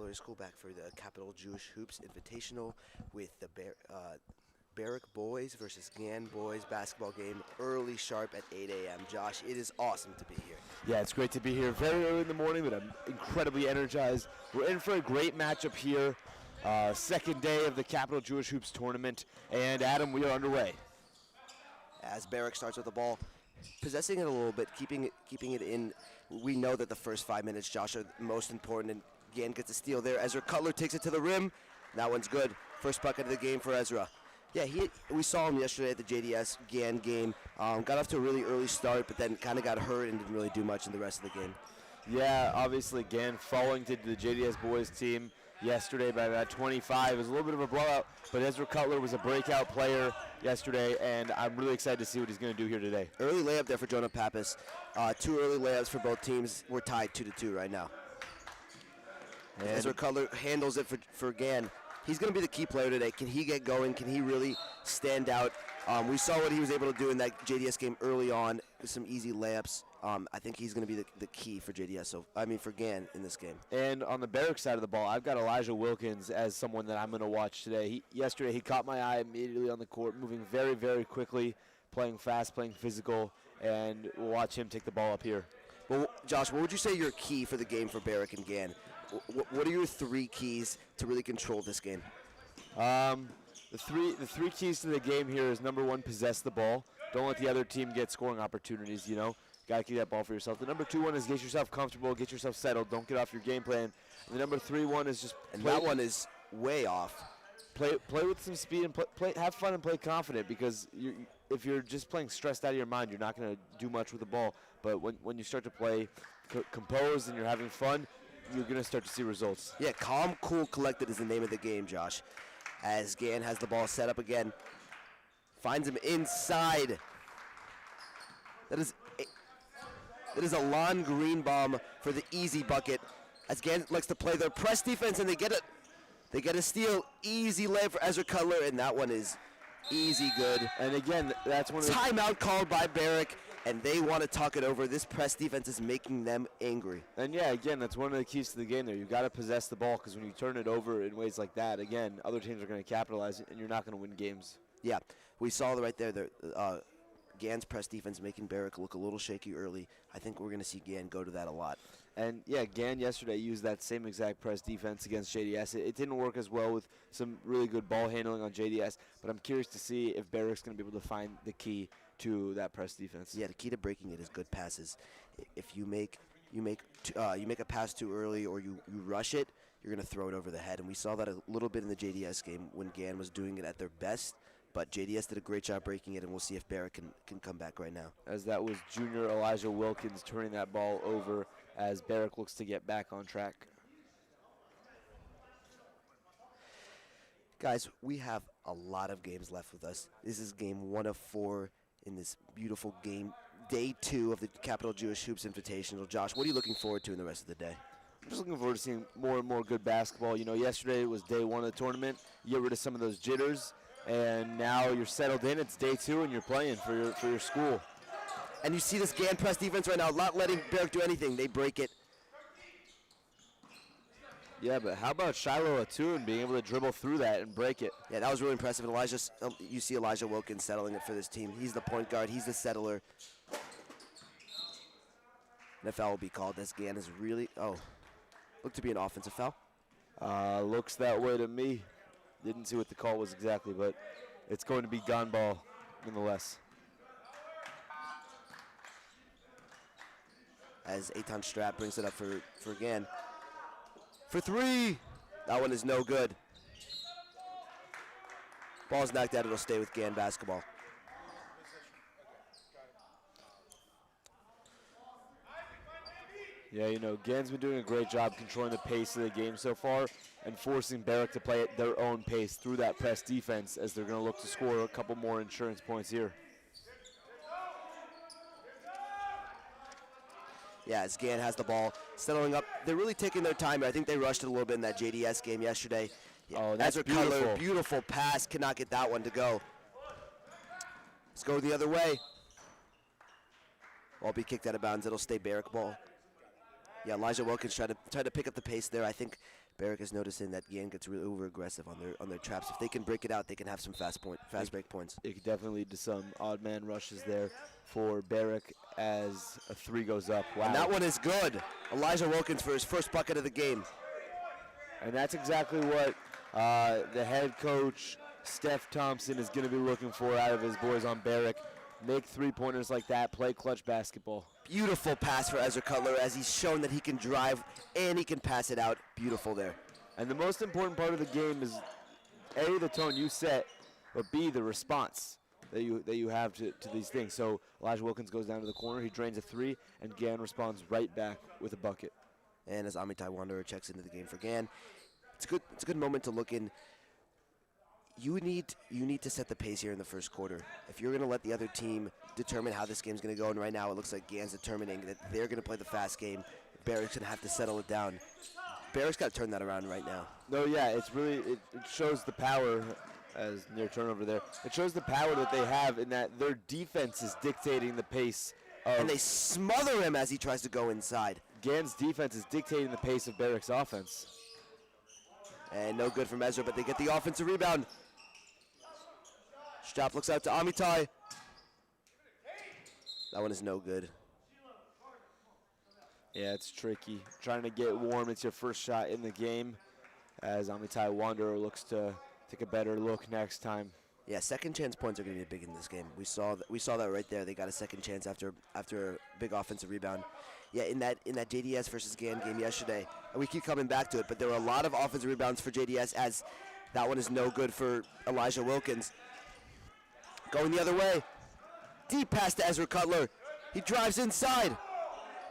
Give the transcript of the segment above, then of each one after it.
Florida School back for the Capital Jewish Hoops Invitational with the Barrack boys versus Gann boys basketball game early sharp at 8 a.m. Josh, it is awesome to be here. Yeah, it's great to be here very early in the morning, but I'm incredibly energized. We're in for a great matchup here. Second day of the Capital Jewish Hoops tournament, and Adam, we are underway. As Barrack starts with the ball, possessing it a little bit, keeping it in. We know that the first 5 minutes, Josh, are most important, and Gann gets a steal there. Ezra Cutler takes it to the rim. That one's good. First bucket of the game for Ezra. Yeah, we saw him yesterday at the JDS Gann game. Got off to a really early start, but then kind of got hurt and didn't really do much in the rest of the game. Yeah, obviously Gann falling to the JDS boys team yesterday by about 25. It was a little bit of a blowout, but Ezra Cutler was a breakout player yesterday, and I'm really excited to see what he's going to do here today. Early layup there for Jonah Pappas. 2 early layups for both teams. We're tied 2-2 right now. And Ezra Cutler handles it for Gann. He's going to be the key player today. Can he get going? Can he really stand out? We saw what he was able to do in that JDS game early on with some easy layups. I think he's going to be the key for JDS. For Gann in this game. And on the Barrack side of the ball, I've got Elijah Wilkins as someone that I'm going to watch today. Yesterday he caught my eye immediately on the court, moving very, very quickly, playing fast, playing physical, and we'll watch him take the ball up here. Well, Josh, what would you say your key for the game for Barrack and Gann? What are your 3 keys to really control this game? The three keys to the game here is, number 1, possess the ball. Don't let the other team get scoring opportunities, you know. Got to keep that ball for yourself. The number 2 one is get yourself comfortable, get yourself settled. Don't get off your game plan. And the number 3 one is just and that one is way off. Play with some speed and have fun and play confident, because if you're just playing stressed out of your mind, you're not going to do much with the ball. But when you start to play composed and you're having fun, you're going to start to see results. Yeah, calm, cool, collected is the name of the game, Josh. As Gann has the ball set up again. Finds him inside. That is a Lon Greenbaum for the easy bucket. As Gann likes to play their press defense, and they get it. They get a steal. Easy layup for Ezra Cutler, and that one is easy good. And again, that's one of the timeout called by Barrack, and they want to talk it over. This press defense is making them angry. And yeah, again, that's one of the keys to the game there. You've got to possess the ball, because when you turn it over in ways like that, again, other teams are going to capitalize, and you're not going to win games. Yeah, we saw right there. Gann's press defense making Barrack look a little shaky early. I think we're going to see Gann go to that a lot. And yeah, Gann yesterday used that same exact press defense against JDS. It didn't work as well with some really good ball handling on JDS, but I'm curious to see if Barrack's going to be able to find the key to that press defense. Yeah, the key to breaking it is good passes. If you make a pass too early, or you rush it, you're going to throw it over the head. And we saw that a little bit in the JDS game when Gann was doing it at their best. But JDS did a great job breaking it, and we'll see if Barrack can come back right now. As that was junior Elijah Wilkins turning that ball over as Barrack looks to get back on track. Guys, we have a lot of games left with us. This is game 1 of 4 in this beautiful game, day 2 of the Capital Jewish Hoops Invitational. Josh, what are you looking forward to in the rest of the day? I'm just looking forward to seeing more and more good basketball. You know, yesterday was day 1 of the tournament. You get rid of some of those jitters, and now you're settled in. It's day 2, and you're playing for your school. And you see this Gann press defense right now, not letting Barrack do anything. They break it. Yeah, but how about Shiloh Atun being able to dribble through that and break it? Yeah, that was really impressive. And you see Elijah Wilkins settling it for this team. He's the point guard. He's the settler. And a foul will be called. This Gann is really, looked to be an offensive foul. Looks that way to me. Didn't see what the call was exactly, but it's going to be gone ball nonetheless. As Eitan Strapp brings it up for Gann. For 3. That one is no good. Ball's knocked out. It'll stay with Gann basketball. Yeah, you know, Gann's been doing a great job controlling the pace of the game so far and forcing Barrack to play at their own pace through that press defense, as they're going to look to score a couple more insurance points here. Yeah, as Gann has the ball, settling up. They're really taking their time. I think they rushed it a little bit in that JDS game yesterday. Yeah, oh, that's Ezra beautiful. Cutler, beautiful pass, cannot get that one to go. Let's go the other way. Ball be kicked out of bounds. It'll stay Barrack ball. Yeah, Elijah Wilkins tried to pick up the pace there. I think Barrick is noticing that Yan gets really over aggressive on their traps. If they can break it out, they can have some fast break points. It could definitely lead to some odd man rushes there for Barrick as a 3 goes up. Wow. And that one is good. Elijah Wilkins for his first bucket of the game. And that's exactly what the head coach, Steph Thompson, is going to be looking for out of his boys on Barrick. Make 3-pointers like that, play clutch basketball. Beautiful pass for Ezra Cutler as he's shown that he can drive and he can pass it out. Beautiful there. And the most important part of the game is A, the tone you set, but B, the response that you have to these things. So Elijah Wilkins goes down to the corner, he drains a 3, and Gan responds right back with a bucket. And as Amitai Wanderer checks into the game for Gan, it's a good moment to look in. You need to set the pace here in the first quarter. If you're going to let the other team determine how this game's going to go, and right now it looks like Gan's determining that they're going to play the fast game, Barrick's going to have to settle it down. Barrick's got to turn that around right now. No, yeah, it's really, it shows the power, as near turnover there, it shows the power that they have in that their defense is dictating the pace of, and they smother him as he tries to go inside. Gan's defense is dictating the pace of Barrick's offense. And no good from Ezra, but they get the offensive rebound. Strap looks out to Amitai. That one is no good. Yeah, it's tricky. Trying to get warm, it's your first shot in the game, as Amitai Wanderer looks to take a better look next time. Yeah, second chance points are going to be big in this game. We saw that right there. They got a second chance after a big offensive rebound. Yeah, in that JDS versus Gan game yesterday, and we keep coming back to it, but there were a lot of offensive rebounds for JDS, as that one is no good for Elijah Wilkins. Going the other way. Deep pass to Ezra Cutler. He drives inside.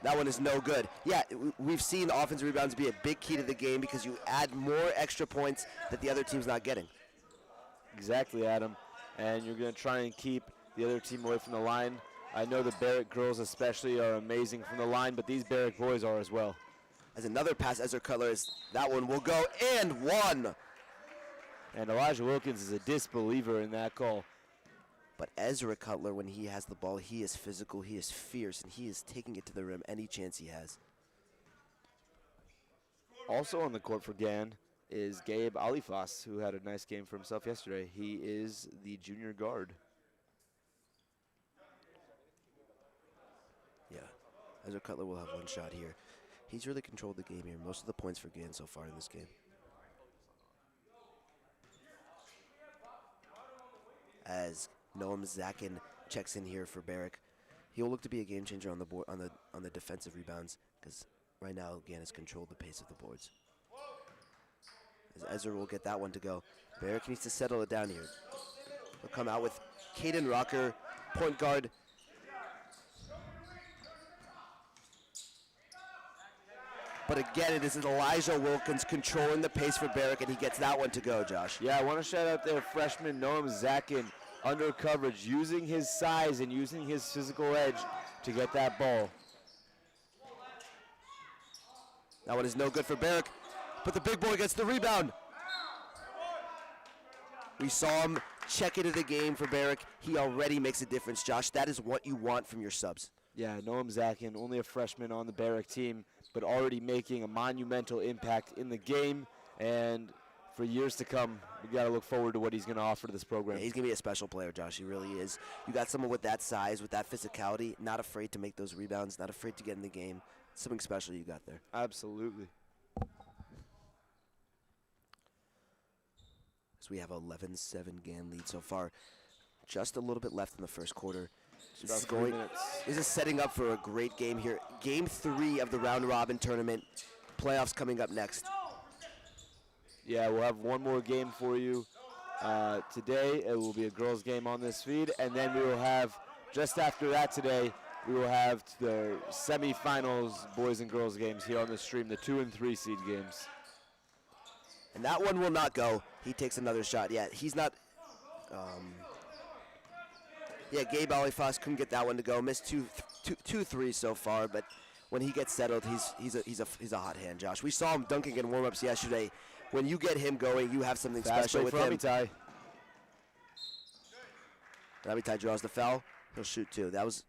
That one is no good. Yeah, we've seen offensive rebounds be a big key to the game because you add more extra points that the other team's not getting. Exactly, Adam. And you're going to try and keep the other team away from the line. I know the Barrick girls especially are amazing from the line, but these Barrick boys are as well. As another pass, Ezra Cutler, that one will go and one. And Elijah Wilkins is a disbeliever in that call. But Ezra Cutler, when he has the ball, he is physical, he is fierce, and he is taking it to the rim any chance he has. Also on the court for Gan is Gabe Alifas, who had a nice game for himself yesterday. He is the junior guard. Yeah, Ezra Cutler will have one shot here. He's really controlled the game here. Most of the points for Gan so far in this game. As Noam Zakin checks in here for Barrick, he'll look to be a game changer on the board on the defensive rebounds, because right now Gan has controlled the pace of the boards. As Ezra will get that one to go. Barrick needs to settle it down here. He'll come out with Caden Rocker, point guard. But again, it is Elijah Wilkins controlling the pace for Barrick, and he gets that one to go, Josh. Yeah, I want to shout out there freshman Noam Zakin, under coverage, using his size and using his physical edge to get that ball. That one is no good for Barrick, but the big boy gets the rebound. We saw him check into the game for Barrick. He already makes a difference, Josh. That is what you want from your subs. Yeah, Noam Zakin, only a freshman on the Barrick team, but already making a monumental impact in the game. And for years to come, we got to look forward to what he's going to offer to this program. Yeah, he's going to be a special player, Josh. He really is. You got someone with that size, with that physicality, not afraid to make those rebounds, not afraid to get in the game. Something special you got there. Absolutely. So we have 11-7 Gan lead so far. Just a little bit left in the first quarter. This is setting up for a great game here. Game 3 of the round-robin tournament. Playoffs coming up next. Yeah, we'll have one more game for you today. It will be a girls' game on this feed, and then we will have, just after that today, we will have the semifinals boys and girls games here on the stream, the 2 and 3 seed games. And that one will not go. He takes another shot. Yeah, he's not. Yeah, Gabe Alifas couldn't get that one to go. Missed two threes so far, but when he gets settled, he's a hot hand, Josh. We saw him dunking in warm-ups yesterday. When you get him going, you have something Fast special with him. Amitai. Amitai draws the foul. He'll shoot two. That was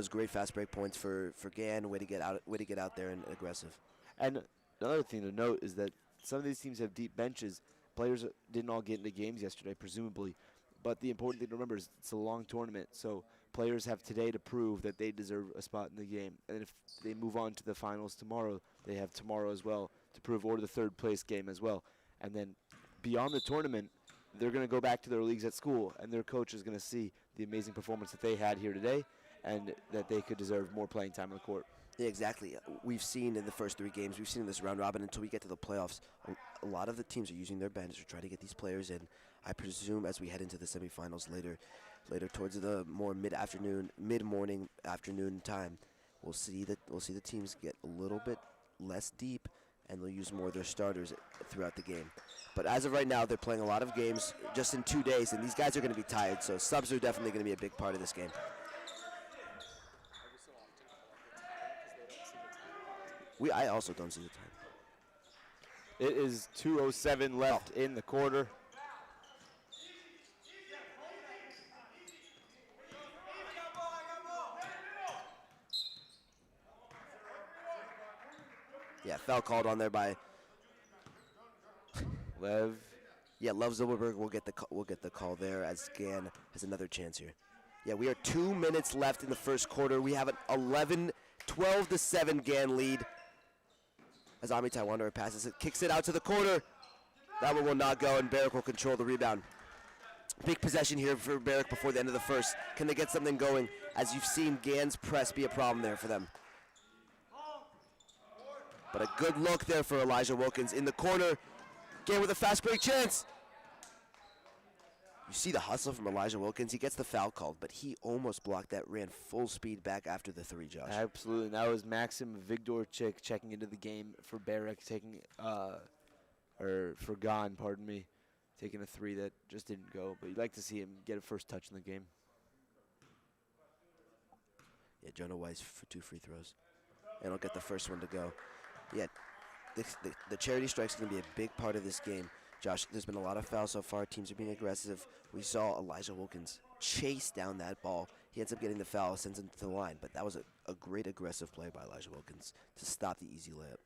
great fast break points for Gan. Way to get out there and aggressive. And another thing to note is that some of these teams have deep benches. Players didn't all get into games yesterday, presumably. But the important thing to remember is it's a long tournament, so players have today to prove that they deserve a spot in the game. And if they move on to the finals tomorrow, they have tomorrow as well to prove, or the third place game as well. And then beyond the tournament, they're going to go back to their leagues at school, and their coach is going to see the amazing performance that they had here today and that they could deserve more playing time on the court. Yeah, exactly. We've seen in the first 3 games, we've seen in this round robin until we get to the playoffs, a lot of the teams are using their bench to try to get these players in. I presume as we head into the semifinals later towards the more mid-morning afternoon time, we'll see the teams get a little bit less deep, and they'll use more of their starters throughout the game. But as of right now, they're playing a lot of games just in 2 days, and these guys are going to be tired, so subs are definitely going to be a big part of this game. I also don't see the time. It is 2:07 left in the quarter. Yeah, foul called on there by Lev. Yeah, Lev Zilberberg will get the call there as Gan has another chance here. Yeah, we are 2 minutes left in the first quarter. We have an 12-7 Gan lead. As Amitai Wanderer passes it, kicks it out to the corner. That one will not go, and Barrick will control the rebound. Big possession here for Barrick before the end of the first. Can they get something going? As you've seen, Gan's press be a problem there for them. But a good look there for Elijah Wilkins in the corner. Gan with a fast break chance. You see the hustle from Elijah Wilkins. He gets the foul called, but he almost blocked that, ran full speed back after the 3, Josh. Absolutely. And that was Maxim Vigdorchik checking into the game for Barrick, for Gan, pardon me, taking a 3 that just didn't go. But you'd like to see him get a first touch in the game. Yeah, Jonah Weiss for 2 free throws. And he'll get the first one to go. Yeah, the charity strike's going to be a big part of this game. Josh, there's been a lot of fouls so far. Teams are being aggressive. We saw Elijah Wilkins chase down that ball. He ends up getting the foul, sends him to the line. But that was a great aggressive play by Elijah Wilkins to stop the easy layup.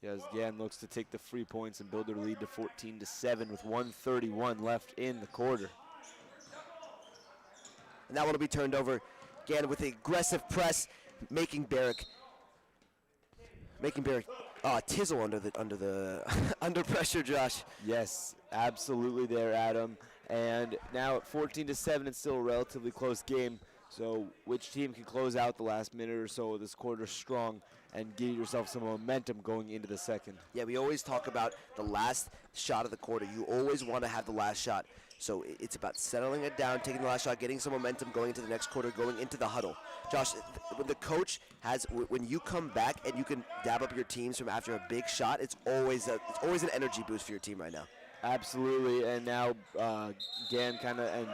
Yeah, as Gan looks to take the free points and build their lead to 14-7 with 1:31 left in the quarter. And that one will be turned over. Gan with the aggressive press, making Barrick tizzle under pressure, Josh. Yes, absolutely there, Adam. And now at 14-7, it's still a relatively close game. So which team can close out the last minute or so of this quarter strong and give yourself some momentum going into the second? Yeah, we always talk about the last shot of the quarter. You always want to have the last shot. So it's about settling it down, taking the last shot, getting some momentum going into the next quarter, going into the huddle. Josh, when the coach when you come back and you can dab up your teams from after a big shot, it's always an energy boost for your team right now. Absolutely, and now Gan and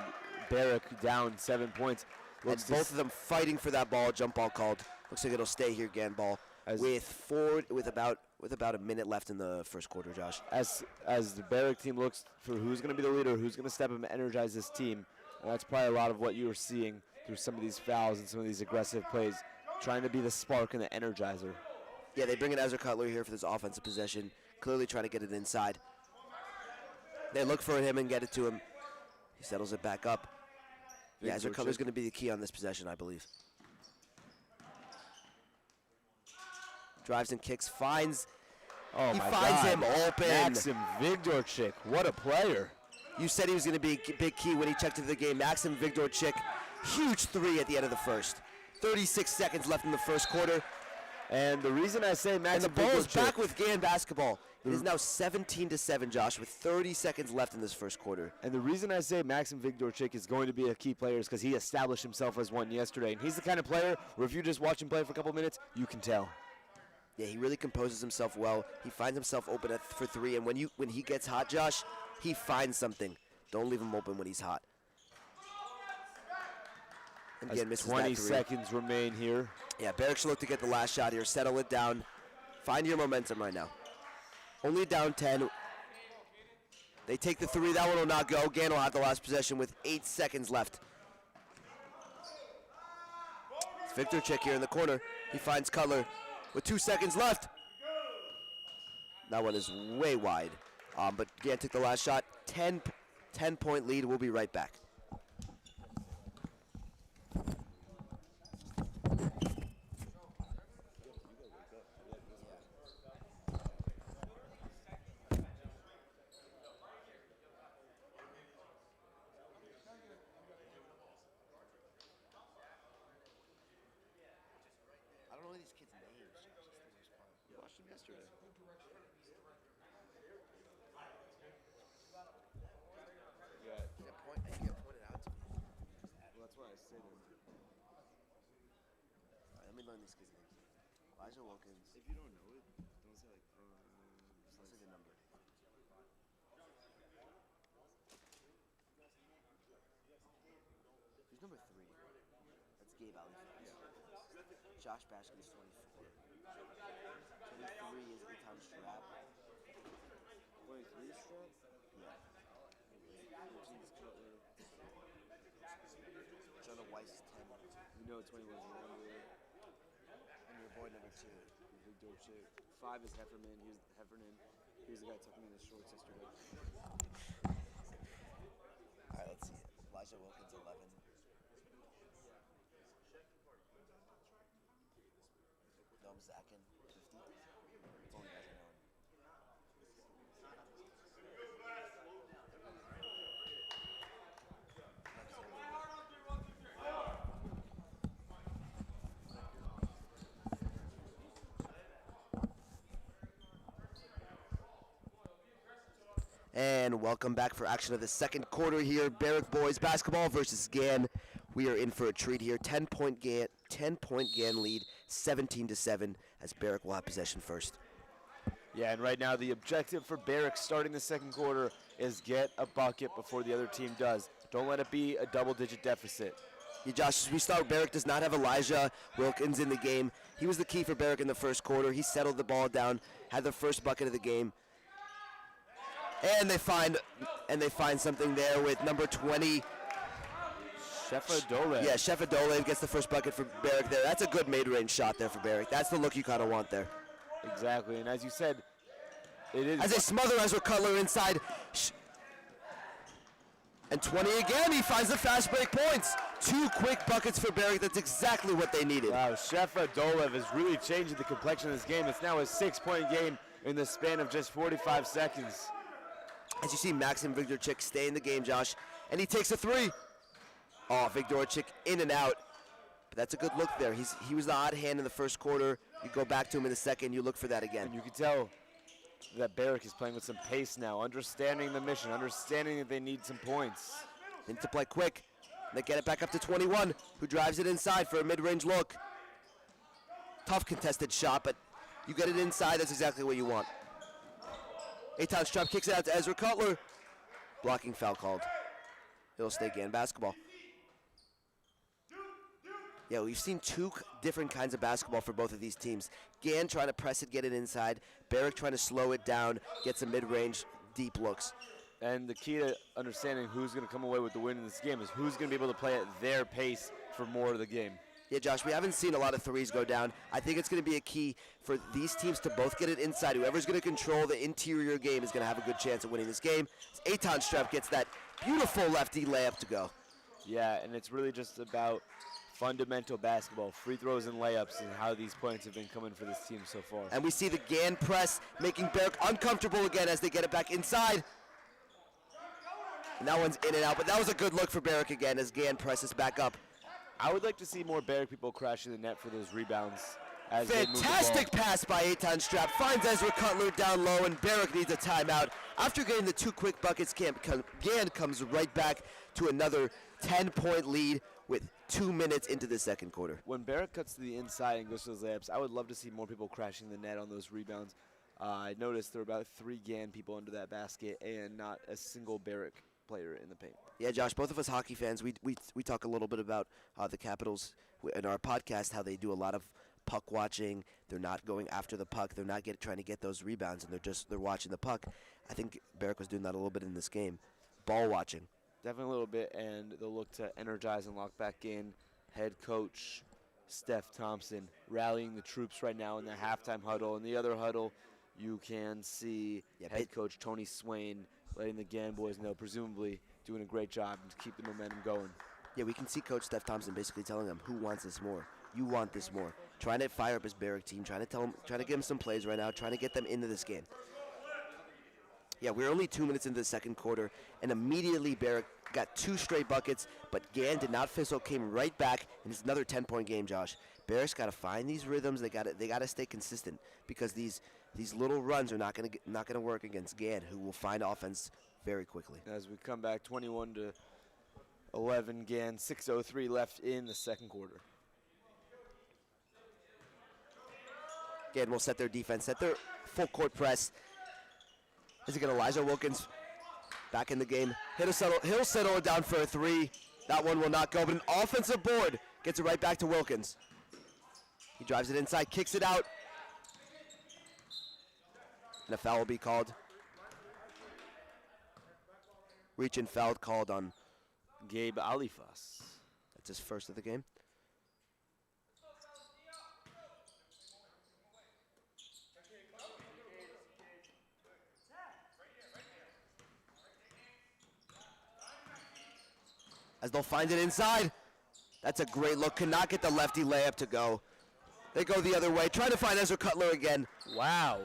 Barrick down 7 points. And both of them fighting for that ball, jump ball called. Looks like it'll stay here, Gan ball. With about a minute left in the first quarter, Josh. As the Barrick team looks for who's going to be the leader, who's going to step up and energize this team, and that's probably a lot of what you were seeing through some of these fouls and some of these aggressive plays, trying to be the spark and the energizer. Yeah, they bring in Ezra Cutler here for this offensive possession, clearly trying to get it inside. They look for him and get it to him. He settles it back up. Yeah, Ezra Cutler's going to be the key on this possession, I believe. Drives and kicks, finds him open. Maxim Vigdorchik, what a player. You said he was going to be a big key when he checked into the game. Maxim Vigdorchik, huge 3 at the end of the first. 36 seconds left in the first quarter. And the reason I say Maxim Vigdorchik. And the ball is back with Gan basketball. It is now 17-7, Josh, with 30 seconds left in this first quarter. And the reason I say Maxim Vigdorchik is going to be a key player is because he established himself as one yesterday. And he's the kind of player where if you just watch him play for a couple minutes, you can tell. Yeah, he really composes himself well. He finds himself open for 3, and when he gets hot, Josh, he finds something. Don't leave him open when he's hot. And again, misses 20 that 3. seconds remain here. Yeah, Barrick should look to get the last shot here. Settle it down. Find your momentum right now. Only down 10. They take the 3. That one will not go. Gan will have the last possession with 8 seconds left. It's Vigdorchik here in the corner. He finds Cutler with 2 seconds left. That one is way wide. But Gan took the last shot. 10-point lead. We'll be right back. I don't know these kids' names. You watched them yesterday. I think you pointed out to me. Well, that's why I say them. All right, let me learn these kids' names. Elijah Wilkins. If you don't know it, don't say like. Let's say the number. Who's number 3? That's Gabe Alifax. Josh Bashkin is 24. 23 is Eitan Strap. 23 strap? Yeah. 14 is Cutler. Jonah Weiss is 10. You know 21 is Lambert. And your boy number 2. Big dope shit. 5 is Heffernan. Here's Heffernan. Here's the guy tucking in his shorts yesterday. All right, let's see it. Elijah Wilkins, 11. Dom Zakin, 50. That's all the guys I know. And welcome back for action of the second quarter here. Barrack boys basketball versus Gan. We are in for a treat here. 10-point Gan lead, 17-7, as Barrack will have possession first. Yeah, and right now the objective for Barrack starting the second quarter is get a bucket before the other team does. Don't let it be a double-digit deficit. Yeah, Josh, as we start, Barrack does not have Elijah Wilkins in the game. He was the key for Barrack in the first quarter. He settled the ball down, had the first bucket of the game. And they find something there with number 20. Shefadolev. Yeah, Shefadolev gets the first bucket for Barrack there. That's a good mid-range shot there for Barrack. That's the look you kind of want there. Exactly, and as you said, it is. As they smother Ezra Cutler inside. And 20 again, he finds the fast break points. 2 quick buckets for Barrack. That's exactly what they needed. Wow, Shefadolev is really changing the complexion of this game. It's now a 6-point game in the span of just 45 seconds. As you see Maxim Vigdorchik stay in the game, Josh, and he takes a 3. Oh, Vigdorchik in and out. But that's a good look there. He was the odd hand in the first quarter. You go back to him in the second, you look for that again. And you can tell that Barrack is playing with some pace now, understanding the mission, understanding that they need some points. They need to play quick. They get it back up to 21, who drives it inside for a mid-range look. Tough contested shot, but you get it inside, that's exactly what you want. Eitan Strap kicks it out to Ezra Cutler. Blocking foul called. It'll stay Gan basketball. Yeah, we've seen 2 different kinds of basketball for both of these teams. Gan trying to press it, get it inside. Barrack trying to slow it down, get some mid-range, deep looks. And the key to understanding who's going to come away with the win in this game is who's going to be able to play at their pace for more of the game. Yeah, Josh, we haven't seen a lot of threes go down. I think it's going to be a key for these teams to both get it inside. Whoever's going to control the interior game is going to have a good chance of winning this game. Eitan Strap gets that beautiful lefty layup to go. Yeah, and it's really just about fundamental basketball, free throws and layups, and how these points have been coming for this team so far. And we see the Gan press making Barrack uncomfortable again as they get it back inside. And that one's in and out, but that was a good look for Barrack again as Gan presses back up. I would like to see more Barrack people crashing the net for those rebounds. As Fantastic pass by Eitan Strap. Finds Ezra Cutler down low, and Barrack needs a timeout. After getting the 2 quick buckets, Gan comes right back to another 10-point lead with 2 minutes into the second quarter. When Barrack cuts to the inside and goes to those layups, I would love to see more people crashing the net on those rebounds. I noticed there were about 3 Gan people under that basket and not a single Barrack player in the paint. Yeah, Josh, both of us hockey fans, we talk a little bit about the Capitals in our podcast, how they do a lot of puck watching. They're not going after the puck. They're not trying to get those rebounds, and they're watching the puck. I think Barrack was doing that a little bit in this game. Ball watching. Definitely a little bit, and they'll look to energize and lock back in. Head coach Steph Thompson rallying the troops right now in the halftime huddle. In the other huddle, you can see head coach Tony Swain letting the Gann boys know, presumably doing a great job to keep the momentum going. Yeah, we can see Coach Steph Thompson basically telling them, who wants this more? You want this more. Trying to fire up his Barrack team, trying to give them some plays right now, trying to get them into this game. Yeah, we're only 2 minutes into the second quarter, and immediately Barrack got 2 straight buckets, but Gann did not fizzle, came right back, and it's another 10-point game, Josh. Barrack's got to find these rhythms. They got to stay consistent, because these little runs are not gonna work against Gann, who will find offense very quickly. As we come back, 21-11, Gann, 6:03 left in the second quarter. Gann will set their defense, set their full court press. Is it going to Elijah Wilkins back in the game? He'll settle it down for a 3. That one will not go, but an offensive board gets it right back to Wilkins. He drives it inside, kicks it out. And a foul will be called. Reach and foul called on Gabe Alifas. That's his first of the game. As they'll find it inside. That's a great look. Cannot get the lefty layup to go. They go the other way. Trying to find Ezra Cutler again. Wow.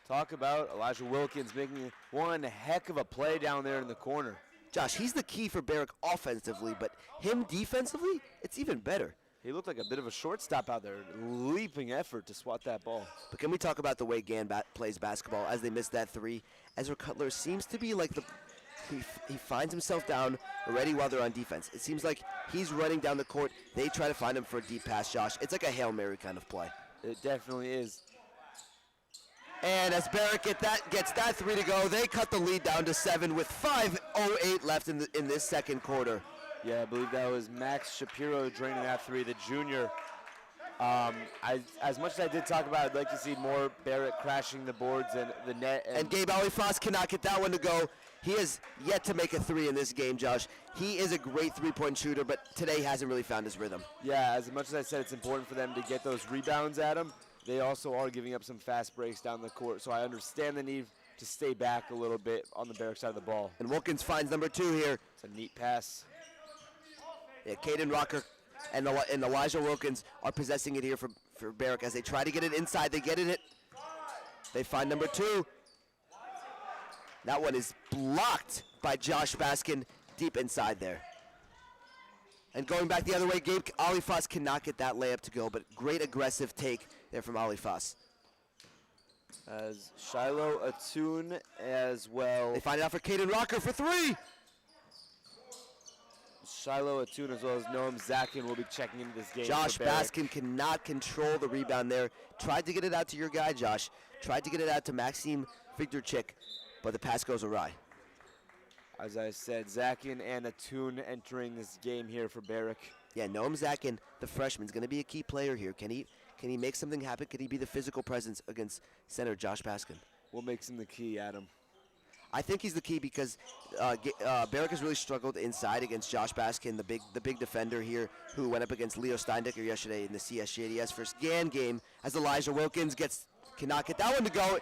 Talk about Elijah Wilkins making one heck of a play down there in the corner. Josh, he's the key for Barrack offensively, but him defensively, it's even better. He looked like a bit of a shortstop out there. Leaping effort to swat that ball. But can we talk about the way Gann plays basketball as they miss that 3? Ezra Cutler seems to be like he finds himself down already while they're on defense. It seems like he's running down the court. They try to find him for a deep pass, Josh. It's like a Hail Mary kind of play. It definitely is. And as Barrack gets that 3 to go, they cut the lead down to 7 with 5:08 left in this second quarter. Yeah, I believe that was Max Shapiro draining that 3, the junior. As much as I did talk about, I'd like to see more Barrack crashing the boards and the net. And Gabe Alifas cannot get that one to go. He has yet to make a 3 in this game, Josh. He is a great 3-point shooter, but today hasn't really found his rhythm. Yeah, as much as I said it's important for them to get those rebounds at him, they also are giving up some fast breaks down the court. So I understand the need to stay back a little bit on the Barrack side of the ball. And Wilkins finds number 2 here. It's a neat pass. Yeah, Caden Rocker and Elijah Wilkins are possessing it here for Barrack as they try to get it inside. They get it. They find number 2. That one is blocked by Josh Baskin deep inside there. And going back the other way, Gabe Alifas cannot get that layup to go, but great aggressive take there from Alifas. As Shiloh Atun as well. They find it out for Caden Rocker for 3. Shiloh Atun as well as Noam Zakin will be checking into this game. Josh Baskin cannot control the rebound there. Tried to get it out to your guy, Josh. Tried to get it out to Maxime Figdorchik, but the pass goes awry. As I said, Zakin and Atun entering this game here for Barrack. Yeah, Noam Zakin, the freshman, is going to be a key player here. Can he make something happen? Can he be the physical presence against center Josh Baskin? What makes him the key, Adam? I think he's the key because Barrack has really struggled inside against Josh Baskin, the big defender here, who went up against Leo Steindecker yesterday in the CSJDS first Gann game. As Elijah Wilkins cannot get that one to go,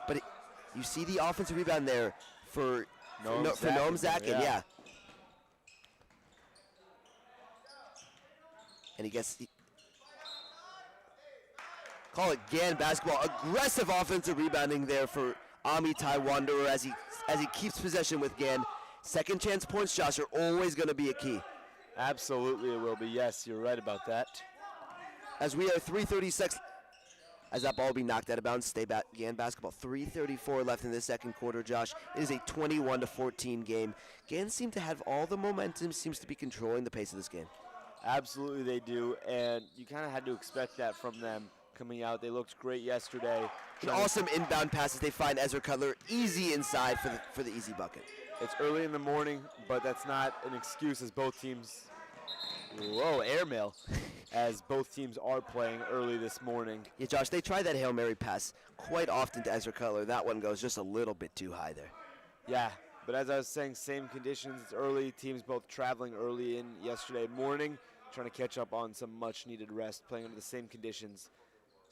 but you see the offensive rebound there for Noam Zakin, yeah. And he gets. Call it Gann basketball. Aggressive offensive rebounding there for Amitai Wanderer as he keeps possession with Gann. Second chance points, Josh, are always going to be a key. Absolutely it will be. Yes, you're right about that. As we are 3:36, as that ball will be knocked out of bounds, stay back, Gann basketball. 3:34 left in the second quarter, Josh. It is a 21-14 game. Gann seemed to have all the momentum, seems to be controlling the pace of this game. Absolutely they do, and you kind of had to expect that from them coming out. They looked great yesterday. And awesome inbound passes. They find Ezra Cutler easy inside for the easy bucket. It's early in the morning, but that's not an excuse as both teams, airmail, as both teams are playing early this morning. Yeah, Josh, they try that Hail Mary pass quite often to Ezra Cutler. That one goes just a little bit too high there. Yeah, but as I was saying, same conditions. It's early. Teams both traveling early in yesterday morning, trying to catch up on some much-needed rest, playing under the same conditions.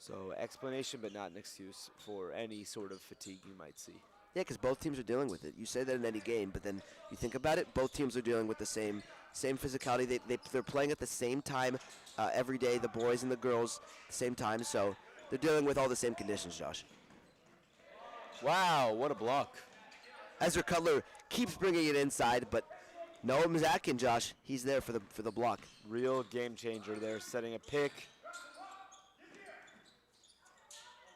So explanation, but not an excuse for any sort of fatigue you might see. Yeah, because both teams are dealing with it. You say that in any game, but then you think about it, both teams are dealing with the same physicality. They're playing at the same time every day, the boys and the girls, same time. So they're dealing with all the same conditions, Josh. Wow, what a block. Ezra Cutler keeps bringing it inside, but Noam Zakin, Josh, he's there for the block. Real game changer there, setting a pick.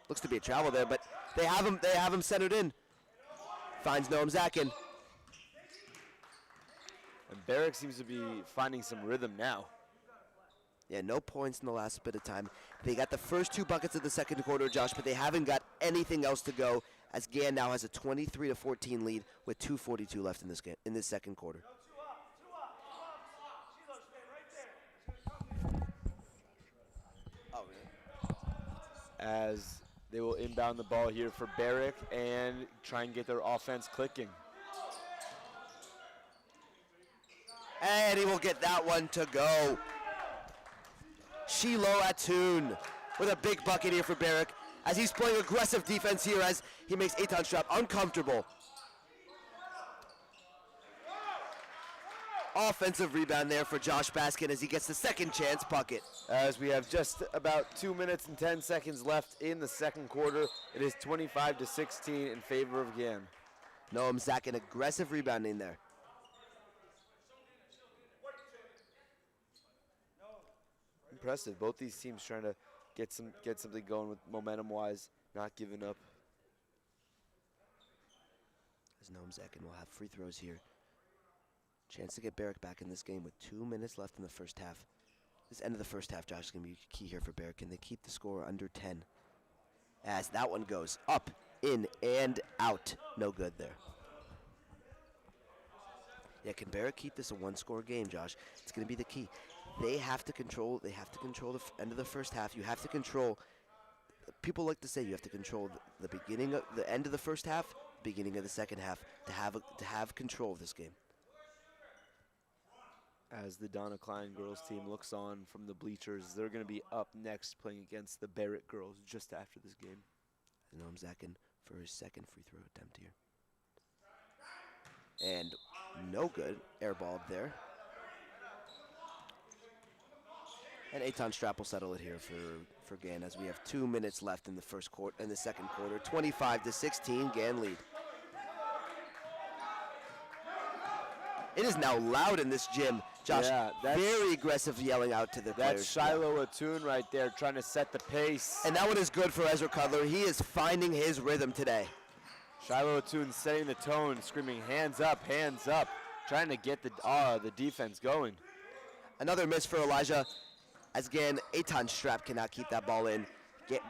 Looks to be a travel there, but they have him centered in. Finds Noam Zakin. And Barrick seems to be finding some rhythm now. Yeah, no points in the last bit of time. They got the first 2 buckets of the second quarter, Josh, but they haven't got anything else to go, as Gann now has a 23-14 lead with 2:42 left in this game, in this second quarter. As they will inbound the ball here for Barrick and try and get their offense clicking. And he will get that one to go. Shiloh Atun with a big bucket here for Barrick, as he's playing aggressive defense here as he makes Eitan Strap uncomfortable. Offensive rebound there for Josh Baskin as he gets the second chance bucket. As we have just about 2 minutes and 10 seconds left in the second quarter, it is 25-16 in favor of Gann. Noam Zakin aggressive rebounding there. Impressive. Both these teams trying to get something going with momentum-wise, not giving up. As Noam Zakin will have free throws here. Chance to get Barrick back in this game with 2 minutes left in the first half. This end of the first half, Josh, is going to be key here for Barrick. Can they keep the score under 10? As that one goes up, in, and out. No good there. Yeah, can Barrick keep this a one-score game, Josh? It's going to be the key. They have to control the end of the first half. You have to control. People like to say you have to control the beginning of the end of the first half, beginning of the second half to have control of this game. As the Donna Klein girls team looks on from the bleachers, they're going to be up next playing against the Barrett girls just after this game. Noam Zakin for his second free throw attempt here. And no good, airballed there. And Eitan Strap will settle it here for Gann as we have 2 minutes left in the second quarter. 25-16, Gann lead. It is now loud in this gym, Josh. Yeah, very aggressive yelling out to the players. That's Shiloh Atun right there trying to set the pace. And that one is good for Ezra Cutler. He is finding his rhythm today. Shiloh Atun setting the tone, screaming hands up, trying to get the defense going. Another miss for Elijah. As again, Eitan Strap cannot keep that ball in.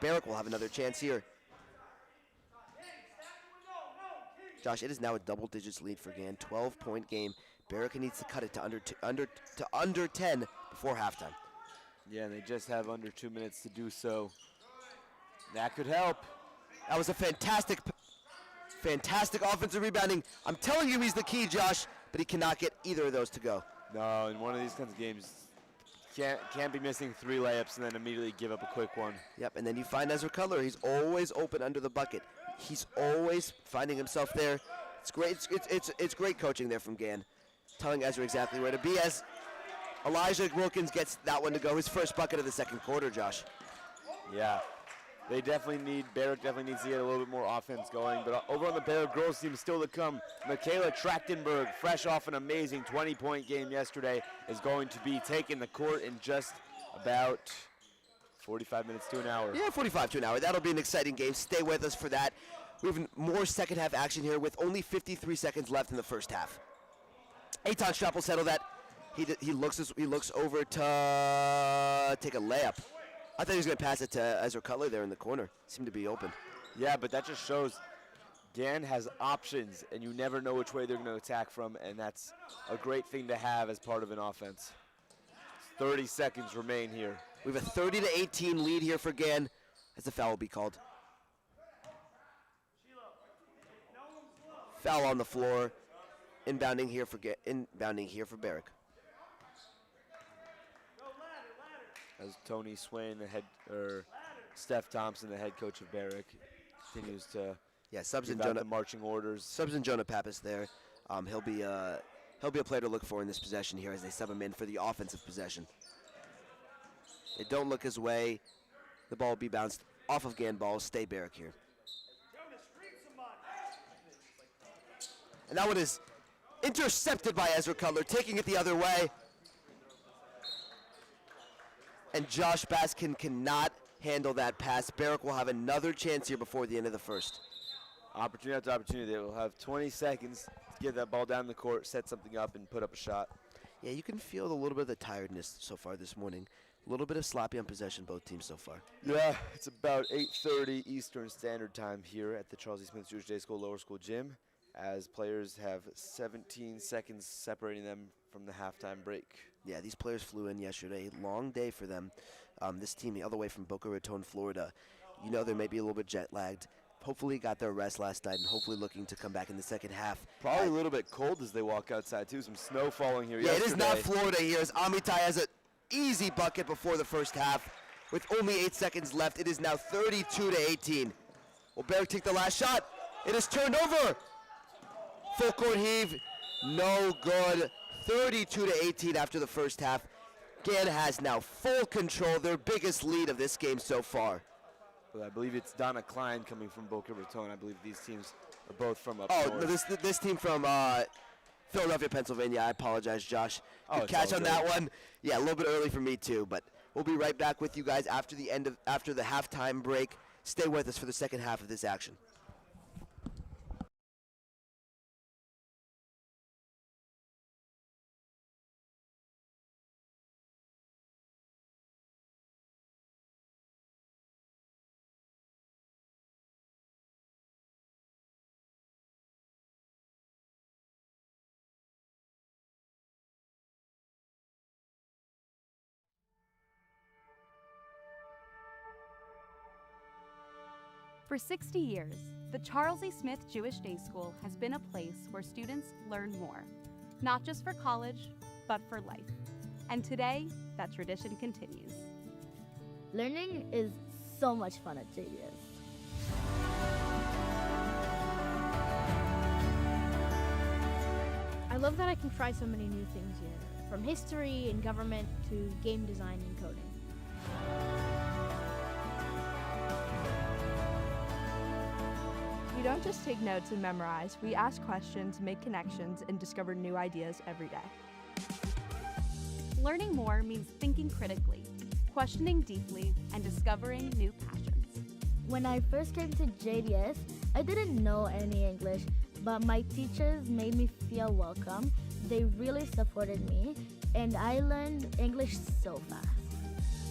Barrick will have another chance here. Josh, it is now a double digits lead for Gann. 12-point game. Barrick needs to cut it to under 10 before halftime. Yeah, and they just have under 2 minutes to do so. That could help. That was a fantastic offensive rebounding. I'm telling you, he's the key, Josh, but he cannot get either of those to go. No, in one of these kinds of games, can't be missing 3 layups and then immediately give up a quick one. Yep, and then you find Ezra Cutler. He's always open under the bucket. He's always finding himself there. It's great. It's great coaching there from Gann, telling Ezra exactly where to be. As Elijah Wilkins gets that one to go, his first bucket of the second quarter, Josh. Yeah, Barrick definitely needs to get a little bit more offense going. But over on the Barrick girls team, still to come, Michaela Trachtenberg, fresh off an amazing 20-point game yesterday, is going to be taking the court in just about 45 minutes to an hour. Yeah, 45 to an hour. That'll be an exciting game. Stay with us for that. We have more second half action here with only 53 seconds left in the first half. Eitan Strap will settle that. He looks over to take a layup. I thought he was going to pass it to Ezra Cutler there in the corner. Seemed to be open. Yeah, but that just shows Gann has options, and you never know which way they're going to attack from, and that's a great thing to have as part of an offense. 30 seconds remain here. We have a 30-18 lead here for Gann as the foul will be called. Foul on the floor. Inbounding here for Barrick. As Tony Swain, the Steph Thompson, the head coach of Barrick, continues to Yeah, subs give and out Jonah the marching orders. Subs and Jonah Pappas there. He'll be a player to look for in this possession here as they sub him in for the offensive possession. They don't look his way. The ball will be bounced off of Ganball. Stay Barrick here. And that one is intercepted by Ezra Cutler, taking it the other way. And Josh Baskin cannot handle that pass. Barrick will have another chance here before the end of the first. Opportunity after opportunity. They will have 20 seconds to get that ball down the court, set something up, and put up a shot. Yeah, you can feel a little bit of the tiredness so far this morning. A little bit of sloppy on possession, both teams so far. Yeah, it's about 8:30 Eastern Standard Time here at the Charles E. Smith Jewish Day School Lower School Gym, as players have 17 seconds separating them from the halftime break. Yeah, these players flew in yesterday. Long day for them. This team all the way from Boca Raton, Florida. You know they may be a little bit jet lagged. Hopefully got their rest last night and hopefully looking to come back in the second half. Probably a little bit cold as they walk outside too. Some snow falling here Yeah, yesterday. it is not Florida here as Amitai has an easy bucket before the first half. With only 8 seconds left, it is now 32-18. Will Barrick take the last shot? It is turned over. Full court heave, no good. 32-18 after the first half. Gann has now full control, their biggest lead of this game so far. Well, I believe it's Donna Klein coming from Boca Raton. I believe these teams are both from up Oh, north. no, this team from Philadelphia, Pennsylvania. I apologize, Josh. Oh, Good it's catch all on good. that one. Yeah, a little bit early for me too, but we'll be right back with you guys after the halftime break. Stay with us for the second half of this action. For 60 years, the Charles E. Smith Jewish Day School has been a place where students learn more, not just for college, but for life. And today, that tradition continues. Learning is so much fun at JDS. I love that I can try so many new things here, from history and government to game design and coding. We don't just take notes and memorize, we ask questions, make connections, and discover new ideas every day. Learning more means thinking critically, questioning deeply, and discovering new passions. When I first came to JDS, I didn't know any English, but my teachers made me feel welcome. They really supported me, and I learned English so fast.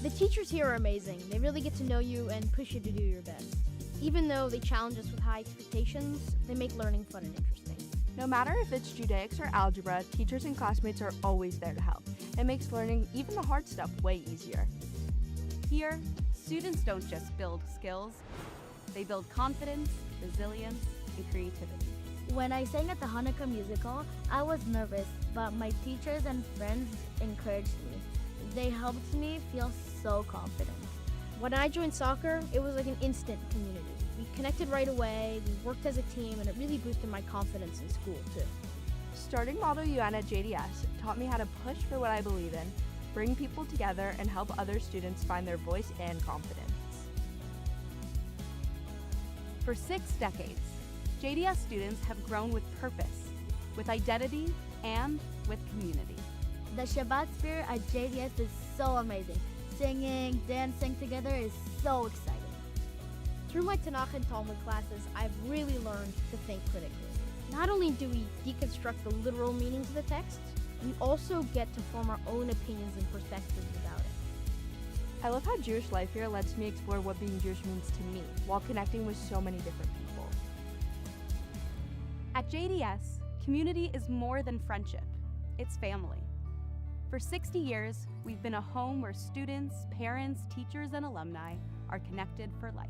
The teachers here are amazing. They really get to know you and push you to do your best. Even though they challenge us with high expectations, they make learning fun and interesting. No matter if it's Judaics or algebra, teachers and classmates are always there to help. It makes learning even the hard stuff way easier. Here, students don't just build skills, they build confidence, resilience, and creativity. When I sang at the Hanukkah musical, I was nervous, but my teachers and friends encouraged me. They helped me feel so confident. When I joined soccer, it was like an instant community. We connected right away, we worked as a team, and it really boosted my confidence in school too. Starting Model UN at JDS taught me how to push for what I believe in, bring people together, and help other students find their voice and confidence. For 6 decades, JDS students have grown with purpose, with identity, and with community. The Shabbat spirit at JDS is so amazing. Singing, dancing together is so exciting. Through my Tanakh and Talmud classes, I've really learned to think critically. Not only do we deconstruct the literal meanings of the text, we also get to form our own opinions and perspectives about it. I love how Jewish life here lets me explore what being Jewish means to me, while connecting with so many different people. At JDS, community is more than friendship, it's family. For 60 years, we've been a home where students, parents, teachers, and alumni are connected for life.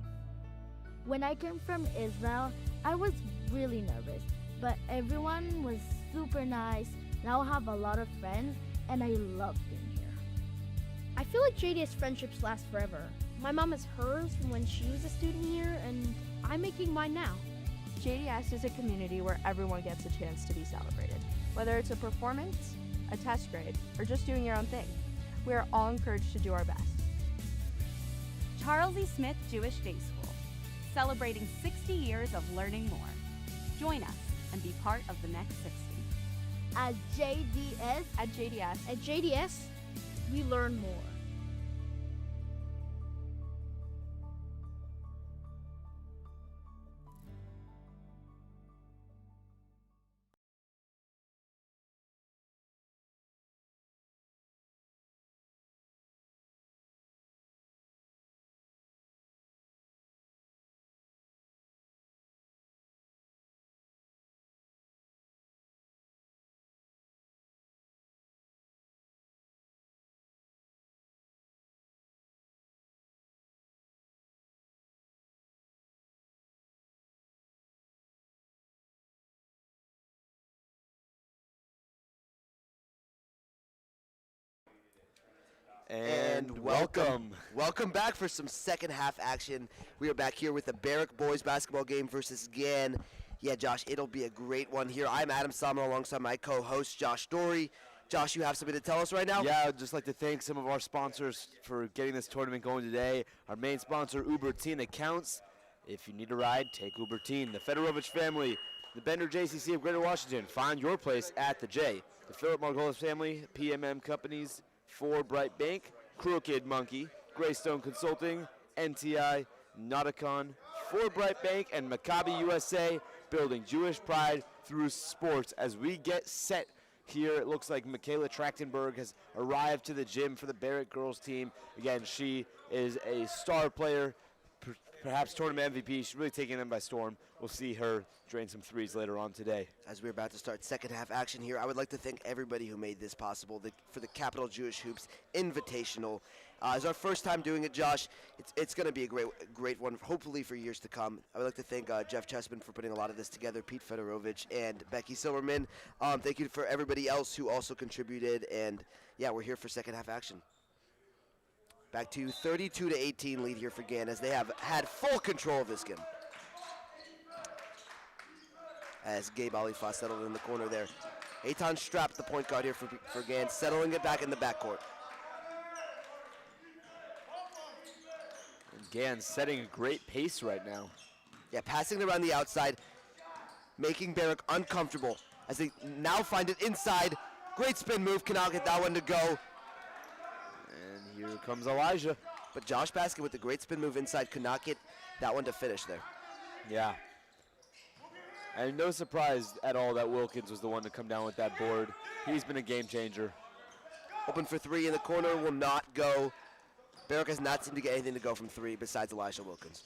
When I came from Israel, I was really nervous, but everyone was super nice. Now I have a lot of friends, and I love being here. I feel like JDS friendships last forever. My mom has hers from when she was a student here, and I'm making mine now. JDS is a community where everyone gets a chance to be celebrated. Whether it's a performance, a test grade, or just doing your own thing, we are all encouraged to do our best. Charles E. Smith Jewish Day School, celebrating 60 years of learning more. Join us and be part of the next 60. At JDS, At JDS, we learn more. And welcome. Welcome back for some second half action. We are back here with the Barrack boys basketball game versus Gann. Yeah, Josh, it'll be a great one here. I'm Adam Sama alongside my co-host Josh Story. Josh, you have something to tell us right now? Yeah, I'd just like to thank some of our sponsors for getting this tournament going today. Our main sponsor, Uber Teen Accounts. If you need a ride, take Uber Teen. The Fedorovich family, the Bender JCC of Greater Washington. Find your place at the J. The Philip Margolis family, PMM Companies, For Bright Bank, Crooked Monkey, Greystone Consulting, NTI, Nauticon, For Bright Bank, and Maccabi USA, building Jewish pride through sports. As we get set here, it looks like Michaela Trachtenberg has arrived to the gym for the Barrack girls team. Again, she is a star player, perhaps tournament MVP. She's really taking them by storm. We'll see her drain some threes later on today. As we're about to start second half action here, I would like to thank everybody who made this possible for the Capital Jewish Hoops Invitational. It's our first time doing it, Josh. It's going to be a great one, hopefully for years to come. I would like to thank Jeff Chessman for putting a lot of this together, Pete Fedorovich, and Becky Silverman. Thank you for everybody else who also contributed. And, yeah, we're here for second half action. Back to 32-18 lead here for Gann as they have had full control of this game. As Gabe Alifa settled in the corner there. Eitan Strapp, the point guard here for Gann, settling it back in the backcourt. And Gann setting a great pace right now. Yeah, passing it around the outside, making Barrack uncomfortable as they now find it inside. Great spin move, cannot get that one to go. And here comes Elijah. But Josh Baskin with the great spin move inside could not get that one to finish there. Yeah. And no surprise at all that Wilkins was the one to come down with that board. He's been a game changer. Open for three in the corner, will not go. Barrack has not seemed to get anything to go from three besides Elijah Wilkins.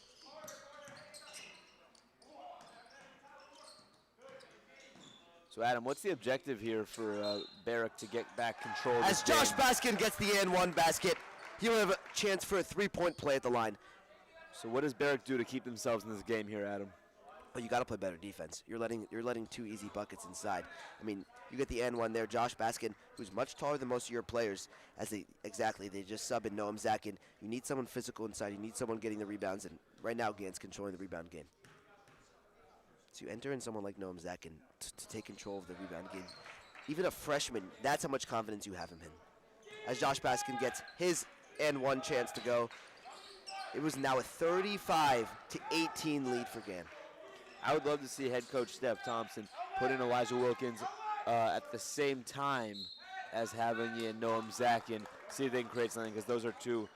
So Adam, what's the objective here for Barrack to get back control of As this Josh game? Baskin gets the and one basket, he will have a chance for a three-point play at the line. So what does Barrack do to keep themselves in this game here, Adam? Well, you got to play better defense. You're letting two easy buckets inside. I mean, you get the and one there. Josh Baskin, who's much taller than most of your players, they just sub in Noam Zakin. You need someone physical inside. You need someone getting the rebounds, and right now Gann's controlling the rebound game. So you enter in someone like Noam Zakin to take control of the rebound game. Even a freshman, that's how much confidence you have him in. As Josh Baskin gets his and one chance to go, it was now a 35-18 lead for Gann. I would love to see head coach Steph Thompson put in Elijah Wilkins at the same time as having Noam Zakin, see if they can create something, because those are two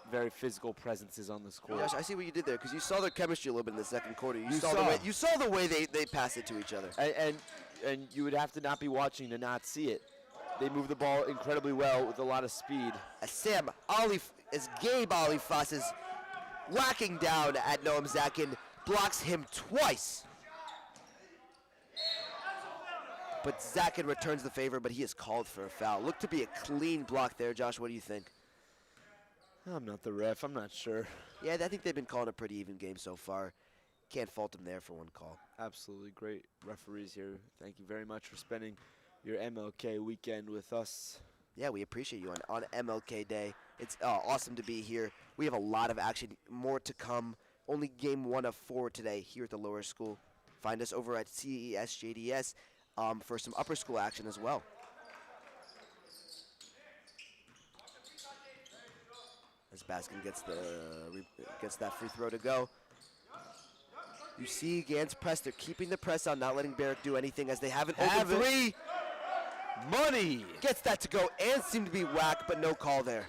very physical presences on this court. Josh, I see what you did there, because you saw their chemistry a little bit in the second quarter. You You saw the way they passed it to each other. And you would have to not be watching to not see it. They move the ball incredibly well with a lot of speed. As Gabe Alifas is whacking down at Noam Zakin, blocks him twice. But Zakin returns the favor, but he is called for a foul. Looked to be a clean block there. Josh, what do you think? I'm not the ref. I'm not sure. Yeah, I think they've been calling a pretty even game so far. Can't fault them there for one call. Absolutely great referees here. Thank you very much for spending your MLK weekend with us. Yeah, we appreciate you on MLK Day. It's awesome to be here. We have a lot of action, more to come. Only game 1 of 4 today here at the lower school. Find us over at CESJDS for some upper school action as well. As Baskin gets that free throw to go. You see Gans press. They're keeping the press on, not letting Barrick do anything as they have an open three. Money! Gets that to go and seemed to be whacked, but no call there.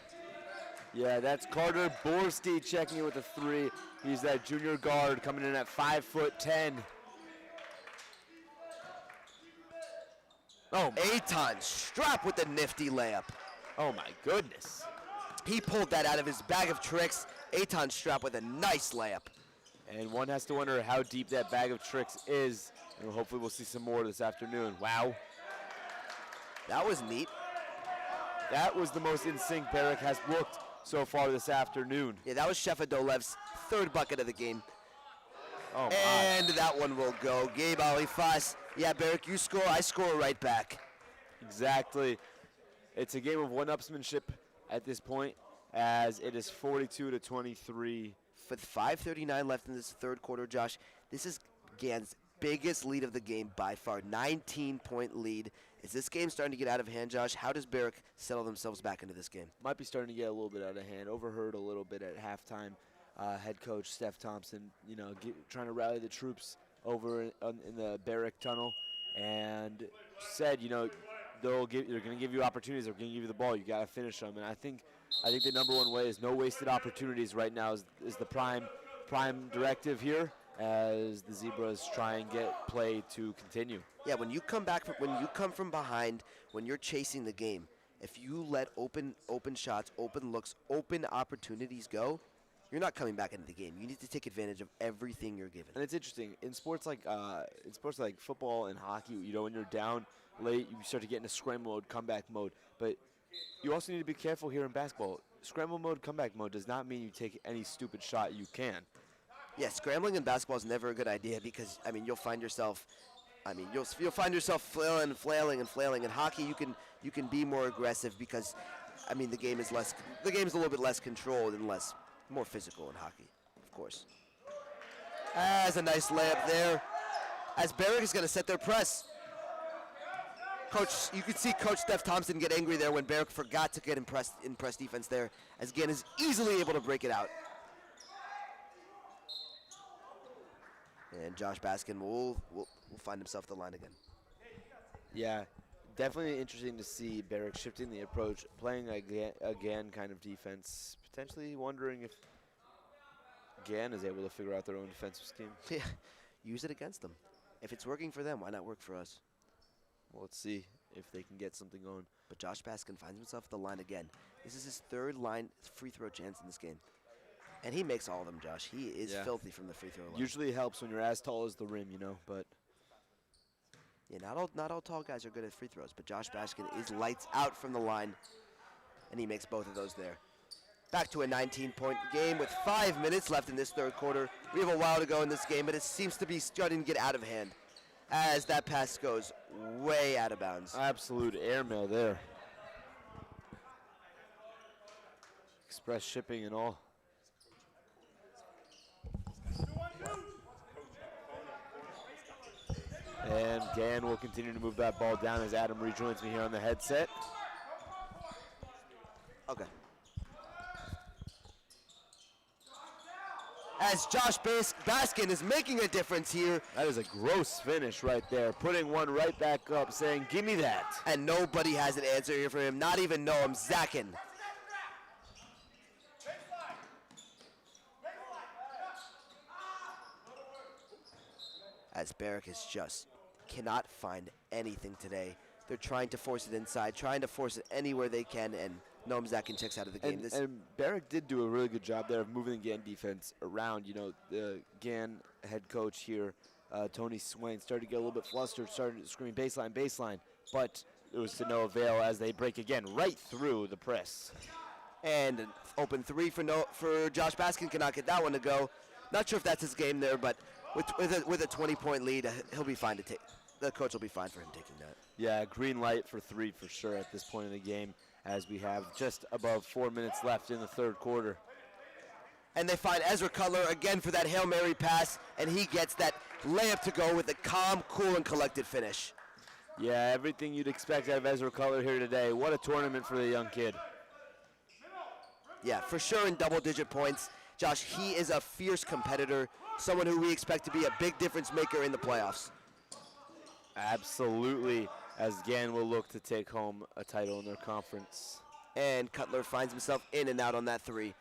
Yeah, that's Carter Borstein checking in with a 3. He's that junior guard coming in at 5'10". Oh, Aton Strap with the nifty layup. oh my goodness. He pulled that out of his bag of tricks. Aton Strap with a nice layup. And one has to wonder how deep that bag of tricks is. And hopefully we'll see some more this afternoon. Wow. That was neat. That was the most in sync Barrick has looked so far this afternoon. Yeah, that was Shefadolev's 3rd bucket of the game. Oh, my. And that one will go. Gabe Alifas. Yeah, Barrick, you score, I score right back. Exactly. It's a game of one-upsmanship at this point, as it is 42-23. With 5:39 left in this 3rd quarter, Josh, this is Gan's biggest lead of the game by far. 19-point lead. Is this game starting to get out of hand, Josh? How does Barrick settle themselves back into this game? Might be starting to get a little bit out of hand. Overheard a little bit at halftime. Head coach Steph Thompson, trying to rally the troops over in the Barrick tunnel, and said, they're going to give you opportunities. They're going to give you the ball. You got to finish them. And I think the number one way is no wasted opportunities right now is the prime directive here, as the Zebras try and get play to continue. Yeah, when you come from behind, when you're chasing the game, if you let open shots, open looks, open opportunities go, you're not coming back into the game. You need to take advantage of everything you're given. And it's interesting in sports like football and hockey. When you're down late, you start to get into scramble mode, comeback mode. But you also need to be careful here in basketball. Scramble mode, comeback mode does not mean you take any stupid shot you can. Yeah, scrambling in basketball is never a good idea because you'll find yourself flailing. In hockey, you can be more aggressive because the game is a little bit less controlled and more physical in hockey, of course. As a nice layup there, as Barrick is going to set their press. Coach, you could see Coach Steph Thompson get angry there when Barrick forgot to get in press defense there, as Gann is easily able to break it out. And Josh Baskin will find himself at the line again. Yeah, definitely interesting to see Barrick shifting the approach, playing again kind of defense, potentially wondering if Gann is able to figure out their own defensive scheme. Yeah, use it against them. If it's working for them, why not work for us? Well, let's see if they can get something going. But Josh Baskin finds himself at the line again. This is his 3rd line free throw chance in this game. And he makes all of them, Josh. He is filthy from the free throw line. Usually it helps when you're as tall as the rim, but... Yeah, not all tall guys are good at free throws, but Josh Baskin is lights out from the line, and he makes both of those there. Back to a 19-point game with 5 minutes left in this 3rd quarter. We have a while to go in this game, but it seems to be starting to get out of hand as that pass goes way out of bounds. Absolute airmail there. Express shipping and all. And Gann will continue to move that ball down as Adam rejoins me here on the headset. Okay. As Josh Baskin is making a difference here. That is a gross finish right there. Putting one right back up, saying, give me that. And nobody has an answer here for him, not even Noam Zakin. As Barrick is just cannot find anything today. They're trying to force it inside, trying to force it anywhere they can, and Noam Zakin checks out of the game. And Barrick did do a really good job there of moving the Gann defense around. The Gann head coach here, Tony Swain, started to get a little bit flustered, started to scream baseline, baseline, but it was to no avail as they break again right through the press. And an open three for Josh Baskin, cannot get that one to go. Not sure if that's his game there, but with a 20-point lead, he'll be fine to take. The coach will be fine for him taking that. Yeah, green light for 3 for sure at this point in the game, as we have just above 4 minutes left in the third quarter. And they find Ezra Cutler again for that Hail Mary pass, and he gets that layup to go with a calm, cool, and collected finish. Yeah, everything you'd expect out of Ezra Cutler here today. What a tournament for the young kid. Yeah, for sure in double-digit points. Josh, he is a fierce competitor, someone who we expect to be a big difference maker in the playoffs. Absolutely, as Gann will look to take home a title in their conference. And Cutler finds himself in and out on that three.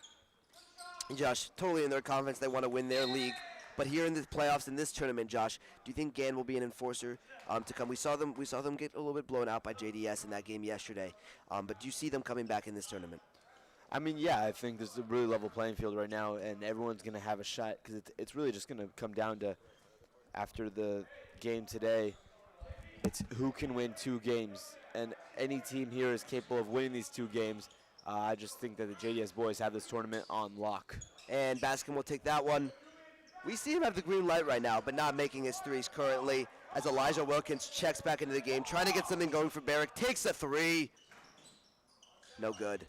And Josh, totally in their confidence, they want to win their league. But here in the playoffs, in this tournament, Josh, do you think Gann will be an enforcer to come? We saw them get a little bit blown out by JDS in that game yesterday. But do you see them coming back in this tournament? I mean, yeah, I think there's a really level playing field right now, and everyone's going to have a shot because it's really just going to come down to, after the game today, it's who can win 2 games. And any team here is capable of winning these 2 games. I just think that the JDS boys have this tournament on lock. And Baskin will take that one. We see him have the green light right now, but not making his threes currently, as Elijah Wilkins checks back into the game, trying to get something going for Barrick, takes a 3. No good.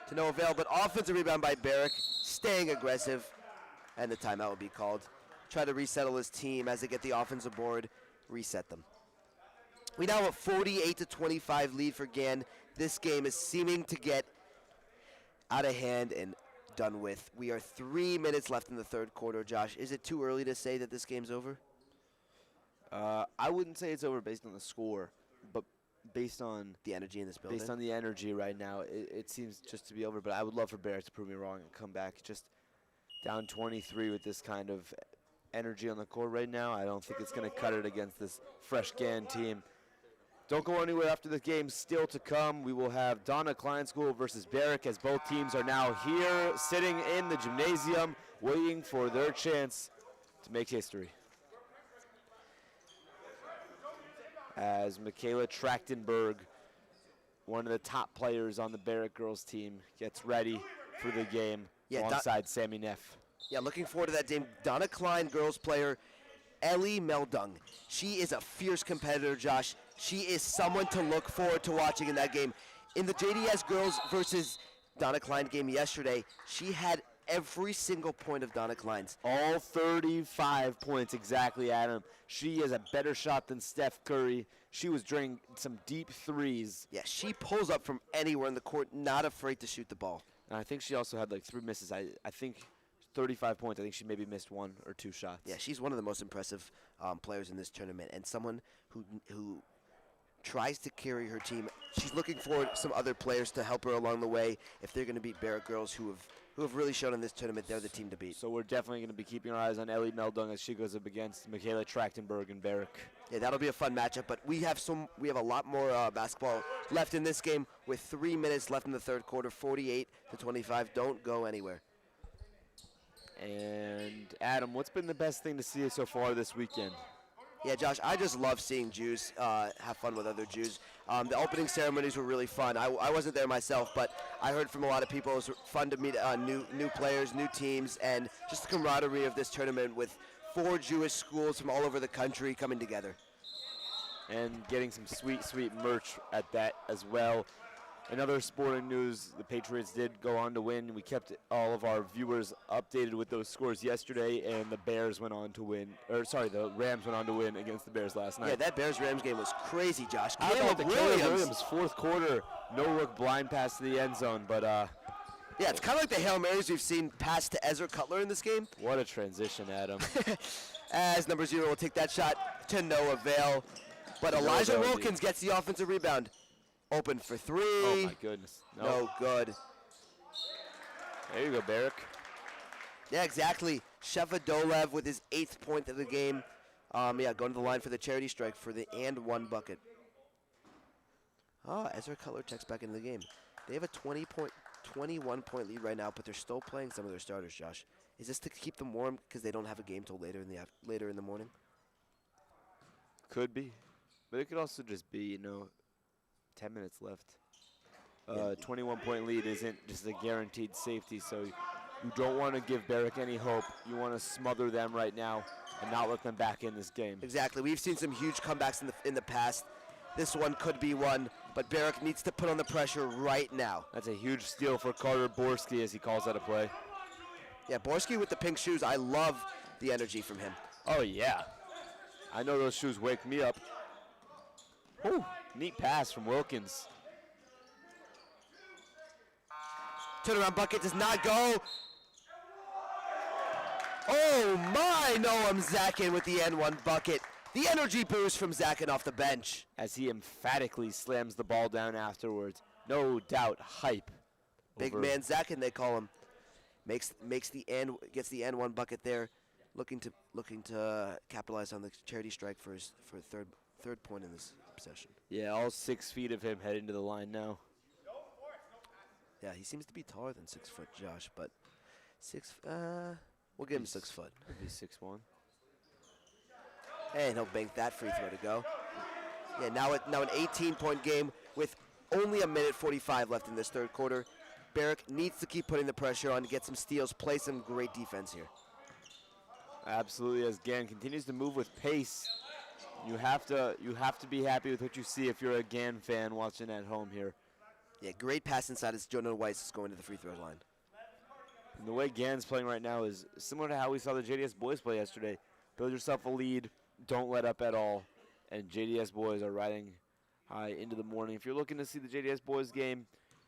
To no avail, but offensive rebound by Barrick, staying aggressive, and the timeout will be called. Try to resettle his team as they get the offensive board, reset them. We now have a 48-25 lead for Gann. This game is seeming to get out of hand and done with. We are 3 minutes left in the third quarter, Josh. Is it too early to say that this game's over? I wouldn't say it's over based on the score, but based on the energy in this building. Based on the energy right now, it seems just to be over. But I would love for Barrett to prove me wrong and come back just down 23 with this kind of energy on the court right now. I don't think it's going to cut it against this fresh Gann team. Don't go anywhere after the game. Still to come, we will have Donna Klein School versus Barrick, as both teams are now here sitting in the gymnasium waiting for their chance to make history. As Michaela Trachtenberg, one of the top players on the Barrick girls team, gets ready for the game alongside Sammy Neff. Yeah, looking forward to that game. Donna Klein, girls player, Ellie Meldung. She is a fierce competitor, Josh. She is someone to look forward to watching in that game. In the JDS girls versus Donna Klein game yesterday, she had every single point of Donna Klein's. All 35 points exactly, Adam. She is a better shot than Steph Curry. She was draining some deep threes. Yeah, she pulls up from anywhere in the court, not afraid to shoot the ball. And I think she also had like 3 misses. I think 35 points. I think she maybe missed 1 or 2 shots. Yeah, she's one of the most impressive players in this tournament, and someone who tries to carry her team. She's looking for some other players to help her along the way if they're going to beat Barrett girls who have really shown in this tournament they're the team to beat. So we're definitely going to be keeping our eyes on Ellie Meldung as she goes up against Michaela Trachtenberg and Barrick. Yeah, that'll be a fun matchup, but we have a lot more basketball left in this game with 3 minutes left in the third quarter, 48-25. Don't go anywhere. And Adam, what's been the best thing to see so far this weekend? Yeah, Josh, I just love seeing Jews have fun with other Jews. The opening ceremonies were really fun. I wasn't there myself, but I heard from a lot of people it was fun to meet new players, new teams, and just the camaraderie of this tournament with 4 Jewish schools from all over the country coming together. And getting some sweet, sweet merch at that as well. In other sporting news, the Patriots did go on to win. We kept all of our viewers updated with those scores yesterday, and the Rams went on to win against the Bears last night. Yeah, that Bears-Rams game was crazy, Josh. How about the Caleb Williams fourth quarter no-look blind pass to the end zone, but yeah, it's kind of like the Hail Marys we've seen pass to Ezra Cutler in this game. What a transition, Adam. As number 0 will take that shot to no avail, but Elijah Wilkins gets the offensive rebound. Open for 3. Oh, my goodness. No good. There you go, Barrick. Yeah, exactly. Sheva Dolev with his 8th point of the game. Going to the line for the charity strike for the and 1 bucket. Ezra Cutler checks back into the game. They have a 21-point lead right now, but they're still playing some of their starters, Josh. Is this to keep them warm because they don't have a game till later in the morning? Could be. But it could also just be, 10 minutes left. 21-point lead isn't just a guaranteed safety, so you don't want to give Barrick any hope. You want to smother them right now and not let them back in this game. Exactly. We've seen some huge comebacks in the past. This one could be one, but Barrick needs to put on the pressure right now. That's a huge steal for Carter Borski as he calls that a play. Yeah, Borski with the pink shoes. I love the energy from him. Oh, yeah. I know those shoes wake me up. Oh, neat pass from Wilkins. Turnaround bucket does not go. Oh my, Noam Zakin with the N1 bucket. The energy boost from Zakin off the bench. As he emphatically slams the ball down afterwards. No doubt hype. Big man Zakin, they call him. Gets the N1 bucket there, looking to capitalize on the charity strike for third point in this possession. Yeah, all 6 feet of him heading to the line now. Yeah, he seems to be taller than 6 foot, Josh, but we'll give him 6 foot. Maybe 6'1". And he'll bank that free throw to go. Yeah, now an 18-point game with only a minute 45 left in this third quarter. Barrick needs to keep putting the pressure on to get some steals, play some great defense here. Absolutely, as Gann continues to move with pace. You have to be happy with what you see if you're a Gann fan watching at home here. Yeah, great pass inside as Jonah Weiss is going to the free throw line. And the way Gann's playing right now is similar to how we saw the JDS boys play yesterday. Build yourself a lead, don't let up at all, and JDS boys are riding high into the morning. If you're looking to see the JDS boys game,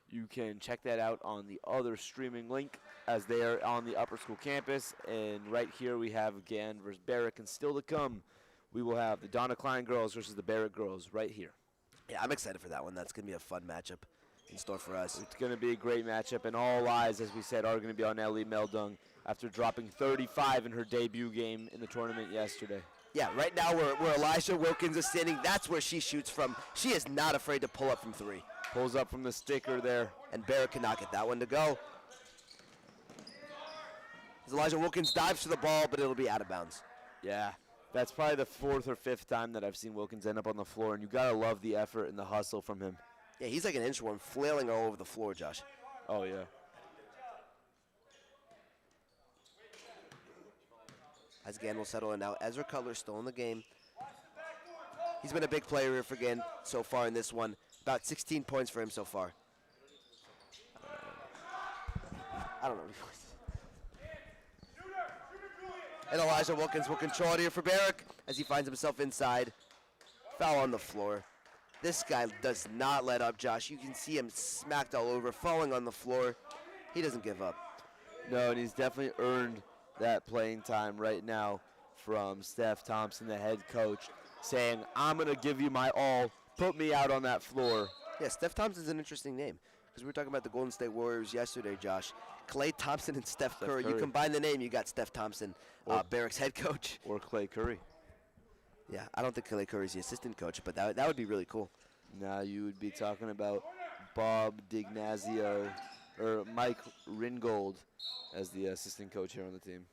you can check that out on the other streaming link as they are on the upper school campus. And right here we have Gann versus Barrick, and still to come, we will have the Donna Klein girls versus the Barrick girls right here. Yeah, I'm excited for that one. That's going to be a fun matchup in store for us. It's going to be a great matchup, and all eyes, as we said, are going to be on Ellie Meldung after dropping 35 in her debut game in the tournament yesterday. Yeah, right now where Elijah Wilkins is standing, that's where she shoots from. She is not afraid to pull up from 3. Pulls up from the sticker there. And Barrett cannot get that one to go. As Elijah Wilkins dives to the ball, but it'll be out of bounds. Yeah, that's probably the 4th or 5th time that I've seen Wilkins end up on the floor, and you got to love the effort and the hustle from him. Yeah, he's like an inchworm flailing all over the floor, Josh. Oh, yeah. As Gann will settle in now. Ezra Cutler still in the game. He's been a big player here for Gann so far in this one. About 16 points for him so far. I don't know. And Elijah Wilkins will control it here for Barrick as he finds himself inside. Foul on the floor. This guy does not let up, Josh. You can see him smacked all over, falling on the floor. He doesn't give up. No, and he's definitely earned that playing time right now from Steph Thompson, the head coach, saying, I'm going to give you my all. Put me out on that floor. Yeah, Steph Thompson's an interesting name because we were talking about the Golden State Warriors yesterday, Josh. Klay Thompson and Steph Curry. You combine the name, you got Steph Thompson, Barrick's head coach. Or Clay Curry. Yeah, I don't think Klay Curry's the assistant coach, but that would be really cool. Now you would be talking about Bob Dignazio or Mike Ringold as the assistant coach here on the team.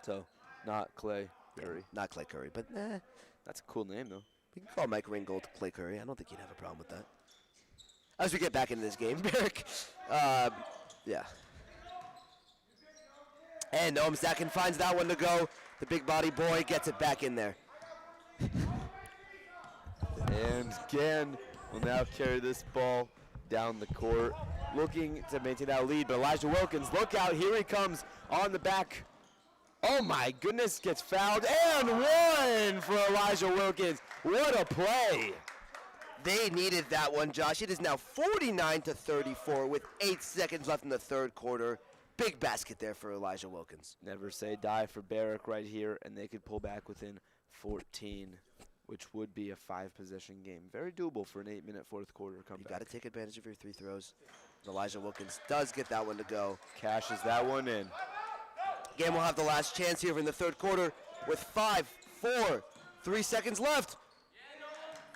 So, not Clay Curry. Not Klay Curry, but That's a cool name, though. we can call Mike Ringold Klay Curry. I don't think he'd have a problem with that. As we get back into this game, Barrick, yeah. And Noam Zakin finds that one to go. The big body boy gets it back in there. And Gann will now carry this ball down the court, looking to maintain that lead. But Elijah Wilkins, look out, here he comes on the back. Oh my goodness, gets fouled, and one for Elijah Wilkins. What a play. They needed that one, Josh. It is now 49-34 with 8 seconds left in the third quarter. Big basket there for Elijah Wilkins. Never say die for Barrick right here, and they could pull back within 14, which would be a 5-possession game. Very doable for an 8-minute fourth quarter comeback. You got to take advantage of your 3 throws. Elijah Wilkins does get that one to go. Cashes that one in. Game will have the last chance here in the third quarter with 5, 4, 3 seconds left.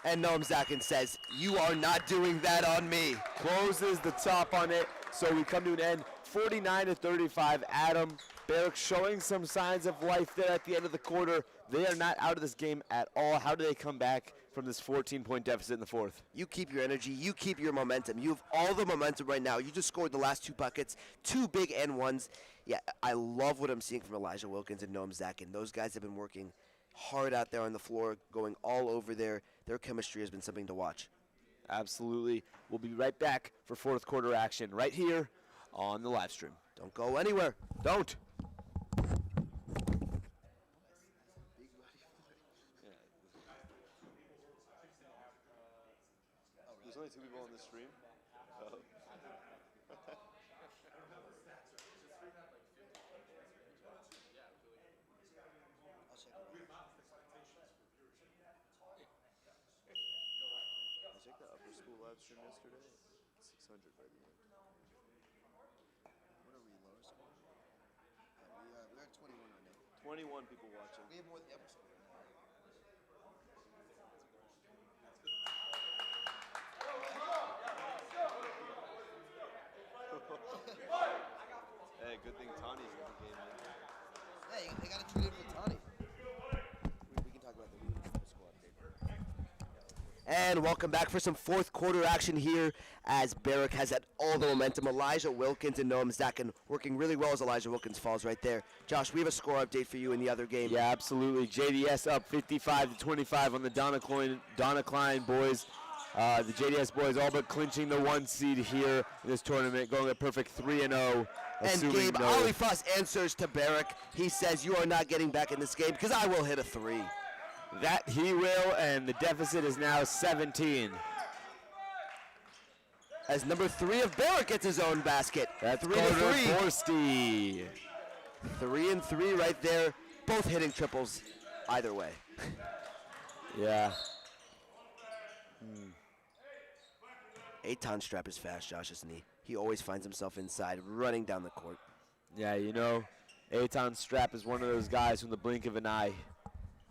And Noam Zakin says, you are not doing that on me. Closes the top on it, so we come to an end. 49-35, Adam. Barrick showing some signs of life there at the end of the quarter. They are not out of this game at all. How do they come back from this 14-point deficit in the fourth? You keep your energy. You keep your momentum. You have all the momentum right now. You just scored the last 2 buckets, 2 big N1s. Yeah, I love what I'm seeing from Elijah Wilkins and Noam Zakin. Those guys have been working hard out there on the floor, going all over their their chemistry has been something to watch. Absolutely. We'll be right back for fourth quarter action right here on the live stream. Don't go anywhere. Don't. There's only 2 people on the stream. I checked the upper school live stream yesterday. 600 by the end. What are we, lower school? We're at 21 right now. 21 people watching. We have more than the upper school. Hey, good thing Tani's in the game. Hey, they got to treat it for Tani. We can talk about the upper school update. And welcome back for some fourth quarter action here as Barrick has had all the momentum. Elijah Wilkins and Noam Zakin working really well as Elijah Wilkins falls right there. Josh, we have a score update for you in the other game. Yeah, absolutely. JDS up 55-25 on the Donna Klein boys. The JDS boys all but clinching the 1 seed here in this tournament, going a perfect 3-0. And Gabe Alifas answers to Barrick. He says, you are not getting back in this game because I will hit a 3. That he will, and the deficit is now 17. As number 3 of Barrick gets his own basket. That's 3 Carter to 3. Borski. 3 and 3 right there. Both hitting triples either way. Yeah. Eitan Strap is fast, Josh, isn't he? He always finds himself inside, running down the court. Yeah, you know, Eitan Strap is one of those guys from the blink of an eye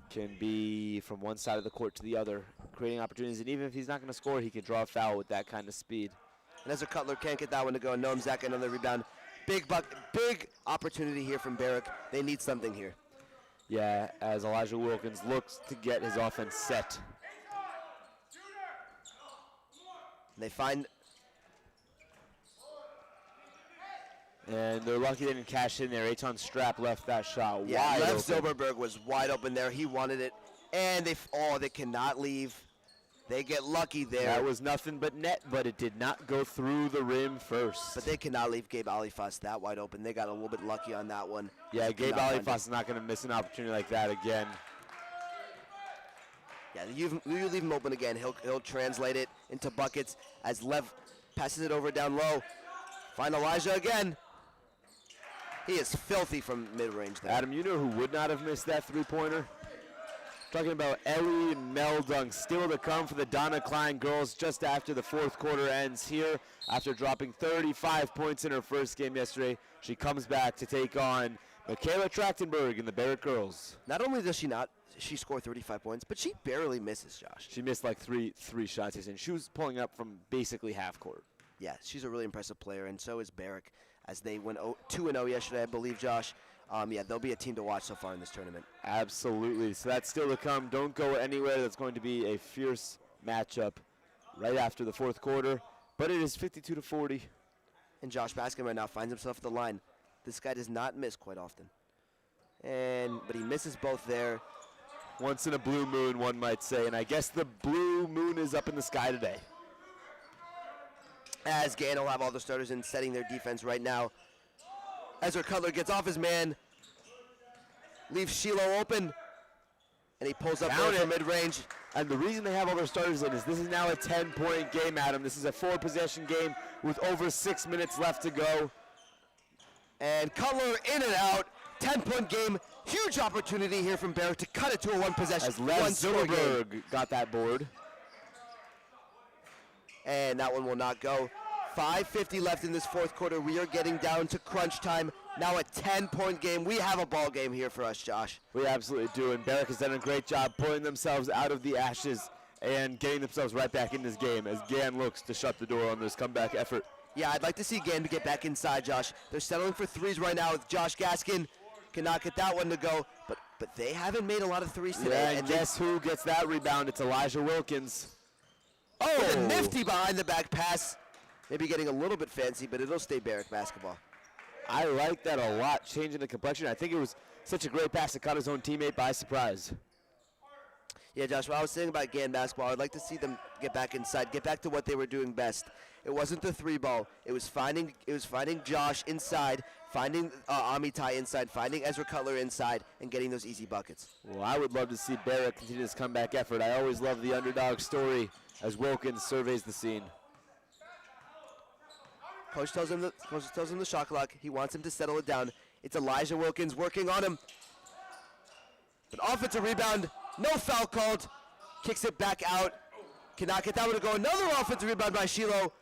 can be from one side of the court to the other, creating opportunities. And even if he's not going to score, he can draw a foul with that kind of speed. And Ezra Cutler can't get that one to go. Noam Zakin on the rebound. Big opportunity here from Barrick. They need something here. Yeah, as Elijah Wilkins looks to get his offense set. And they find... And they're lucky they didn't cash in there. Eitan Strap left that shot Yeah, wide Lev open. Zilberberg was wide open there. He wanted it. And they cannot leave. They get lucky there. That was nothing but net, but it did not go through the rim first. But they cannot leave Gabe Alifas that wide open. They got a little bit lucky on that one. Yeah, Gabe Alifas is not going to miss an opportunity like that again. Yeah, you leave him open again. He'll translate it into buckets as Lev passes it over down low. Find Elijah again. He is filthy from mid-range there. Adam, you know who would not have missed that three-pointer? Talking about Ellie Meldung, still to come for the Donna Klein girls just after the fourth quarter ends here. After dropping 35 points in her first game yesterday, she comes back to take on Michaela Trachtenberg and the Barrett girls. Not only does she score 35 points, but she barely misses, Josh. She missed like three shots, and she was pulling up from basically half court. Yeah, she's a really impressive player, and so is Barrick, as they went 2-0 yesterday, I believe, Josh. Yeah, they'll be a team to watch so far in this tournament. Absolutely. So that's still to come. Don't go anywhere. That's going to be a fierce matchup right after the fourth quarter. But it is 52-40. And Josh Baskin right now finds himself at the line. This guy does not miss quite often. But he misses both there. Once in a blue moon, one might say. And I guess the blue moon is up in the sky today. As Gann will have all the starters in setting their defense right now. Ezra Cutler gets off his man, leaves Shiloh open, and he pulls up there from mid-range. And the reason they have all their starters in is this is now a 10-point game, Adam. This is a 4-possession game with over 6 minutes left to go. And Cutler in and out, 10-point game. Huge opportunity here from Barrett to cut it to a one-possession. As Les Zilberberg got that board. And that one will not go. 5:50 left in this fourth quarter. We are getting down to crunch time. Now a 10-point game. We have a ball game here for us, Josh. We absolutely do, and Barrick has done a great job pulling themselves out of the ashes and getting themselves right back in this game as Gann looks to shut the door on this comeback effort. Yeah, I'd like to see Gann to get back inside, Josh. They're settling for threes right now with Josh Gaskin. Cannot get that one to go, but they haven't made a lot of threes today. Yeah, and guess who gets that rebound? It's Elijah Wilkins. Oh, a nifty behind-the-back pass. Maybe getting a little bit fancy, but it'll stay Barrick basketball. I like that a lot, changing the complexion. I think it was such a great pass to cut his own teammate by surprise. Yeah, Josh, what I was saying about GAN basketball, I'd like to see them get back inside, get back to what they were doing best. It wasn't the three ball. It was finding Josh inside, finding Amitai inside, finding Ezra Cutler inside, and getting those easy buckets. Well, I would love to see Barrett continue this comeback effort. I always love the underdog story as Wilkins surveys the scene. Coach tells him the shot clock. He wants him to settle it down. It's Elijah Wilkins working on him. But offensive rebound, no foul called. Kicks it back out. Cannot get that one to go. Another offensive rebound by Shiloh.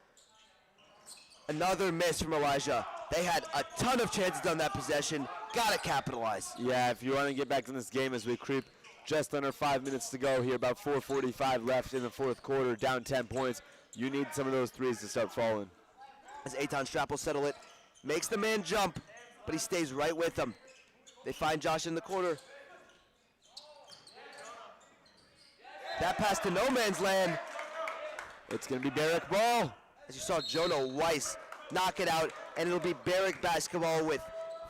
Another miss from Elijah. They had a ton of chances on that possession. Gotta capitalize. Yeah, if you want to get back in this game as we creep just under 5 minutes to go here, about 4:45 left in the fourth quarter, down 10 points. You need some of those threes to start falling. As Eitan Strapp will settle it, makes the man jump, but he stays right with him. They find Josh in the corner. That pass to no man's land. It's going to be Barrick ball. As you saw Jonah Weiss knock it out, and it'll be Barrick basketball with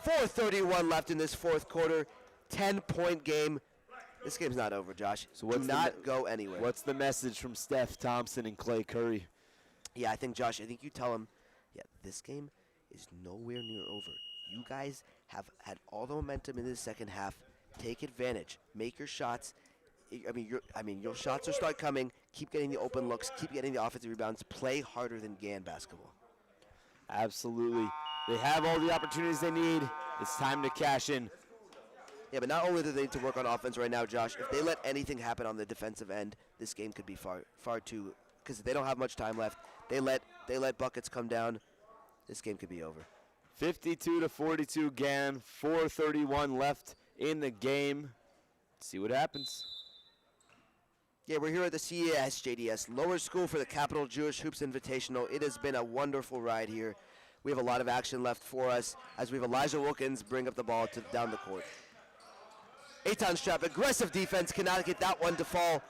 4:31 left in this fourth quarter. 10-point game. This game's not over, Josh. So what's Do not go anywhere. What's the message from Steph Thompson and Clay Curry? Yeah, I think, Josh, you tell him, yeah, this game is nowhere near over. You guys have had all the momentum in the second half. Take advantage. Make your shots. Your shots will start coming. Keep getting the open looks. Keep getting the offensive rebounds. Play harder than GAN basketball. Absolutely. They have all the opportunities they need. It's time to cash in. Yeah, but not only do they need to work on offense right now, Josh, if they let anything happen on the defensive end, this game could be far too, because they don't have much time left. They let buckets come down. This game could be over. 52-42 GAN. 4:31 left in the game. Let's see what happens. Yeah, we're here at the CESJDS Lower School for the Capital Jewish Hoops Invitational. It has been a wonderful ride here. We have a lot of action left for us as we have Elijah Wilkins bring up the ball down the court. Eitan Strapp, aggressive defense, cannot get that one to fall.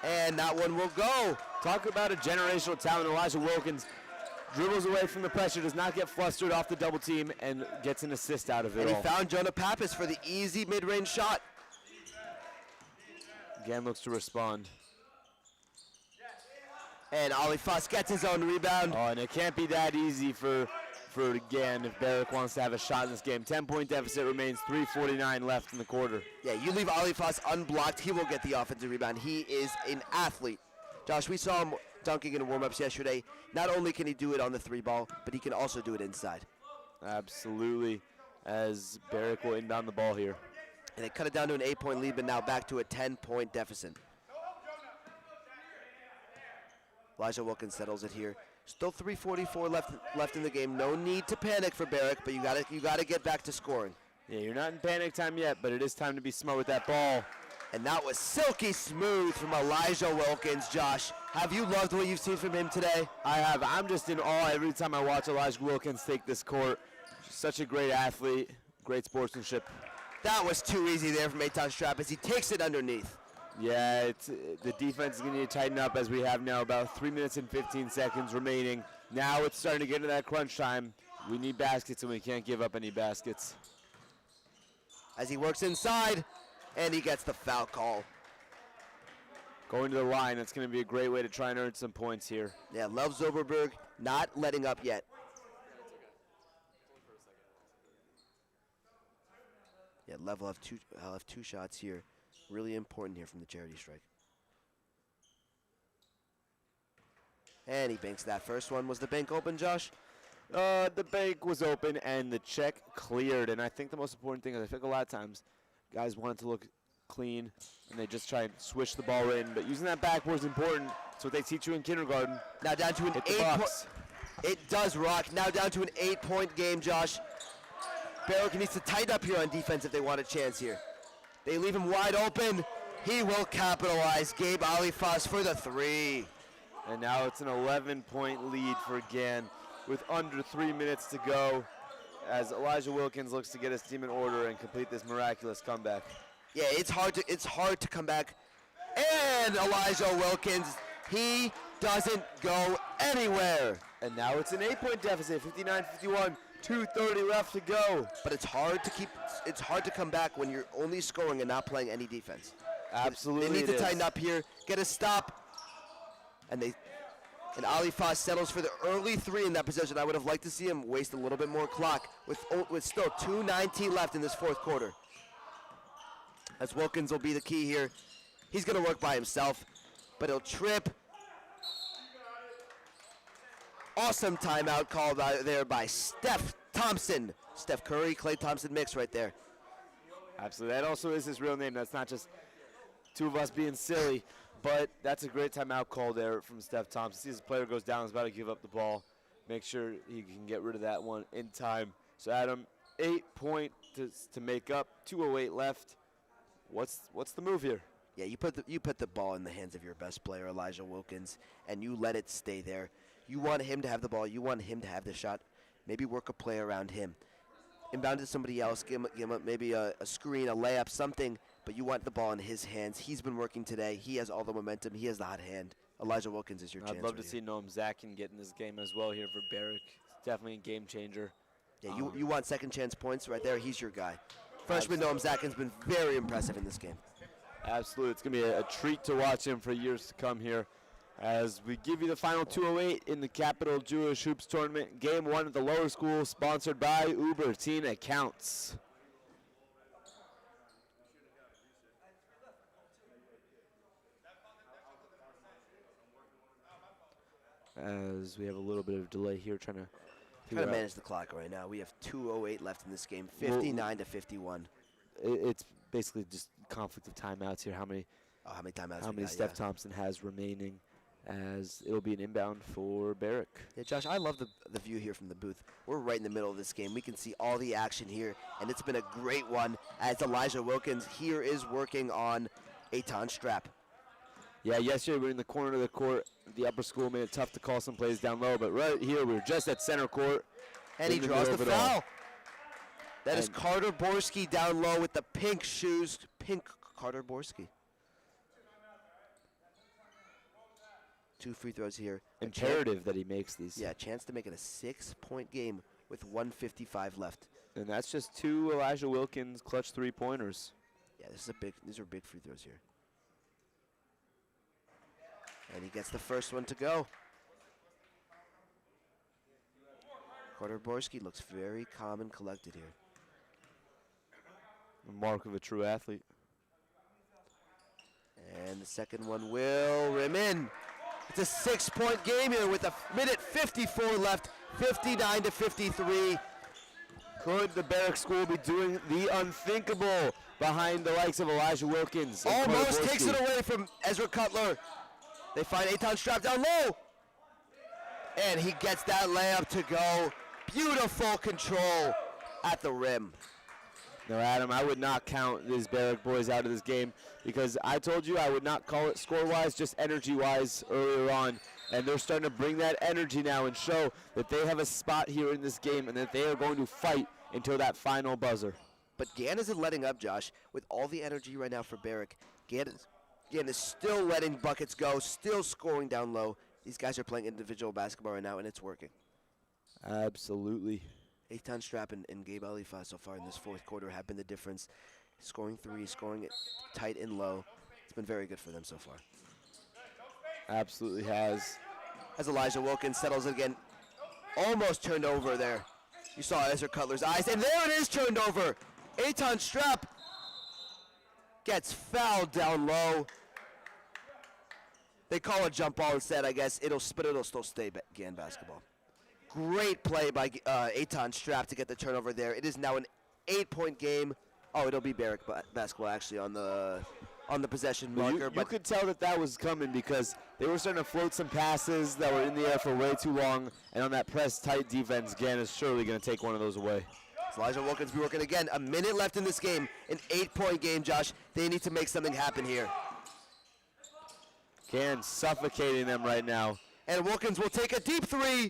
And that one will go. Talk about a generational talent. Elijah Wilkins dribbles away from the pressure, does not get flustered off the double team, and gets an assist out of it. And he all. found Jonah Pappas for the easy mid-range shot. GAN looks to respond. And Ali Foss gets his own rebound. Oh, and it can't be that easy for GAN if Barrick wants to have a shot in this game. 10-point deficit remains, 3:49 left in the quarter. Yeah, you leave Ali Foss unblocked, he will get the offensive rebound. He is an athlete. Josh, we saw him dunking in warm-ups yesterday. Not only can he do it on the three ball, but he can also do it inside. Absolutely, as Barrick will inbound the ball here. And they cut it down to an 8-point lead, but now back to a 10-point deficit. Elijah Wilkins settles it here. Still 3:44 left in the game. No need to panic for Barrick, but you gotta get back to scoring. Yeah, you're not in panic time yet, but it is time to be smart with that ball. And that was silky smooth from Elijah Wilkins, Josh. Have you loved what you've seen from him today? I have. I'm just in awe every time I watch Elijah Wilkins take this court. Such a great athlete, great sportsmanship. That was too easy there from Eitan Strapp as he takes it underneath. Yeah, the defense is going to need to tighten up as we have now about 3 minutes and 15 seconds remaining. Now it's starting to get into that crunch time. We need baskets and we can't give up any baskets. As he works inside, and he gets the foul call. Going to the line, that's going to be a great way to try and earn some points here. Yeah, Lev Zoberberg not letting up yet. Yeah, Lev will have two shots here. Really important here from the charity strike. And he banks that first one. Was the bank open, Josh? The bank was open and the check cleared. And I think the most important thing is I think a lot of times guys want it to look clean and they just try and swish the ball in. But using that backboard is important. It's what they teach you in kindergarten. Now down to an 8-point. It does rock. Now down to an 8-point game, Josh. Barrick needs to tighten up here on defense if they want a chance here. They leave him wide open. He will capitalize. Gabe Alifas for the three. And now it's an 11-point lead for GAN with under 3 minutes to go as Elijah Wilkins looks to get his team in order and complete this miraculous comeback. Yeah, it's hard to come back. And Elijah Wilkins, he doesn't go anywhere. And now it's an 8-point deficit, 59-51. 2:30 left to go. But it's hard to come back when you're only scoring and not playing any defense. Absolutely. They need it to tighten is. up here, get a stop. And Ali Foss settles for the early 3 in that possession. I would have liked to see him waste a little bit more clock with still 2:19 left in this fourth quarter. As Wilkins will be the key here. He's going to work by himself, but he'll trip. Awesome timeout called there by Steph Thompson. Steph Curry, Klay Thompson mix right there. Absolutely. That also is his real name. That's not just two of us being silly, but that's a great timeout call there from Steph Thompson. Sees the player goes down, is about to give up the ball. Make sure he can get rid of that one in time. So Adam, 8 points to make up, 2:08 left. What's the move here? Yeah, you put the ball in the hands of your best player, Elijah Wilkins, and you let it stay there. You want him to have the ball. You want him to have the shot. Maybe work a play around him. Inbound to somebody else. Give him maybe a screen, a layup, something. But you want the ball in his hands. He's been working today. He has all the momentum. He has the hot hand. Elijah Wilkins is your chance. I'd love to right see Noam Zakin get in this game as well here for Barrick. Definitely a game changer. Yeah, you want second chance points right there. He's your guy. Freshman Noam Zakin's been very impressive in this game. Absolutely. It's going to be a treat to watch him for years to come here. As we give you the final 2:08 in the Capital Jewish Hoops Tournament. Game 1 at the lower school, sponsored by Uber Teen Accounts. As we have a little bit of delay here trying to figure out. Manage the clock right now. We have 2:08 left in this game, 59 to 51. It's basically just conflict of timeouts here. How many timeouts? How many Steph Thompson has remaining? As it'll be an inbound for Barrick. Yeah, Josh, I love the view here from the booth. We're right in the middle of this game. We can see all the action here, and it's been a great one as Elijah Wilkins here is working on Eitan Strap. Yeah, yesterday we were in the corner of the court. The upper school made it tough to call some plays down low, but right here we're just at center court. And he draws the foul. That is Carter Borski down low with the pink shoes. Pink Carter Borski. 2 free throws here. Imperative that he makes these. Yeah, chance to make it a 6-point game with 1:55 left. And that's just 2 Elijah Wilkins clutch 3-pointers. Yeah, these are big free throws here. And he gets the first one to go. Carter Borski looks very calm and collected here. The mark of a true athlete. And the second one will rim in. It's a 6-point game here with a minute 54 left, 59 to 53. Could the Barrick School be doing the unthinkable behind the likes of Elijah Wilkins? Almost takes it away from Ezra Cutler. They find Eitan Strap down low. And he gets that layup to go. Beautiful control at the rim. No, Adam, I would not count these Barrick boys out of this game because I told you I would not call it score-wise, just energy-wise earlier on. And they're starting to bring that energy now and show that they have a spot here in this game and that they are going to fight until that final buzzer. But Gann isn't letting up, Josh. With all the energy right now for Barrick, Gann is still letting buckets go, still scoring down low. These guys are playing individual basketball right now, and it's working. Absolutely. Eitan Strap and Gabe Alifa so far in this fourth quarter have been the difference. Scoring 3, scoring it tight and low. It's been very good for them so far. Absolutely has. As Elijah Wilkins settles again, almost turned over there. You saw Ezra Cutler's eyes, and there it is turned over. Eitan Strap gets fouled down low. They call a jump ball instead, I guess. It'll still stay Gann basketball. Great play by Eitan Strap to get the turnover there. It is now an 8-point game. Oh, it'll be Barrick basketball actually on the possession marker. You could tell that was coming because they were starting to float some passes that were in the air for way too long. And on that press tight defense, Gann is surely going to take one of those away. Elijah Wilkins be working again. A minute left in this game. An 8-point game, Josh. They need to make something happen here. Gann suffocating them right now. And Wilkins will take a deep 3.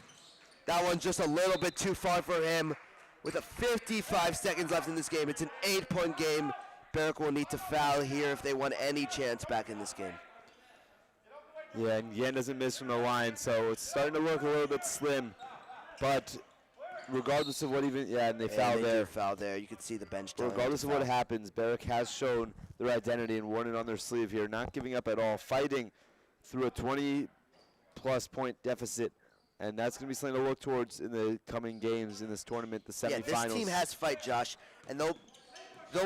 That one's just a little bit too far for him. With a 55 seconds left in this game, it's an 8-point game. Barrick will need to foul here if they want any chance back in this game. Yeah, and Gann doesn't miss from the line, so it's starting to look a little bit slim. But regardless of what even, and they And foul they do there. foul there. You can see the bench telling them Regardless to of what foul. happens, Barrick has shown their identity and worn it on their sleeve here, not giving up at all, fighting through a 20-plus point deficit, and that's going to be something to look towards in the coming games in this tournament, the semifinals. Yeah, this team has fight, Josh, and they'll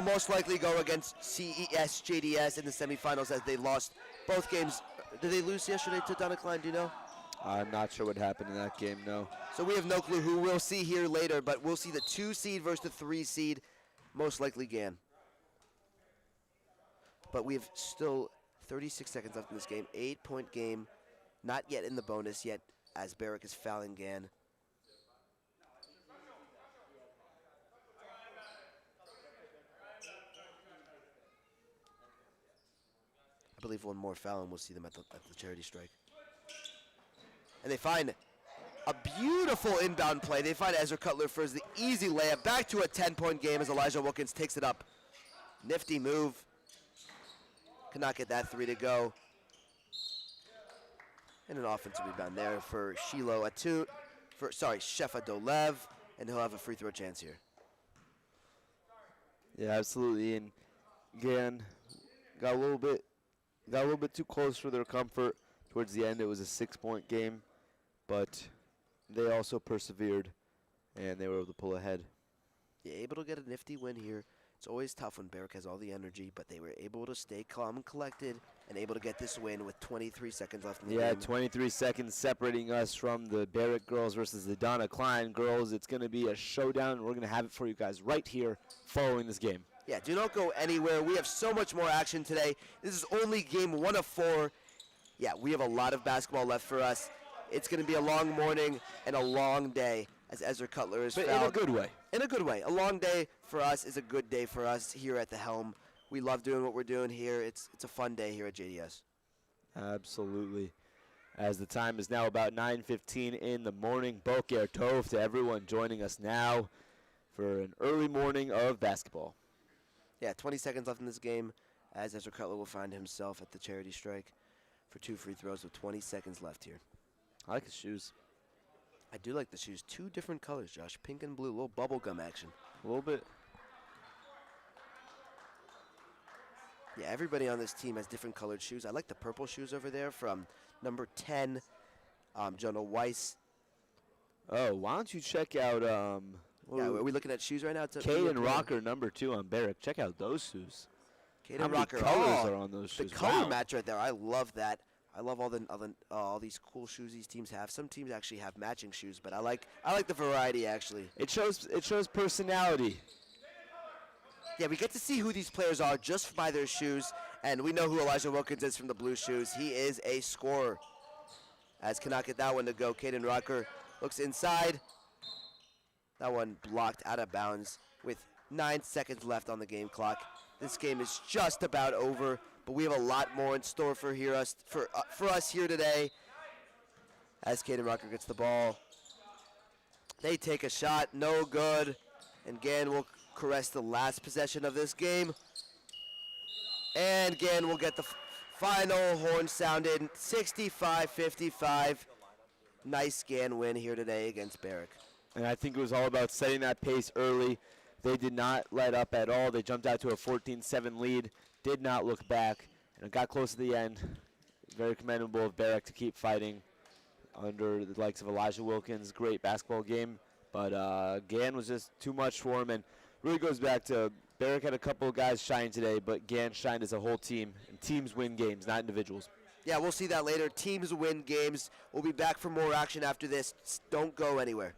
most likely go against CESJDS in the semifinals as they lost both games. Did they lose yesterday to Donna Klein, do you know? I'm not sure what happened in that game, no. So we have no clue who we'll see here later, but we'll see the 2 seed versus the 3 seed, most likely Gan. But we have still 36 seconds left in this game, 8-point game, not yet in the bonus yet, as Barrick is fouling Gan. I believe one more foul and we'll see them at the charity strike. And they find a beautiful inbound play. They find Ezra Cutler for the easy layup. Back to a 10-point game as Elijah Wilkins takes it up. Nifty move. Cannot get that 3 to go. And an offensive rebound there for Shilo Atut. Shefa Dolev. And he'll have a free throw chance here. Yeah, absolutely. And again, got a little bit too close for their comfort. Towards the end, it was a 6-point game, but they also persevered, and they were able to pull ahead. Yeah, able to get a nifty win here. It's always tough when Barrick has all the energy, but they were able to stay calm and collected and able to get this win with 23 seconds left in the Yeah, game. 23 seconds separating us from the Barrick girls versus the Donna Klein girls. It's going to be a showdown. We're going to have it for you guys right here following this game. Yeah, do not go anywhere. We have so much more action today. This is only game 1 of 4. Yeah, we have a lot of basketball left for us. It's going to be a long morning and a long day as Ezra Cutler is But fouled. in a good way. In a good way. A long day for us is a good day for us here at the helm. We love doing what we're doing here. It's a fun day here at JDS. Absolutely. As the time is now about 9:15 in the morning. Boker Tov to everyone joining us now for an early morning of basketball. Yeah, 20 seconds left in this game as Ezra Cutler will find himself at the charity strike for 2 free throws with 20 seconds left here. I like his shoes. I do like the shoes. 2 different colors, Josh. Pink and blue. A little bubblegum action. A little bit. Yeah, everybody on this team has different colored shoes. I like the purple shoes over there from number 10, Jonah Weiss. Oh, why don't you check out Yeah, are we looking at shoes right now? Caden Rocker number 2 on Barrick. Check out those shoes. How Caden many Rocker. colors Oh, are on those the shoes? color Wow. match right there. I love that. I love all these cool shoes these teams have. Some teams actually have matching shoes, but I like the variety actually. It shows personality. Yeah, we get to see who these players are just by their shoes, and we know who Elijah Wilkins is from the blue shoes. He is a scorer. As cannot get that one to go. Caden Rocker looks inside. That one blocked out of bounds with 9 seconds left on the game clock. This game is just about over, but we have a lot more in store for us here today. As Caden Rocker gets the ball, they take a shot, no good, and Gan will caress the last possession of this game. And Gan will get the final horn sounded, 65-55. Nice Gan win here today against Barrick. And I think it was all about setting that pace early. They did not let up at all. They jumped out to a 14-7 lead, did not look back, and it got close to the end. Very commendable of Barrick to keep fighting under the likes of Elijah Wilkins. Great basketball game, but Gan was just too much for him, and really goes back to Barrick had a couple of guys shine today, but Gan shined as a whole team, and teams win games, not individuals. Yeah, we'll see that later. Teams win games. We'll be back for more action after this. Don't go anywhere.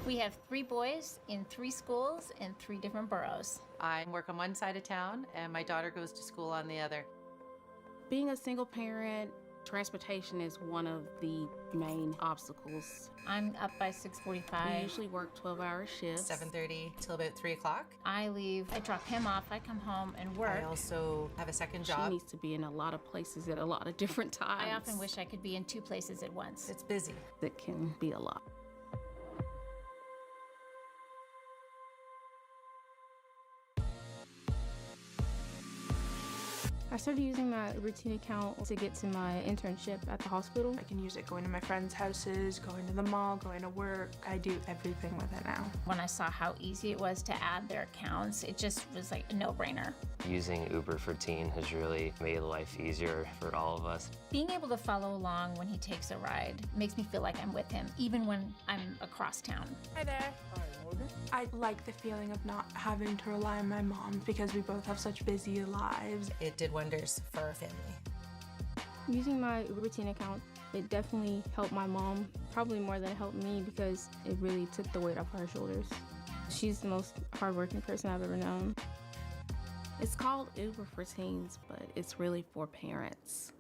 We have 3 boys in 3 schools in 3 different boroughs. I work on one side of town, and my daughter goes to school on the other. Being a single parent, transportation is one of the main obstacles. I'm up by We 6:45. usually work 12-hour shifts. 7:30 till about 3 o'clock. I leave, I drop him off, I come home and I work. also have a second She job. needs to be in a lot of places at a lot of different times. I often wish I could be in 2 places at once. It's busy. It can be a lot. I started using my routine account to get to my internship at the hospital. I can use it going to my friends' houses, going to the mall, going to work. I do everything with it now. When I saw how easy it was to add their accounts, it just was like a no-brainer. Using Uber for Teen has really made life easier for all of us. Being able to follow along when he takes a ride makes me feel like I'm with him, even when I'm across town. Hi there. I like the feeling of not having to rely on my mom because we both have such busy lives. It did wonders for our family. Using my routine account, it definitely helped my mom, probably more than it helped me because it really took the weight off her shoulders. She's the most hardworking person I've ever known. It's called Uber for Teens, but it's really for parents.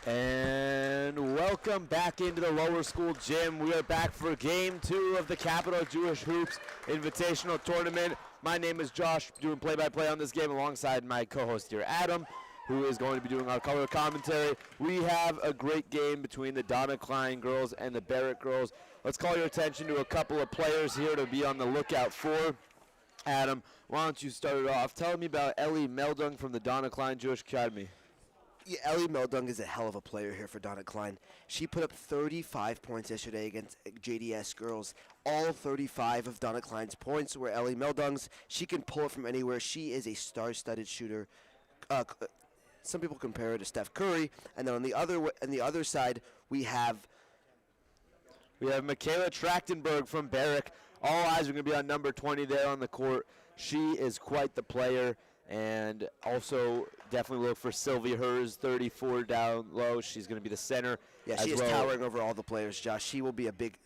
And welcome back into the lower school gym. We are back for game 2 of the Capital Jewish Hoops Invitational Tournament. My name is Josh, doing play-by-play on this game alongside my co-host here, Adam, who is going to be doing our color commentary. We have a great game between the Donna Klein girls and the Barrett girls. Let's call your attention to a couple of players here to be on the lookout for. Adam, why don't you start it off? Tell me about Ellie Meldung from the Donna Klein Jewish Academy. Yeah, Ellie Meldung is a hell of a player here for Donna Klein. She put up 35 points yesterday against JDS girls. All 35 of Donna Klein's points were Ellie Meldung's. She can pull it from anywhere. She is a star-studded shooter. Some people compare her to Steph Curry. And then on the other side, we have Michaela Trachtenberg from Barrick. All eyes are going to be on number 20 there on the court. She is quite the player. And also definitely look for Sylvia Hers, 34 down low. She's going to be the center. Yeah, she is towering over all the players, Josh. She will be a big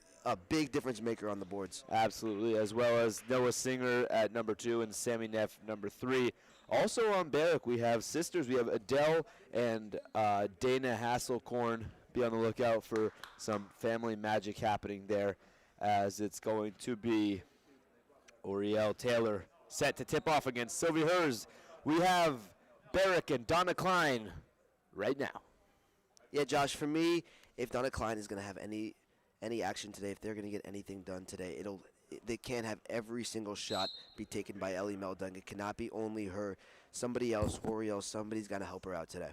difference maker on the boards. Absolutely, as well as Noah Singer at number 2 and Sammy Neff number 3. Also on Barrick, we have sisters. We have Adele and Dana Hasselkorn. Be on the lookout for some family magic happening there, as it's going to be Oriel Taylor set to tip off against Sylvia Hers. We have Barrick and Donna Klein right now. Yeah, Josh, for me, if Donna Klein is going to have any action today, if they're going to get anything done today, they can't have every single shot be taken by Ellie Meldung. It cannot be only her. Somebody else, Oriel, somebody's got to help her out today.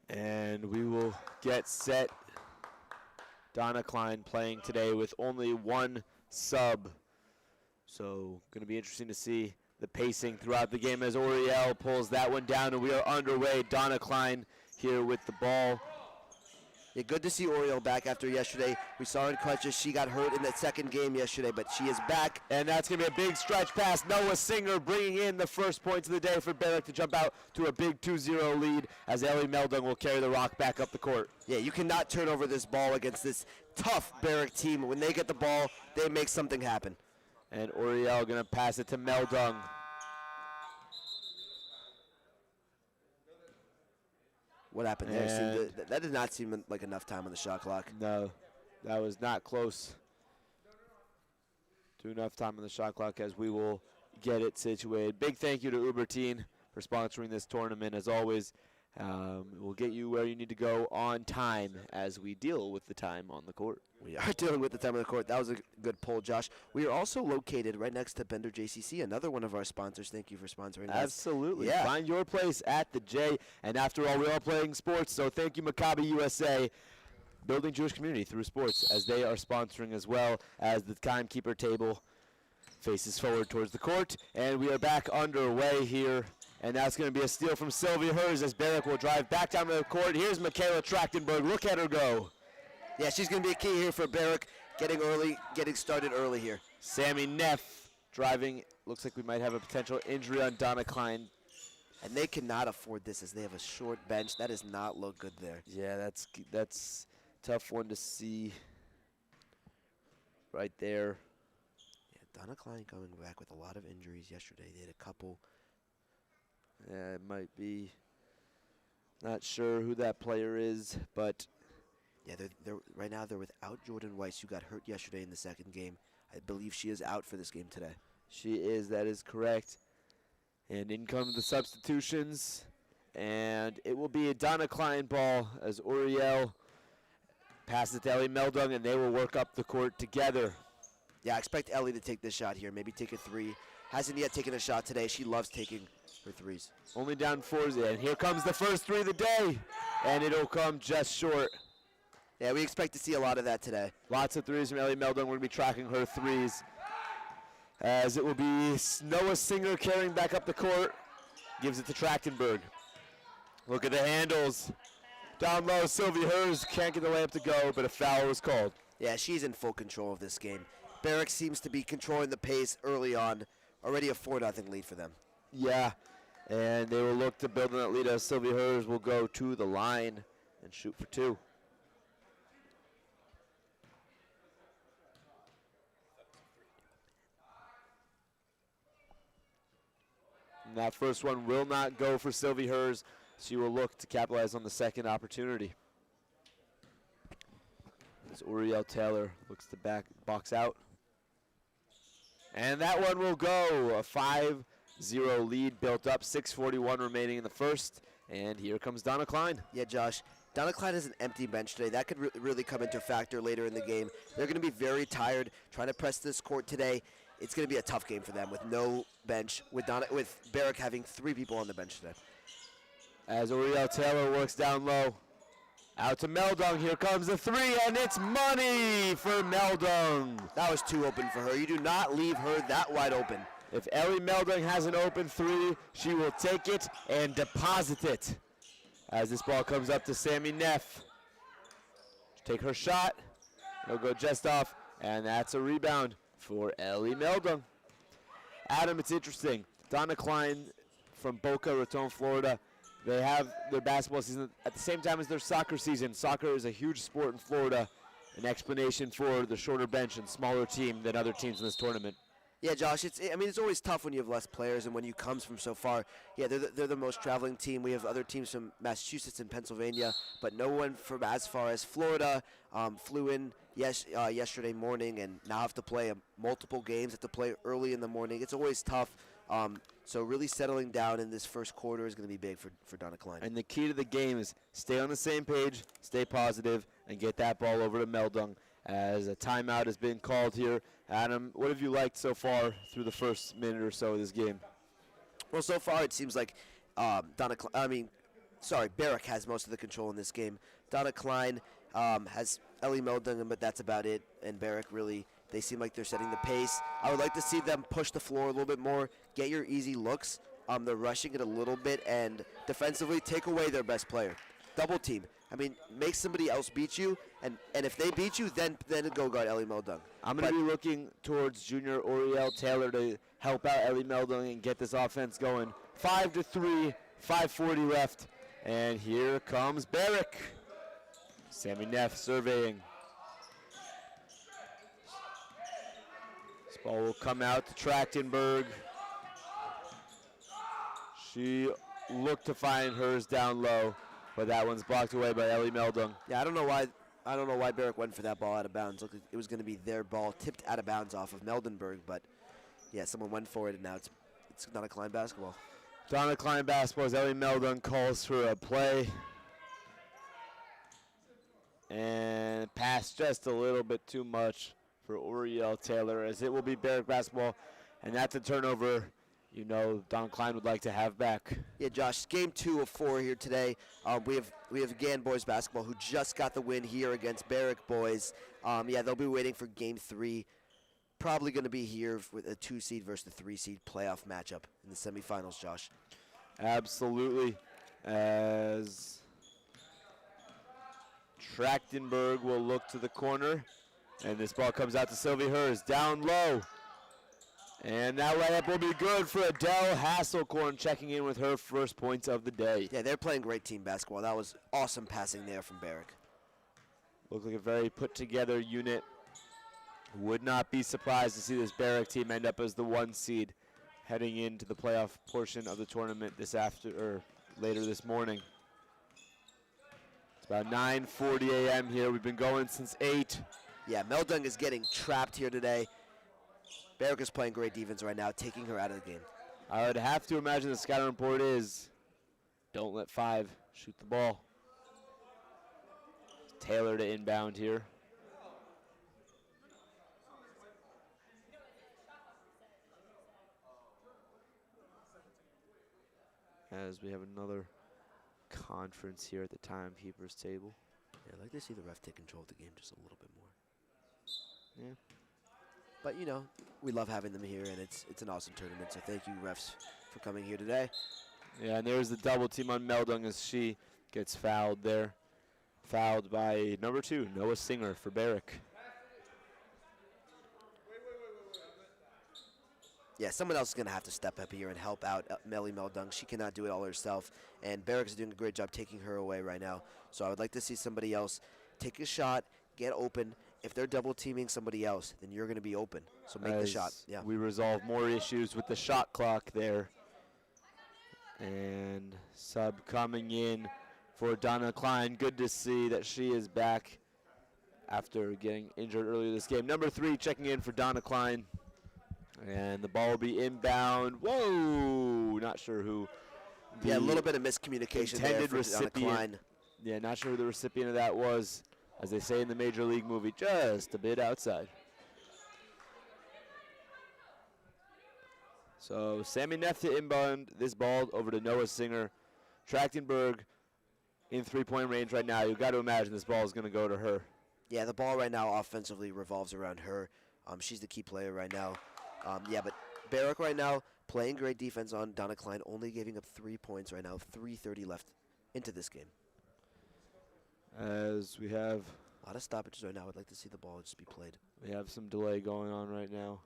And we will get set. Donna Klein playing today with only one sub. So going to be interesting to see the pacing throughout the game as Oriel pulls that one down, and we are underway. Donna Klein here with the ball. Yeah, good to see Oriel back after yesterday. We saw her in crutches. She got hurt in that second game yesterday, but she is back. And that's going to be a big stretch pass. Noah Singer bringing in the first points of the day for Barrick to jump out to a big 2-0 lead as Ellie Meldung will carry the rock back up the court. Yeah, you cannot turn over this ball against this tough Barrick team. When they get the ball, they make something happen. And Oriel going to pass it to Meldung. What happened there? That did not seem like enough time on the shot clock. No, that was not close to enough time on the shot clock, as we will get it situated. Big thank you to Ubertine for sponsoring this tournament. As always, we'll get you where you need to go on time as we deal with the time on the court. We are dealing with the time on the court. That was a good pull, Josh. We are also located right next to Bender JCC, another one of our sponsors. Thank you for sponsoring us. Absolutely. Yeah. Find your place at the J. And after all, we are playing sports, so thank you, Maccabi USA, building Jewish community through sports, as they are sponsoring as well, as the timekeeper table faces forward towards the court. And we are back underway here. And that's going to be a steal from Sylvia Hers as Barrick will drive back down to the court. Here's Michaela Trachtenberg. Look at her go. Yeah, she's going to be a key here for Barrick, getting started early here. Sammy Neff driving. Looks like we might have a potential injury on Donna Klein. And they cannot afford this as they have a short bench. That does not look good there. Yeah, that's a tough one to see right there. Yeah, Donna Klein coming back with a lot of injuries yesterday. They had a couple. Yeah, it might be. Not sure who that player is, but yeah, they're right now they're without Jordan Weiss, who got hurt yesterday in the second game. I believe she is out for this game today. She is. That is correct. And in come the substitutions, and it will be a Donna Klein ball as Oriel passes it to Ellie Meldung, and they will work up the court together. Yeah, I expect Ellie to take this shot here, maybe take a three. Hasn't yet taken a shot today. She loves taking her threes. Only down 4, and here comes the first three of the day, and it'll come just short. Yeah, we expect to see a lot of that today. Lots of threes from Ellie Meldung. We're going to be tracking her threes, as it will be Noah Singer carrying back up the court. Gives it to Trachtenberg. Look at the handles. Down low, Sylvia Hers can't get the layup to go, but a foul was called. Yeah, she's in full control of this game. Barrick seems to be controlling the pace early on. Already a 4-0 lead for them. Yeah, and they will look to build on that lead as Sylvia Hers will go to the line and shoot for 2. And that first one will not go for Sylvie Hers. she will look to capitalize on the second opportunity. As Uriel Taylor looks to box out. And that one will go. A 5-0 lead built up, 6:41 remaining in the first. And here comes Donna Klein. Yeah, Josh. Donna Klein has an empty bench today. That could really come into a factor later in the game. They're going to be very tired trying to press this court today. It's going to be a tough game for them with no bench, with Barrick having 3 people on the bench today. As Uriel Taylor works down low. Out to Meldung. Here comes the 3, and it's money for Meldung. That was too open for her. You do not leave her that wide open. If Ellie Meldung has an open 3, she will take it and deposit it. As this ball comes up to Sammy Neff. Take her shot. It'll go just off, and that's a rebound for Ellie Meldung. Adam, it's interesting. Donna Klein from Boca Raton, Florida. They have their basketball season at the same time as their soccer season. Soccer is a huge sport in Florida, an explanation for the shorter bench and smaller team than other teams in this tournament. Yeah, Josh, it's always tough when you have less players and when you come from so far. Yeah, they're the most traveling team. We have other teams from Massachusetts and Pennsylvania, but no one from as far as Florida flew in yesterday morning and now have to play multiple games, have to play early in the morning. It's always tough. So really settling down in this first quarter is going to be big for Donna Klein. And the key to the game is stay on the same page, stay positive, and get that ball over to Meldung as a timeout has been called here. Adam, what have you liked so far through the first minute or so of this game? Well, so far it seems like Barrick has most of the control in this game. Donna Klein has Ellie Meldung, but that's about it. And Barrick really, they seem like they're setting the pace. I would like to see them push the floor a little bit more, get your easy looks. They're rushing it a little bit, and defensively take away their best player. Double team. Make somebody else beat you, and if they beat you, then go guard Ellie Meldung. I'm going to be looking towards junior Uriel Taylor to help out Ellie Meldung and get this offense going. 5-3, 5:40 left, and here comes Barrick. Sammy Neff surveying. This ball will come out to Trachtenberg. She looked to find hers down low, but that one's blocked away by Ellie Meldung. Yeah, I don't know why Barrick went for that ball out of bounds. Looked like it was going to be their ball, tipped out of bounds off of Meldenberg, but yeah, someone went for it, and now it's Donna Klein basketball. Donna Klein basketball as Ellie Meldung calls for a play. And pass just a little bit too much for Uriel Taylor, as it will be Barrick basketball, and that's a turnover Donna Klein would like to have back. Yeah, Josh, game 2 of 4 here today. We have Gann boys basketball who just got the win here against Barrick boys. They'll be waiting for game 3. Probably going to be here with a 2 seed versus the 3 seed playoff matchup in the semifinals, Josh. Absolutely. As Trachtenberg will look to the corner, and this ball comes out to Sylvie Hers down low. And that layup will be good for Adele Hasselkorn, checking in with her first points of the day. Yeah, they're playing great team basketball. That was awesome passing there from Barrick. Looked like a very put-together unit. Would not be surprised to see this Barrick team end up as the 1 seed heading into the playoff portion of the tournament later this morning. It's about 9:40 a.m. here. We've been going since 8. Yeah, Meldung is getting trapped here today. Barrick is playing great defense right now, taking her out of the game. I would have to imagine the scouting report is, don't let 5 shoot the ball. Taylor to inbound here. As we have another conference here at the timekeeper's table. Yeah, I'd like to see the ref take control of the game just a little bit more. Yeah. But, we love having them here, and it's an awesome tournament, so thank you, refs, for coming here today. Yeah, and there's the double team on Meldung as she gets fouled there. Fouled by number 2, Noah Singer for Barrick. Yeah, someone else is going to have to step up here and help out Melly Meldung. She cannot do it all herself, and Barrick is doing a great job taking her away right now. So I would like to see somebody else take a shot, get open. If they're double teaming somebody else, then you're going to be open. So make the shot. Yeah. We resolve more issues with the shot clock there. And sub coming in for Donna Klein. Good to see that she is back after getting injured earlier this game. Number 3 checking in for Donna Klein. And the ball will be inbound. Whoa! Not sure who. Yeah, a little bit of miscommunication there for Donna Klein. Yeah, not sure who the recipient of that was. As they say in the Major League movie, just a bit outside. So Sammy Neff to inbound this ball over to Noah Singer. Trachtenberg in three-point range right now. You've got to imagine this ball is going to go to her. Yeah, the ball right now offensively revolves around her. She's the key player right now. Yeah, but Barrick right now playing great defense on Donna Klein, only giving up 3 points right now, 3:30 left into this game. As we have a lot of stoppages right now. I'd like to see the ball just be played. We have some delay going on right now.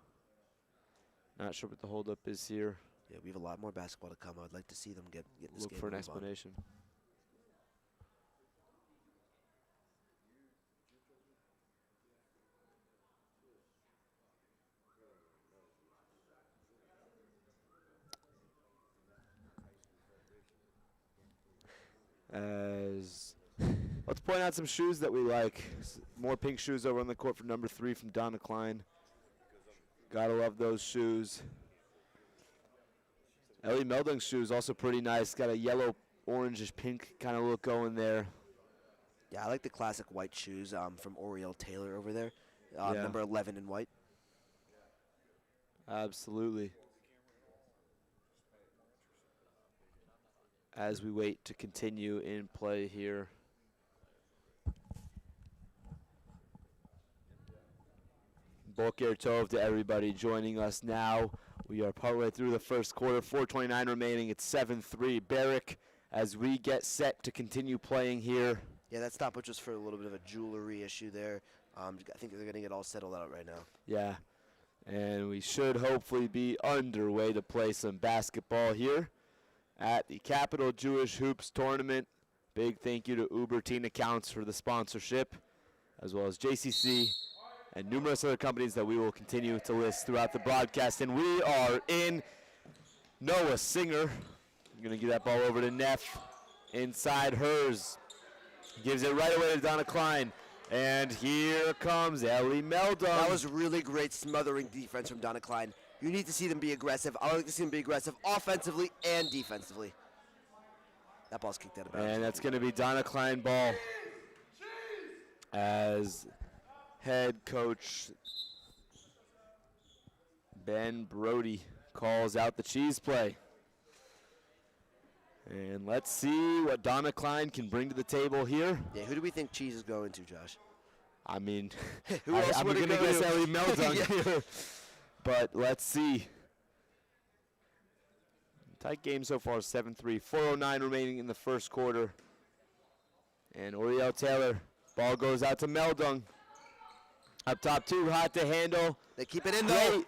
Not sure what the holdup is here. Yeah, we have a lot more basketball to come. I'd like to see them get this Look game for an move explanation. As let's point out some shoes that we like. More pink shoes over on the court for number 3 from Donna Klein. Gotta love those shoes. Ellie Melding's shoes also pretty nice. Got a yellow, orangish, pink kind of look going there. Yeah, I like the classic white shoes from Oriel Taylor over there. Yeah. Number 11 in white. Absolutely. As we wait to continue in play here. Boker Tov to everybody joining us now. We are partway through the first quarter, 4:29 remaining. It's 7-3. Barrick as we get set to continue playing here. Yeah, that stoppage was for a little bit of a jewelry issue there. I think they're getting it all settled out right now. Yeah, and we should hopefully be underway to play some basketball here at the Capital Jewish Hoops Tournament. Big thank you to Ubertine Accounts for the sponsorship, as well as JCC and numerous other companies that we will continue to list throughout the broadcast. And we are in Noah Singer. I'm going to give that ball over to Neff inside hers. Gives it right away to Donna Klein. And here comes Ellie Meldon. That was really great smothering defense from Donna Klein. You need to see them be aggressive. I like to see them be aggressive offensively and defensively. That ball's kicked out of bounds. And that's going to be Donna Klein ball as head coach Ben Brody calls out the cheese play. And let's see what Donna Klein can bring to the table here. Yeah, who do we think Cheese is going to, Josh? I mean, who else I'm would going to guess Ellie Meldon Yeah. here. But let's see. Tight game so far, 7-3. 4:09 remaining in the first quarter. And Oriel Taylor, ball goes out to Meldung. Up top, too hot to handle. They keep it in though. Great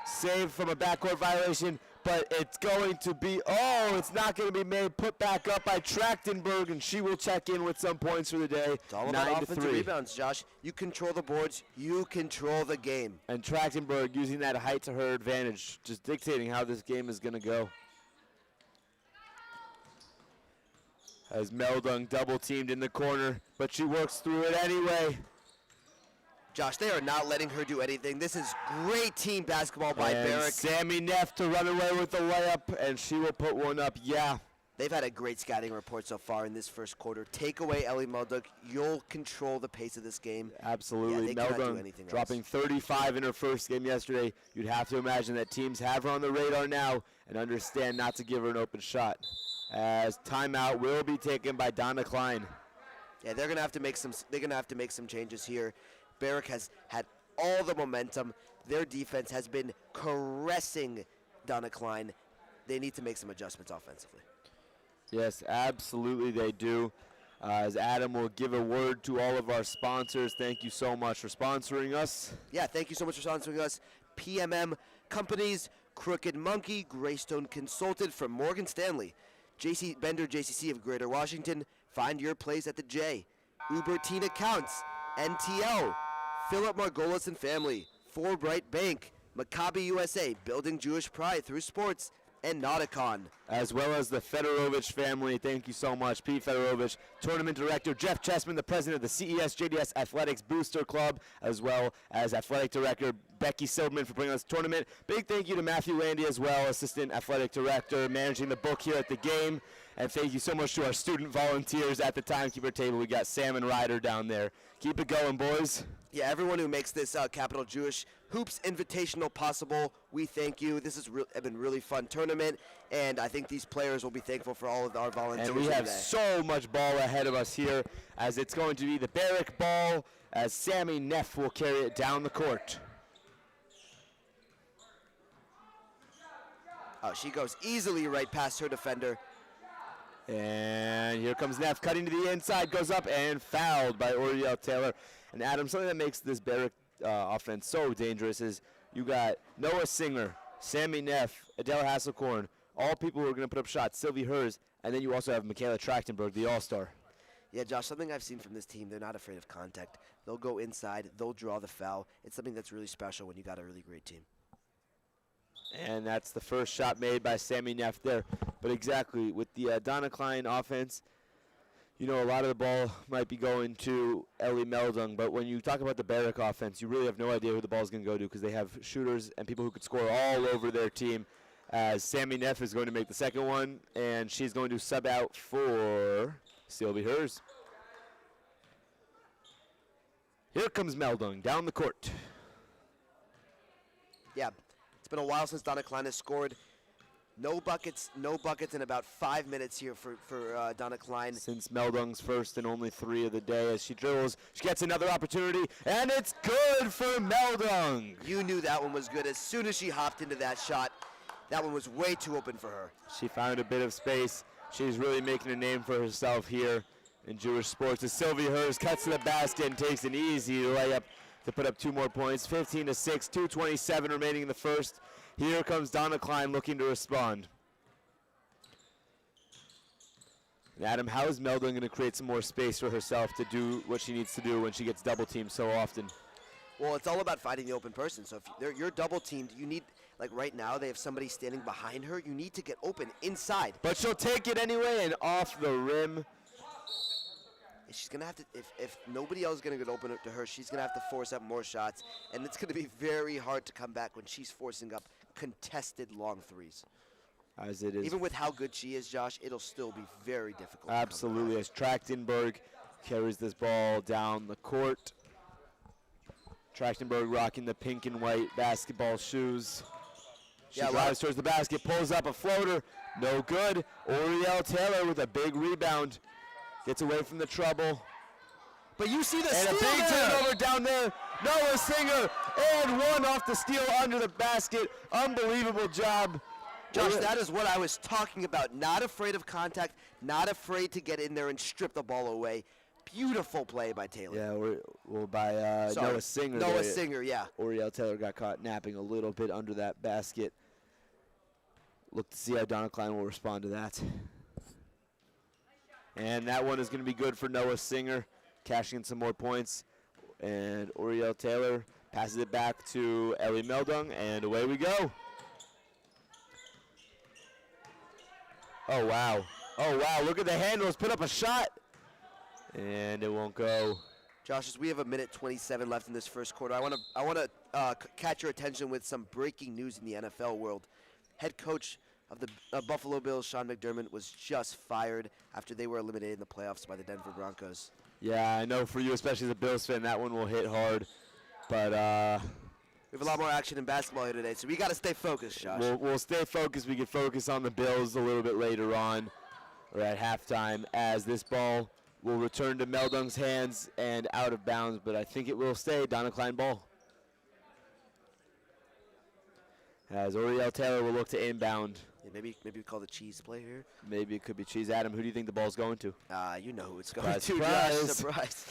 save from a backcourt violation, but it's going to be, it's not going to be made. Put back up by Trachtenberg, and she will check in with some points for the day. It's all about offensive rebounds, Josh. You control the boards. You control the game. And Trachtenberg using that height to her advantage, just dictating how this game is going to go. As Meldung double-teamed in the corner, but she works through it anyway. Josh, they are not letting her do anything. This is great team basketball by Barrick. Sammy Neff to run away with the layup, and she will put one up. Yeah. They've had a great scouting report so far in this first quarter. Take away Ellie Meldung. You'll control the pace of this game. Absolutely. Yeah, Meldung dropping 35 in her first game yesterday. You'd have to imagine that teams have her on the radar now and understand not to give her an open shot. As timeout will be taken by Donna Klein. Yeah, they're gonna have to make some changes here. Barrick has had all the momentum. Their defense has been caressing Donna Klein. They need to make some adjustments offensively. Yes, absolutely they do. As Adam will give a word to all of our sponsors. Thank you so much for sponsoring us. Yeah, thank you so much for sponsoring us. PMM Companies, Crooked Monkey, Greystone Consulted from Morgan Stanley, JC Bender JCC of Greater Washington, find your place at the J, Ubertine Accounts, NTL, Philip Margolis and Family, Forbright Bank, Maccabi USA, building Jewish pride through sports, and Nauticon. As well as the Fedorovich family. Thank you so much. Pete Fedorovich, Tournament Director, Jeff Chessman, the President of the CESJDS Athletics Booster Club, as well as Athletic Director Becky Silverman for bringing us the tournament. Big thank you to Matthew Landy as well, Assistant Athletic Director, managing the book here at the game. And thank you so much to our student volunteers at the timekeeper table. We got Sam and Ryder down there. Keep it going, boys. Yeah, everyone who makes this Capital Jewish Hoops Invitational possible, we thank you. This has been a really fun tournament, and I think these players will be thankful for all of our volunteers. And we have today. so much ball ahead of us here, as it's going to be the Barrick ball, as Sammy Neff will carry it down the court. Oh, she goes easily right past her defender. And here comes Neff, cutting to the inside, goes up and fouled by Oriel Taylor. And Adam, something that makes this Barrick offense so dangerous is you got Noah Singer, Sammy Neff, Adele Hasselkorn, all people who are going to put up shots, Sylvie Hers, and then you also have Michaela Trachtenberg, the all-star. Yeah, Josh, something I've seen from this team, they're not afraid of contact. They'll go inside, they'll draw the foul. It's something that's really special when you got a really great team. And that's the first shot made by Sammy Neff there. But exactly, with the Donna Klein offense, you know, a lot of the ball might be going to Ellie Meldung, but when you talk about the Barrick offense, you really have no idea who the ball's going to go to because they have shooters and people who could score all over their team. As Sammy Neff is going to make the second one, and she's going to sub out for Sylvie Hers. Here comes Meldung down the court. Yeah, it's been a while since Donna Klein has scored. No buckets in about 5 minutes here for Donna Klein. Since Meldung's first and only 3 of the day as she dribbles. She gets another opportunity, and it's good for Meldung. You knew that one was good. As soon as she hopped into that shot, that one was way too open for her. She found a bit of space. She's really making a name for herself here in Jewish sports. As Sylvie Hers cuts to the basket and takes an easy layup to put up 2 more points. 15-6, 2:27 remaining in the first. Here comes Donna Klein looking to respond. And Adam, how is Meldung going to create some more space for herself to do what she needs to do when she gets double teamed so often? Well, it's all about finding the open person. So if you're double teamed, you need, like right now, they have somebody standing behind her. You need to get open inside. But she'll take it anyway and off the rim. She's going to have to, if nobody else is going to get open to her, she's going to have to force up more shots. And it's going to be very hard to come back when she's forcing up contested long threes. As it is. Even with how good she is, Josh, it'll still be very difficult. Absolutely, as Trachtenberg carries this ball down the court. Trachtenberg rocking the pink and white basketball shoes. She drives towards the basket, pulls up a floater, no good. Oriel Taylor with a big rebound. Gets away from the trouble. But you see the steal. And a big turnover down there. Noah Singer, and one off the steal under the basket. Unbelievable job. Josh, that is what I was talking about. Not afraid of contact, not afraid to get in there and strip the ball away. Beautiful play by Taylor. Yeah, by Noah Singer. Noah Singer, yeah. Oriel Taylor got caught napping a little bit under that basket. Look to see how Donna Klein will respond to that. And that one is going to be good for Noah Singer, cashing in some more points. And Oriel Taylor passes it back to Ellie Meldung, and away we go. Oh, wow. Oh, wow. Look at the handles. Put up a shot. And it won't go. Josh, as we have 1:27 left in this first quarter, I want to catch your attention with some breaking news in the NFL world. Head coach of the Buffalo Bills, Sean McDermott, was just fired after they were eliminated in the playoffs by the Denver Broncos. Yeah, I know for you, especially as a Bills fan, that one will hit hard. But we have a lot more action in basketball here today, so we got to stay focused, Josh. We'll stay focused. We can focus on the Bills a little bit later on, or at halftime, as this ball will return to Meldung's hands and out of bounds, but I think it will stay Donna Klein ball. As Oriel Taylor will look to inbound. Yeah, maybe we call the cheese play here. Maybe it could be cheese. Adam, who do you think the ball's going to? You know who it's going to. Surprise. Surprise.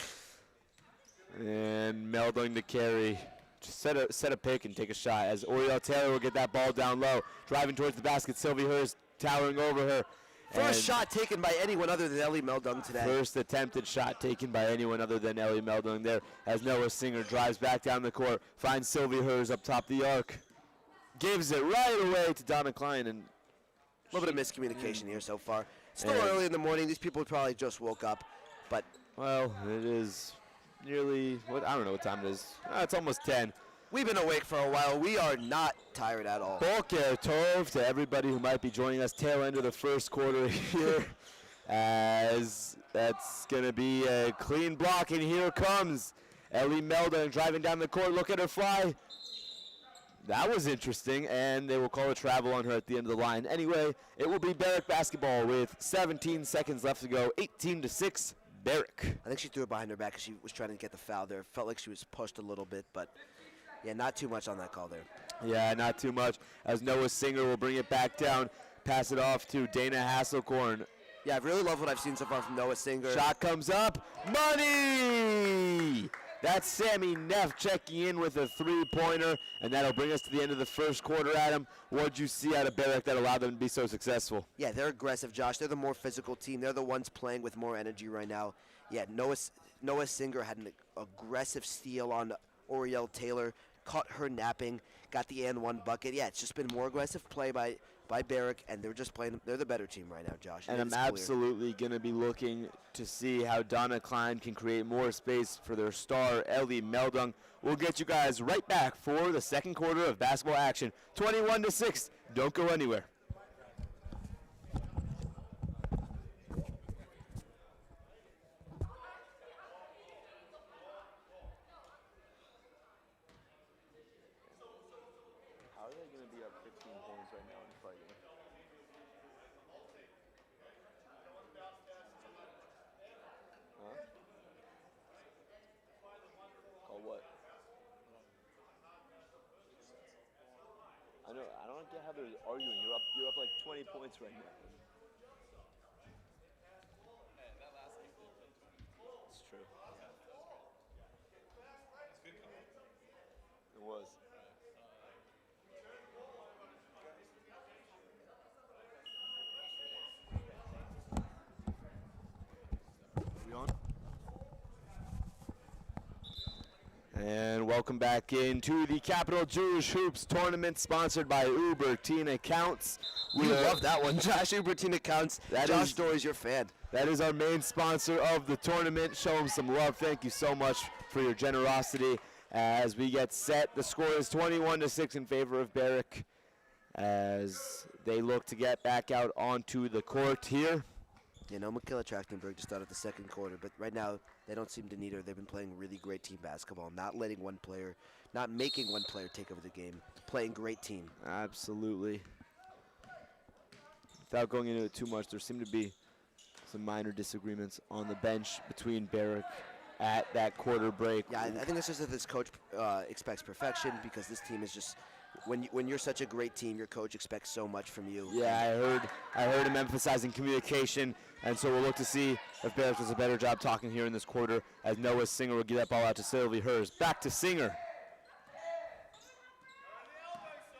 And Meldung to carry. Just set a pick and take a shot as Oriel Taylor will get that ball down low. Driving towards the basket, Sylvie Hers towering over her. First shot taken by anyone other than Ellie Meldung today. First attempted shot taken by anyone other than Ellie Meldung there as Noah Singer drives back down the court, finds Sylvie Hers up top the arc. Gives it right away to Donna Klein, and A little bit of miscommunication here so far. Still And- early in the morning. These people probably just woke up, but Well, it is nearly, I don't know what time it is. It's almost 10. we've been awake for a while. We are not tired at all. Boker Tov to everybody who might be joining us tail end of the first quarter here, as that's going to be a clean block, and here comes Ellie Meldon driving down the court. Look at her fly. That was interesting, and they will call a travel on her at the end of the line. Anyway, it will be Barrack basketball with 17 seconds left to go, 18-6, Barrack. I think she threw it behind her back because she was trying to get the foul there. Felt like she was pushed a little bit, but yeah, not too much on that call there. Yeah, not too much, as Noah Singer will bring it back down, pass it off to Dana Hasselkorn. Yeah, I really love what I've seen so far from Noah Singer. Shot comes up, money! That's Sammy Neff checking in with a three-pointer, and that'll bring us to the end of the first quarter, Adam. What'd you see out of Barrack that allowed them to be so successful? Yeah, they're aggressive, Josh. They're the more physical team. They're the ones playing with more energy right now. Yeah, Noah Singer had an aggressive steal on Oriel Taylor, caught her napping, got the and one bucket. Yeah, it's just been more aggressive play by Barrack, and they're just playing. They're the better team right now, Josh. And It I'm is clear. absolutely going to be looking to see how Donna Klein can create more space for their star, Ellie Meldung. We'll get you guys right back for the second quarter of basketball action. 21-6. Don't go anywhere. How are they going to be up 15 points right now and fighting? Huh? Call what? I know. I don't get how they're arguing. You're up like 20 points right now. It's true. It was. We on? And welcome back into the Capital Jewish Hoops tournament, sponsored by Ubertina Counts. We love that one, Josh. Ubertina Counts. Josh Story's your fan. That is our main sponsor of the tournament. Show them some love. Thank you so much for your generosity. As we get set, the score is 21-6 in favor of Barrack, as they look to get back out onto the court here. You know, Michaela Trachtenberg just started the second quarter, but right now they don't seem to need her. They've been playing really great team basketball, not making one player take over the game, playing great team. Absolutely. Without going into it too much, there seem to be some minor disagreements on the bench between Barrack at that quarter break. Yeah, I think it's just that this coach expects perfection, because this team is just, when you're such a great team, your coach expects so much from you. Yeah, I heard him emphasizing communication, and so we'll look to see if Barrack does a better job talking here in this quarter, as Noah Singer will get that ball out to Sylvie Hers. Back to Singer.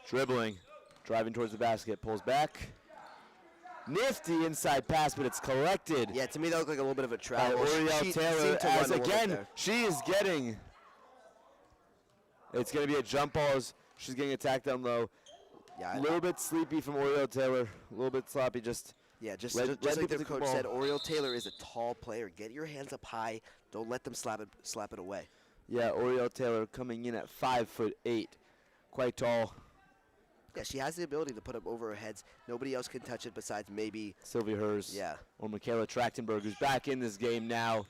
Dribbling, driving towards the basket, pulls back. Nifty inside pass, but it's collected. Yeah, to me that looked like a little bit of a By travel. Oriel She Taylor, seemed to as run a little bit again, there. she is getting, it's going to be a jump ball as she's getting attacked down low. Yeah, A little bit sleepy from Oriel Taylor, a little bit sloppy, just just let like people their take the coach ball. said, Oriel Taylor is a tall player. Get your hands up high. Don't let them slap it away. Yeah, Oriel Taylor coming in at 5'8", quite tall. Yeah, she has the ability to put up over her heads. Nobody else can touch it besides maybe Sylvie Hers. Yeah. Or Michaela Trachtenberg, who's back in this game now,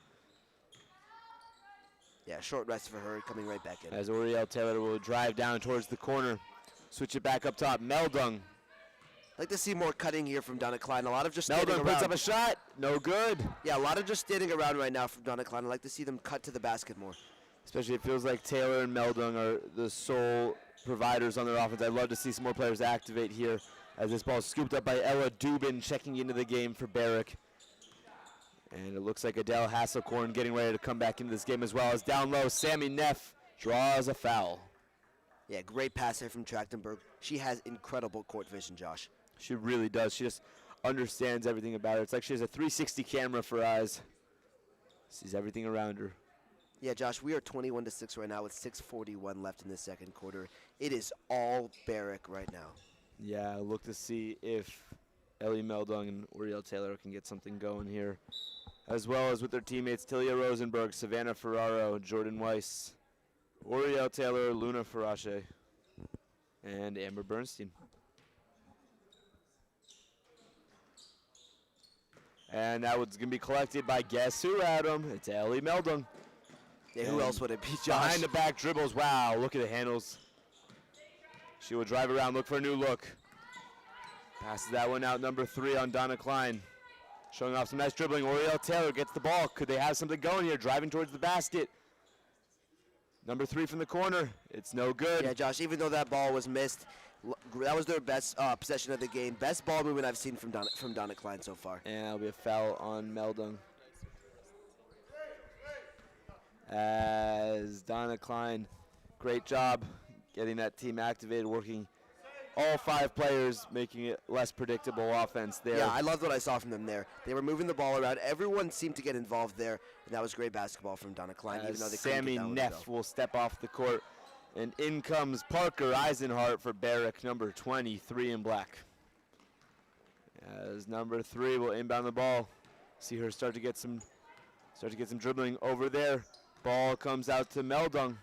Yeah, short rest for her, coming right back in. as Oriel Taylor will drive down towards the corner. Switch it back up top. Meldung. I'd like to see more cutting here from Donna Klein. A lot of just standing Meldung puts around. up a shot. No good. Yeah, a lot of just standing around right now from Donna Klein. I'd like to see them cut to the basket more. Especially it feels like Taylor and Meldung are the sole providers on their offense. I'd love to see some more players activate here, as this ball is scooped up by Ella Dubin checking into the game for Barrack. And it looks like Adele Hasselkorn getting ready to come back into this game as well, as down low, Sammy Neff draws a foul. Yeah, great pass there from Trachtenberg. She has incredible court vision, Josh. She really does. She just understands everything about her. It's like she has a 360 camera for eyes. Sees everything around her. Yeah, Josh, we are 21-6 right now with 6:41 left in the second quarter. It is all Barrack right now. Yeah, look to see if Ellie Meldung and Oriel Taylor can get something going here, as well as with their teammates Tilia Rosenberg, Savannah Ferraro, Jordan Weiss, Oriel Taylor, Luna Farache, and Amber Bernstein. And that one's going to be collected by guess who, Adam? It's Ellie Meldung. Yeah, who else would it be, Josh? Behind the back dribbles. Wow, look at the handles. She will drive around, look for a new look. Passes that one out, number 3 on Donna Klein. Showing off some nice dribbling. Oriel Taylor gets the ball. Could they have something going here? Driving towards the basket. Number 3 from the corner. It's no good. Yeah, Josh, even though that ball was missed, that was their best possession of the game. Best ball movement I've seen from Donna Klein so far. And that'll be a foul on Meldung. As Donna Klein, great job getting that team activated, working all 5 players, making it less predictable offense there. Yeah, I loved what I saw from them there. They were moving the ball around. Everyone seemed to get involved there, and that was great basketball from Donna Klein, even though they couldn't Sammy get that one Neff to go. will step off the court, and in comes Parker Eisenhart for Barrick, number 23 in black. As number 3 will inbound the ball. See her start to get some dribbling over there. Ball comes out to Meldung.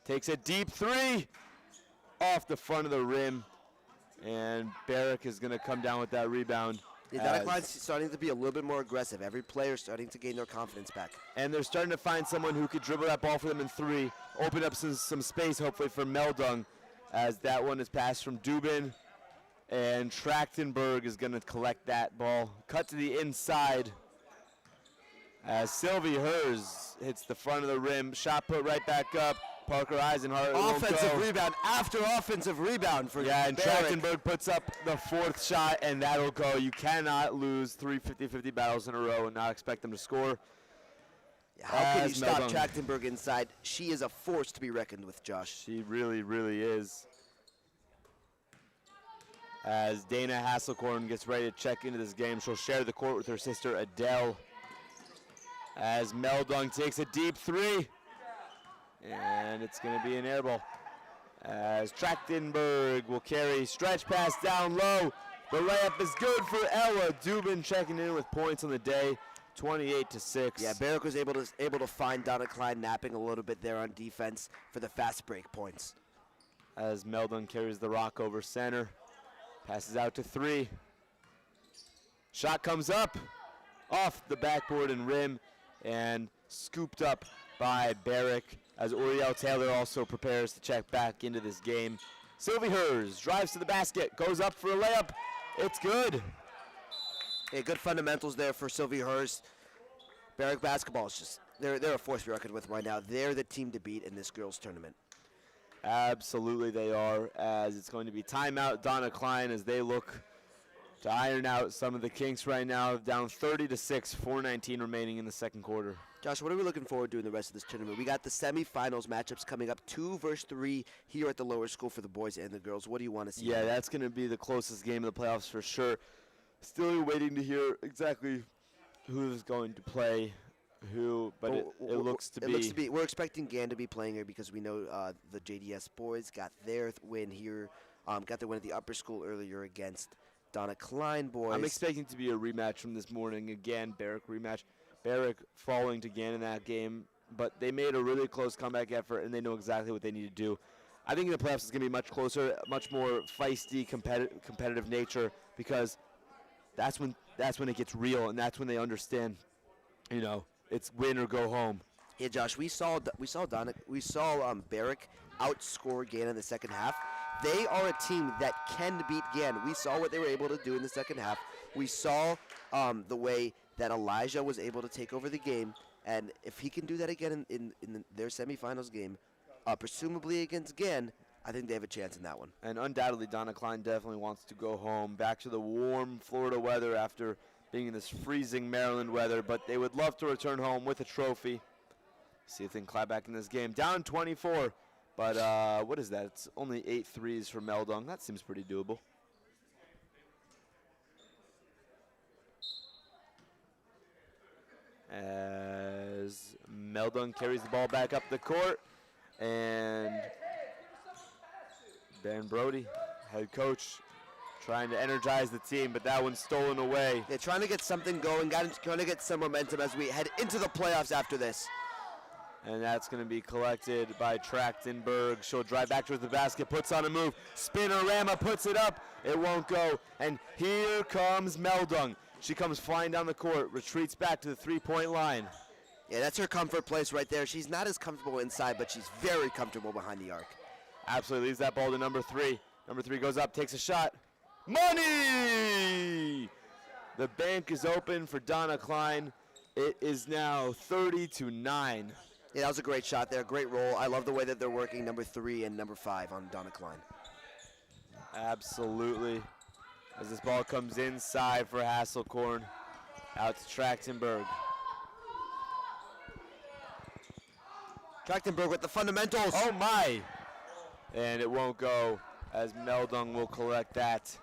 Takes a deep 3 off the front of the rim. And Barrick is going to come down with that rebound. Yeah, Donna Klein's starting to be a little bit more aggressive. Every player starting to gain their confidence back. And they're starting to find someone who could dribble that ball for them in 3. Open up some space, hopefully, for Meldung. As that one is passed from Dubin. And Trachtenberg is going to collect that ball. Cut to the inside. As Sylvie Hers hits the front of the rim. Shot put right back up. Parker Eisenhart. Offensive rebound after offensive rebound for and Barrick. Trachtenberg puts up the 4th shot, and that'll go. You cannot lose 3 50-50 battles in a row and not expect them to score. How can you stop Trachtenberg inside? She is a force to be reckoned with, Josh. She really, really is. As Dana Hasselkorn gets ready to check into this game, she'll share the court with her sister Adele. As Meldung takes a deep 3. And it's going to be an air ball. As Trachtenberg will carry, stretch pass down low. The layup is good for Ella Dubin, checking in with points on the day, 28-6. Yeah, Barrick was able to find Donna Klein napping a little bit there on defense for the fast break points. As Meldung carries the rock over center, passes out to 3. Shot comes up, off the backboard and rim, and scooped up by Barrick. As Oriel Taylor also prepares to check back into this game. Sylvie Hers drives to the basket, goes up for a layup. It's good. Yeah, good fundamentals there for Sylvie Hers. Barrick basketball is just, they're a force to be reckoned with right now. They're the team to beat in this girls' tournament. Absolutely they are, as it's going to be timeout. Donna Klein as they look to iron out some of the kinks right now. Down 30-6, 4:19 remaining in the second quarter. Josh, what are we looking forward to in the rest of this tournament? We got the semifinals matchups coming up, 2 versus 3 here at the lower school for the boys and the girls. What do you want to see? Yeah, that's going to be the closest game of the playoffs for sure. Still waiting to hear exactly who is going to play who, but it looks to be. We're expecting Gann to be playing here because we know the JDS boys got their win here, got their win at the upper school earlier against Donna Klein boys. I'm expecting it to be a rematch from this morning. Again, Barrick rematch. Barrick falling to Gann in that game, but they made a really close comeback effort, and they know exactly what they need to do. I think in the playoffs it's going to be much closer, much more feisty, competitive nature, because that's when it gets real, and that's when they understand, it's win or go home. Yeah, Josh, we saw Barrick outscore Gann in the second half. They are a team that can beat Gann. We saw what they were able to do in the second half. We saw the way that Elijah was able to take over the game, and if he can do that again in their semifinals game, presumably against Gann, I think they have a chance in that one. And undoubtedly, Donna Klein definitely wants to go home, back to the warm Florida weather after being in this freezing Maryland weather, but they would love to return home with a trophy. See if they can climb back in this game. Down 24, but what is that? It's only 8 threes for Meldung. That seems pretty doable. As Meldung carries the ball back up the court, and Ben Brody, head coach, Trying to energize the team, but that one's stolen away. They're trying to get something going, trying to get some momentum as we head into the playoffs after this. And that's going to be collected by Trachtenberg. She'll drive back towards the basket, puts on a move. Spinorama puts it up. It won't go. And here comes Meldung. She comes flying down the court, retreats back to the three-point line. Yeah, that's her comfort place right there. She's not as comfortable inside, but she's very comfortable behind the arc. Absolutely leaves that ball to number 3. Number 3 goes up, takes a shot. Money! The bank is open for Donna Klein. It is now 30-9. Yeah, that was a great shot there. Great roll. I love the way that they're working number 3 and number 5 on Donna Klein. Absolutely. As this ball comes inside for Hasselkorn. Out to Trachtenberg. Trachtenberg with the fundamentals. Oh my! And it won't go as Meldung will collect that.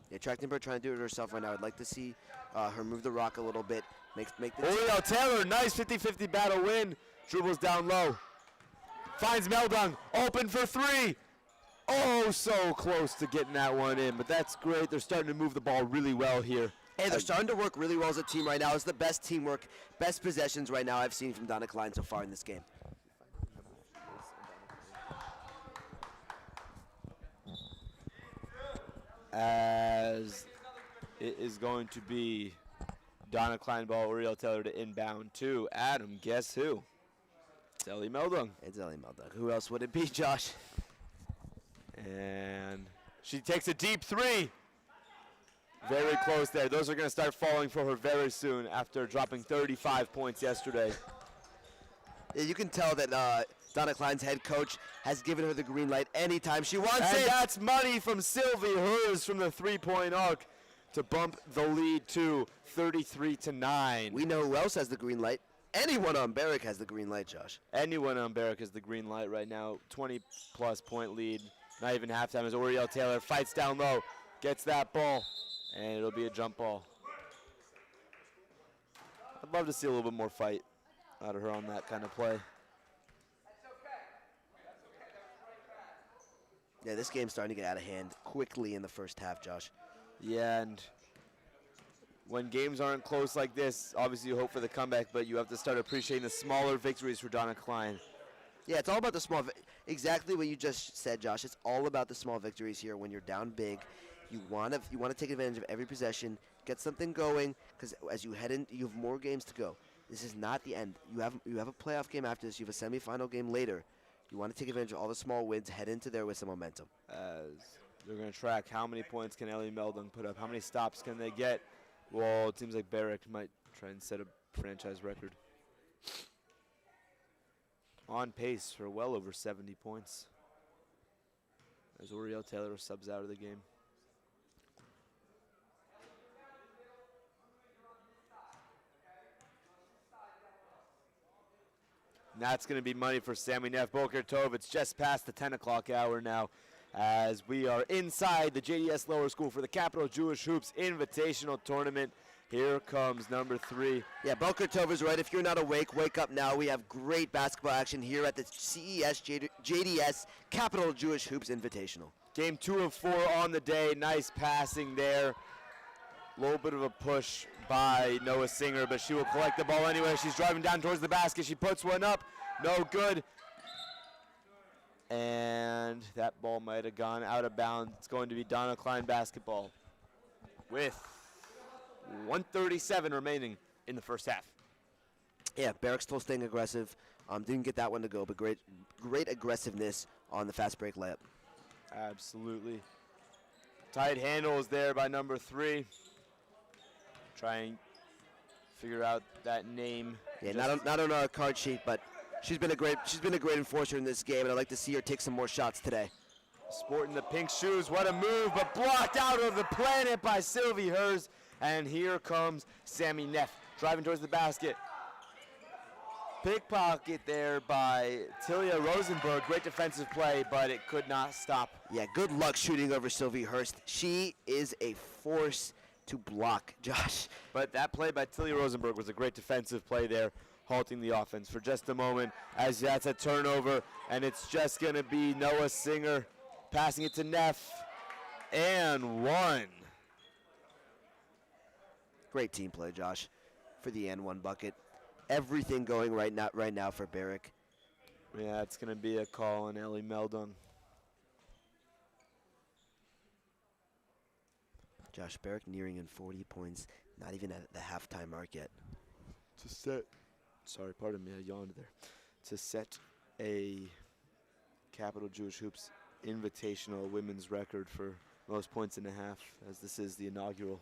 Yeah, Trachtenberg trying to do it herself right now. I'd like to see her move the rock a little bit. Make the Oriel Taylor, nice 50-50 battle win. Dribbles down low. Finds Meldung, open for 3. Oh, so close to getting that one in, but that's great. They're starting to move the ball really well here. Hey, they're starting to work really well as a team right now. It's the best teamwork, best possessions right now I've seen from Donna Klein so far in this game. As it is going to be Donna Klein ball, Oriel Taylor to inbound to Adam. Guess who? It's Ellie Meldung. It's Ellie Meldung. Who else would it be, Josh? And she takes a deep 3. Very close there. Those are going to start falling for her very soon after dropping 35 points yesterday. Yeah, you can tell that Donna Klein's head coach has given her the green light anytime she wants and it. That's money from Sylvie Hers from the three-point arc to bump the lead to 33-9. We know who else has the green light. Anyone on Barrack has the green light, Josh. Anyone on Barrack has the green light right now. 20-plus point lead. Not even halftime as Oriel Taylor fights down low, gets that ball, and it'll be a jump ball. I'd love to see a little bit more fight out of her on that kind of play. Yeah, this game's starting to get out of hand quickly in the first half, Josh. Yeah, and when games aren't close like this, obviously you hope for the comeback, but you have to start appreciating the smaller victories for Donna Klein. Yeah, it's all about the small, exactly what you just said, Josh. It's all about the small victories here. When you're down big, you want to take advantage of every possession, get something going, because as you head in, you have more games to go. This is not the end. You have a playoff game after this. You have a semifinal game later. You want to take advantage of all the small wins, head into there with some momentum. As they're going to track how many points can Ellie Meldung put up, how many stops can they get. Well, it seems like Barrack might try and set a franchise record. On pace for well over 70 points. As Oriel Taylor subs out of the game. And that's going to be money for Sammy Neff. Boker Tov. It's just past the 10 o'clock hour now as we are inside the JDS Lower School for the Capital Jewish Hoops Invitational Tournament. Here comes number 3. Yeah, Boker Tov is right. If you're not awake, wake up now. We have great basketball action here at the CESJDS Capital Jewish Hoops Invitational. Game 2 of 4 on the day. Nice passing there. A little bit of a push by Noah Singer, but she will collect the ball anyway. She's driving down towards the basket. She puts one up. No good. And that ball might have gone out of bounds. It's going to be Donna Klein basketball with 1:37 remaining in the first half. Yeah, Barrack's still staying aggressive. Didn't get that one to go, but great aggressiveness on the fast break layup. Absolutely. Tight handles there by number 3. Try and figure out that name. Yeah, not on our card sheet, but she's been a great enforcer in this game, and I'd like to see her take some more shots today. Sporting the pink shoes, what a move, but blocked out of the planet by Sylvie Hers. And here comes Sammy Neff, driving towards the basket. Pickpocket there by Tilia Rosenberg. Great defensive play, but it could not stop. Yeah, good luck shooting over Sylvie Hurst. She is a force to block, Josh. But that play by Tilia Rosenberg was a great defensive play there, halting the offense for just a moment as that's a turnover, and it's just going to be Noah Singer passing it to Neff, and one. Great team play, Josh, for the and one bucket. Everything going right now for Barrick. Yeah, it's going to be a call on Ellie Meldon. Josh Barrick nearing in 40 points, not even at the halftime mark yet. To set, sorry, pardon me, I yawned there. To set a Capital Jewish Hoops Invitational women's record for most points in a half, as this is the inaugural.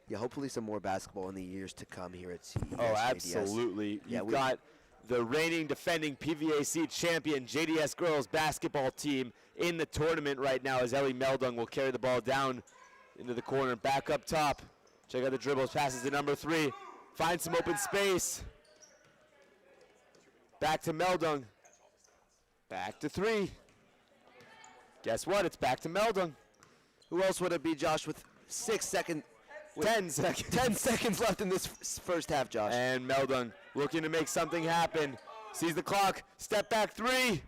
Yeah, hopefully some more basketball in the years to come here at CESJDS. Oh, absolutely. Yeah, You've got the reigning defending PVAC champion JDS girls basketball team in the tournament right now, as Ellie Meldung will carry the ball down into the corner, back up top. Check out the dribbles, passes to number 3. Find some open space. Back to Meldung. Back to 3. Guess what? It's back to Meldung. Who else would it be, Josh, with 6 seconds? 10 seconds. 10 seconds left in this first half, Josh. And Meldung looking to make something happen. Sees the clock. Step back 3.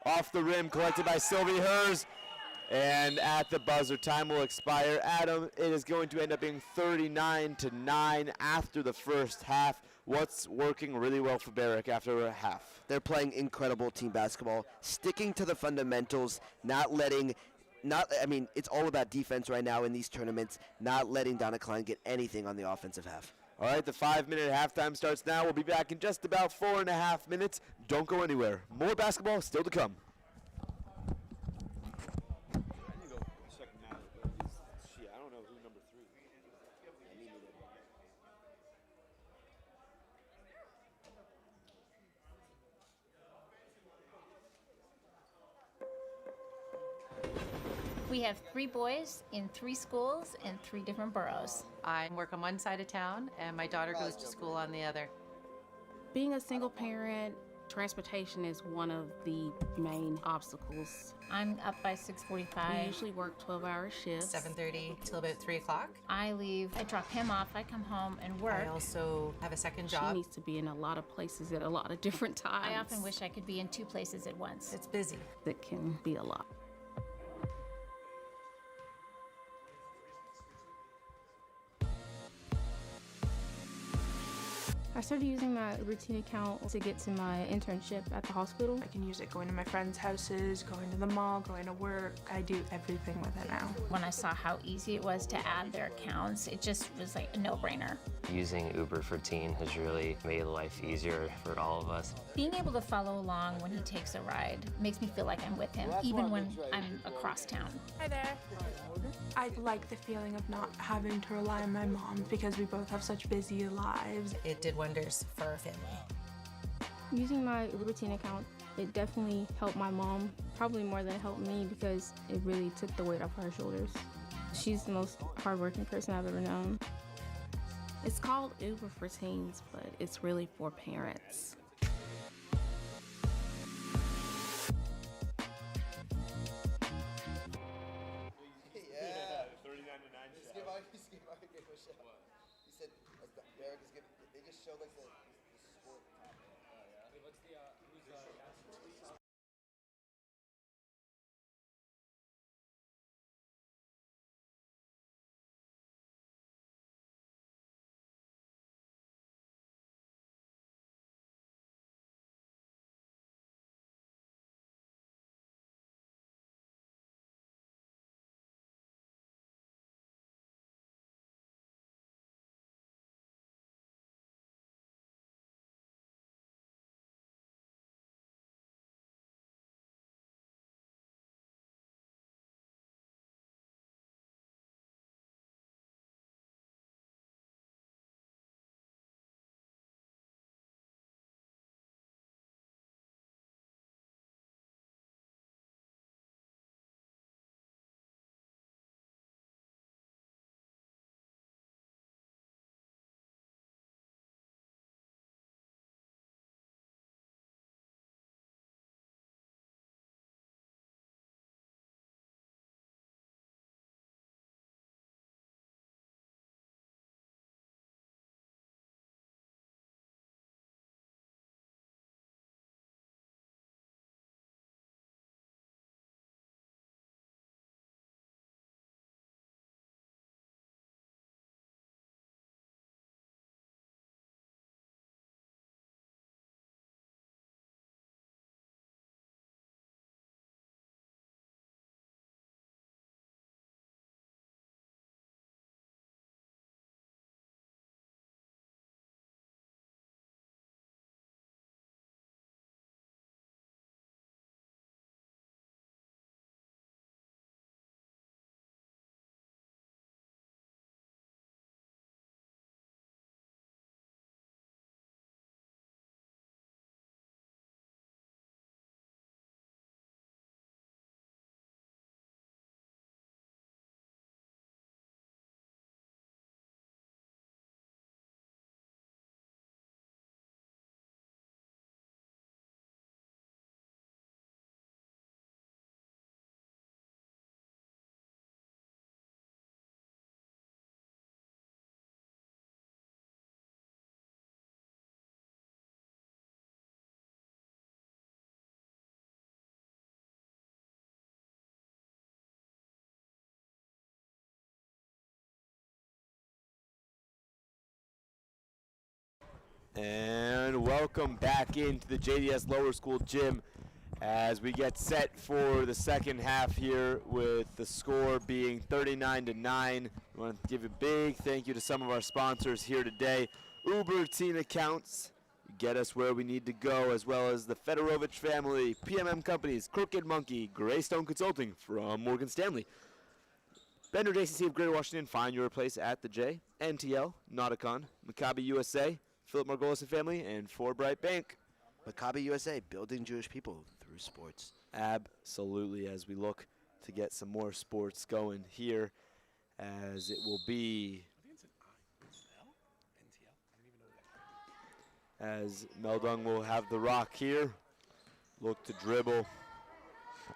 Off the rim, collected by Sylvie Hers. And at the buzzer, time will expire. Adam, it is going to end up being 39-9 after the first half. What's working really well for Barrick after a half? They're playing incredible team basketball, sticking to the fundamentals, it's all about defense right now in these tournaments, not letting Donna Klein get anything on the offensive half. All right, the 5-minute halftime starts now. We'll be back in just about 4.5 minutes. Don't go anywhere. More basketball still to come. We have 3 boys in 3 schools in 3 different boroughs. I work on one side of town, and my daughter goes to school on the other. Being a single parent, transportation is one of the main obstacles. I'm up by 6:45. We usually work 12-hour shifts. 7:30 till about 3 o'clock. I leave, I drop him off, I come home and work. I also have a second job. She needs to be in a lot of places at a lot of different times. I often wish I could be in 2 places at once. It's busy. That can be a lot. I started using my routine account to get to my internship at the hospital. I can use it going to my friends' houses, going to the mall, going to work. I do everything with it now. When I saw how easy it was to add their accounts, it just was like a no-brainer. Using Uber for Teen has really made life easier for all of us. Being able to follow along when he takes a ride makes me feel like I'm with him, even when I'm across town. Hi there. I like the feeling of not having to rely on my mom because we both have such busy lives. It did wonders for our family. Using my routine account, it definitely helped my mom, probably more than it helped me because it really took the weight off her shoulders. She's the most hardworking person I've ever known. It's called Uber for Teens, but it's really for parents. They just showed like the sport. What's the And welcome back into the JDS Lower School Gym as we get set for the second half here with the score being 39-9. We want to give a big thank you to some of our sponsors here today. Uber Teen Accounts, get us where we need to go, as well as the Fedorovich family, PMM Companies, Crooked Monkey, Greystone Consulting from Morgan Stanley. Bender JCC of Greater Washington, find your place at the J. NTL, Nauticon, Maccabi USA, Philip Margolis and family, and Forbright Bank. Maccabi USA, building Jewish people through sports. Absolutely, as we look to get some more sports going here, as it will be as Meldung will have the rock here, look to dribble.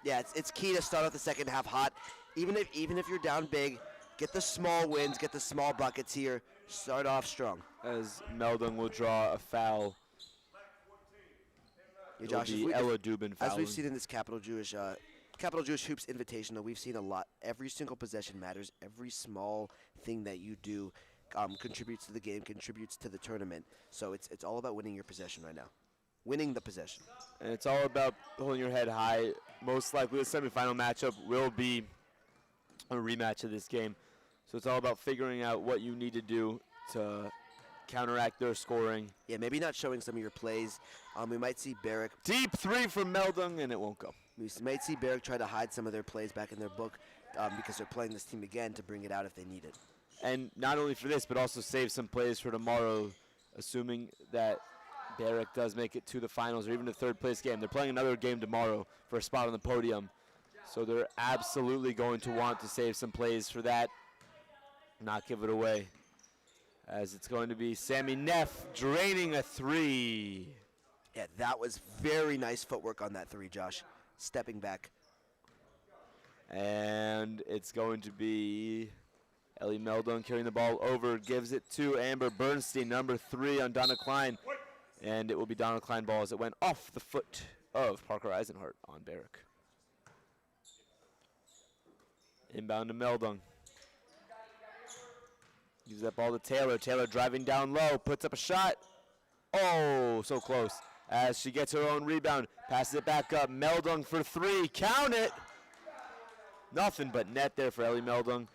Yeah, it's key to start off the second half hot. Even if you're down big, get the small wins, get the small buckets here. Start off strong. As Meldung will draw a foul. Yeah, Josh, Ella Dubin fouling. as we've seen in this Capital Jewish Hoops Invitational, we've seen a lot. Every single possession matters. Every small thing that you do contributes to the game, contributes to the tournament. So it's all about winning your possession right now. Winning the possession. And it's all about holding your head high. Most likely the semifinal matchup will be a rematch of this game. So it's all about figuring out what you need to do to counteract their scoring. Yeah, maybe not showing some of your plays. We might see Barrick. Deep three from Meldung, and it won't go. We might see Barrick try to hide some of their plays back in their book because they're playing this team again to bring it out if they need it. And not only for this, but also save some plays for tomorrow, assuming that Barrick does make it to the finals or even the third place game. They're playing another game tomorrow for a spot on the podium. So they're absolutely going to want to save some plays for that, not give it away. As it's going to be Sammy Neff draining a three. Yeah, that was very nice footwork on that three, Josh. Stepping back. And it's going to be Ellie Meldung carrying the ball over, gives it to Amber Bernstein, number 3 on Donna Klein. And it will be Donna Klein ball as it went off the foot of Parker Eisenhart on Barrick. Inbound to Meldung. Gives that ball to Taylor. Taylor driving down low, puts up a shot. Oh, so close. As she gets her own rebound, passes it back up. Meldung for 3, count it. Nothing but net there for Ellie Meldung.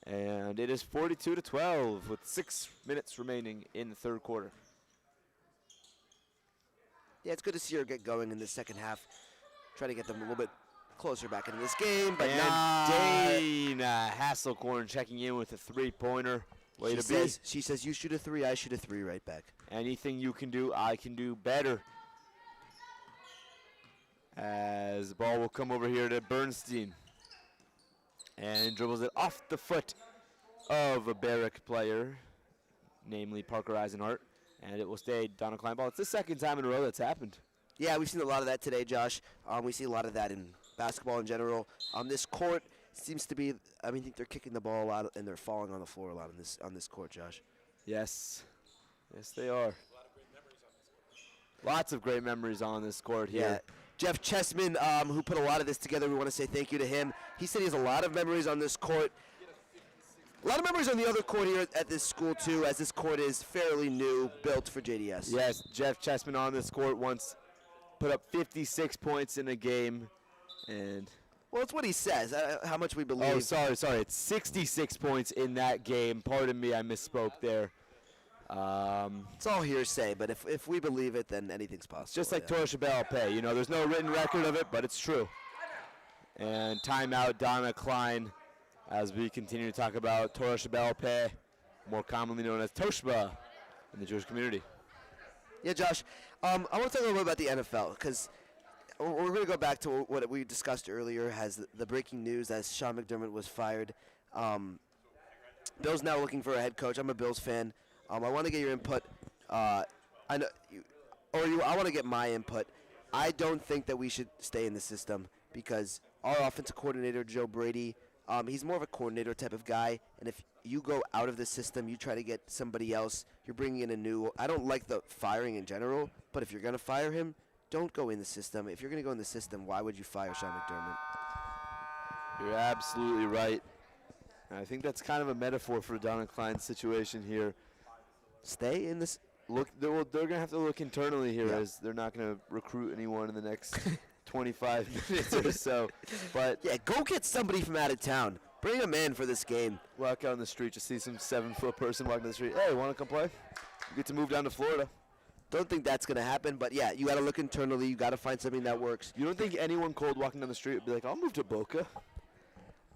And it is 42-12 with 6 minutes remaining in the third quarter. Yeah, it's good to see her get going in the second half. Try to get them a little bit closer back into this game, but Dana Hasselkorn checking in with a three-pointer. Way to be. She says, you shoot a 3, I shoot a 3 right back. Anything you can do, I can do better. As the ball will come over here to Bernstein. And dribbles it off the foot of a Barrick player, namely Parker Eisenhart. And it will stay Donna Klein ball. It's the second time in a row that's happened. Yeah, we've seen a lot of that today, Josh. We see a lot of that in basketball in general. This court seems to be, I think they're kicking the ball a lot and they're falling on the floor a lot on this court, Josh. Yes. Yes, they are. Lots of great memories on this court here. Yeah. Jeff Chessman, who put a lot of this together, we want to say thank you to him. He said he has a lot of memories on this court. A lot of memories on the other court here at this school, too, as this court is fairly new, built for JDS. Yes, Jeff Chessman on this court once put up 56 points in a game. And well, it's what he says, how much we believe. Oh, sorry. It's 66 points in that game. Pardon me, I misspoke there. It's all hearsay, but if we believe it, then anything's possible. Just like Torah Shabbat Pay. There's no written record of it, but it's true. And timeout, Donna Klein, as we continue to talk about Torah Shabbat Pay, more commonly known as Toshba in the Jewish community. Yeah, Josh, I want to talk a little bit about the NFL, because we're going to go back to what we discussed earlier, has the breaking news as Sean McDermott was fired. Bill's now looking for a head coach. I'm a Bills fan. I want to get your input. I want to get my input. I don't think that we should stay in the system because our offensive coordinator, Joe Brady, he's more of a coordinator type of guy. And if you go out of the system, you try to get somebody else, you're bringing in a new. I don't like the firing in general, but if you're going to fire him, don't go in the system. If you're going to go in the system, why would you fire Sean McDermott? You're absolutely right. And I think that's kind of a metaphor for Donna Klein's situation here. Stay in this. They're going to have to look internally here, Yeah. as they're not going to recruit anyone in the next 25 minutes or so. But Yeah, go get somebody from out of town. Bring them in for this game. walk out on the street, just see some 7-foot person walking down the street. Hey, want to come play? You get to move down to Florida. Don't think that's going to happen, but yeah, you got to look internally. You got to find something that works. You don't think anyone cold walking down the street would be like, I'll move to Boca?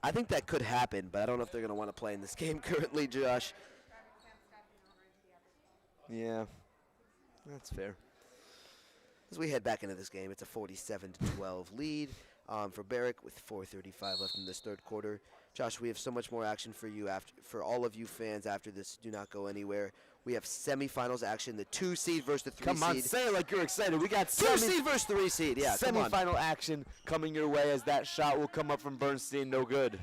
I think that could happen, but I don't know if they're going to want to play in this game currently, Josh. Yeah, that's fair. As we head back into this game, it's a 47-12 lead for Barrick with 4:35 left in this third quarter. Josh, we have so much more action for you for all of you fans after this. Do not go anywhere. We have semifinals action, the 2 seed versus the 3 Come on, seed. say it like you're excited. We got 2 seed versus 3 seed. Yeah, come on. semifinal action coming your way, as that shot will come up from Bernstein. No good.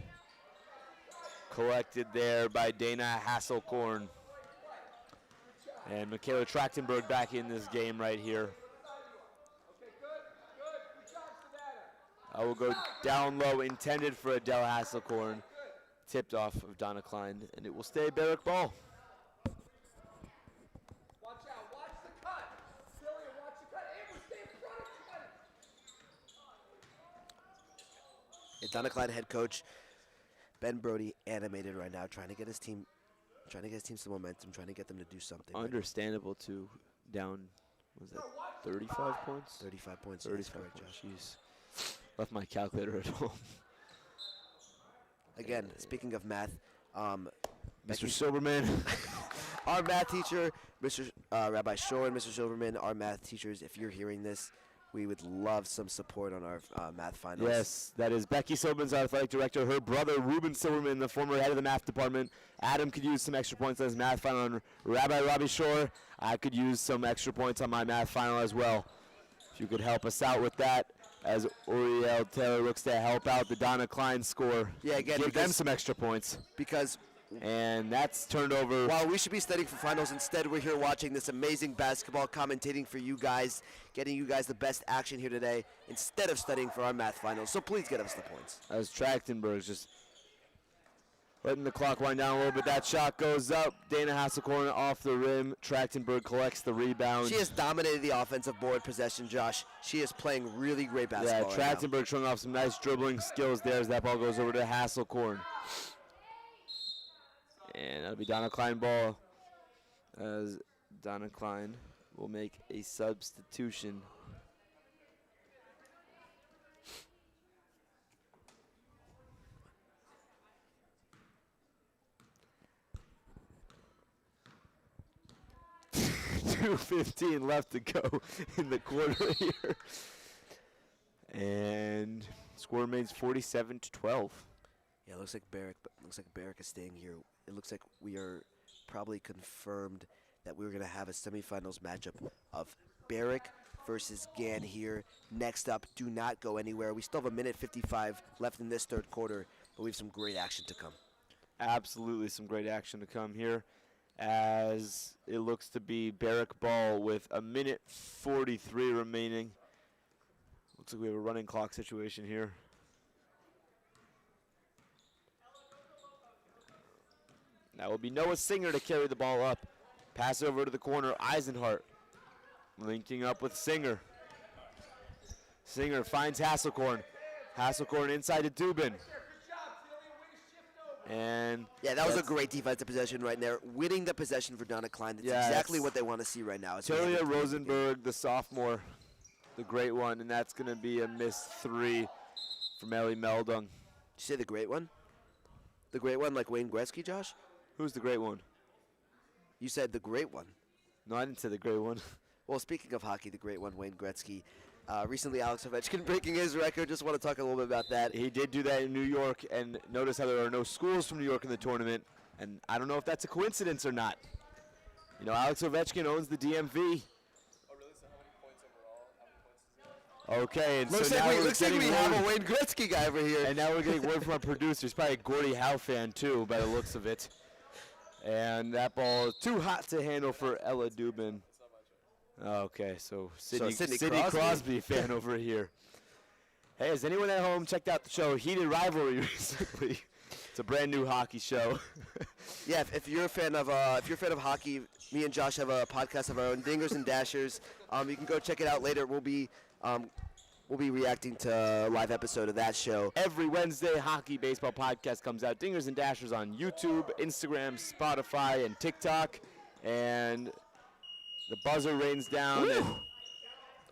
Collected there by Dana Hasselkorn. And Michaela Trachtenberg back in this game right here. I will go down low, intended for Adele Hasselkorn. Tipped off of Donna Klein, and it will stay Barrick ball. Watch out, watch the cut. Celia, watch the cut. Amber, stay in front of somebody. And Donna Clyde head coach Ben Brody animated right now, trying to get his team some momentum, trying to get them to do something. Understandable to down, was that 35 points? 35 points. 35 correct, points, Josh. jeez. Left my calculator at home. Again, speaking of math, Mr. Becky- Silverman. our math teacher, Mr. Rabbi Shore and Mr. Silverman, our math teachers, if you're hearing this, we would love some support on our math finals. Yes, that is Becky Silverman's our athletic director. Her brother, Ruben Silverman, the former head of the math department. Adam could use some extra points on his math final. And Rabbi Robbie Shore, I could use some extra points on my math final as well. If you could help us out with that, as Uriel Taylor looks to help out the Donna Klein score. Yeah, again, give them because- some extra points. Because And that's turned over. while we should be studying for finals, instead we're here watching this amazing basketball, commentating for you guys, getting you guys the best action here today, instead of studying for our math finals. So please get us the points. As Trachtenberg's just letting the clock wind down a little bit. That shot goes up. Dana Hasselkorn off the rim. Trachtenberg collects the rebound. She has dominated the offensive board possession, Josh. She is playing really great basketball right now. Trachtenberg showing off some nice dribbling skills there as that ball goes over to Hasselkorn. And that'll be Donna Klein ball, as Donna Klein will make a substitution. .2:15 left to go in the quarter here. And score remains 47-12. Yeah, it looks like Barrick is staying here. It looks like we are probably confirmed that we're going to have a semifinals matchup of Barrick versus Gann here. Next up, do not go anywhere. We still have 1:55 left in this third quarter, but we have some great action to come. Absolutely some great action to come here, as it looks to be Barrick ball with 1:43 remaining. Looks like we have a running clock situation here. That will be Noah Singer to carry the ball up. Pass over to the corner, Eisenhart linking up with Singer. Singer finds Hasselkorn. Hasselkorn inside to Dubin. And yeah, that was a great defensive possession right there. Winning the possession for Donna Klein. That's Yeah, exactly that's- what they want to see right now. as we head Talia into the game. Rosenberg, the sophomore, the great one, and that's going to be a missed three from Ellie Meldung. Did you say the great one? The great one like Wayne Gretzky, Josh? Who's the great one? You said the great one. No, I didn't say the great one. Well, speaking of hockey, the great one, Wayne Gretzky. Recently, Alex Ovechkin breaking his record. Just want to talk a little bit about that. He did do that in New York, and notice how there are no schools from New York in the tournament, and I don't know if that's a coincidence or not. You know, Alex Ovechkin owns the DMV. Okay, and Looks so like now we, we're looks like getting we have word- a Wayne Gretzky guy over here. And now we're getting word from our producer. He's probably a Gordie Howe fan, too, by the looks of it. And that ball is too hot to handle for Ella Dubin. Okay, so Sidney Sidney Crosby fan over here. Hey, has anyone at home checked out the show Heated Rivalry recently? It's a brand new hockey show. Yeah, if you're a fan of hockey, Me and Josh have a podcast of our own, Dingers and Dashers. You can go check it out later. We'll be reacting to a live episode of that show. Every Wednesday, Hockey Baseball Podcast comes out. Dingers and Dashers on YouTube, Instagram, Spotify, and TikTok. And the buzzer rains down. And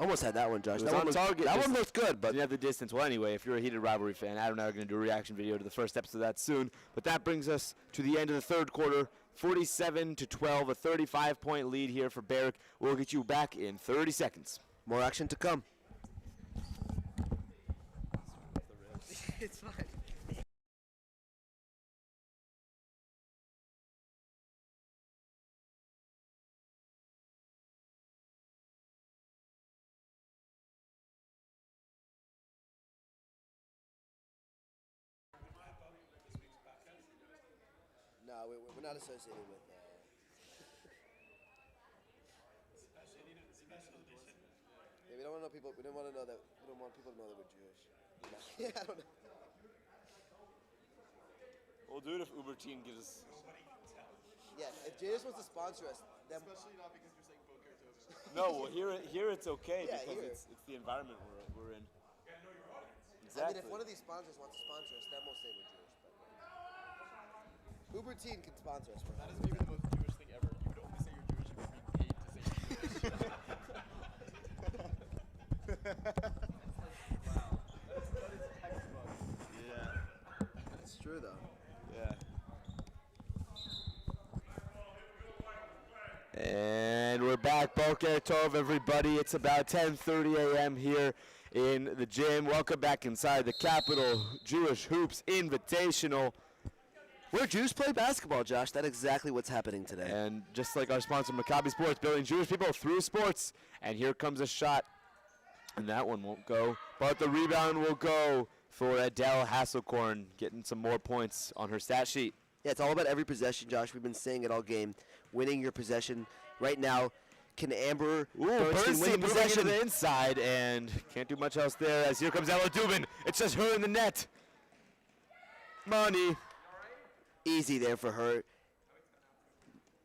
almost had that one, Josh. It was That on target. That one looked good, but didn't have the distance. Well, anyway, if you're a heated rivalry fan, Adam and I are going to do a reaction video to the first episode of that soon. But that brings us to the end of the third quarter, 47-12, a 35-point lead here for Barrick. We'll get you back in 30 seconds. More action to come. It's fine. No, we're not associated with. Yeah, we don't want to know people. We don't want to know that. We don't want people to know that we're Jewish. Yeah, I don't know. We'll do it if Uber Teen gives us. Yeah, if JDS wants to sponsor us, then. Especially not because you're saying Boker Tov. No, well, here it's okay Yeah, because here. it's the environment we're in. I mean, if one of these sponsors wants to sponsor us, then we'll say we're Jewish. But Uber Teen can sponsor us. That is maybe the most Jewish thing ever. You would only say you're Jewish if you're being paid to say you're Jewish. Wow. That is textbook. Yeah. It's true, though. Yeah. And we're back. Boker Tov, everybody. It's about 10:30 a.m. here in the gym. Welcome back inside the Capital Jewish Hoops Invitational. Where Jews play basketball, Josh. That's exactly what's happening today. And just like our sponsor, Maccabi Sports, building Jewish people through sports. And here comes a shot. And that one won't go. But the rebound will go for Adele Hasselkorn, getting some more points on her stat sheet. Yeah, it's all about every possession, Josh. We've been saying it all game. Winning your possession. Right now, can Amber Bernstein win the possession? To the inside, and can't do much else there as here comes Ella Dubin. It's just her in the net. Money. Easy there for her.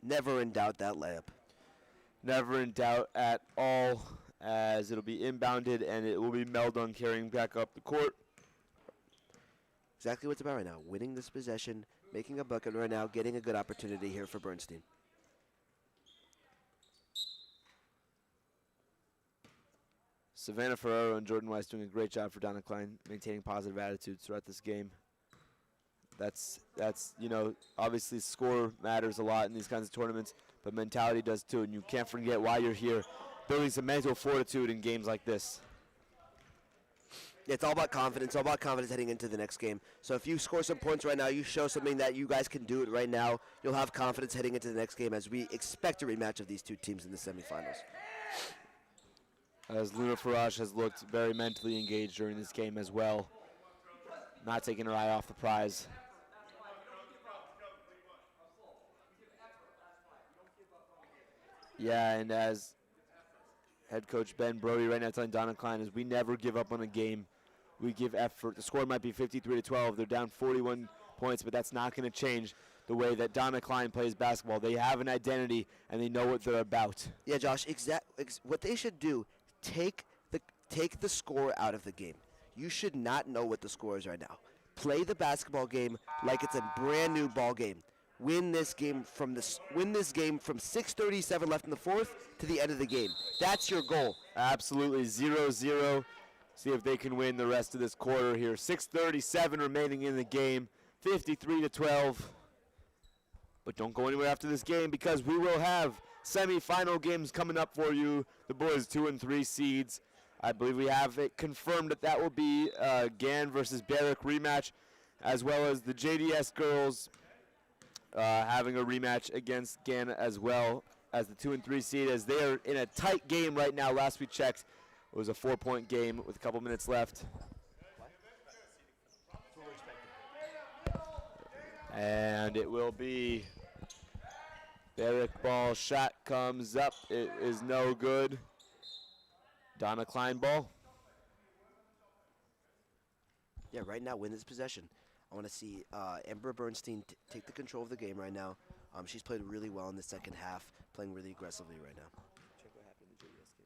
Never in doubt that layup. Never in doubt at all, as it'll be inbounded and it will be Meldon carrying back up the court. Exactly what it's about right now. Winning this possession, making a bucket right now, getting a good opportunity here for Bernstein. Savannah Ferrero and Jordan Weiss doing a great job for Donna Klein, maintaining positive attitudes throughout this game. That's obviously score matters a lot in these kinds of tournaments, but mentality does too, and you can't forget why you're here, building some mental fortitude in games like this. Yeah, it's all about confidence, heading into the next game. So if you score some points right now, you show something that you guys can do it right now, you'll have confidence heading into the next game as we expect a rematch of these two teams in the semifinals. As Luna Faraj has looked very mentally engaged during this game as well, not taking her eye off the prize. Yeah, and as head coach Ben Brody right now telling Donna Klein is we never give up on a game. We give effort. The score might be 53-12. They're down 41 points, but that's not going to change the way that Donna Klein plays basketball. They have an identity, and they know what they're about. Yeah, Josh, what they should do, take the score out of the game. You should not know what the score is right now. Play the basketball game like it's a brand new ball game. Win this game from 6:37 left in the fourth to the end of the game. That's your goal. Absolutely, 0-0. See if they can win the rest of this quarter here. 6:37 remaining in the game, 53-12. But don't go anywhere after this game because we will have semifinal games coming up for you. The boys 2 and 3 seeds. I believe we have it confirmed that will be Gann versus Barrick rematch, as well as the JDS girls having a rematch against Gann as well as the 2 and 3 seed, as they are in a tight game right now. Last we checked, it was a 4-point game with a couple minutes left. And it will be Barrick ball. Shot comes up. It is no good. Donna Klein ball. Yeah, right now, win this possession. I want to see Amber Bernstein take the control of the game right now. She's played really well in the second half, playing really aggressively right now. Check what happened in the JDS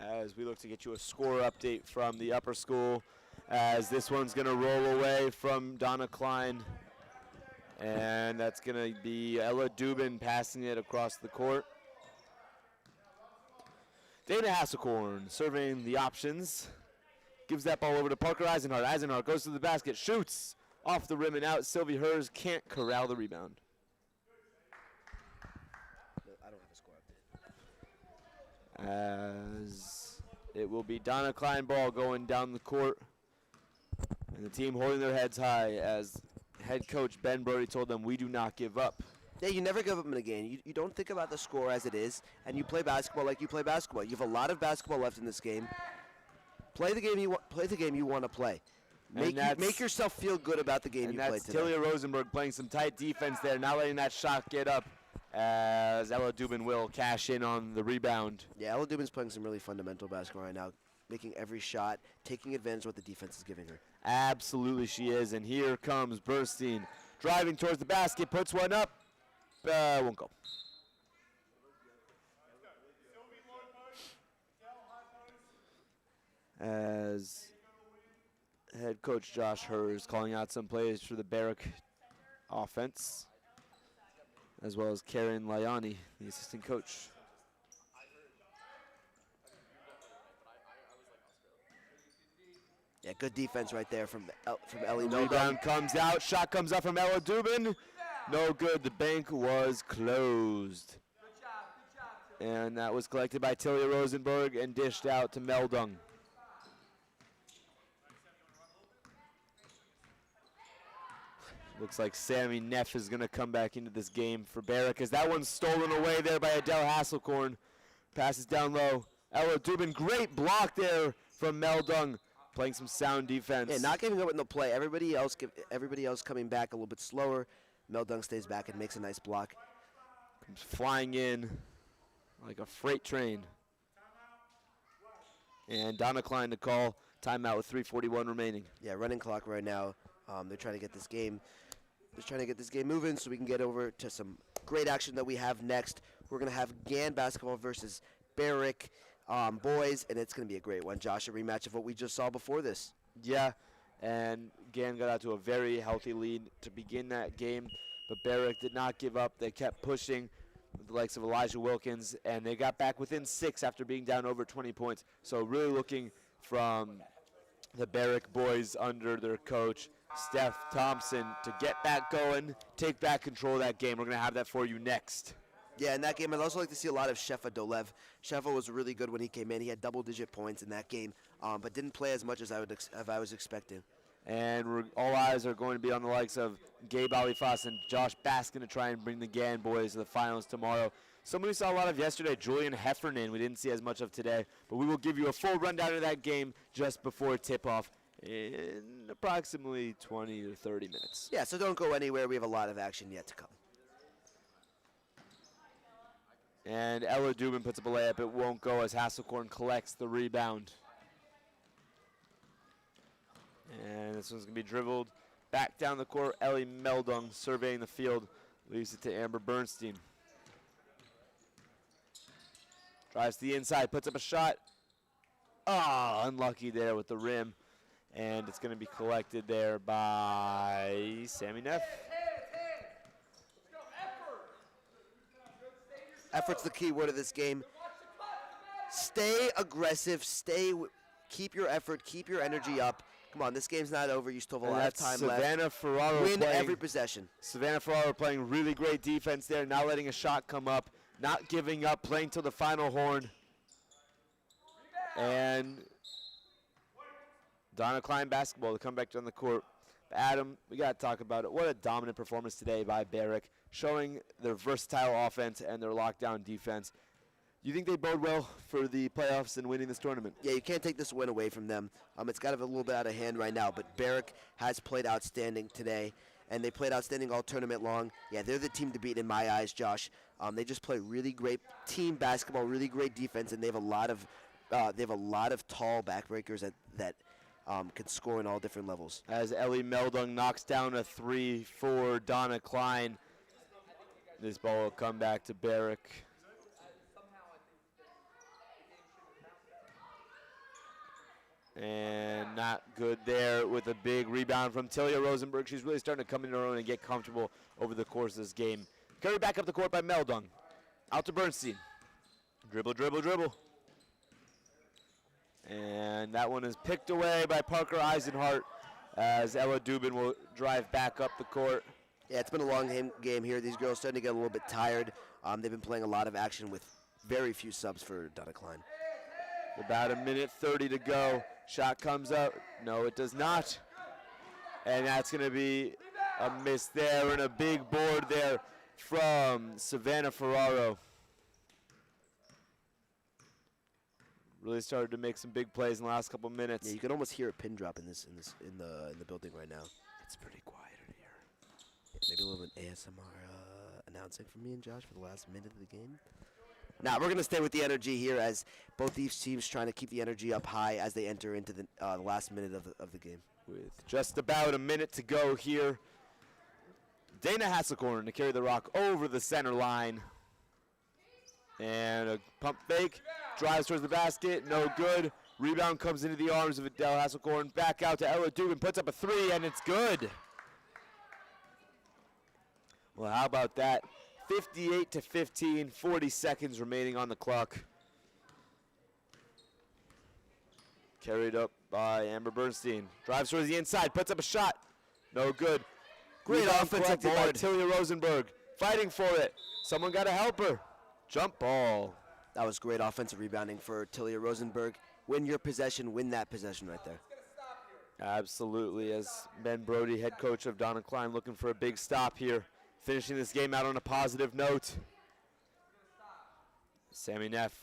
game. As we look to get you a score update from the upper school, as this one's going to roll away from Donna Klein. And that's going to be Ella Dubin passing it across the court. Dana Hasselkorn surveying the options. Gives that ball over to Parker Eisenhart. Eisenhart goes to the basket, shoots off the rim and out. Sylvie Hers can't corral the rebound. I don't have a score update. As it will be Donna Klein ball going down the court. And the team holding their heads high as head coach Ben Brody told them, we do not give up. Yeah, you never give up in a game. You don't think about the score as it is, and you play basketball like you play basketball. You have a lot of basketball left in this game. Play the game you want to play. Make yourself feel good about the game you played today. Tilia Rosenberg playing some tight defense there, not letting that shot get up as Ella Dubin will cash in on the rebound. Yeah, Ella Dubin's playing some really fundamental basketball right now, making every shot, taking advantage of what the defense is giving her. Absolutely she is, and here comes Burstein driving towards the basket, puts one up, won't go. As head coach Josh Hers calling out some plays for the Barrack offense, as well as Karen Liani, the assistant coach. Yeah, good defense right there from Ellie Meldon. Rebound comes out, shot comes up from Ella Dubin. No good, the bank was closed. And that was collected by Tilia Rosenberg and dished out to Meldung. Looks like Sammy Neff is going to come back into this game for Barrack, as that one's stolen away there by Adele Hasselkorn. Passes down low. Ella Dubin, great block there from Meldung, playing some sound defense. Yeah, not giving up in the play. Everybody else coming back a little bit slower. Meldung stays back and makes a nice block. Comes flying in like a freight train. And Donna Klein to call timeout with 3:41 remaining. Yeah, running clock right now. They're trying to get this game. They're trying to get this game moving so we can get over to some great action that we have next. We're gonna have Gann basketball versus Barrack boys, and it's gonna be a great one. Josh, a rematch of what we just saw before this. Yeah, and Gann got out to a very healthy lead to begin that game, but Barrack did not give up. They kept pushing with the likes of Elijah Wilkins, and they got back within 6 after being down over 20 points. So really looking from the Barrack boys under their coach, Steph Thompson, to get back going, take back control of that game. We're going to have that for you next. Yeah, in that game, I'd also like to see a lot of Shefa Dolev. Shefa was really good when he came in. He had double-digit points in that game, but didn't play as much as I was expecting. And all eyes are going to be on the likes of Gabe Alifas and Josh Baskin to try and bring the Gann boys to the finals tomorrow. Someone we saw a lot of yesterday, Julian Heffernan, we didn't see as much of today, but we will give you a full rundown of that game just before tip-off in approximately 20 to 30 minutes. Yeah, so don't go anywhere. We have a lot of action yet to come. And Ella Dubin puts up a layup. It won't go as Hasselkorn collects the rebound. And this one's going to be dribbled back down the court. Ellie Meldung surveying the field. Leaves it to Amber Bernstein. Drives to the inside, puts up a shot. Unlucky there with the rim. And it's going to be collected there by Sammy Neff. Effort's the key word of this game. Stay aggressive. Keep your effort. Keep your energy up. Come on, this game's not over. You still have a lot of time left. Savannah Ferraro win every possession. Savannah Ferraro playing really great defense there, not letting a shot come up, not giving up, playing till the final horn. And Donna Klein basketball to come back down the court. Adam, we got to talk about it. What a dominant performance today by Barrack, showing their versatile offense and their lockdown defense. You think they bode well for the playoffs and winning this tournament? Yeah, you can't take this win away from them. It's got a little bit out of hand right now, but Barrack has played outstanding today, and they played outstanding all tournament long. Yeah, they're the team to beat in my eyes, Josh. They just play really great team basketball, really great defense, and they have a lot of tall backbreakers that can score in all different levels. As Ellie Meldung knocks down a 3 for Donna Klein. This ball will come back to Barrick. And not good there with a big rebound from Tilia Rosenberg. She's really starting to come into her own and get comfortable over the course of this game. Carried back up the court by Meldung. Out to Bernstein. Dribble, dribble, dribble. And that one is picked away by Parker Eisenhart as Ella Dubin will drive back up the court. Yeah, it's been a long game here. These girls starting to get a little bit tired. They've been playing a lot of action with very few subs for Donna Klein. About a minute 30 to go. Shot comes up. No, it does not. And that's going to be a miss there and a big board there from Savannah Ferraro. Really started to make some big plays in the last couple minutes. Yeah, you can almost hear a pin drop in the building right now. It's pretty quiet in here. Yeah, maybe a little bit ASMR announcing from me and Josh for the last minute of the game. Now we're gonna stay with the energy here as both these teams trying to keep the energy up high as they enter into the last minute of the game. With just about a minute to go here, Dana Hasselkorn to carry the rock over the center line. And a pump fake, drives towards the basket, no good. Rebound comes into the arms of Adele Hasselkorn. Back out to Ella Dubin, puts up a three, and it's good. Well, how about that? 58 to 15, 40 seconds remaining on the clock. Carried up by Amber Bernstein. Drives towards the inside, puts up a shot. No good. Great Rebound offensive collected by board. Tilia Rosenberg. Fighting for it. Someone got to help her. Jump ball. That was great offensive rebounding for Tilia Rosenberg. Win your possession, win that possession right there. Absolutely, as Ben Brody, head coach of Donna Klein, looking for a big stop here. Finishing this game out on a positive note. Sammy Neff.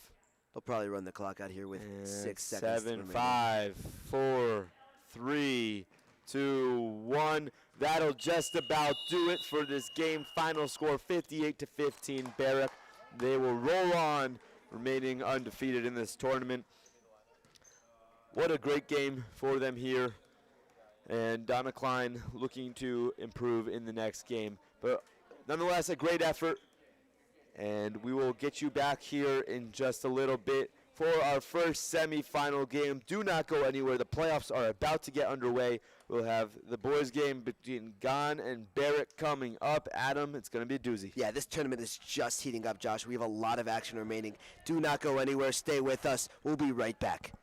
They'll probably run the clock out here with 6 seconds. 7, remaining. 5, 4, 3, 2, 1. That'll just about do it for this game. Final score 58 to 15. Barrack. They will roll on, remaining undefeated in this tournament. What a great game for them here. And Donna Klein looking to improve in the next game. But nonetheless, a great effort. And we will get you back here in just a little bit for our first semifinal game. Do not go anywhere. The playoffs are about to get underway. We'll have the boys game between Gahn and Barrett coming up. Adam, it's going to be a doozy. Yeah, this tournament is just heating up, Josh. We have a lot of action remaining. Do not go anywhere. Stay with us. We'll be right back.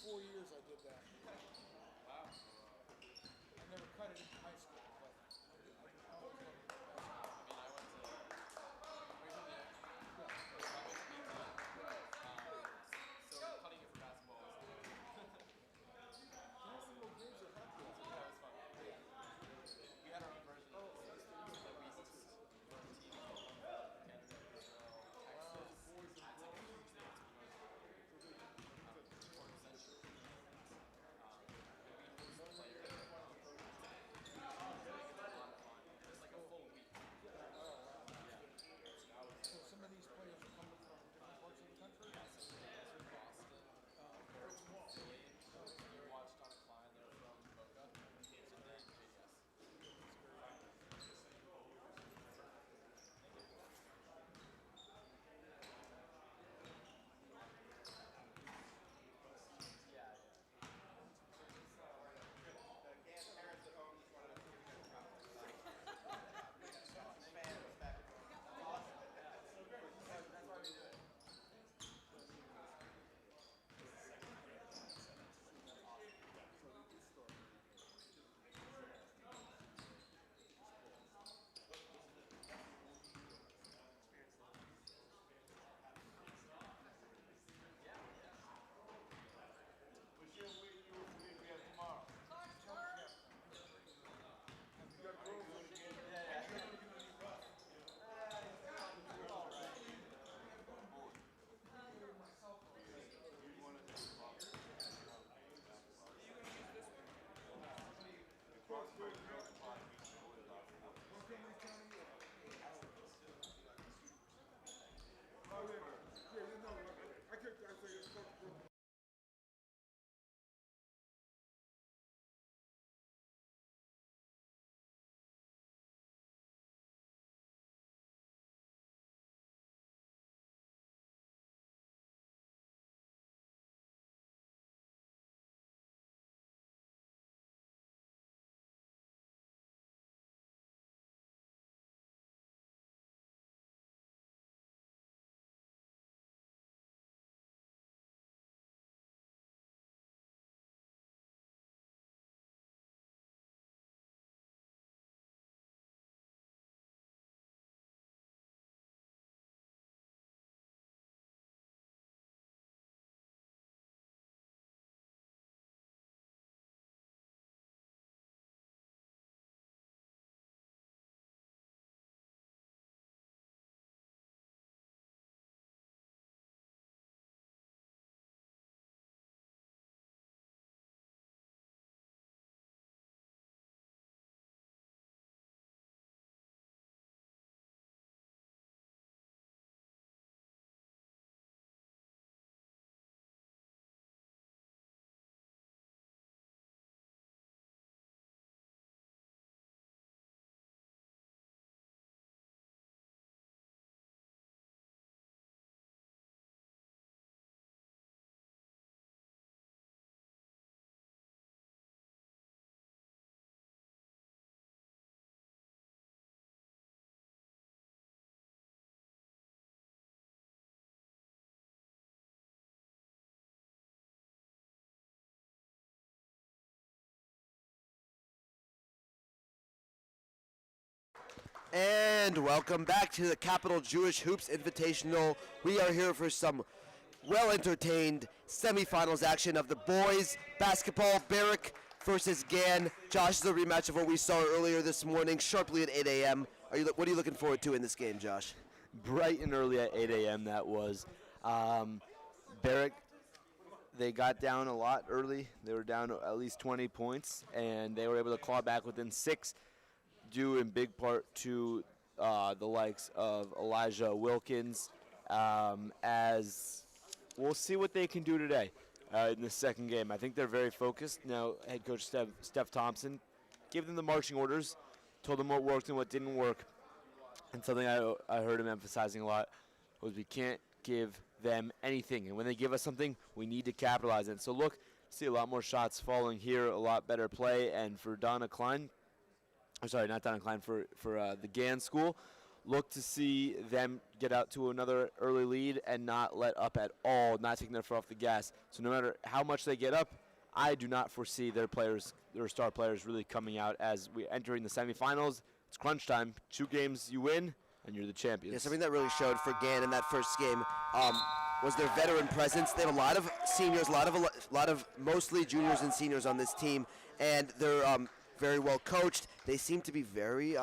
Years I did that. Wow. I never cut it in high school, but I always loved it. So cutting it for basketball was we had our own version of this. So we used to run teams all over Canada, Israel, Texas. So some of these players are coming from different parts of the country? Yeah, so from Boston, Philly. You watched on a Klein, they're from Boca. And then JDS. And welcome back to the Capital Jewish Hoops Invitational. We are here for some well-entertained semifinals action of the boys basketball. Barrick versus Gann. Josh, is a rematch of what we saw earlier this morning, sharply at 8 a.m. What are you looking forward to in this game, Josh? Bright and early at 8 a.m. that was. Barrick, they got down a lot early. They were down at least 20 points, and they were able to claw back within 6, due in big part to the likes of Elijah Wilkins, as we'll see what they can do today in the second game. I think they're very focused. Now, head coach Steph Thompson gave them the marching orders, told them what worked and what didn't work. And something I heard him emphasizing a lot was we can't give them anything. And when they give us something, we need to capitalize on it. So look See a lot more shots falling here, a lot better play, and for Donna Klein, or sorry, not Donna Klein, for the Gann School, look to see them get out to another early lead and not let up at all, not taking their foot off the gas. So no matter how much they get up, I do not foresee their star players really coming out as we entering the semifinals. It's crunch time. 2 games you win, and you're the champions. Yeah, something that really showed for Gann in that first game was their veteran presence. They have a lot of seniors, a lot of mostly juniors and seniors on this team, and they're very well coached. They seem to be very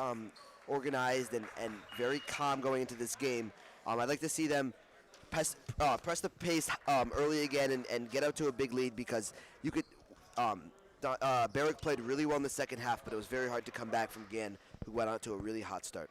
organized and very calm going into this game. I'd like to see them press the pace early again and get out to a big lead, because you could. Barrick played really well in the second half, but it was very hard to come back from Gann, who went out to a really hot start.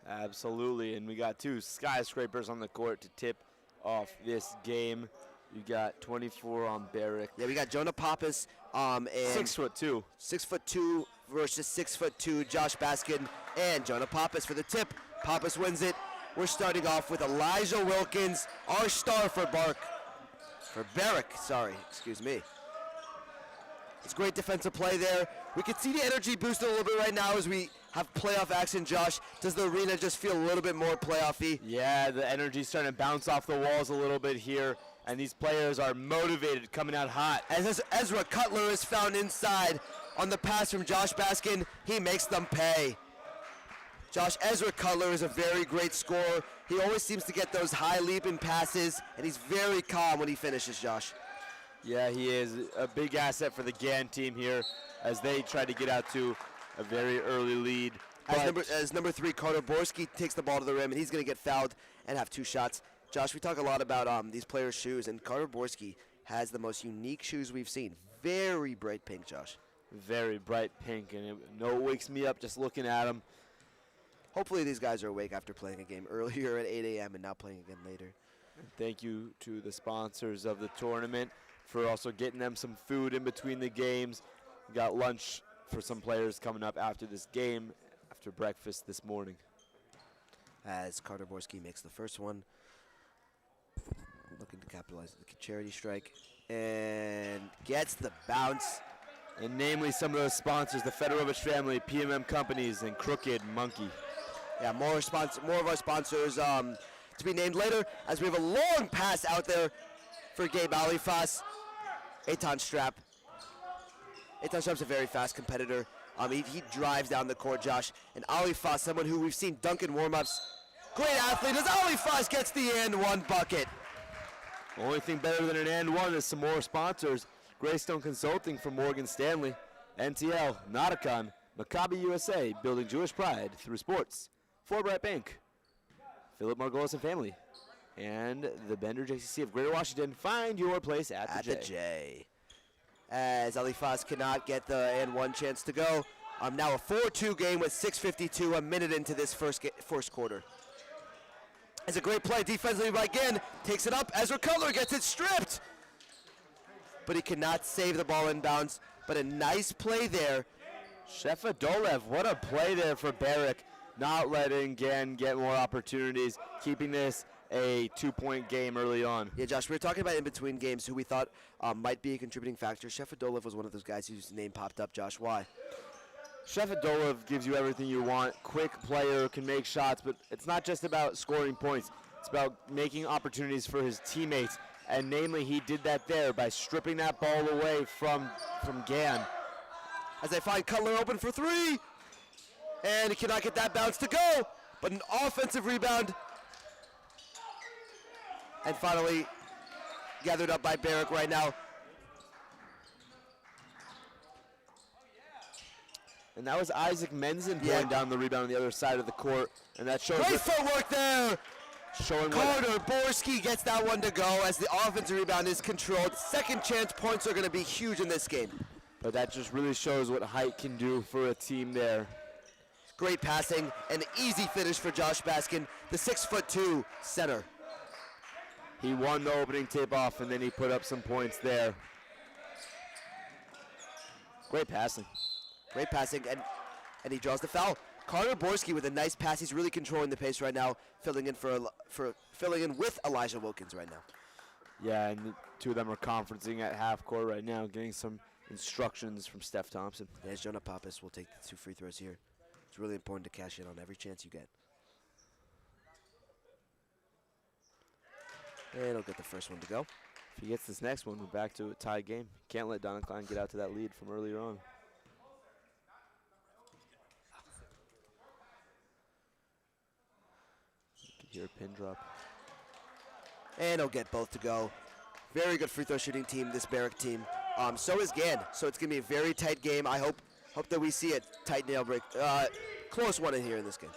Absolutely, and we got 2 skyscrapers on the court to tip off this game. You got 24 on Barrick. Yeah, we got Jonah Pappas and 6'2". 6'2" versus 6'2" Josh Baskin and Jonah Pappas for the tip. Pappas wins it. We're starting off with Elijah Wilkins, our star for Barrick. Sorry, excuse me. It's great defensive play there. We can see the energy boost a little bit right now as we have playoff action, Josh. Does the arena just feel a little bit more playoffy? Yeah, the energy's starting to bounce off the walls a little bit here, and these players are motivated, coming out hot. As Ezra Cutler is found inside on the pass from Josh Baskin, he makes them pay. Ezra Cutler is a very great scorer. He always seems to get those high leaping passes, and he's very calm when he finishes, Josh. Yeah, he is a big asset for the Gann team here as they try to get out to a very early lead. As number 3, Carter Borski takes the ball to the rim, and he's going to get fouled and have 2 shots. Josh, we talk a lot about these players' shoes, and Carter Borski has the most unique shoes we've seen. Very bright pink, Josh. Very bright pink, and it wakes me up just looking at them. Hopefully these guys are awake after playing a game earlier at 8 a.m. and now playing again later. And thank you to the sponsors of the tournament for also getting them some food in between the games. We got lunch for some players coming up after this game, after breakfast this morning. As Carter Borski makes the first one, looking to capitalize the charity strike, and gets the bounce. And namely some of those sponsors, the Fedorovich family, PMM Companies, and Crooked Monkey. Yeah, more of our sponsors to be named later, as we have a long pass out there for Gabe Alifas. Eitan Strap. Eitan Strap's a very fast competitor. He drives down the court, Josh. And Alifas, someone who we've seen dunk in warm-ups. Great athlete as Alifas gets the and one bucket. Only thing better than an and one is some more sponsors. Greystone Consulting from Morgan Stanley, NTL, Nauticon, Maccabi USA, building Jewish pride through sports, Fulbright Bank, Philip Margolis and family, and the Bender JCC of Greater Washington. Find your place at the J. As Alifas cannot get the and one chance to go. Now a 4-2 game with 6:52, a minute into this first quarter. It's a great play defensively by Gann. Takes it up. Ezra Cutler gets it stripped. But he cannot save the ball inbounds. But a nice play there. Shefadolev, what a play there for Barrick. Not letting Gann get more opportunities, keeping this a 2-point game early on. Yeah, Josh, we were talking about in between games who we thought might be a contributing factor. Shefadolev was one of those guys whose name popped up. Josh, why? Shefadolev gives you everything you want. Quick player, can make shots, but it's not just about scoring points. It's about making opportunities for his teammates, and namely he did that there by stripping that ball away from Gann. As they find Cutler open for 3, and he cannot get that bounce to go, but an offensive rebound. And finally gathered up by Barrick right now. And that was Isaac Menzen pulling down the rebound on the other side of the court. And that shows great footwork there. Showing Carter Borski gets that one to go as the offensive rebound is controlled. Second chance points are going to be huge in this game. But that just really shows what height can do for a team there. Great passing, an easy finish for Josh Baskin, the 6'2" center. He won the opening tip-off, and then he put up some points there. Great passing. Great passing, and he draws the foul. Carter Borski with a nice pass. He's really controlling the pace right now, filling in with Elijah Wilkins right now. Yeah, and the two of them are conferencing at half court right now, getting some instructions from Steph Thompson. As Jonah Pappas will take the 2 free throws here. It's really important to cash in on every chance you get. And he'll get the first one to go. If he gets this next one, we're back to a tie game. Can't let Donna Klein get out to that lead from earlier on. You can hear a pin drop. And he'll get both to go. Very good free throw shooting team, this Barrack team. So is Gann. So it's going to be a very tight game. I hope that we see a tight nail break. Close one in here in this game.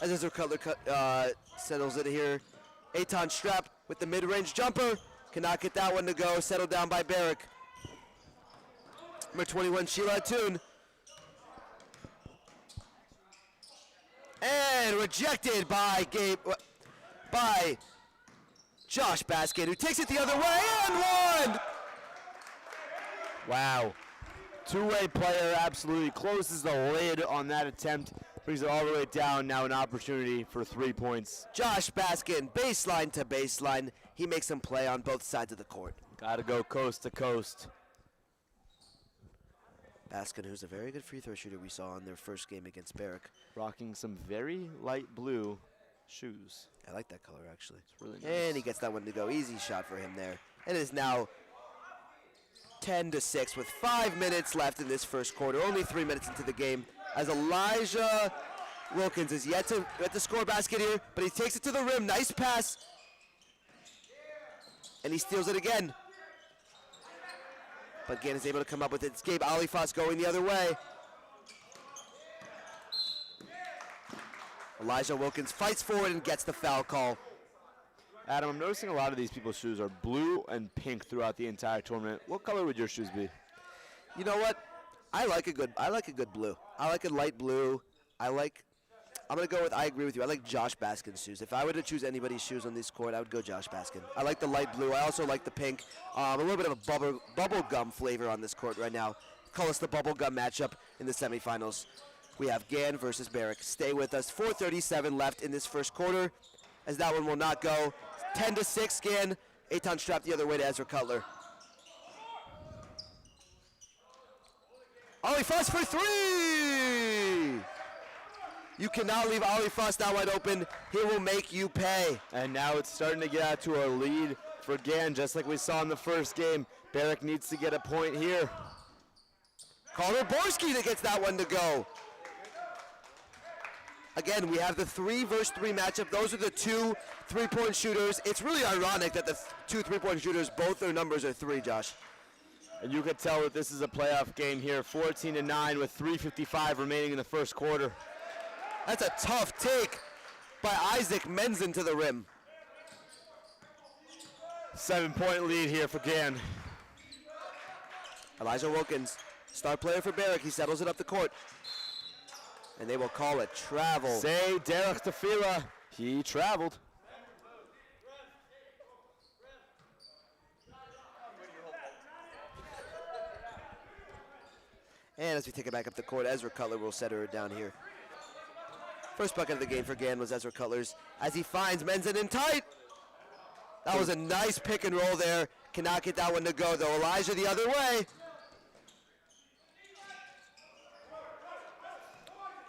As Ezra Cutler settles it here. Eitan Strap with the mid-range jumper. Cannot get that one to go. Settled down by Barrack. Number 21, Sheila Toon. And rejected by Josh Baskin, who takes it the other way and one! Wow. Two-way player absolutely closes the lid on that attempt. Brings it all the way down. Now an opportunity for 3 points. Josh Baskin, baseline to baseline. He makes them play on both sides of the court. Got to go coast to coast. Baskin, who's a very good free throw shooter we saw in their first game against Barrack. Rocking some very light blue shoes. I like that color, actually. It's really nice. And he gets that one to go. Easy shot for him there. And it is now 10-6 with 5 minutes left in this first quarter. Only 3 minutes into the game. As Elijah Wilkins is yet to score a basket here, but he takes it to the rim. Nice pass. And he steals it again. But Gann is able to come up with it. It's Gabe Alifas going the other way. Elijah Wilkins fights forward and gets the foul call. Adam, I'm noticing a lot of these people's shoes are blue and pink throughout the entire tournament. What color would your shoes be? You know what? I like a good blue. I like a light blue. I agree with you. I like Josh Baskin's shoes. If I were to choose anybody's shoes on this court, I would go Josh Baskin. I like the light blue. I also like the pink. A little bit of a bubble gum flavor on this court right now. Call us the bubble gum matchup in the semifinals. We have Gann versus Barrack. Stay with us. 4:37 left in this first quarter, as that one will not go. 10-6 Gann. Eitan Strap the other way to Ezra Cutler. Ali Foss for three! You cannot leave Ali Foss that wide open. He will make you pay. And now it's starting to get out to a lead for Gann, just like we saw in the first game. Barrack needs to get a point here. Connor Borski that gets that one to go. Again, we have the 3 versus 3 matchup. Those are the 2 3-point shooters. It's really ironic that the 2 3-point shooters, both their numbers are 3, Josh. And you could tell that this is a playoff game here. 14-9 with 3:55 remaining in the first quarter. That's a tough take by Isaac Menzen to the rim. 7-point lead here for Gann. Elijah Wilkins, star player for Barrack. He settles it up the court. And they will call it travel. Say Derek Tafila, he traveled. And as we take it back up the court, Ezra Cutler will set her down here. First bucket of the game for Gann was Ezra Cutler's as he finds Menzen in tight. That was a nice pick and roll there. Cannot get that one to go though. Elijah the other way.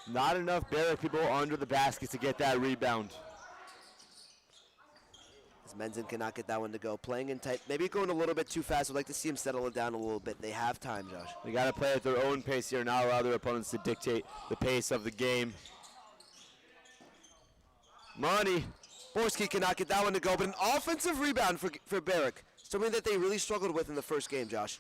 Not enough Barrack people under the basket to get that rebound. As Menzen cannot get that one to go. Playing in tight, maybe going a little bit too fast. Would like to see him settle it down a little bit. They have time, Josh. They got to play at their own pace here, not allow their opponents to dictate the pace of the game. Money. Borski cannot get that one to go, but an offensive rebound for Barrack. Something that they really struggled with in the first game, Josh.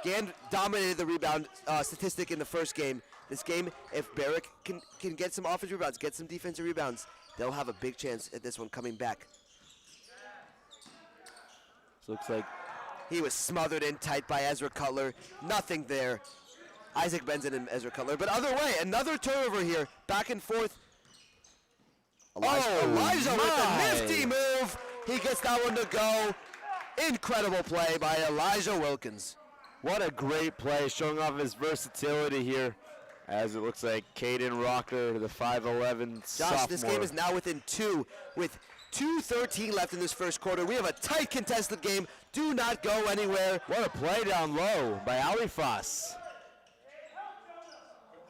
Gann dominated the rebound statistic in the first game. This game, if Barrack can get some offensive rebounds, get some defensive rebounds, they'll have a big chance at this one coming back. So looks like he was smothered in tight by Ezra Cutler. Nothing there. Isaac Menzen and Ezra Cutler. But other way, another turnover here. Back and forth. Elijah with a nifty move. He gets that one to go. Incredible play by Elijah Wilkins. What a great play, showing off his versatility here. As it looks like Caden Rocker, the 5'11" sophomore. Josh, this game is now within 2 with 2:13 left in this first quarter. We have a tight contested game. Do not go anywhere. What a play down low by Alifas.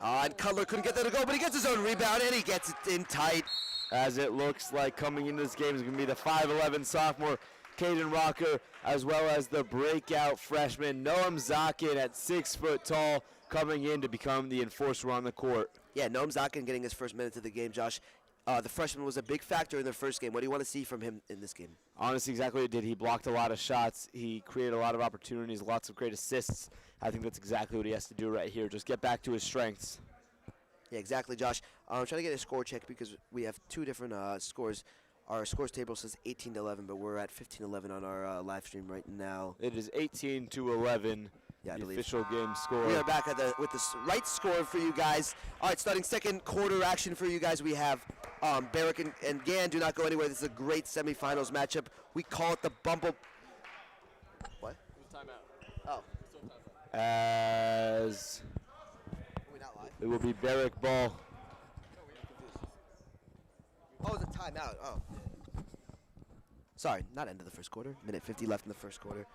And Cutler couldn't get that to go, but he gets his own rebound, and he gets it in tight. As it looks like coming into this game is going to be the 5'11 sophomore Caden Rocker, as well as the breakout freshman Noam Zakin at 6 foot tall, coming in to become the enforcer on the court. Yeah, Noam Zakin getting his first minutes of the game, Josh. The freshman was a big factor in their first game. What do you want to see from him in this game? Honestly, exactly what he did. He blocked a lot of shots. He created a lot of opportunities, lots of great assists. I think that's exactly what he has to do right here. Just get back to his strengths. Yeah, exactly, Josh. I'm trying to get a score check because we have two different scores. Our scores table says 18-11, but we're at 15-11 on our live stream right now. It is 18-11. Yeah, I the believe. official game score. We are back with the right score for you guys. All right, starting second quarter action for you guys. We have Barrick and Gann. Do not go anywhere. This is a great semifinals matchup. We call it the Bumble. What? It was timeout. Oh. As We're not live. it will be Barrick ball. Oh, it's a timeout. Oh. Sorry, not end of the first quarter. Minute 50 left in the first quarter.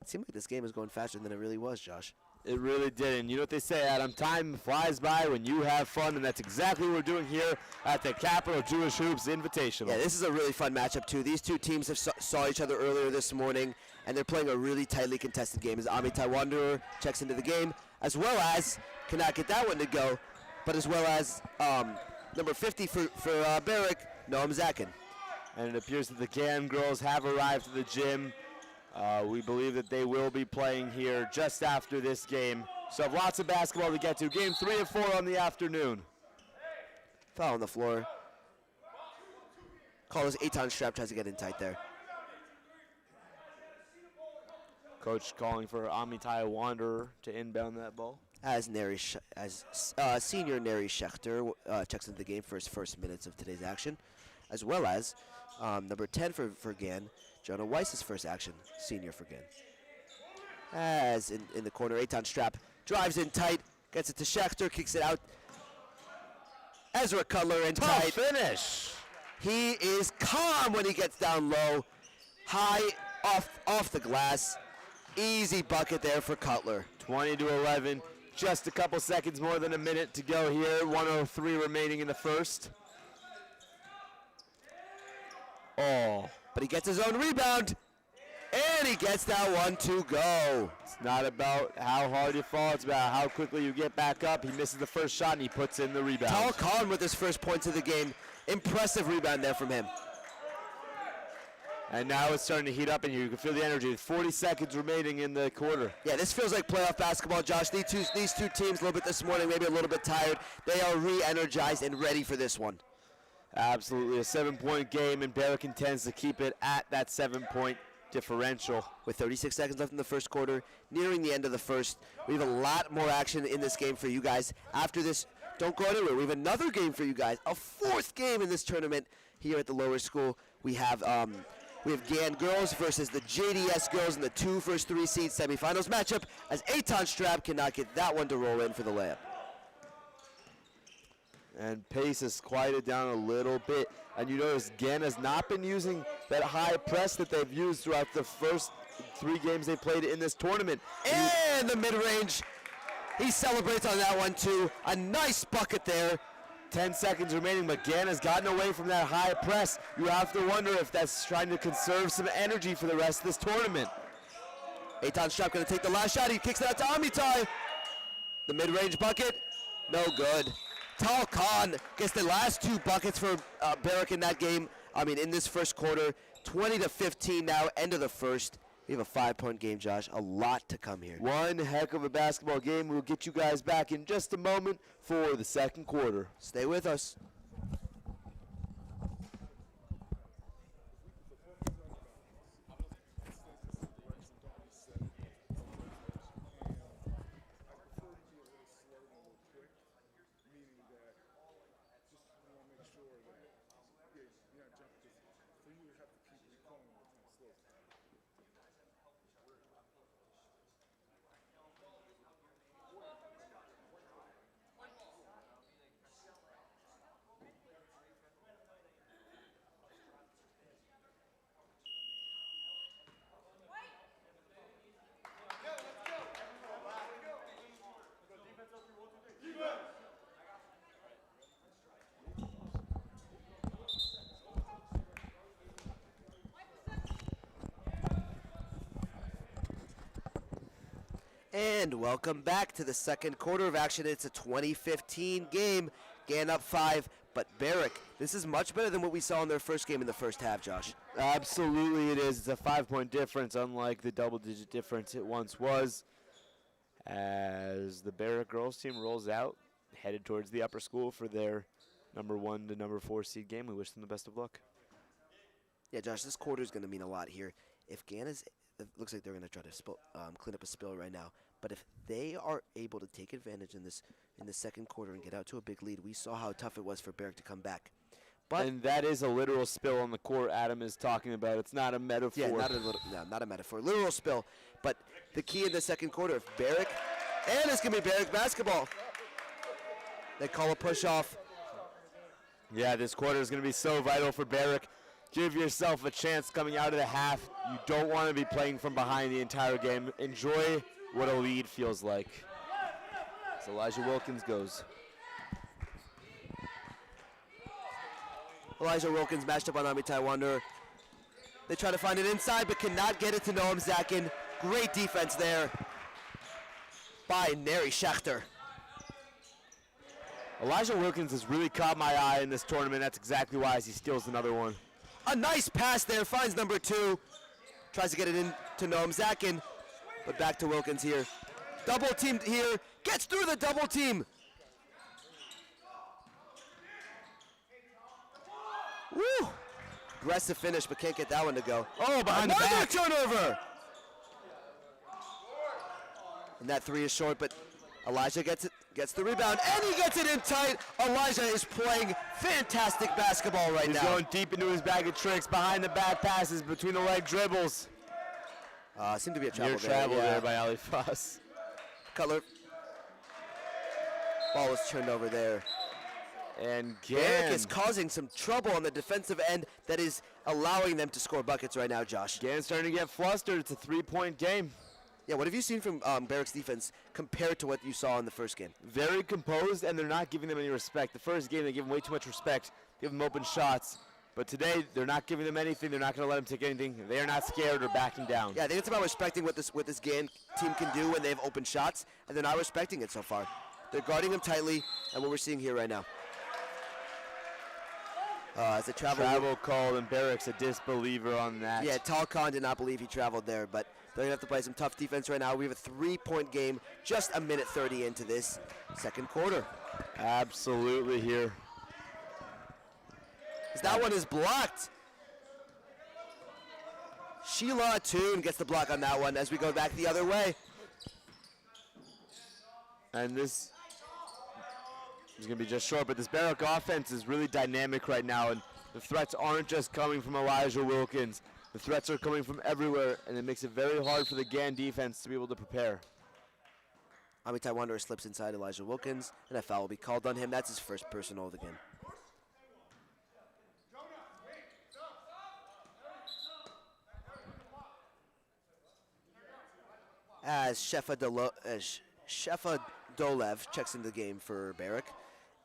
It seemed like this game was going faster than it really was, Josh. It really did. And you know what they say, Adam? Time flies by when you have fun, and that's exactly what we're doing here at the Capital Jewish Hoops Invitational. Yeah, this is a really fun matchup, too. These two teams have saw each other earlier this morning, and they're playing a really tightly contested game as Amitai Wanderer checks into the game, as well as, cannot get that one to go, but as well as number 50 for Barrick, Noam Zakin. And it appears that the Gann girls have arrived at the gym. We believe that they will be playing here just after this game. So have lots of basketball to get to. Game 3 and 4 on the afternoon. Foul on the floor. Carlos Eitan Strap tries to get in tight there. Coach calling for Amitai Wanderer to inbound that ball. As senior Neri Schechter checks into the game for his first minutes of today's action, as well as number 10 for Gann, Jonah Weiss's first action, senior for Gann. As in the corner, Eitan Strap drives in tight, gets it to Schechter, kicks it out. Ezra Cutler in tight. Finish. He is calm when he gets down low, high off the glass. Easy bucket there for Cutler. 20-11. Just a couple seconds more than a minute to go here. 1:03 remaining in the first. Oh. But he gets his own rebound, and he gets that one to go. It's not about how hard you fall, it's about how quickly you get back up. He misses the first shot, and he puts in the rebound. Tal Khan with his first points of the game. Impressive rebound there from him. And now it's starting to heat up in here. You can feel the energy. 40 seconds remaining in the quarter. Yeah, this feels like playoff basketball, Josh. These two teams a little bit this morning, maybe a little bit tired. They are re-energized and ready for this one. Absolutely, a 7-point game, and Barrick intends to keep it at that 7-point differential. With 36 seconds left in the first quarter, nearing the end of the first, we have a lot more action in this game for you guys. After this, don't go anywhere. We have another game for you guys, a fourth game in this tournament here at the lower school. We have Gann girls versus the JDS girls in the 2 vs. 3 seed semifinals matchup, as Eitan Strap cannot get that one to roll in for the layup. And pace has quieted down a little bit. And you notice Gann has not been using that high press that they've used throughout the first 3 games they played in this tournament. And the mid-range, he celebrates on that one too. A nice bucket there. 10 seconds remaining, but Gann has gotten away from that high press. You have to wonder if that's trying to conserve some energy for the rest of this tournament. Eitan Strap going to take the last shot. He kicks it out to Amitai. The mid-range bucket, no good. Tal Khan gets the last 2 buckets for Barrick in that game. In this first quarter, 20-15 now, end of the first. We have a 5-point game, Josh. A lot to come here. One heck of a basketball game. We'll get you guys back in just a moment for the second quarter. Stay with us. And welcome back to the second quarter of action. It's a 2015 game. Gann up 5, but Barrick, this is much better than what we saw in their first game in the first half, Josh. Absolutely it is. It's a 5-point difference, unlike the double-digit difference it once was. As the Barrick girls team rolls out, headed towards the upper school for their number 1 to number 4 seed game. We wish them the best of luck. Yeah, Josh, this quarter is going to mean a lot here. If Gann is, it looks like they're going to try to clean up a spill right now. But if they are able to take advantage in the second quarter and get out to a big lead, we saw how tough it was for Barrick to come back. But and that is a literal spill on the court Adam is talking about. It's not a metaphor. Yeah, not a metaphor. Literal spill. But the key in the second quarter, if Barrick, and it's going to be Barrick basketball. They call a push off. Yeah, this quarter is going to be so vital for Barrick. Give yourself a chance coming out of the half. You don't want to be playing from behind the entire game. Enjoy what a lead feels like. So Elijah Wilkins goes. Elijah Wilkins matched up on Amitai Wanderer. They try to find it inside, but cannot get it to Noam Zakin. Great defense there by Neri Schechter. Elijah Wilkins has really caught my eye in this tournament. That's exactly why he steals another one. A nice pass there, finds number 2. Tries to get it in to Noam Zakin, but back to Wilkins here. Double teamed here, gets through the double team. Woo! Aggressive finish, but can't get that one to go. Oh, behind the Another back. turnover! And that 3 is short, but Elijah gets the rebound, and he gets it in tight. Elijah is playing fantastic basketball right now. He's going deep into his bag of tricks, behind the back passes, between the leg dribbles. Seemed to be a travel Near there. travel there by Ali Foss. Cutler. Ball was turned over there. And Barrick is causing some trouble on the defensive end that is allowing them to score buckets right now, Josh. Gann's starting to get flustered. It's a 3-point game. Yeah, what have you seen from Barrick's defense compared to what you saw in the first game? Very composed, and they're not giving them any respect. The first game, they give them way too much respect, give them open shots. But today, they're not giving them anything. They're not going to let them take anything. They are not scared or backing down. Yeah, I think it's about respecting what this Gann team can do when they have open shots, and they're not respecting it so far. They're guarding them tightly, and what we're seeing here right now. As a travel call, and Barrick's a disbeliever on that. Yeah, Tal Khan did not believe he traveled there, but they're going to have to play some tough defense right now. We have a 3-point game, just a minute 30 into this second quarter. Absolutely here. That one is blocked. Sheila Toon gets the block on that one as we go back the other way. And this is going to be just short, but this Barrick offense is really dynamic right now, and the threats aren't just coming from Elijah Wilkins. The threats are coming from everywhere, and it makes it very hard for the Gann defense to be able to prepare. Amitai Wanderer slips inside Elijah Wilkins, and a foul will be called on him. That's his first personal of the game. As Shefa Dolev checks into the game for Barrick,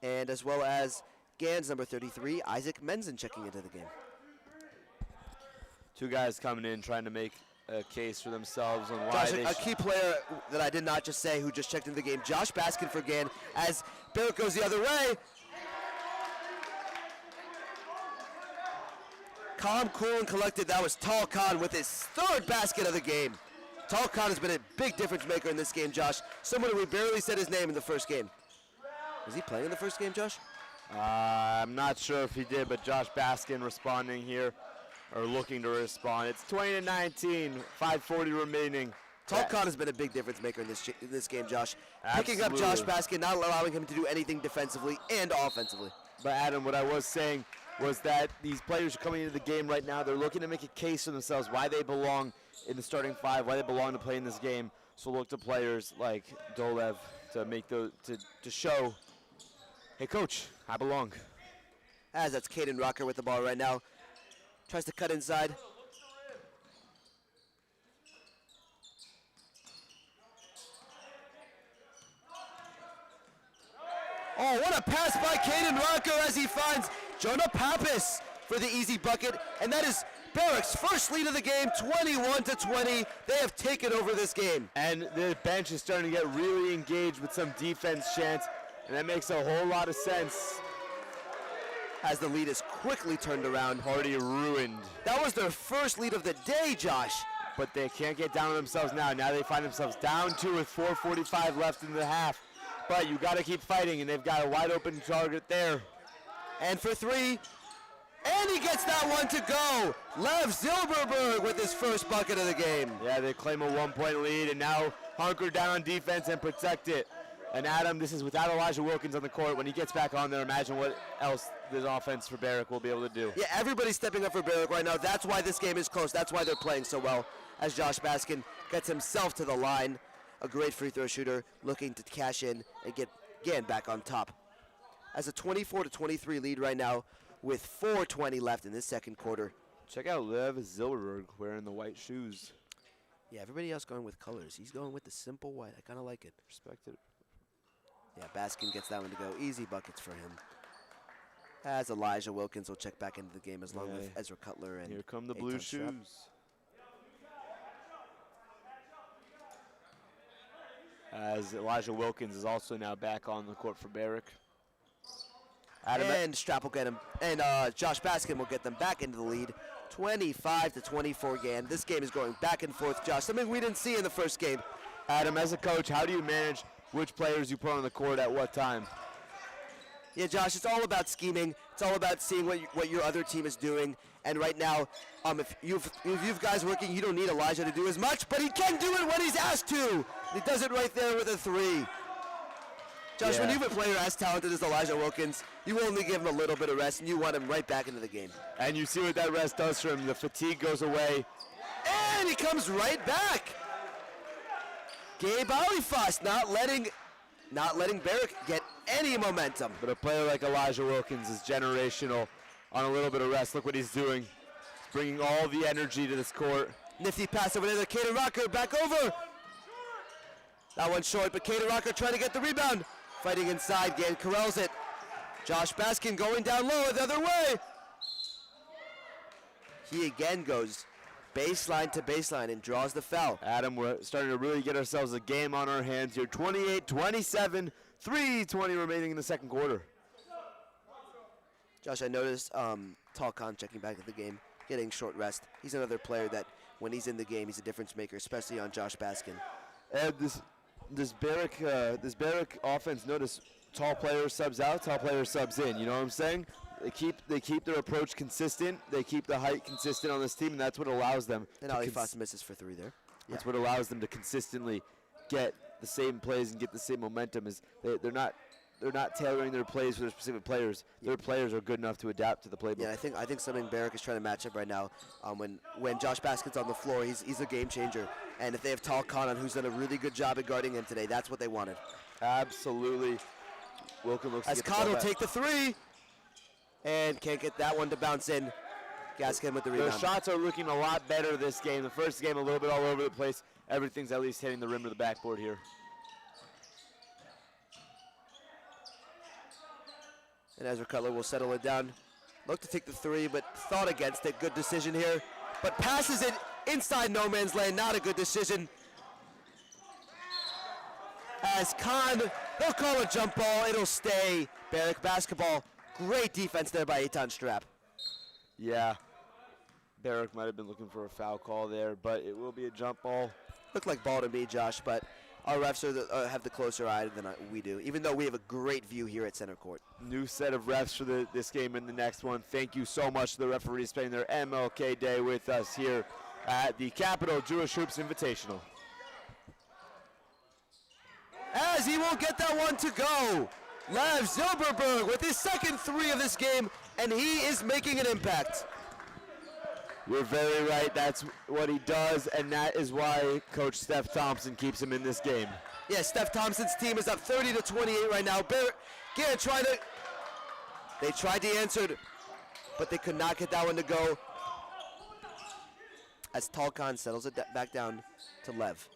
and as well as Gann's number 33, Isaac Menzen, checking into the game. Two guys coming in trying to make a case for themselves on why Josh, they a key player that I did not just say who just checked into the game, Josh Baskin for Gann, as Barrick goes the other way. Calm, cool, and collected. That was Tal Khan with his 3rd basket of the game. Tal Khan has been a big difference maker in this game, Josh. Someone we barely said his name in the first game. Was he playing in the first game, Josh? I'm not sure if he did, but Josh Baskin responding here, or looking to respond. It's 20-19, 5:40 remaining. Tal Khan has been a big difference maker in this game, Josh. Picking up Josh Baskin, not allowing him to do anything defensively and offensively. But Adam, what I was saying was that these players are coming into the game right now. They're looking to make a case for themselves, why they belong in the starting 5, why they belong to play in this game. So look to players like Dolev to make to show, hey coach, I belong. As that's Caden Rocker with the ball right now. Tries to cut inside. Oh, what a pass by Caden Rocker as he finds Jonah Pappas for the easy bucket. And that is Barracks' first lead of the game, 21-20. They have taken over this game. And the bench is starting to get really engaged with some defense chants, and that makes a whole lot of sense. As the lead is quickly turned around. Party ruined. That was their first lead of the day, Josh. But they can't get down on themselves now. Now they find themselves down 2 with 4:45 left in the half. But you got to keep fighting, and they've got a wide open target there. And for 3, and he gets that one to go. Lev Zilberberg with his first bucket of the game. Yeah, they claim a 1-point lead and now hunker down on defense and protect it. And Adam, this is without Elijah Wilkins on the court. When he gets back on there, imagine what else this offense for Barrack will be able to do. Yeah, everybody's stepping up for Barrack right now. That's why this game is close. That's why they're playing so well. As Josh Baskin gets himself to the line, a great free throw shooter looking to cash in and get again back on top. As a 24-23 lead right now with 4:20 left in this second quarter. Check out Lev Zilberberg wearing the white shoes. Yeah, everybody else going with colors. He's going with the simple white. I kind of like it. Respect it. Yeah, Baskin gets that one to go. Easy buckets for him. As Elijah Wilkins will check back into the game as long with Ezra Cutler and here come the blue shoes. As Elijah Wilkins is also now back on the court for Barrack. And Strap will get him, and Josh Baskin will get them back into the lead, 25-24 again. This game is going back and forth, Josh, something we didn't see in the first game. Adam, as a coach, how do you manage which players you put on the court at what time? Yeah, Josh, it's all about scheming. It's all about seeing what your other team is doing. And right now, if you've guys working, you don't need Elijah to do as much, but he can do it when he's asked to. He does it right there with a 3. Josh, when you have a player as talented as Elijah Wilkins, you only give him a little bit of rest, and you want him right back into the game. And you see what that rest does for him. The fatigue goes away. And he comes right back. Gabe Alifas not letting Barrack get any momentum. But a player like Elijah Wilkins is generational on a little bit of rest. Look what he's doing. He's bringing all the energy to this court. Nifty pass over there to Caden Rocker, back over. That one's short, but Caden Rocker trying to get the rebound. Fighting inside, again, corrals it. Josh Baskin going down low the other way. He again goes baseline to baseline and draws the foul. Adam, we're starting to really get ourselves a game on our hands here. 28-27, 3:20 remaining in the second quarter. Josh, I noticed Tall Khan checking back at the game, getting short rest. He's another player that when he's in the game, he's a difference maker, especially on Josh Baskin. And this Barrack offense, notice tall player subs out, tall player subs in. You know what I'm saying? They keep their approach consistent. They keep the height consistent on this team, and that's what allows them. And Alifas misses for 3 there. That's what allows them to consistently get the same plays and get the same momentum. Is they're not tailoring their plays for their specific players. Their players are good enough to adapt to the playbook. Yeah, I think something Barrack is trying to match up right now. When Josh Baskin's on the floor, he's a game changer. And if they have Tall Khan, who's done a really good job at guarding him today, that's what they wanted. Absolutely. Wilkin looks as Khan will take the 3, and can't get that one to bounce in. Gaskin with the rebound. Their shots are looking a lot better this game. The first game a little bit all over the place. Everything's at least hitting the rim of the backboard here. And Ezra Cutler will settle it down. Looked to take the 3, but thought against it. Good decision here. But passes it inside no man's land. Not a good decision. As Khan, they'll call a jump ball. It'll stay. Barrack basketball. Great defense there by Eitan Strap. Yeah. Barrack might have been looking for a foul call there, but it will be a jump ball. Looked like ball to me, Josh, but our refs have the closer eye than we do, even though we have a great view here at center court. New set of refs for this game and the next one. Thank you so much to the referees spending their MLK Day with us here at the Capital Jewish Hoops Invitational. As he won't get that one to go. Lev Zilberberg with his second 3 of this game, and he is making an impact. You're very right. That's what he does, and that is why Coach Steph Thompson keeps him in this game. Yeah, Steph Thompson's team is up 30-28 right now. Garrett they tried to answer, but they could not get that one to go. As Tall Khan settles it back down to Lev.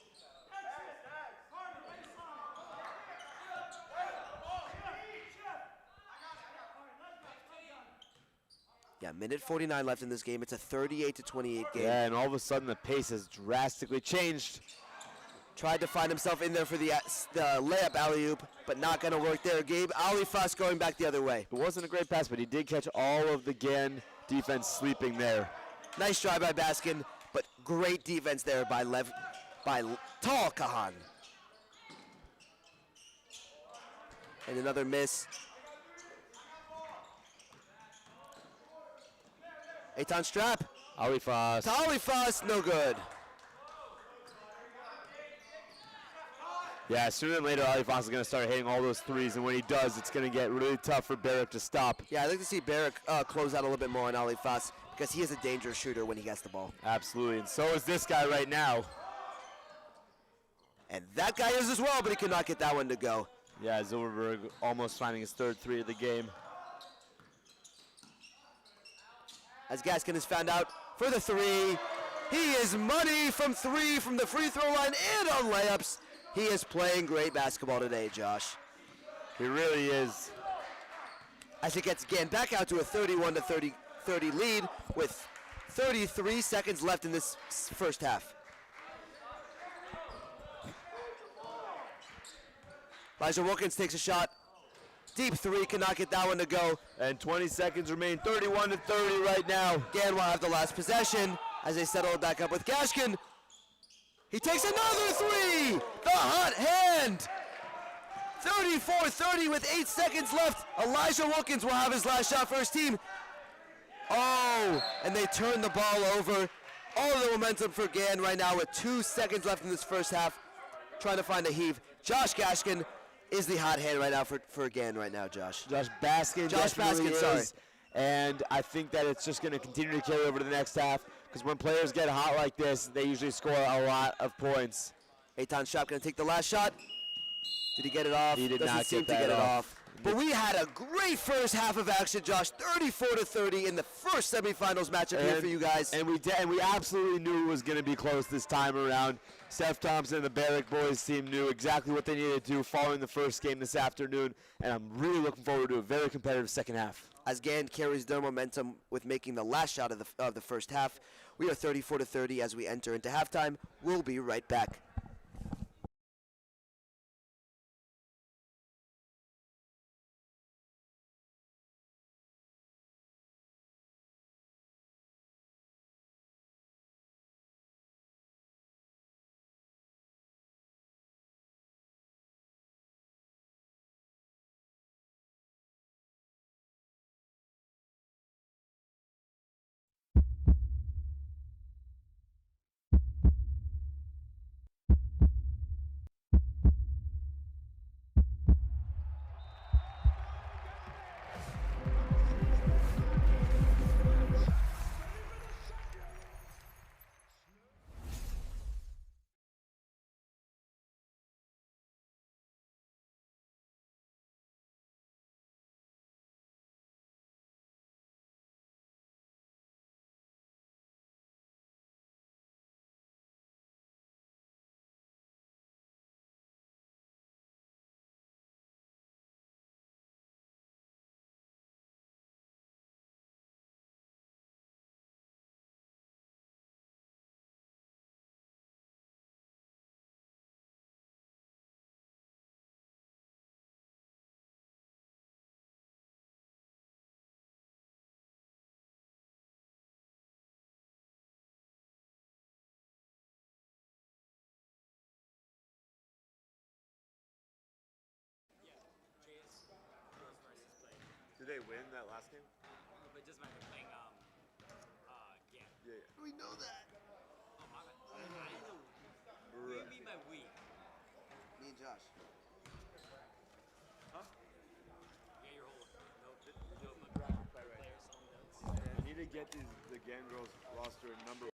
Yeah, Minute 49 left in this game. It's a 38-28 game. Yeah, and all of a sudden the pace has drastically changed. Tried to find himself in there for the layup alley-oop, but not going to work there. Gabe Alifas going back the other way. It wasn't a great pass, but he did catch all of the Gan defense sleeping there. Nice try by Baskin, but great defense there by Tall Kahan. And another miss. Eitan Strap. Alifas. Alifas, no good. Yeah, sooner than later, Alifas is going to start hitting all those threes, and when he does, it's going to get really tough for Barrick to stop. Yeah, I'd like to see Barrick close out a little bit more on Alifas because he is a dangerous shooter when he gets the ball. Absolutely, and so is this guy right now. And that guy is as well, but he could not get that one to go. Yeah, Zilberberg almost finding his third three of the game. As Gaskin has found out for the three. He is money from three from the free throw line and on layups. He is playing great basketball today, Josh. He really is. As it gets Gan back out to a 31-30 lead with 33 seconds left in this first half. Elijah Wilkins takes a shot. Deep three, cannot get that one to go. And 20 seconds remain, 31-30 right now. Gan will have the last possession as they settle it back up with Gashkin. He takes another three! The hot hand! 34-30 with 8 seconds left. Elijah Wilkins will have his last shot for his team. Oh, and they turn the ball over. All the momentum for Gan right now with 2 seconds left in this first half. Trying to find a heave. Josh Gashkin is the hot hand right now for Gan right now, Josh. Josh Baskin. Josh Baskin, sorry. And I think that it's just going to continue to carry over to the next half because when players get hot like this, they usually score a lot of points. Eitan Shop going to take the last shot. Did he get it off? He did Doesn't not seem get to get that it off. But we had a great first half of action, Josh. 34-30 in the first semifinals matchup here for you guys. And we absolutely knew it was going to be close this time around. Steph Thompson and the Barrick boys team knew exactly what they needed to do following the first game this afternoon, and I'm really looking forward to a very competitive second half. As Gan carries their momentum with making the last shot of the first half, we are 34-30 as we enter into halftime. We'll be right back. Did they win that last game? But just might be playing yeah. Yeah. We know that. Oh my bad. I know. What do you mean by we? Me and Josh. Huh? Yeah, your whole players on notes. I need to get the Gan girls roster at number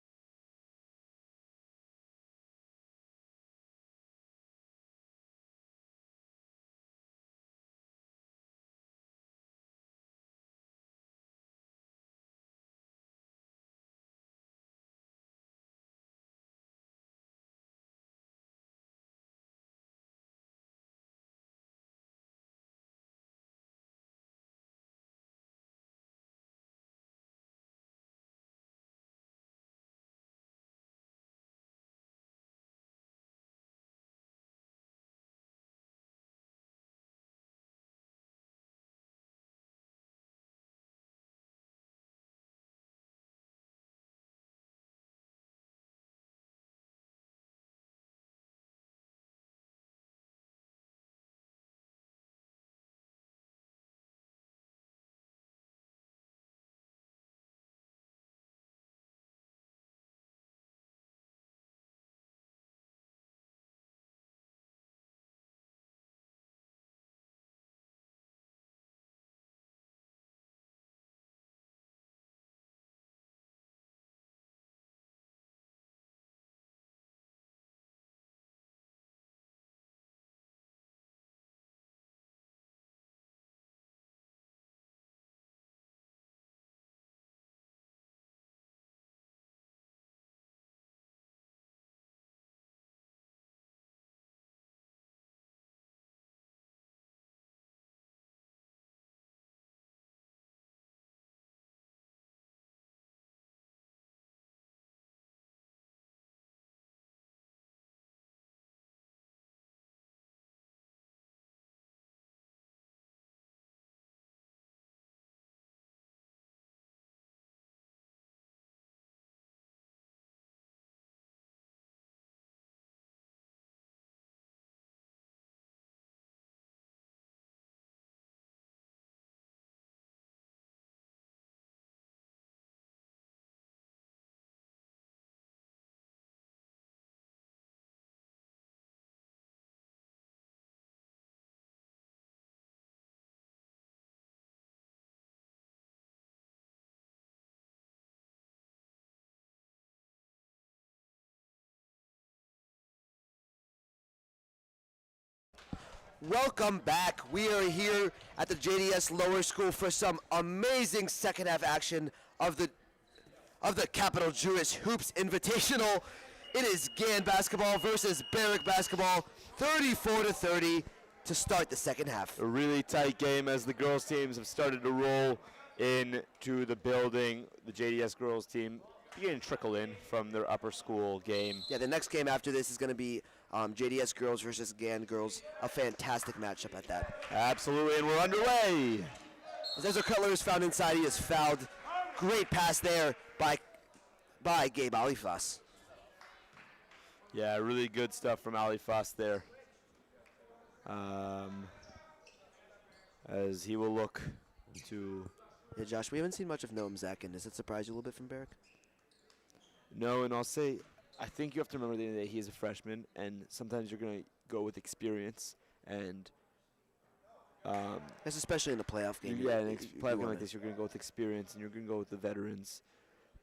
Welcome back. We are here at the JDS Lower School for some amazing second half action of the Capital Jewish Hoops Invitational. It is Gann basketball versus Barrack basketball, 34-30 to start the second half. A really tight game as the girls teams have started to roll into the building. The JDS girls team beginning to trickle in from their upper school game. Yeah, the next game after this is going to be JDS girls versus Gann girls. A fantastic matchup at that. Absolutely, and we're underway. As Ezra Cutler is found inside, he is fouled. Great pass there by Gabe Alifas. Yeah, really good stuff from Alifas there. As he will look to... Yeah, Josh, we haven't seen much of Noam Zakin. Does it surprise you a little bit from Barrack? No, and I'll say, I think you have to remember at the end of the day, he is a freshman, and sometimes you're going to go with experience. And that's especially in the playoff game. Yeah, in a playoff game like this, you're going to go with experience, and you're going to go with the veterans.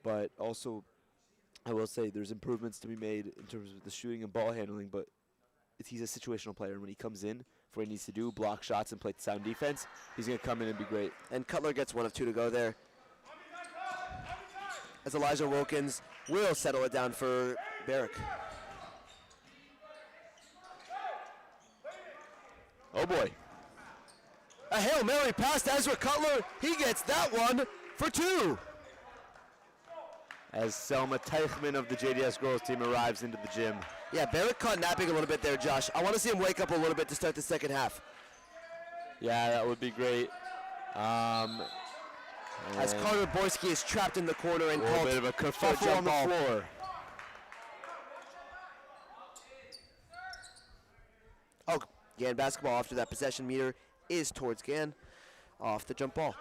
But also, I will say there's improvements to be made in terms of the shooting and ball handling, but he's a situational player, and when he comes in for what he needs to do, block shots and play sound defense, he's going to come in and be great. And Cutler gets 1 of 2 to go there. As Elijah Wilkins will settle it down for Barrack. Oh boy. A Hail Mary pass to Ezra Cutler. He gets that one for 2. As Selma Teichman of the JDS girls team arrives into the gym. Yeah, Barrack caught napping a little bit there, Josh. I want to see him wake up a little bit to start the second half. Yeah, that would be great. As Carter Borski is trapped in the corner and called a bit of a kerfuffle on the floor. Oh, Gann basketball after that possession meter is towards Gann off the jump ball.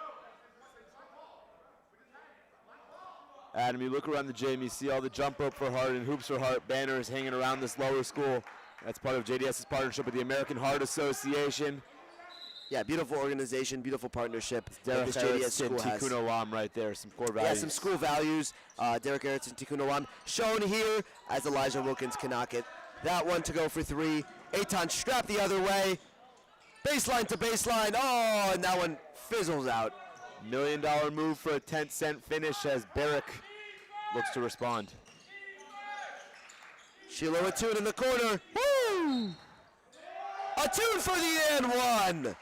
Adam, you look around the gym, you see all the jump rope for Heart and Hoops for Heart banners hanging around this lower school. That's part of JDS's partnership with the American Heart Association. Yeah, beautiful organization, beautiful partnership that Derek this JDS school has. Tikkun Olam right there, some core values. Yeah, some school values. Derek Erickson, Tikkun Olam shown here as Elijah Wilkins cannot get that one to go for 3. Eitan strapped the other way. Baseline to baseline. Oh, and that one fizzles out. $1 million move for a 10-cent finish as Barrack looks to respond. Sheila with 2 in the corner. Woo! A 2 for the and 1.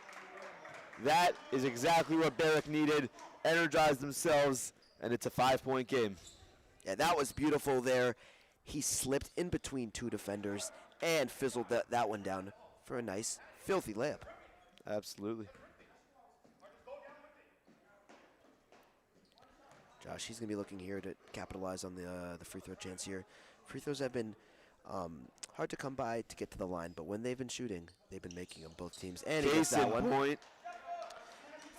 That is exactly what Barrack needed. Energize themselves, and it's a 5-point game. Yeah, that was beautiful there. He slipped in between 2 defenders and fizzled that one down for a nice, filthy layup. Absolutely. Josh, he's going to be looking here to capitalize on the free throw chance here. Free throws have been hard to come by to get to the line, but when they've been shooting, they've been making them, both teams. And he gets that one. Point.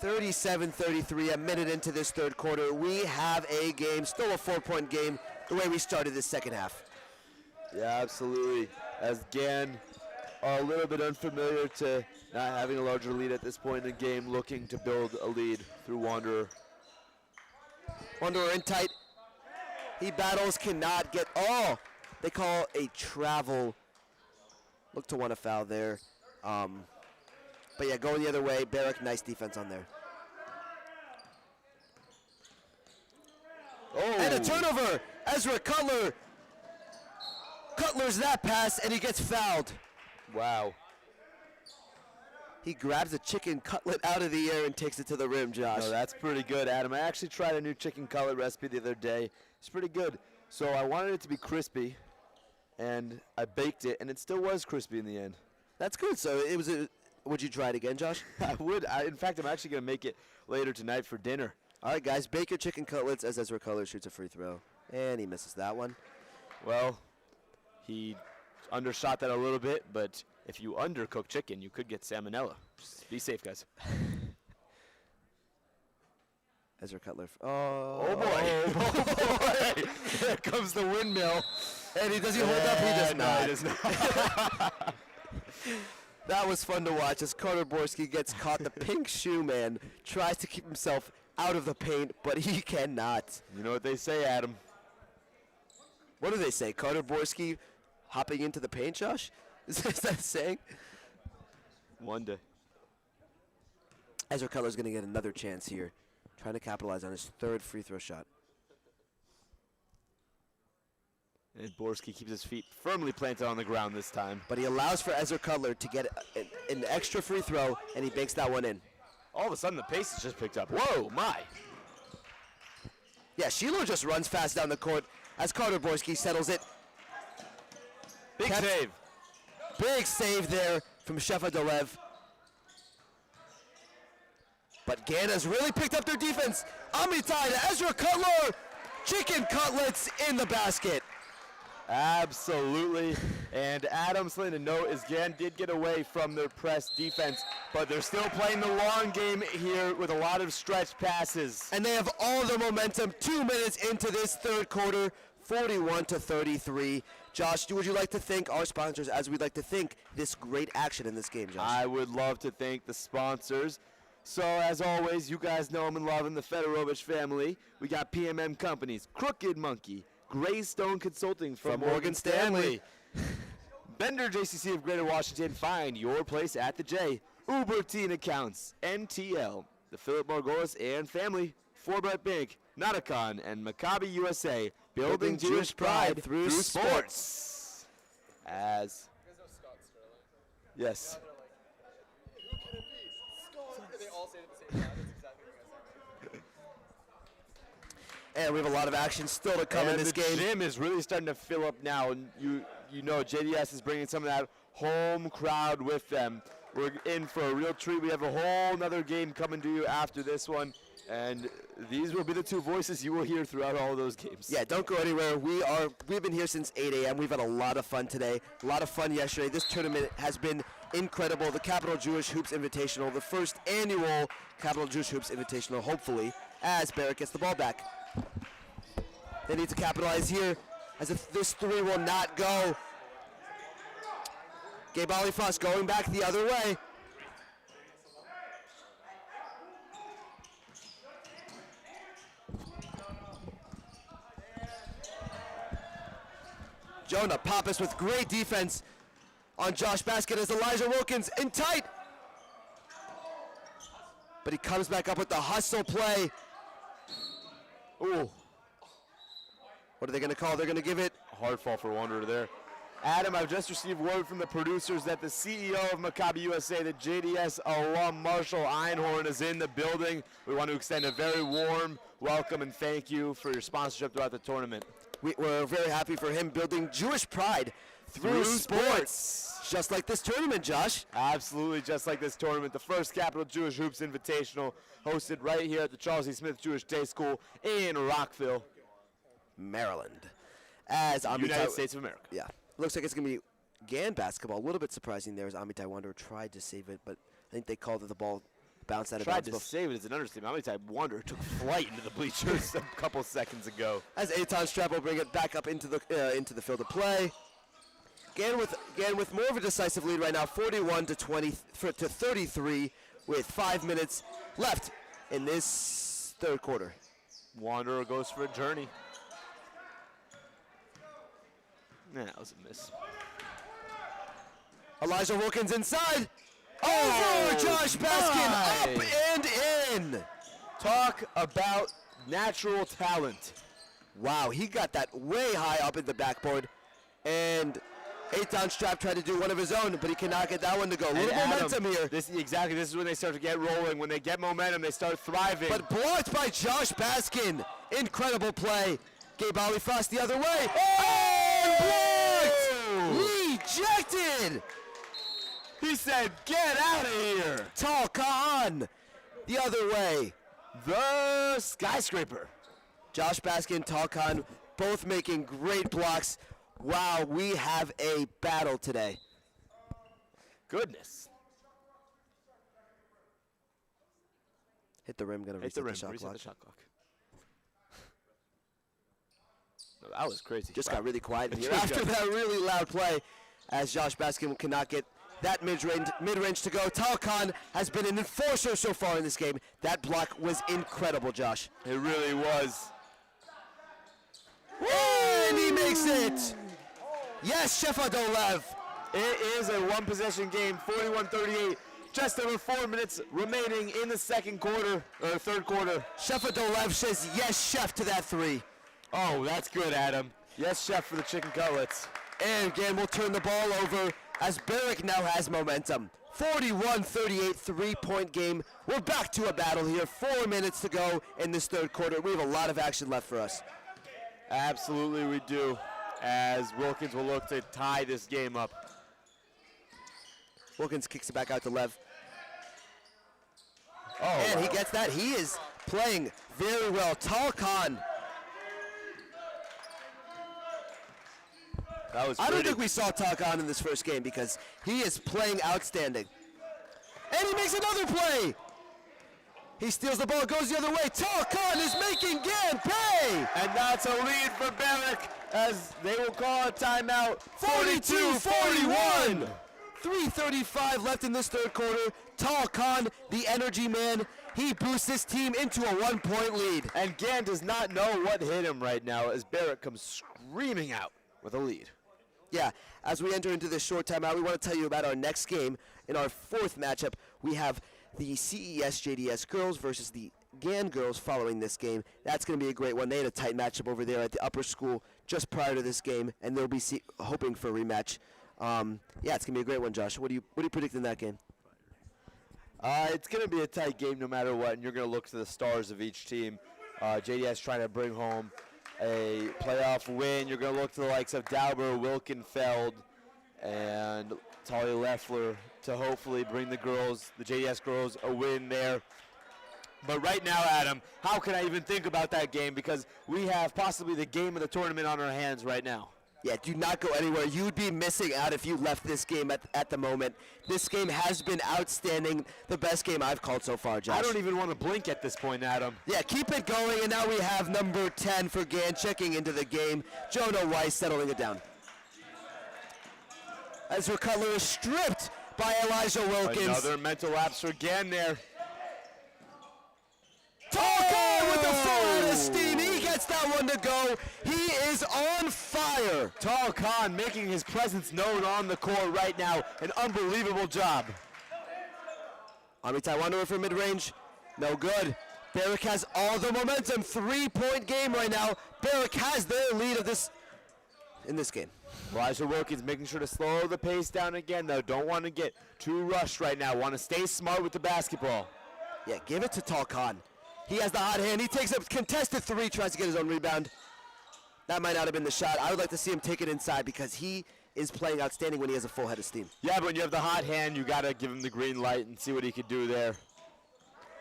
37-33, a minute into this third quarter. We have a game, still a 4-point game, the way we started this second half. Yeah, absolutely. As Gann are a little bit unfamiliar to not having a larger lead at this point in the game, looking to build a lead through Wanderer. Wanderer in tight. He battles, cannot get, oh, they call a travel. Look to want a foul there. But yeah, going the other way, Barrack, nice defense on there. Oh. And a turnover, Ezra Cutler. Cutler's that pass, and he gets fouled. Wow. He grabs a chicken cutlet out of the air and takes it to the rim, Josh. No, that's pretty good, Adam. I actually tried a new chicken cutlet recipe the other day. It's pretty good. So I wanted it to be crispy, and I baked it, and it still was crispy in the end. That's good. So it was a, would you try it again, Josh? I would. In fact, I'm actually going to make it later tonight for dinner. All right, guys, bake your chicken cutlets as Ezra Cutler shoots a free throw. And he misses that one. Well, he undershot that a little bit, but if you undercook chicken, you could get salmonella. Just be safe, guys. Ezra Cutler. Oh boy. Oh boy. There comes the windmill. And does he hold up? He does no, not. He does not. That was fun to watch as Carter Borski gets caught. The pink shoe man tries to keep himself out of the paint, but he cannot. You know what they say, Adam? What do they say? Carter Borski hopping into the paint, Josh? Is that a saying? One day. Ezra Cutler's going to get another chance here, trying to capitalize on his third free throw shot. And Borski keeps his feet firmly planted on the ground this time. But he allows for Ezra Cutler to get an extra free throw, and he banks that one in. All of a sudden, the pace has just picked up. Whoa, my. Yeah, Shiloh just runs fast down the court as Carter Borski settles it. Big save. Big save there from Shefadolev. But Ghana's really picked up their defense. Amitai to Ezra Cutler. Chicken cutlets in the basket. Absolutely. And Adam Slade, a note is Gan did get away from their press defense, but they're still playing the long game here with a lot of stretch passes. And they have all the momentum 2 minutes into this third quarter, 41-33. Josh, would you like to thank our sponsors as we'd like to thank this great action in this game, Josh? I would love to thank the sponsors. So, as always, you guys know them and love them, the Fedorovich family. We got PMM Companies, Crooked Monkey, Greystone Consulting from Morgan Stanley. Bender JCC of Greater Washington, find your place at the J. Uber Teen Accounts, NTL, the Philip Margolis and family, Forbret Bank, Nauticon, and Maccabi USA, building Jewish pride through sports. As You guys know Scott Sterling? yes. Who can it be? Scott! They all say it at the same time. That's exactly what you guys said. And we have a lot of action still to come in this game. The gym is really starting to fill up now, and you know JDS is bringing some of that home crowd with them. We're in for a real treat. We have a whole nother game coming to you after this one, and these will be the two voices you will hear throughout all of those games. Yeah, don't go anywhere. We've been here since 8 a.m. We've had a lot of fun today, a lot of fun yesterday. This tournament has been incredible. The Capital Jewish Hoops Invitational, the first annual Capital Jewish Hoops Invitational, hopefully, as Barrett gets the ball back. They need to capitalize here, as if this three will not go. Gabe Alifas going back the other way. Jonah Pappas with great defense on Josh Basket as Elijah Wilkins in tight. But he comes back up with the hustle play. Ooh. What are they going to call? They're going to give it. Hard fall for Wanderer there. Adam, I've just received word from the producers that the CEO of Maccabi USA, the JDS alum Marshall Einhorn, is in the building. We want to extend a very warm welcome and thank you for your sponsorship throughout the tournament. We're very happy for him building Jewish pride through sports. Just like this tournament, Josh. Absolutely, just like this tournament. The first Capital Jewish Hoops Invitational, hosted right here at the Charles E. Smith Jewish Day School in Rockville, Maryland. As United States of America. Yeah. Looks like it's going to be GAN basketball. A little bit surprising there as Amitai Wanderer tried to save it, but I think they called it the ball bounced out of bounds. Tried to save it as an understatement. Amitai Wanderer took flight into the bleachers a couple seconds ago. As Eitan Strap will bring it back up into the field of play. GAN with more of a decisive lead right now, 41-33, with 5 minutes left in this third quarter. Wanderer goes for a journey. Nah, that was a miss. Elijah Wilkins inside. Over Josh Baskin, up and in. Talk about natural talent. Wow, he got that way high up in the backboard. And Eitan Strap tried to do one of his own, but he cannot get that one to go. A little momentum here. This is when they start to get rolling. When they get momentum, they start thriving. But blocked by Josh Baskin. Incredible play. Gabe Alifas the other way. And blocked! Rejected! He said, get out of here! Tal Khan the other way. The skyscraper. Josh Baskin, Tal Khan, both making great blocks. Wow, we have a battle today. Goodness. Hit the rim, gonna reset the shot clock. No, that was crazy. Just got really quiet in here after that really loud play, as Josh Baskin cannot get that mid-range to go. Tal Khan has been an enforcer so far in this game. That block was incredible, Josh. It really was. And he makes it. Yes, Shefadolev. It is a one-possession game, 41-38. Just over 4 minutes remaining in the second quarter, or third quarter. Chef Adolev says yes, chef, to that three. Oh, that's good, Adam. Yes, chef, for the chicken cutlets. And again, we'll turn the ball over as Barrick now has momentum. 41-38 3-point game. We're back to a battle here. 4 minutes to go in this third quarter. We have a lot of action left for us. Absolutely we do, as Wilkins will look to tie this game up. Wilkins kicks it back out to Lev. Oh, and he gets that. He is playing very well. Tal Khan. That was I don't pretty. think we saw Tal Khan in this first game because he is playing outstanding. And he makes another play. He steals the ball, goes the other way. Tal Khan is making Gan pay. And that's a lead for Barrick as they will call a timeout. 42-41. 3:35 left in this third quarter. Tal Khan, the energy man, he boosts his team into a 1-point lead. And Gan does not know what hit him right now as Barrick comes screaming out with a lead. Yeah, as we enter into this short timeout, we want to tell you about our next game. In our fourth matchup, we have the CESJDS girls versus the GAN girls following this game. That's going to be a great one. They had a tight matchup over there at the upper school just prior to this game, and they'll be hoping for a rematch. Yeah, it's going to be a great one, Josh. What do you predict in that game? It's going to be a tight game no matter what, and you're going to look to the stars of each team. JDS trying to bring home a playoff win. You're going to look to the likes of Dauber, Wilkenfeld, and Talia Leffler to hopefully bring the JDS girls, a win there. But right now, Adam, how can I even think about that game? Because we have possibly the game of the tournament on our hands right now. Yeah, do not go anywhere. You'd be missing out if you left this game at the moment. This game has been outstanding. The best game I've called so far, Josh. I don't even want to blink at this point, Adam. Yeah, keep it going, and now we have number 10 for GAN checking into the game. Jonah Weiss settling it down. Ezra Cutler is stripped by Elijah Wilkins. Another mental lapse for GAN there. Talker with the full head of steam. He gets that one to go. He is on fire. Tal Khan making his presence known on the court right now. An unbelievable job. Army Taiwan for mid-range. No good. Barrick has all the momentum. 3-point game right now. Barrick has their lead of in this game. Elijah Wilkins making sure to slow the pace down again, though. Don't want to get too rushed right now. Want to stay smart with the basketball. Yeah, give it to Tal Khan. He has the hot hand. He takes a contested three, tries to get his own rebound. That might not have been the shot. I would like to see him take it inside because he is playing outstanding when he has a full head of steam. Yeah, but when you have the hot hand, you got to give him the green light and see what he could do there.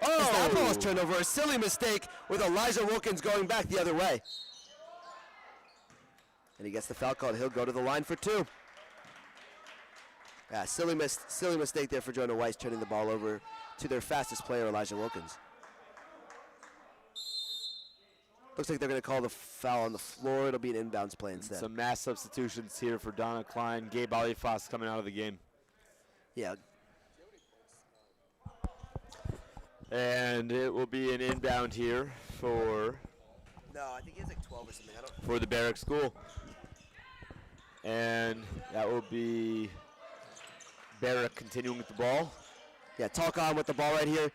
Oh! That ball is turned over. A silly mistake with Elijah Wilkins going back the other way. And he gets the foul called. He'll go to the line for two. Yeah, silly mistake there for Jonah Weiss, turning the ball over to their fastest player, Elijah Wilkins. Looks like they're going to call the foul on the floor. It'll be an inbounds play instead. Some mass substitutions here for Donna Klein. Gabe Alifas coming out of the game. Yeah. And it will be an inbound here for... No, I think he has like 12 or something. For the Barrick School. And that will be Barrick continuing with the ball. Yeah, Tal Khan with the ball right here.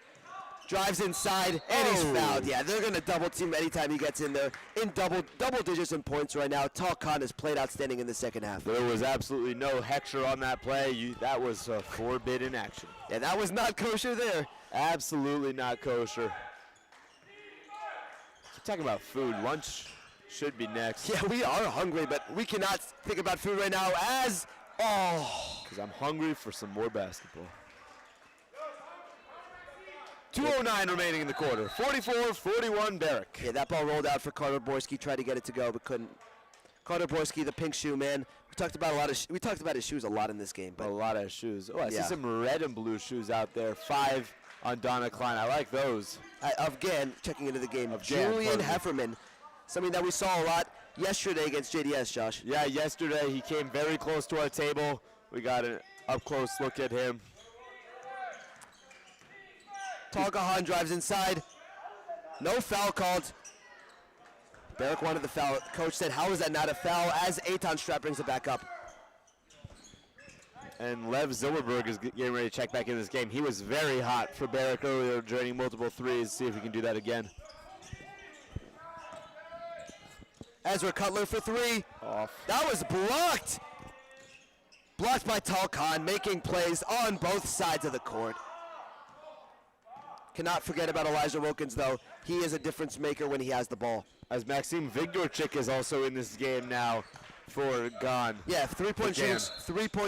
Drives inside, and he's fouled. Yeah, they're going to double team anytime he gets in there. In double digits in points right now. Tal Khan has played outstanding in the second half. There was absolutely no hector on that play. That was forbidden action. Yeah, that was not kosher there. Absolutely not kosher. Keep talking about food. Lunch should be next. Yeah, we are hungry, but we cannot think about food right now as... Because I'm hungry for some more basketball. 2:09 remaining in the quarter. 44-41 Barrick. Yeah, that ball rolled out for Carter Borski. Tried to get it to go, but couldn't. Carter Borski, the pink shoe man. We talked about his shoes a lot in this game. But a lot of shoes. Oh, I see some red and blue shoes out there. 5 on Donna Klein. I like those. Again, checking into the game. Julian Hefferman, something that we saw a lot yesterday against JDS, Josh. Yeah, yesterday he came very close to our table. We got an up-close look at him. Tal Khan drives inside. No foul called. Barrick wanted the foul. Coach said, how is that not a foul? As Eitan Strap brings it back up. And Lev Zilberberg is getting ready to check back in this game. He was very hot for Barrick earlier, draining multiple threes. See if we can do that again. Ezra Cutler for three. Off. That was blocked. Blocked by Tal Khan, making plays on both sides of the court. Cannot forget about Elijah Wilkins, though. He is a difference maker when he has the ball. As Maxime Vigdorchik is also in this game now for Gone. Yeah, three-point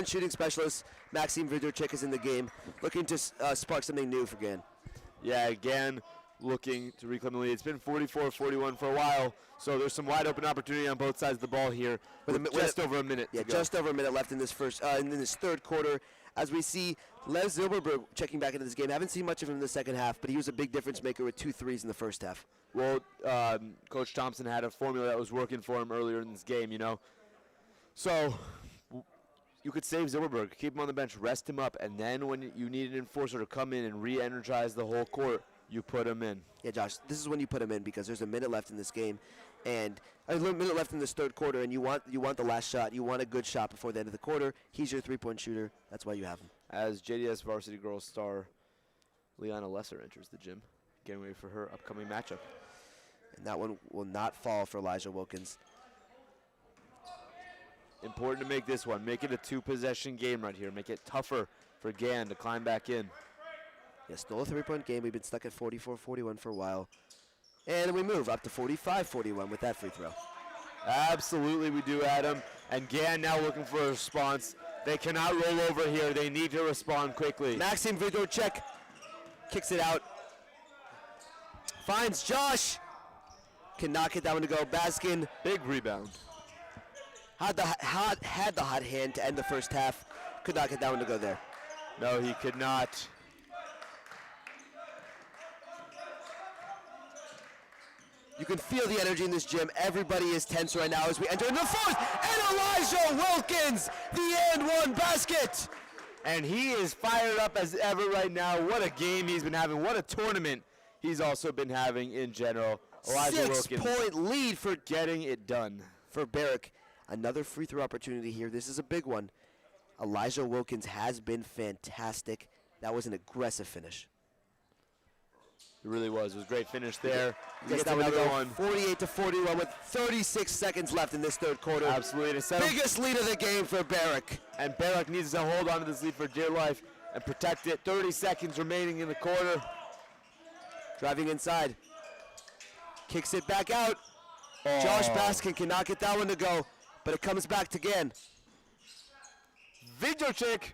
shooting specialist Maxime Vigdorchik is in the game, looking to spark something new for Gan. Yeah, Gan looking to reclaim the lead. It's been 44-41 for a while, so there's some wide open opportunity on both sides of the ball here. With just over a minute. Yeah, to go. just over a minute left in this in this third quarter. As we see Les Zilberberg checking back into this game. Haven't seen much of him in the second half, but he was a big difference maker with 2 threes in the first half. Well, Coach Thompson had a formula that was working for him earlier in this game, you know. So you could save Zilberberg, keep him on the bench, rest him up, and then when you need an enforcer to come in and re-energize the whole court, you put him in. Yeah, Josh, this is when you put him in because there's a minute left in this game, and a minute left in this third quarter, and you want the last shot. You want a good shot before the end of the quarter. He's your three-point shooter. That's why you have him. As JDS varsity girls star Liana Lesser enters the gym, getting ready for her upcoming matchup. And that one will not fall for Elijah Wilkins. Important to make this one. Make it a 2-possession game right here. Make it tougher for Gan to climb back in. Yeah, still a 3-point game. We've been stuck at 44-41 for a while. And we move up to 45-41 with that free throw. Absolutely we do, Adam. And Gan now looking for a response. They cannot roll over here. They need to respond quickly. Maxime Vigdorchik kicks it out. Finds Josh. Cannot get that one to go. Baskin. Big rebound. Had the hot hand to end the first half. Could not get that one to go there. No, he could not. You can feel the energy in this gym. Everybody is tense right now as we enter into the fourth. And Elijah Wilkins, the and one basket. And he is fired up as ever right now. What a game he's been having. What a tournament he's also been having in general. Elijah Wilkins. 6-point lead for getting it done. For Barrick. Another free throw opportunity here. This is a big one. Elijah Wilkins has been fantastic. That was an aggressive finish. It really was. It was a great finish there. Gets another one. 48-41 with 36 seconds left in this third quarter. Absolutely. Biggest lead of the game for Barrick. And Barrick needs to hold on to this lead for dear life and protect it. 30 seconds remaining in the quarter. Driving inside. Kicks it back out. Oh. Josh Baskin cannot get that one to go, but it comes back to Gan. Vigdorchik.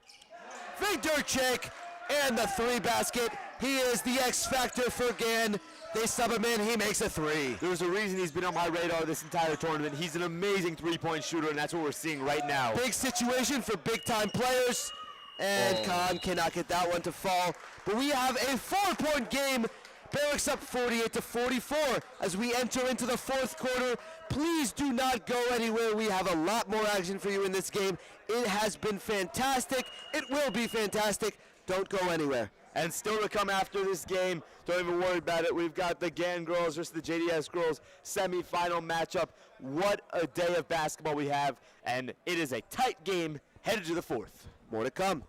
And the 3 basket. He is the X factor for Gan. They sub him in. He makes a 3. There's a reason he's been on my radar this entire tournament. He's an amazing 3-point shooter, and that's what we're seeing right now. Big situation for big-time players. And Khan cannot get that one to fall. But we have a 4-point game. Barrick's up 48-44 as we enter into the fourth quarter. Please do not go anywhere. We have a lot more action for you in this game. It has been fantastic. It will be fantastic. Don't go anywhere. And still to come after this game, don't even worry about it. We've got the GAN girls versus the JDS girls semifinal matchup. What a day of basketball we have, and it is a tight game headed to the fourth. More to come.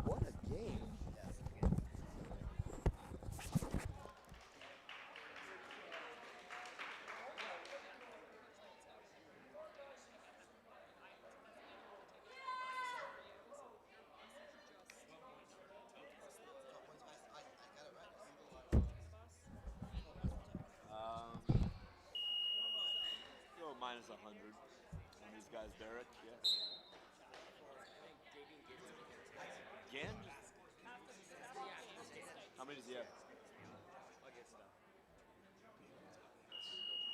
What a game. Minus 100 on these guys, Barrick. Yeah. Gan? How many does he have?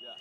Yeah.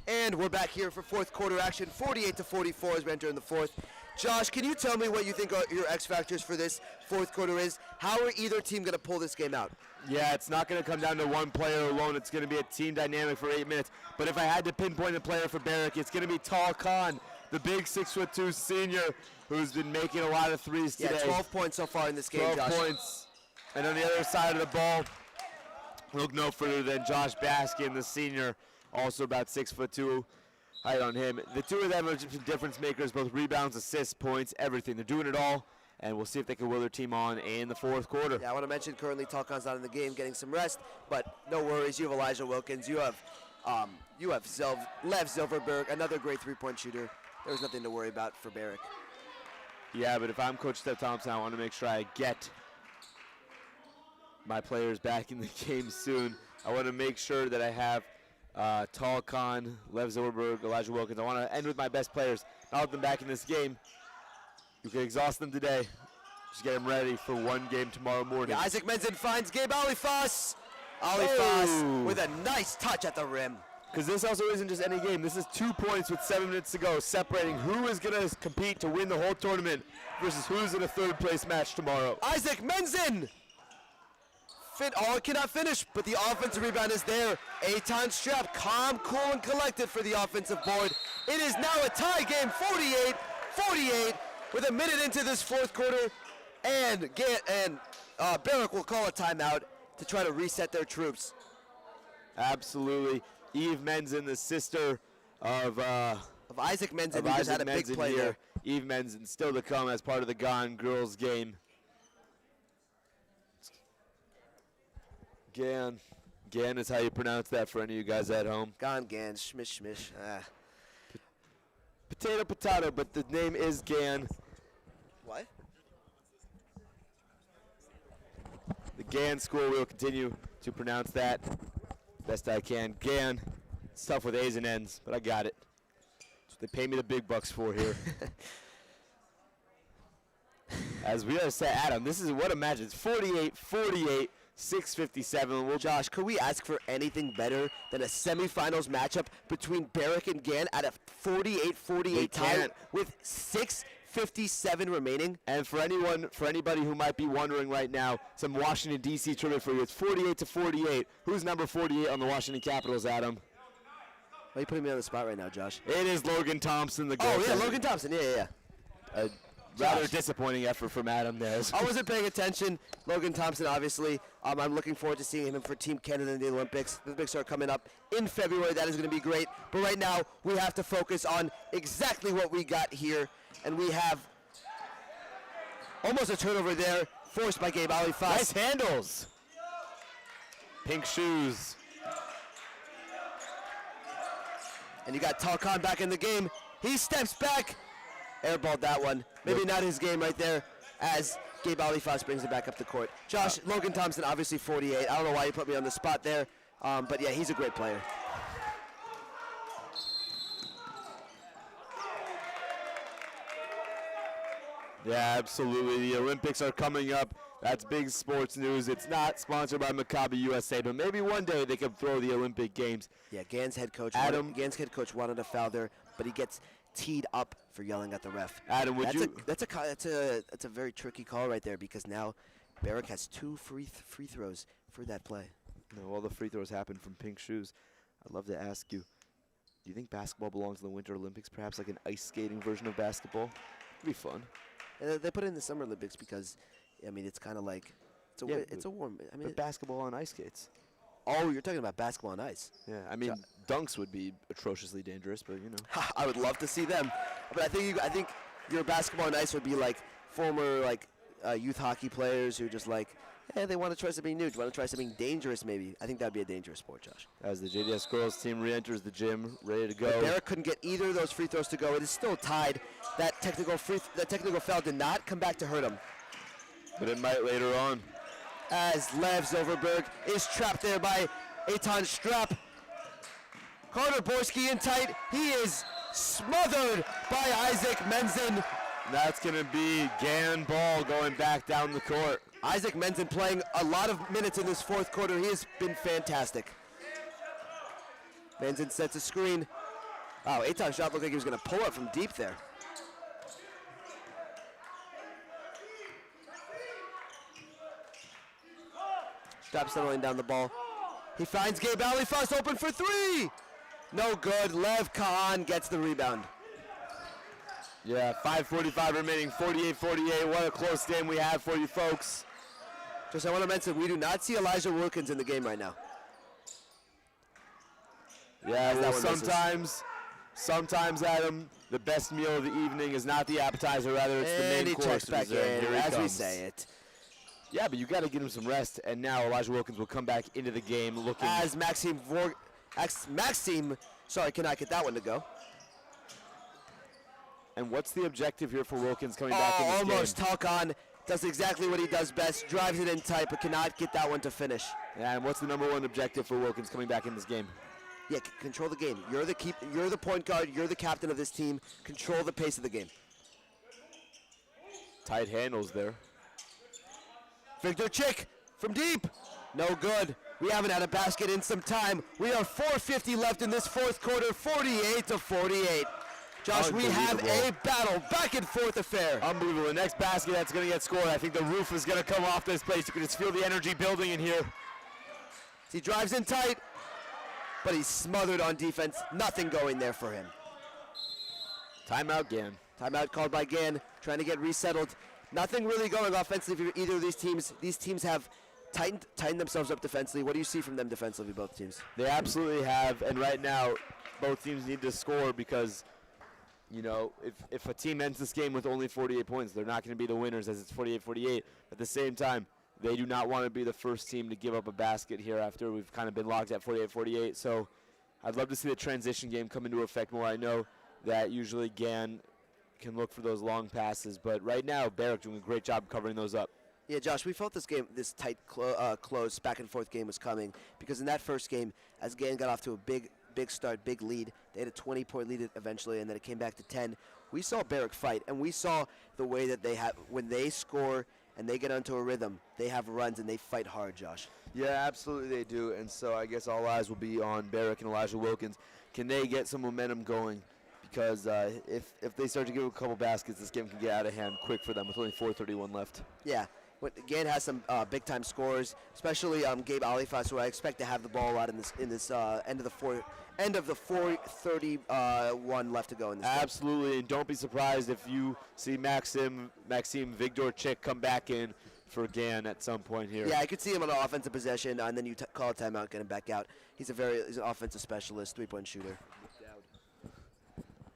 And we're back here for fourth quarter action, 48-44 as we enter in the fourth. Josh, can you tell me what you think are your X factors for this fourth quarter is. How are either team going to pull this game out? Yeah, it's not going to come down to one player alone. It's going to be a team dynamic for 8 minutes. But if I had to pinpoint a player for Barrack, it's going to be Tal Khan, the big 6'2" senior who's been making a lot of threes today. Yeah, 12 points so far in this game, 12 Josh. points. And on the other side of the ball, look no further than Josh Baskin, the senior, also about 6'2", height on him. The two of them are just difference makers, both rebounds, assists, points, everything. They're doing it all. And we'll see if they can will their team on in the fourth quarter. Yeah, I want to mention currently Talcon's not in the game, getting some rest, but no worries. You have Elijah Wilkins. You have Lev Zilverberg, another great three-point shooter. There's nothing to worry about for Barrack. Yeah, but if I'm Coach Steph Thompson, I want to make sure I get my players back in the game soon. I want to make sure that I have Talcon, Lev Zilverberg, Elijah Wilkins. I want to end with my best players. I'll have them back in this game. You can exhaust them today. Just get them ready for one game tomorrow morning. Yeah, Isaac Menzen finds Gabe Alifas. Alifas with a nice touch at the rim. Because this also isn't just any game. This is 2 points with 7 minutes to go, separating who is going to compete to win the whole tournament versus who's in a third place match tomorrow. Isaac Menzen! Cannot finish, but the offensive rebound is there. Eitan Strap, calm, cool, and collected for the offensive board. It is now a tie game, 48-48. With a minute into this fourth quarter, and Barrack will call a timeout to try to reset their troops. Absolutely. Eve Menzen, the sister of Isaac Menzen, who just had a big play there. Eve Menzen still to come as part of the Gone Girls game. Gan is how you pronounce that for any of you guys at home. Gan, shmish, shmish. Potato, potato, but the name is Gan. What? The Gan school will continue to pronounce that best I can. Gan. It's tough with A's and N's, but I got it. That's what they pay me the big bucks for here. As we are set, Adam, this is what imagine. It's 48-48. 6:57. Josh, could we ask for anything better than a semifinals matchup between Barrack and Gan at a 48-48 tie with 6:57 remaining? And for anybody who might be wondering right now, some Washington D.C. trivia for you. It's 48-48. Who's number 48 on the Washington Capitals, Adam? Why are you putting me on the spot right now, Josh? It is Logan Thompson, the goaltender. Oh yeah, Logan Thompson. Yeah. Rather disappointing effort from Adam there. I wasn't paying attention. Logan Thompson, obviously. I'm looking forward to seeing him for Team Canada in the Olympics. The Olympics are coming up in February. That is going to be great. But right now, we have to focus on exactly what we got here. And we have almost a turnover there, forced by Gabe Alifas. Nice handles. Pink shoes. And you got Talcon back in the game. He steps back. Airballed that one. Maybe not his game right there as Gabe Alifas brings it back up the court. Josh, Logan Thompson, obviously 48. I don't know why you put me on the spot there. But yeah, he's a great player. Yeah, absolutely. The Olympics are coming up. That's big sports news. It's not sponsored by Maccabi USA, but maybe one day they can throw the Olympic Games. Yeah, Gan's head coach wanted a foul there, but he gets teed up for yelling at the ref. Adam, that's a very tricky call right there because now Barrack has 2 free throws for that play. No, all the free throws happen from pink shoes. I'd love to ask you, do you think basketball belongs in the Winter Olympics? Perhaps like an ice skating version of basketball? It'd be fun. They put it in the Summer Olympics because, I mean, it's kind of like it's a warm. I mean, basketball on ice skates. Oh, you're talking about basketball on ice. Yeah, I mean, dunks would be atrociously dangerous, but you know. I would love to see them, but I think your basketball on ice would be like former youth hockey players who just they want to try something new, want to try something dangerous maybe. I think that'd be a dangerous sport, Josh. As the JDS girls team re-enters the gym, ready to go. But Barrack couldn't get either of those free throws to go. It is still tied. That technical foul did not come back to hurt him. But it might later on. As Lev Zilverberg is trapped there by Eitan Strap. Carter Borski in tight. He is smothered by Isaac Menzen. That's going to be Gan Ball going back down the court. Isaac Menzen playing a lot of minutes in this fourth quarter. He has been fantastic. Menzen sets a screen. Wow, Eitan Strap looked like he was going to pull up from deep there. Strap settling down the ball. He finds Gabe Alifas open for three. No good. Lev Khan gets the rebound. Yeah, 5:45 remaining, 48-48. What a close game we have for you folks. Just I want to mention, we do not see Elijah Wilkins in the game right now. Yeah, As well, that one misses. sometimes, Adam, the best meal of the evening is not the appetizer, rather it's the main And he course. checks back dessert. in, Here he as we comes. say it. Yeah, but you got to get him some rest, and now Elijah Wilkins will come back into the game looking. As Maxime cannot get that one to go. And what's the objective here for Wilkins coming back in this almost. game? Talcon does exactly what he does best, drives it in tight, but cannot get that one to finish. Yeah, and what's the number one objective for Wilkins coming back in this game? Yeah, control the game. You're the point guard. You're the captain of this team. Control the pace of the game. Tight handles there. Victor Chick from deep. No good. We haven't had a basket in some time. We are 4:50 left in this fourth quarter, 48-48. Josh, we have a battle, back and forth affair. Unbelievable. The next basket that's going to get scored, I think the roof is going to come off this place. You can just feel the energy building in here. He drives in tight, but he's smothered on defense. Nothing going there for him. Timeout, Gann. Timeout called by Gann, trying to get resettled. Nothing really going offensively for either of these teams. These teams have tightened themselves up defensively. What do you see from them defensively, both teams? They absolutely have, and right now, both teams need to score because, you know, if a team ends this game with only 48 points, they're not going to be the winners as it's 48-48. At the same time, they do not want to be the first team to give up a basket here after we've kind of been locked at 48-48. So I'd love to see the transition game come into effect more. I know that usually Gann can look for those long passes, but right now, Barrick doing a great job covering those up. Yeah, Josh, we felt this tight, close, back and forth game was coming because in that first game, as Gann got off to a big start, big lead, they had a 20-point lead eventually, and then it came back to 10. We saw Barrick fight, and we saw the way that they have when they score and they get onto a rhythm, they have runs and they fight hard, Josh. Yeah, absolutely they do, and so I guess all eyes will be on Barrick and Elijah Wilkins. Can they get some momentum going? Because if they start to give a couple baskets, this game can get out of hand quick for them with only 4:31 left. Yeah. Gann has some big-time scores, especially Gabe Alifas, who I expect to have the ball a lot in this end of the 4:31 left to go in this game. Absolutely, and don't be surprised if you see Maxime Vigdorchik come back in for Gann at some point here. Yeah, I could see him on an offensive possession, and then you call a timeout, get him back out. He's an offensive specialist, three-point shooter.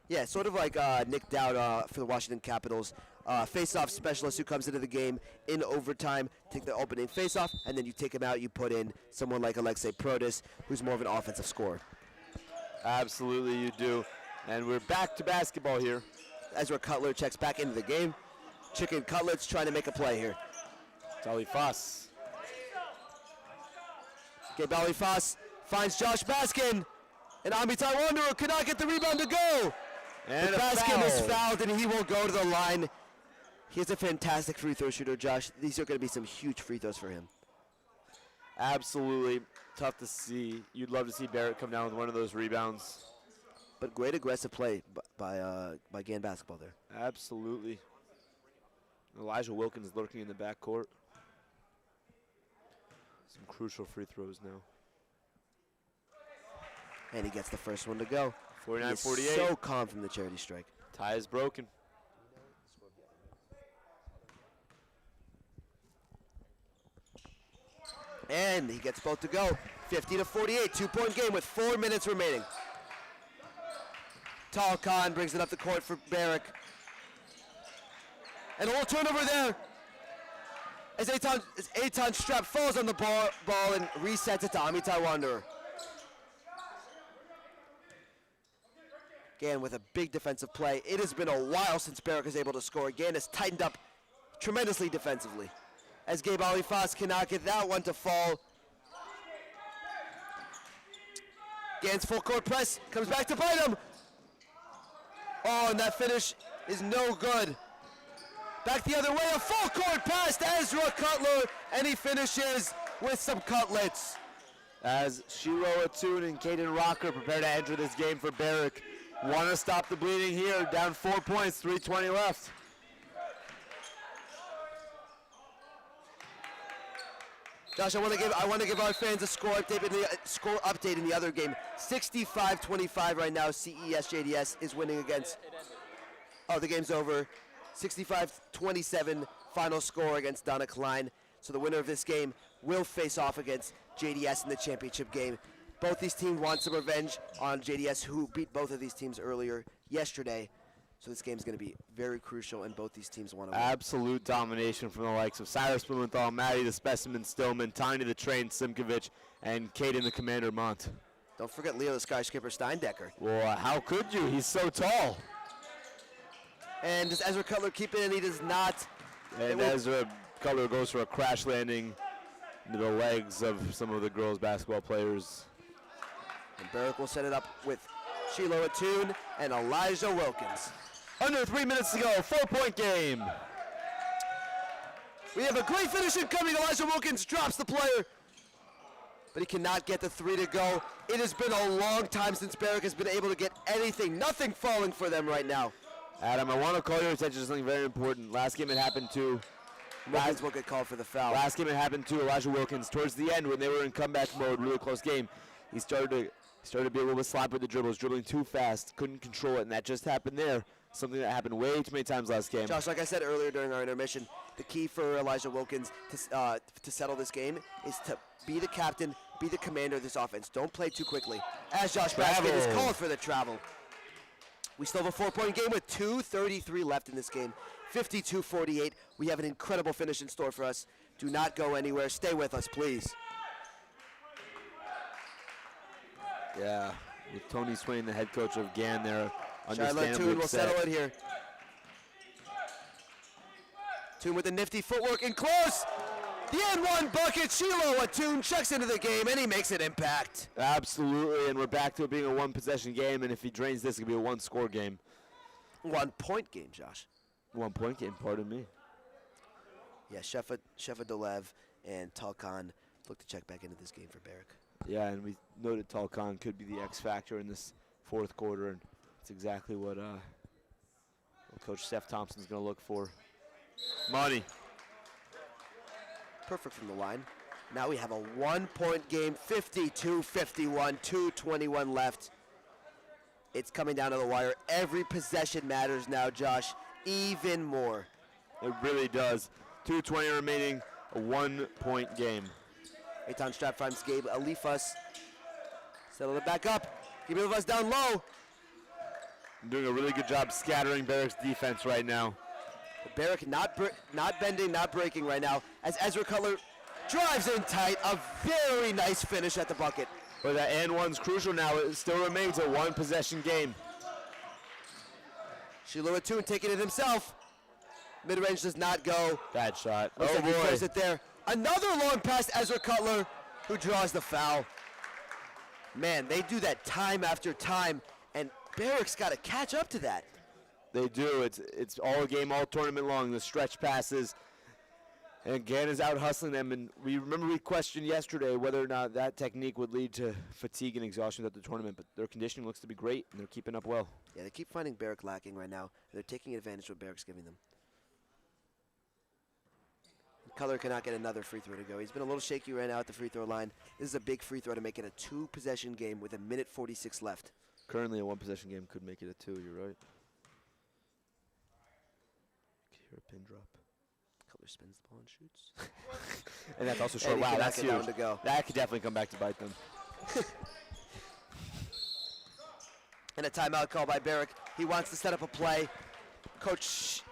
Yeah, sort of like Nick Dowd for the Washington Capitals. Face-off specialist who comes into the game in overtime, take the opening face-off, and then you take him out, you put in someone like Alexei Protas, who's more of an offensive scorer. Absolutely, you do. And we're back to basketball here. Ezra Cutler checks back into the game. Chicken Cutlets trying to make a play here. It's Alifas. Gabe Alifas finds Josh Baskin, and Amitai Wanderer cannot get the rebound to go. And Baskin is fouled, and he will go to the line. He's a fantastic free throw shooter, Josh. These are going to be some huge free throws for him. Absolutely tough to see. You'd love to see Barrett come down with one of those rebounds. But great aggressive play by Gann basketball there. Absolutely. Elijah Wilkins lurking in the backcourt. Some crucial free throws now. And he gets the first one to go. 49-48. So calm from the charity strike. Tie is broken. And he gets both to go. 50-48, 2-point game with 4 minutes remaining. Tal Khan brings it up the court for Barrick. And a little turnover there. As Eitan Strap falls on the ball and resets it to Amitai Wanderer. Gann with a big defensive play. It has been a while since Barrick is able to score. Gann has tightened up tremendously defensively. As Gabe Alifas cannot get that one to fall. Gann's full court press comes back to bite him. Oh, and that finish is no good. Back the other way, a full court pass to Ezra Cutler, and he finishes with some cutlets. As Shiloh Atun and Caden Rocker prepare to enter this game for Barrick. Want to stop the bleeding here, down 4 points, 3:20 left. Josh, I want to give our fans a score update in the other game. 65-25 right now. CESJDS is winning against. Oh, the game's over. 65-27 final score against Donna Klein. So the winner of this game will face off against JDS in the championship game. Both these teams want some revenge on JDS, who beat both of these teams earlier yesterday. So this game's going to be very crucial, and both these teams want to win. Absolute domination from the likes of Cyrus Blumenthal, Maddie the Specimen Stillman, Tiny the Train Simkovich, and Kaden the Commander Mont. Don't forget Leo the Skyscraper Steindecker. Well, how could you? He's so tall. And does Ezra Cutler keep it, and he does not. And Ezra Cutler goes for a crash landing into the legs of some of the girls' basketball players. And Barrick will set it up with Shiloh Atune and Elijah Wilkins. Under 3 minutes to go, 4-point game. We have a great finish incoming. Elijah Wilkins drops the player, but he cannot get the three to go. It has been a long time since Barrick has been able to get anything. Nothing falling for them right now. Adam, I want to call your attention to something very important. Last game it happened to Wilkins will get called for the foul. Last game it happened to Elijah Wilkins. Towards the end, when they were in comeback mode, really close game, he started to be a little bit sloppy with the dribbles, dribbling too fast, couldn't control it, and that just happened there. Something that happened way too many times last game. Josh, like I said earlier during our intermission, the key for Elijah Wilkins to settle this game is to be the captain, be the commander of this offense. Don't play too quickly. As Josh Baskin is called for the travel. We still have a 4-point game with 2:33 left in this game. 52-48. We have an incredible finish in store for us. Do not go anywhere. Stay with us, please. Yeah, with Tony Swain, the head coach of GAN there, Charlotte understandably Toon will upset. settle it here. Toon with the nifty footwork and close. The N1 bucket. Shiloh Atune checks into the game, and he makes an impact. Absolutely, and we're back to it being a one-possession game, and if he drains this, it could be a one-score game. 1-point game, Josh. 1-point game, pardon me. Yeah, Shefa Dolev and Talkan look to check back into this game for Barrick. Yeah, and we noted Talkan could be the X factor in this fourth quarter, and that's exactly what Coach Steph Thompson's going to look for. Money. Perfect from the line. Now we have a 1-point game, 52-51, 2:21 left. It's coming down to the wire. Every possession matters now, Josh, even more. It really does. 2:20 remaining, a 1-point game. Eitan Strap finds Gabe Alifas. Settle it back up. Gabe Alifas down low. Doing a really good job scattering Barrick's defense right now. Barrick not bending, not breaking right now, as Ezra Cutler drives in tight. A very nice finish at the bucket. But that and one's crucial now. It still remains a one-possession game. Shiloh Atune taking it himself. Mid-range does not go. Bad shot. Looks Oh, like he boy. throws it there. Another long pass, Ezra Cutler, who draws the foul. Man, they do that time after time, and Barrick's got to catch up to that. They do. It's all game, all tournament long. The stretch passes. And GAN is out hustling them. And we questioned yesterday whether or not that technique would lead to fatigue and exhaustion at the tournament. But their conditioning looks to be great, and they're keeping up well. Yeah, they keep finding Barrick lacking right now. They're taking advantage of what Barrick's giving them. Cutler cannot get another free throw to go. He's been a little shaky right now at the free throw line. This is a big free throw to make it a two-possession game with 1:46 left. Currently, a one-possession game could make it a two. You're right. You can hear a pin drop. Cutler spins the ball and shoots. And that's also short. And he Wow, cannot that's get huge. down to go. That could definitely come back to bite them. And a timeout call by Barrick. He wants to set up a play. Coach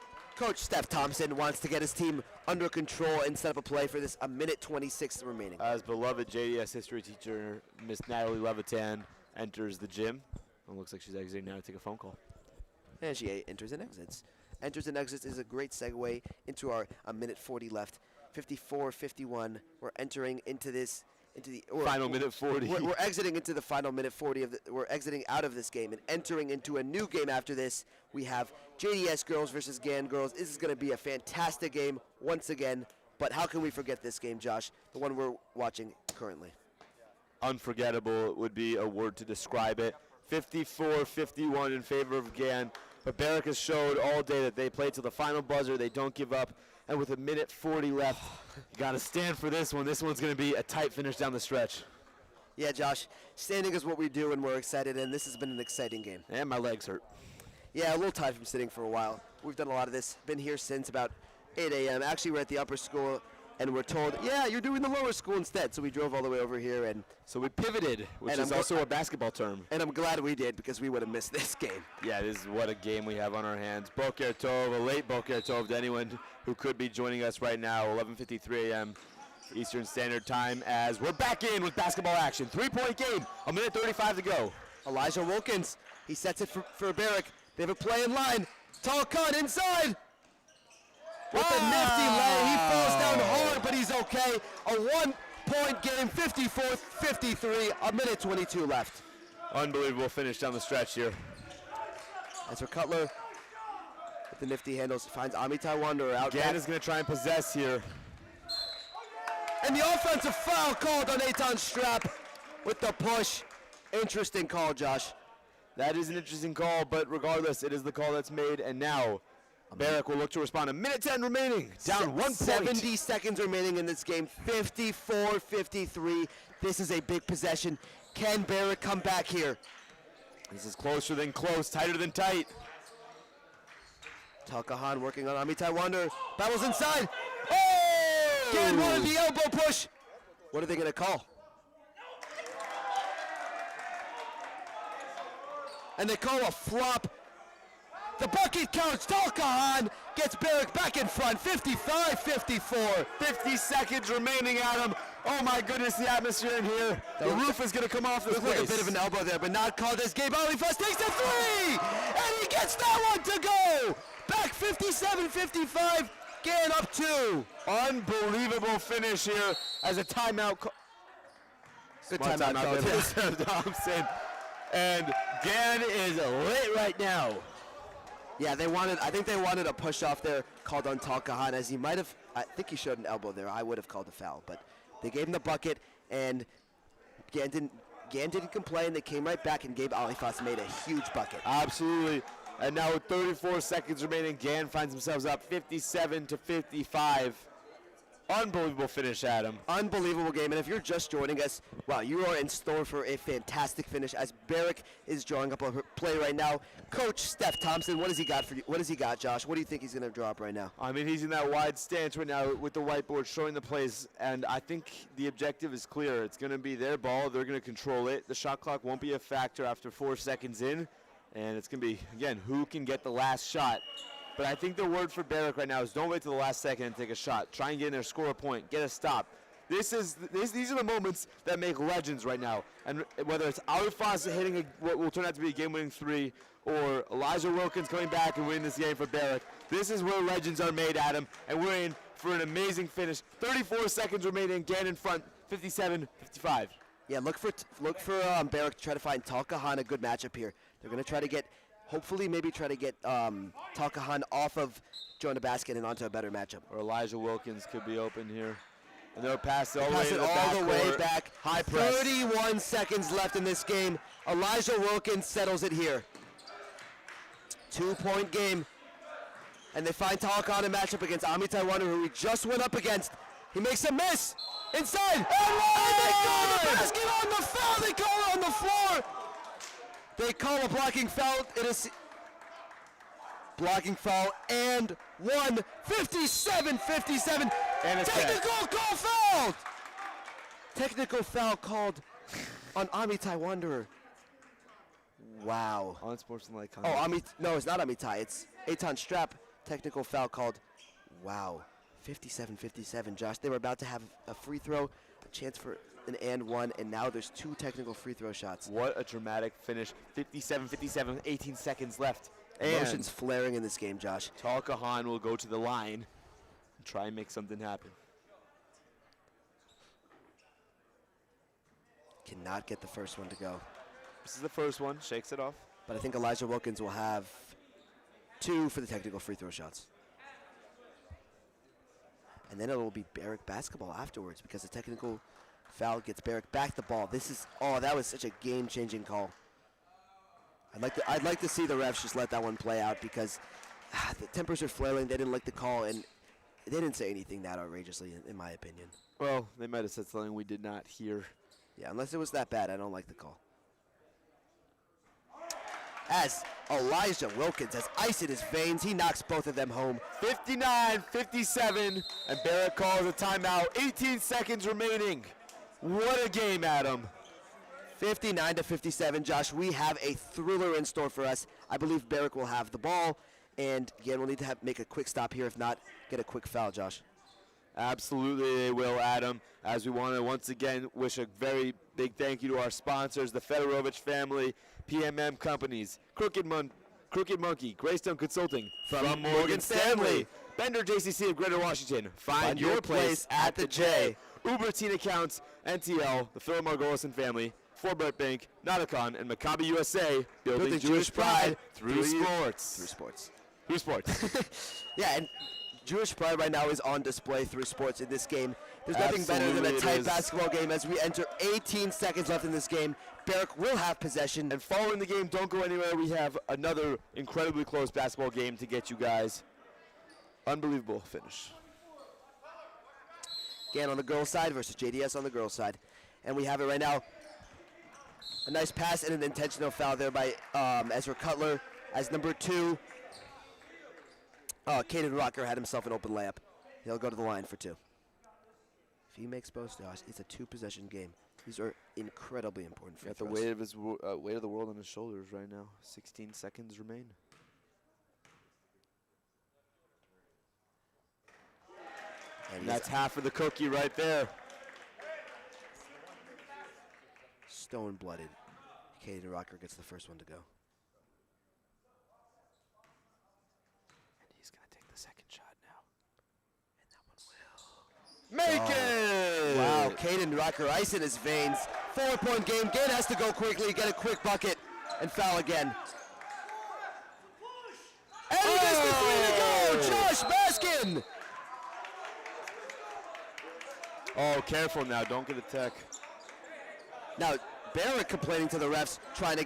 Steph Thompson wants to get his team under control and set up a play for this 1:26 remaining. As beloved JDS history teacher, Miss Natalie Levitan, enters the gym. It looks like she's exiting now to take a phone call. And she enters and exits. Enters and exits is a great segue into our 1:40 left. 54-51. We're entering into this Final minute 40. We're exiting into the final minute 40 we're exiting out of this game and entering into a new game after this. We have JDS girls versus GAN girls. This is going to be a fantastic game once again. But how can we forget this game, Josh? The one we're watching currently. Unforgettable would be a word to describe it. 54-51 in favor of Gann. But Barrick has showed all day that they play till the final buzzer. They don't give up. And with 1:40 left, you got to stand for this one. This one's going to be a tight finish down the stretch. Yeah, Josh, standing is what we do, and we're excited, and this has been an exciting game. And my legs hurt. Yeah, a little tired from sitting for a while. We've done a lot of this. Been here since about 8 a.m. Actually, we're at the upper school, and we're told, yeah, you're doing the lower school instead. So we drove all the way over here, and so we pivoted, which is also a basketball term. And I'm glad we did, because we would have missed this game. Yeah, this is what a game we have on our hands. Boker Tov, a late Boker Tov to anyone who could be joining us right now. 11:53 a.m. Eastern Standard Time, as we're back in with basketball action. 3-point game, 1:35 to go. Elijah Wilkins, he sets it for Barrick. They have a play in line. Tall cut inside. With a nifty lay, he falls down hard, but he's okay. A 1-point game, 54-53, 1:22 left. Unbelievable finish down the stretch here. That's where Cutler, with the nifty handles, finds Amitai Wanderer out. Gann is going to try and possess here. And the offensive foul called on Eitan Strap with the push. Interesting call, Josh. That is an interesting call, but regardless, it is the call that's made, and now Barrick will look to respond. 1:10 remaining, down 1 point. 70 seconds remaining in this game, 54-53. This is a big possession. Can Barrick come back here? This is closer than close, tighter than tight. Talkahan working on Amitai Wanderer. Battles inside. Oh! Gann wanted the elbow push. What are they going to call? And they call a flop. The bucket counts. Talkahan gets Barrick back in front, 55-54. 50 seconds remaining, Adam. Oh my goodness, the atmosphere in here. The roof is going to come off this place. Like a bit of an elbow there, but not called as Gabe Alifas takes the three! And he gets that one to go! Back 57-55, Gann up 2. Unbelievable finish here as a timeout. Good timeout call. Mr. Thompson. And Gann is lit right now. Yeah, I think they wanted a push off there called on Talkahan, as he might have, I think he showed an elbow there. I would have called a foul, but they gave him the bucket, and Gann didn't complain. They came right back, and Gabe Alifas made a huge bucket. Absolutely. And now with 34 seconds remaining, Gann finds themselves up 57-55. Unbelievable finish, Adam. Unbelievable game, and if you're just joining us, wow, you are in store for a fantastic finish as Barrick is drawing up a play right now. Coach Steph Thompson, what has he got for you? What has he got, Josh? What do you think he's going to draw up right now? I mean, he's in that wide stance right now with the whiteboard showing the plays, and I think the objective is clear. It's going to be their ball. They're going to control it. The shot clock won't be a factor after 4 seconds in, and it's going to be, again, who can get the last shot. But I think the word for Barrick right now is don't wait till the last second and take a shot. Try and get in there, score a point, get a stop. These are the moments that make legends right now. And whether it's Alifas hitting what will turn out to be a game-winning 3, or Elijah Wilkins coming back and winning this game for Barrick, this is where legends are made, Adam. And we're in for an amazing finish. 34 seconds remaining, Gann in front, 57-55. Yeah, look for Barrick to try to find Talkahan a good matchup here. They're going to try to get. Hopefully, maybe try to get Talkahan off of Jonah Baskin and onto a better matchup. Or Elijah Wilkins could be open here. And they'll pass it all the way back. High press. 31 seconds left in this game. Elijah Wilkins settles it here. 2-point game. And they find Talkahan in matchup against Amitai Wanderer, who he just went up against. He makes a miss. Inside. And they call the basket on the foul. They call it on the floor. They call a blocking foul. It is blocking foul and 1. 57-57. And it's technical call fouled. Technical foul called on Amitai Wanderer. Wow. Unsportsmanlike conduct. Oh, no, it's not Amitai. It's Eitan Strap. Technical foul called. Wow. 57-57, Josh. They were about to have a free throw, a chance for an and 1, and now there's 2 technical free throw shots. What a dramatic finish. 57-57, 18 seconds left. Emotions flaring in this game, Josh. Talkahan will go to the line and try and make something happen. Cannot get the first one to go. This is the first one, shakes it off. But I think Elijah Wilkins will have 2 for the technical free throw shots. And then it will be Barrick basketball afterwards because the technical foul gets Barrick back the ball. That was such a game-changing call. I'd like to see the refs just let that one play out because the tempers are flailing. They didn't like the call, and they didn't say anything that outrageously, in my opinion. Well, they might have said something we did not hear. Yeah, unless it was that bad, I don't like the call. As Elijah Wilkins has ice in his veins, he knocks both of them home. 59-57, and Barrett calls a timeout. 18 seconds remaining. What a game, Adam. 59-57, Josh. We have a thriller in store for us. I believe Barrick will have the ball, and again, we'll need to make a quick stop here. If not, get a quick foul, Josh. Absolutely they will, Adam, as we want to once again wish a very big thank you to our sponsors, the Fedorovich family, PMM Companies, Crooked Monkey, Greystone Consulting, from Morgan Stanley, Bender JCC of Greater Washington, find your place at the J, Uber Teen Accounts, NTL, the Phil Margolison family, Forbert Bank, Nauticon, and Maccabi USA, building Jewish pride through sports. Through sports. Yeah, and Jewish pride right now is on display through sports in this game. There's nothing better than a tight basketball game as we enter 18 seconds left in this game. Barrick will have possession. And following the game, don't go anywhere. We have another incredibly close basketball game to get you guys. Unbelievable finish. Again on the girls' side versus JDS on the girls' side. And we have it right now. A nice pass and an intentional foul there by Ezra Cutler as number 2. Caden Rocker had himself an open layup. He'll go to the line for 2. If he makes both, Josh, it's a 2-possession game. These are incredibly important for Got the weight of his weight of the world on his shoulders right now. 16 seconds remain. And that's half of the cookie right there. Stone-blooded. Caden Rocker gets the first one to go. Second shot now. And that one will. Make it! Wow, Caden Rocker, ice in his veins. 4-point game. Gain has to go quickly, get a quick bucket, and foul again. And he gets the 3 to go! Josh Baskin! Oh, careful now. Don't get a tech. Now, Barrett complaining to the refs, trying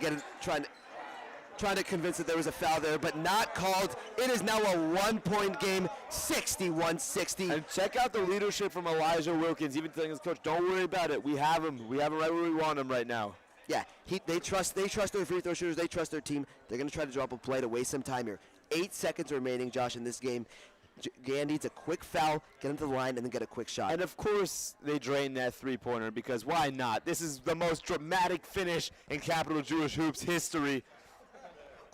to convince that there was a foul there, but not called. It is now a 1-point game, 61-60. And check out the leadership from Elijah Wilkins, even telling his coach, don't worry about it. We have him. We have him right where we want him right now. Yeah, they trust their free throw shooters. They trust their team. They're going to try to drop a play to waste some time here. 8 seconds remaining, Josh, in this game. Gann needs a quick foul, get into the line, and then get a quick shot. And, of course, they drain that three-pointer because why not? This is the most dramatic finish in Capital Jewish Hoops history.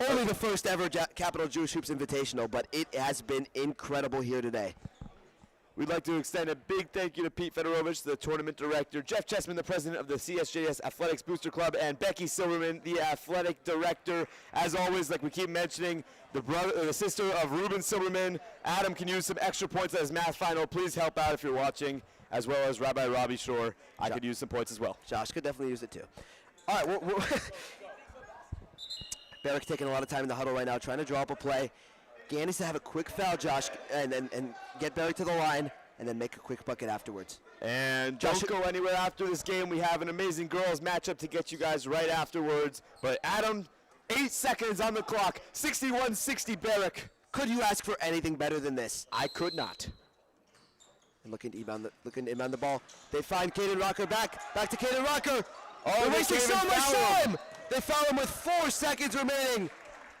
Only the first ever Capital Jewish Hoops Invitational, but it has been incredible here today. We'd like to extend a big thank you to Pete Fedorovich, the tournament director, Jeff Chessman, the president of the CSJDS Athletics Booster Club, and Becky Silverman, the athletic director. As always, like we keep mentioning, the sister of Ruben Silverman. Adam can use some extra points at his math final. Please help out if you're watching, as well as Rabbi Robbie Shore. I could use some points as well. Josh could definitely use it too. All right, Barrick taking a lot of time in the huddle right now, trying to draw up a play. Gann needs to have a quick foul, Josh, and get Barrick to the line, and then make a quick bucket afterwards. And don't go anywhere after this game. We have an amazing girls matchup to get you guys right afterwards. But Adam, 8 seconds on the clock, 61-60 Barrick. Could you ask for anything better than this? I could not. And looking to inbound the ball. They find Caden Rocker back to Caden Rocker. Oh, they're wasting so much time. They foul him with 4 seconds remaining.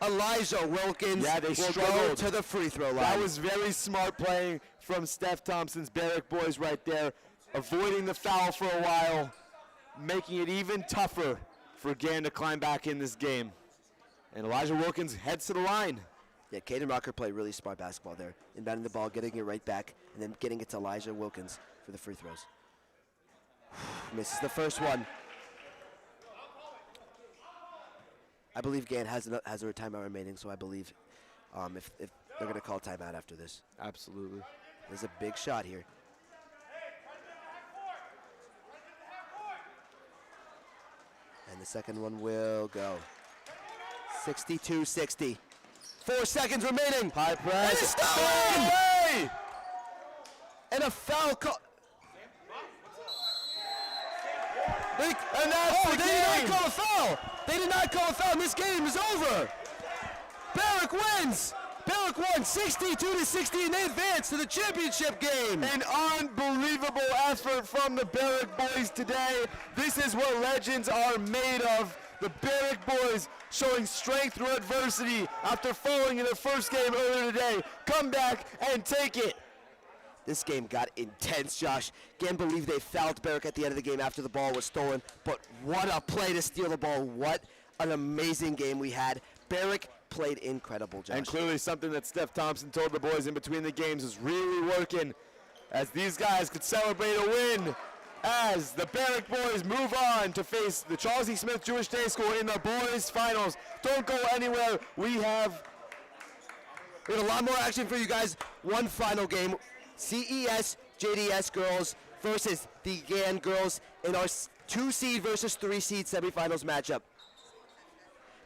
Elijah Wilkins will go to the free throw line. That was very smart playing from Steph Thompson's Barrick boys right there, avoiding the foul for a while, making it even tougher for Gann to climb back in this game. And Elijah Wilkins heads to the line. Yeah, Caden Rocker played really smart basketball there, inbounding the ball, getting it right back, and then getting it to Elijah Wilkins for the free throws. Misses the first one. I believe Gann has a timeout remaining, so I believe if they're going to call timeout after this. Absolutely. There's a big shot here. And the second one will go. 62-60. 4 seconds remaining. High press. And it's stolen! And a foul call. And that's Oh, the they did game. not call a foul. They did not call a foul. And this game is over. Barrack wins. Barrack won 62-60, and they advance to the championship game. An unbelievable effort from the Barrack boys today. This is what legends are made of. The Barrack boys showing strength through adversity after falling in their first game earlier today. Come back and take it. This game got intense, Josh. Can't believe they fouled Barrack at the end of the game after the ball was stolen. But what a play to steal the ball. What an amazing game we had. Barrack played incredible, Josh. And clearly something that Steph Thompson told the boys in between the games is really working, as these guys could celebrate a win as the Barrack boys move on to face the Charles E. Smith Jewish Day School in the boys finals. Don't go anywhere. We have a lot more action for you guys. One final game. CESJDS girls versus the GAN girls in our 2-seed versus 3-seed semifinals matchup.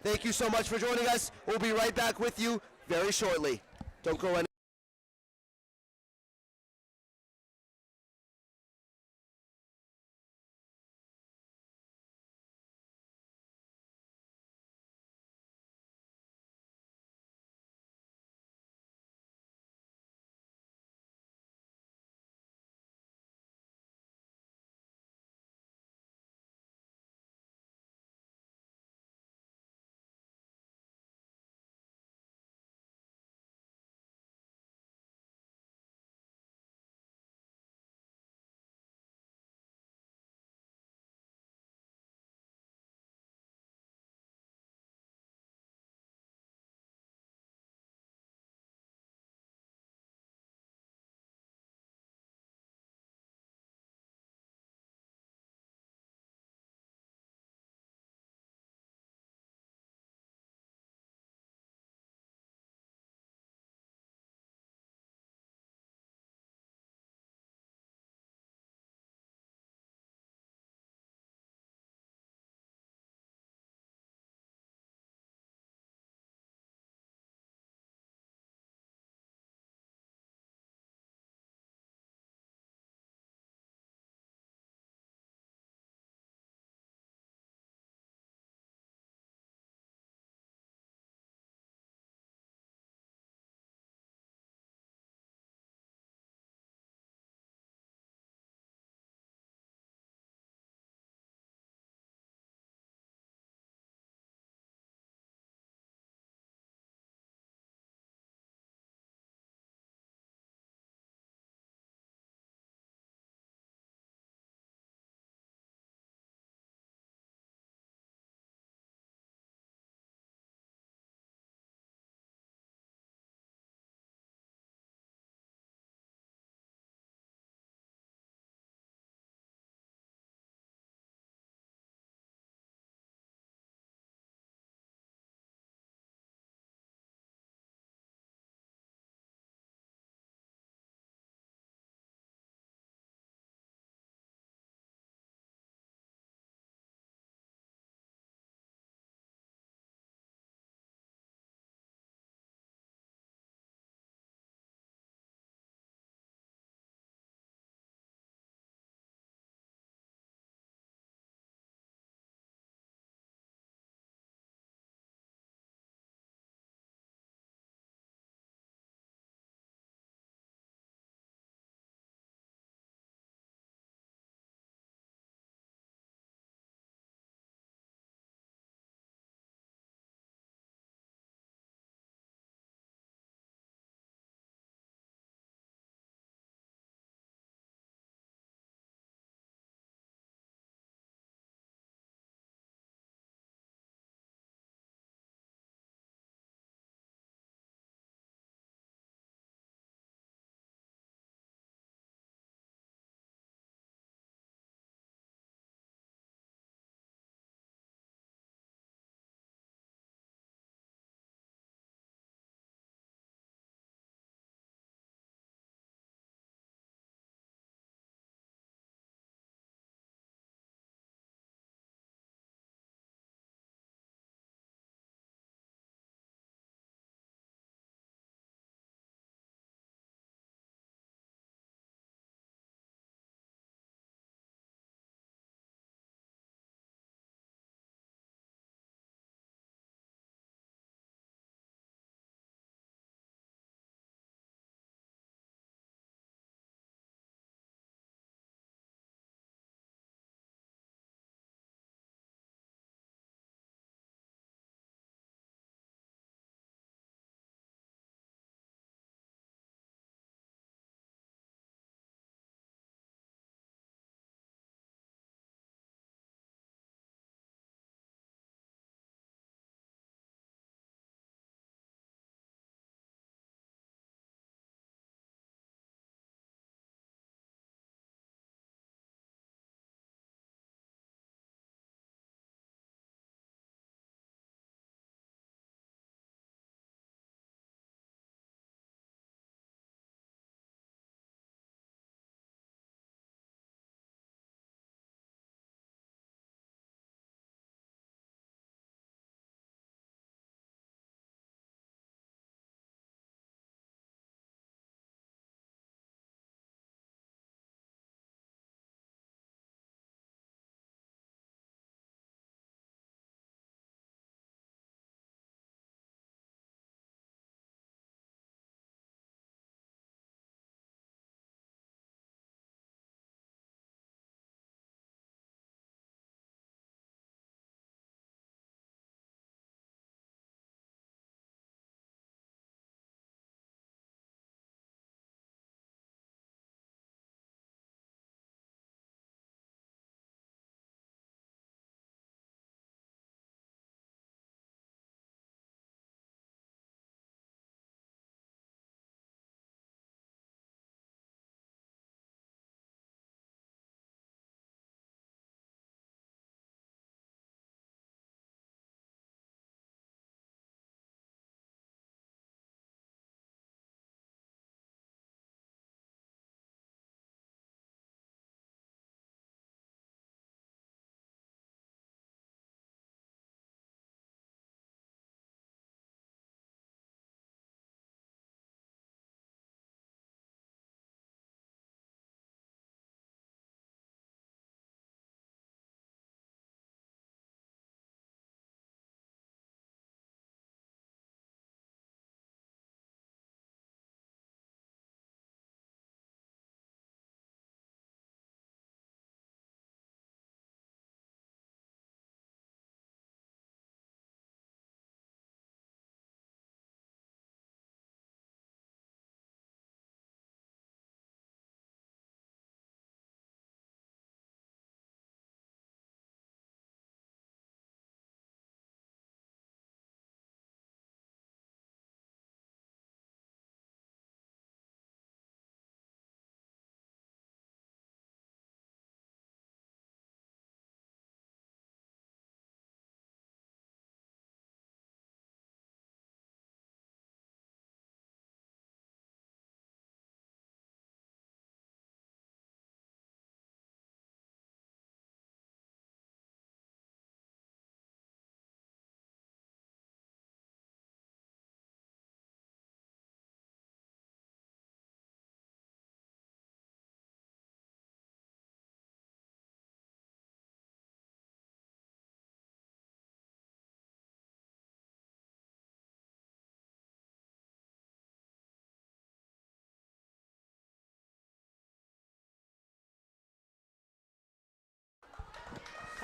Thank you so much for joining us. We'll be right back with you very shortly. Don't go anywhere.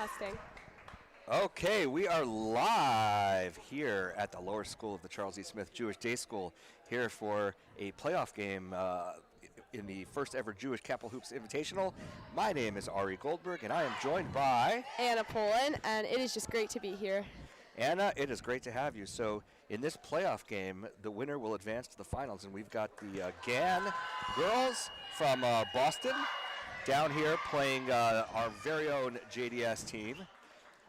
Testing. Okay, we are live here at the lower school of the Charles E. Smith Jewish Day School, here for a playoff game in the first ever Jewish Capital Hoops Invitational. My name is Ari Goldberg, and I am joined by Anna Poland, and it is just great to be here. Anna. It is great to have you. So in this playoff game, the winner will advance to the finals, and we've got the GAN girls from Boston down here playing our very own JDS team.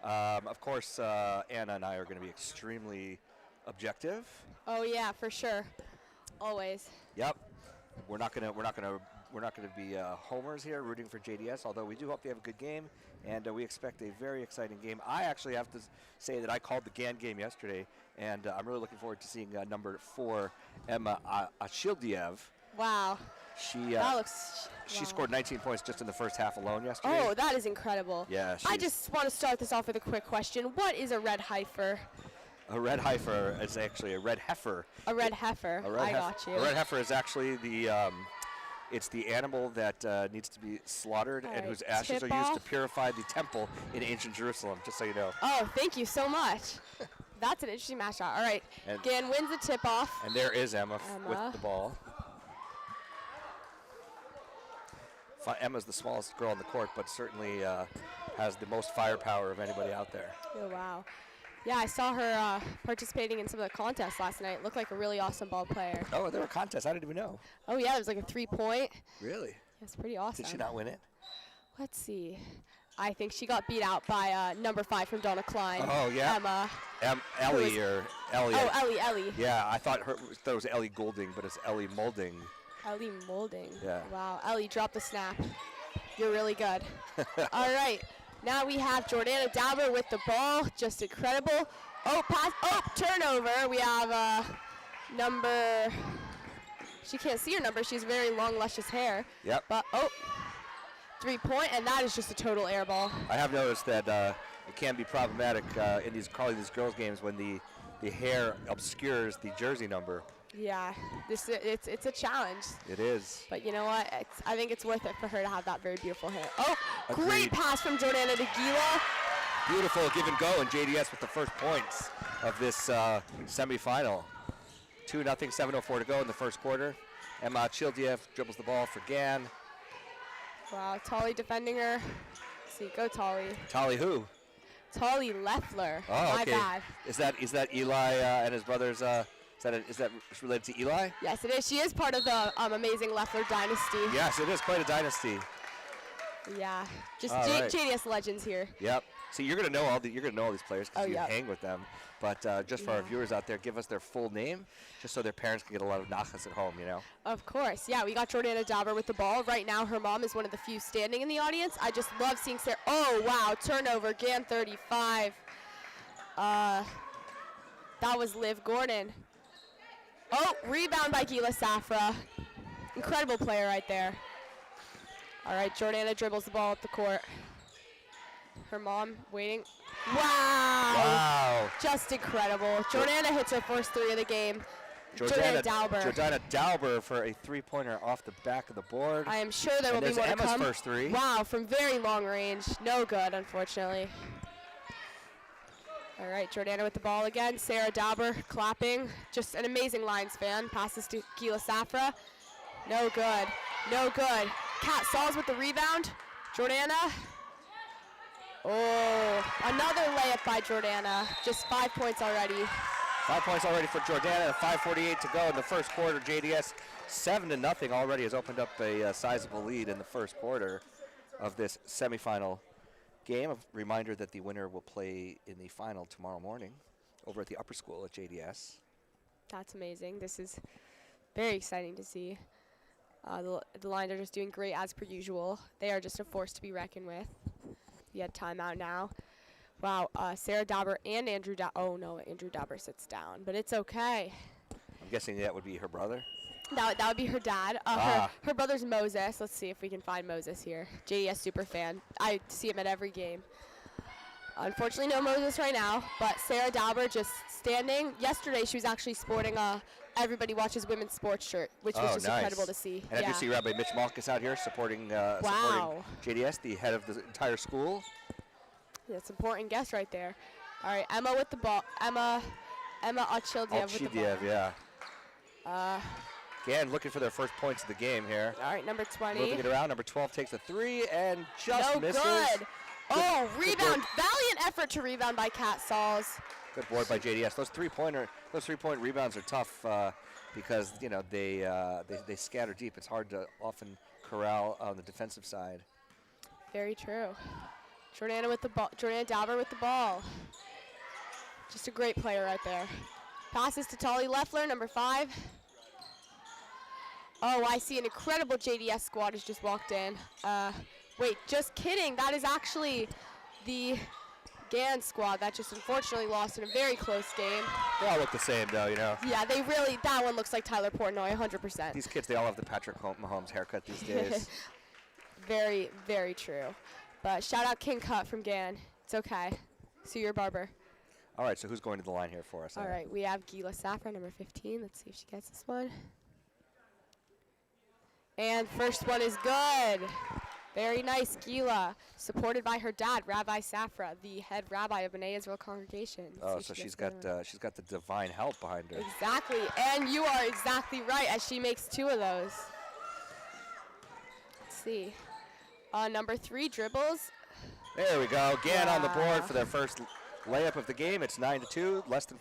Of course, Anna and I are going to be extremely objective. Oh yeah, for sure. Always. Yep. We're not going to be homers here rooting for JDS, although we do hope they have a good game, and we expect a very exciting game. I actually have to say that I called the GAN game yesterday, and I'm really looking forward to seeing number 4, Emma Achildiev. Wow. She wow. scored 19 points just in the first half alone yesterday. Oh, that is incredible. Yeah. I just want to start this off with a quick question. What is a red heifer? A red heifer is actually a red heifer. A red heifer. I got you. A red heifer is actually it's the animal that needs to be slaughtered and whose ashes are used to purify the temple in ancient Jerusalem, just so you know. Oh, thank you so much. That's an interesting mashup. All right, GAN wins the tip-off. And there is Emma with the ball. Emma's the smallest girl on the court, but certainly has the most firepower of anybody out there. Oh, wow. Yeah, I saw her participating in some of the contests last night. Looked like a really awesome ball player. Oh, there were contests. I didn't even know. Oh, yeah, there was like a 3-point. Really? That's pretty awesome. Did she not win it? Let's see. I think she got beat out by number 5 from Donna Klein. Oh, yeah. Emma. Ellie or Ellie. Oh, Ellie. Yeah, I thought it was Ellie Goulding, but it's Ellie Moulding. Ellie Moulding. Yeah. Wow. Ellie, drop the snap. You're really good. All right. Now we have Jordana Dauber with the ball. Just incredible. Oh, pass. Oh, turnover. We have number. She can't see her number. She has very long, luscious hair. Yep. But, 3-point, and that is just a total air ball. I have noticed that it can be problematic in calling these girls' games when the hair obscures the jersey number. Yeah, it's a challenge. It is. But you know what? I think it's worth it for her to have that very beautiful hair. Oh, Agreed. Great pass from Jordana to Gila. Beautiful give and go, and JDS with the first points of this semifinal. 2-0, 7:04 to go in the first quarter. Emma Childiev dribbles the ball for GAN. Wow, Tolly defending her. Let's see, go Tolly. Tolly who? Tolly Leffler. Oh, My okay. bad. Is that Eli and his brothers? Is that related to Eli? Yes, it is. She is part of the amazing Leffler dynasty. Yes, it is quite a dynasty. Yeah, just right. JDS legends here. Yep. See, you're gonna know all these players because you yep. hang with them. But just for our viewers out there, give us their full name, just so their parents can get a lot of nachas at home. You know. Of course, yeah. We got Jordana Dauber with the ball. Right now, her mom is one of the few standing in the audience. I just love seeing Sarah. Oh wow, turnover. GAN 35. That was Liv Gordon. Oh, rebound by Gila Safra. Incredible player right there. All right, Jordana dribbles the ball up the court. Her mom waiting. Wow. Just incredible. Jordana hits her first 3 of the game. Jordana Dauber. Jordana Dauber for a 3-pointer off the back of the board. I am sure there will be more to Emma's come. first 3. Wow, from very long range. No good, unfortunately. All right, Jordana with the ball again. Sarah Dauber clapping. Just an amazing Lions fan. Passes to Gila Safra. No good. No good. Kat Sauls with the rebound. Jordana. Oh, another layup by Jordana. Just 5 points already. 5 points already for Jordana. 5:48 to go in the first quarter. JDS 7-0 already has opened up a sizable lead in the first quarter of this semifinal game. A reminder that the winner will play in the final tomorrow morning over at the upper school at JDS. That's amazing. This is very exciting to see. The Lions are just doing great as per usual. They are just a force to be reckoned with. We had timeout now. Wow, Sarah Dauber and Andrew Dauber. Oh no, Andrew Dauber sits down, but it's okay. I'm guessing that would be her brother. That would be her dad. Her brother's Moses. Let's see if we can find Moses here. JDS super fan. I see him at every game. Unfortunately, no Moses right now, but Sarah Dauber just standing. Yesterday, she was actually sporting a Everybody Watches Women's Sports shirt, which was just incredible to see. And I do see Rabbi Mitch Malkus out here supporting JDS, the head of the entire school. That's an important guess right there. All right, Emma with the ball. Emma Achildiev with the ball. Yeah. Again, looking for their first points of the game here. All right, number 20. Moving it around. Number 12 takes the 3 and just no misses. Good. Oh, good rebound. work. Valiant effort to rebound by Kat Sauls. Good board by JDS. Those three-point rebounds are tough because they scatter deep. It's hard to often corral on the defensive side. Very true. Jordana with the ball. Jordana Dauber with the ball. Just a great player right there. Passes to Tali Leffler, number 5. Oh, I see an incredible JDS squad has just walked in. Wait, just kidding. That is actually the GAN squad that just unfortunately lost in a very close game. They all look the same, though, you know. Yeah, that one looks like Tyler Portnoy, 100%. These kids, they all have the Patrick Mahomes haircut these days. Very, very true. But shout out King Cut from GAN. It's okay. See your barber. All right, so who's going to the line here for us? All right, we have Gila Safra, number 15. Let's see if she gets this one. And first one is good. Very nice, Gila. Supported by her dad, Rabbi Safra, the head rabbi of B'nai Israel congregation. Oh, so she's got the divine help behind her. Exactly, and you are exactly right as she makes 2 of those. Let's see. Number 3 dribbles. There we go. Gann on the board for their first layup of the game. It's 9-2. Less than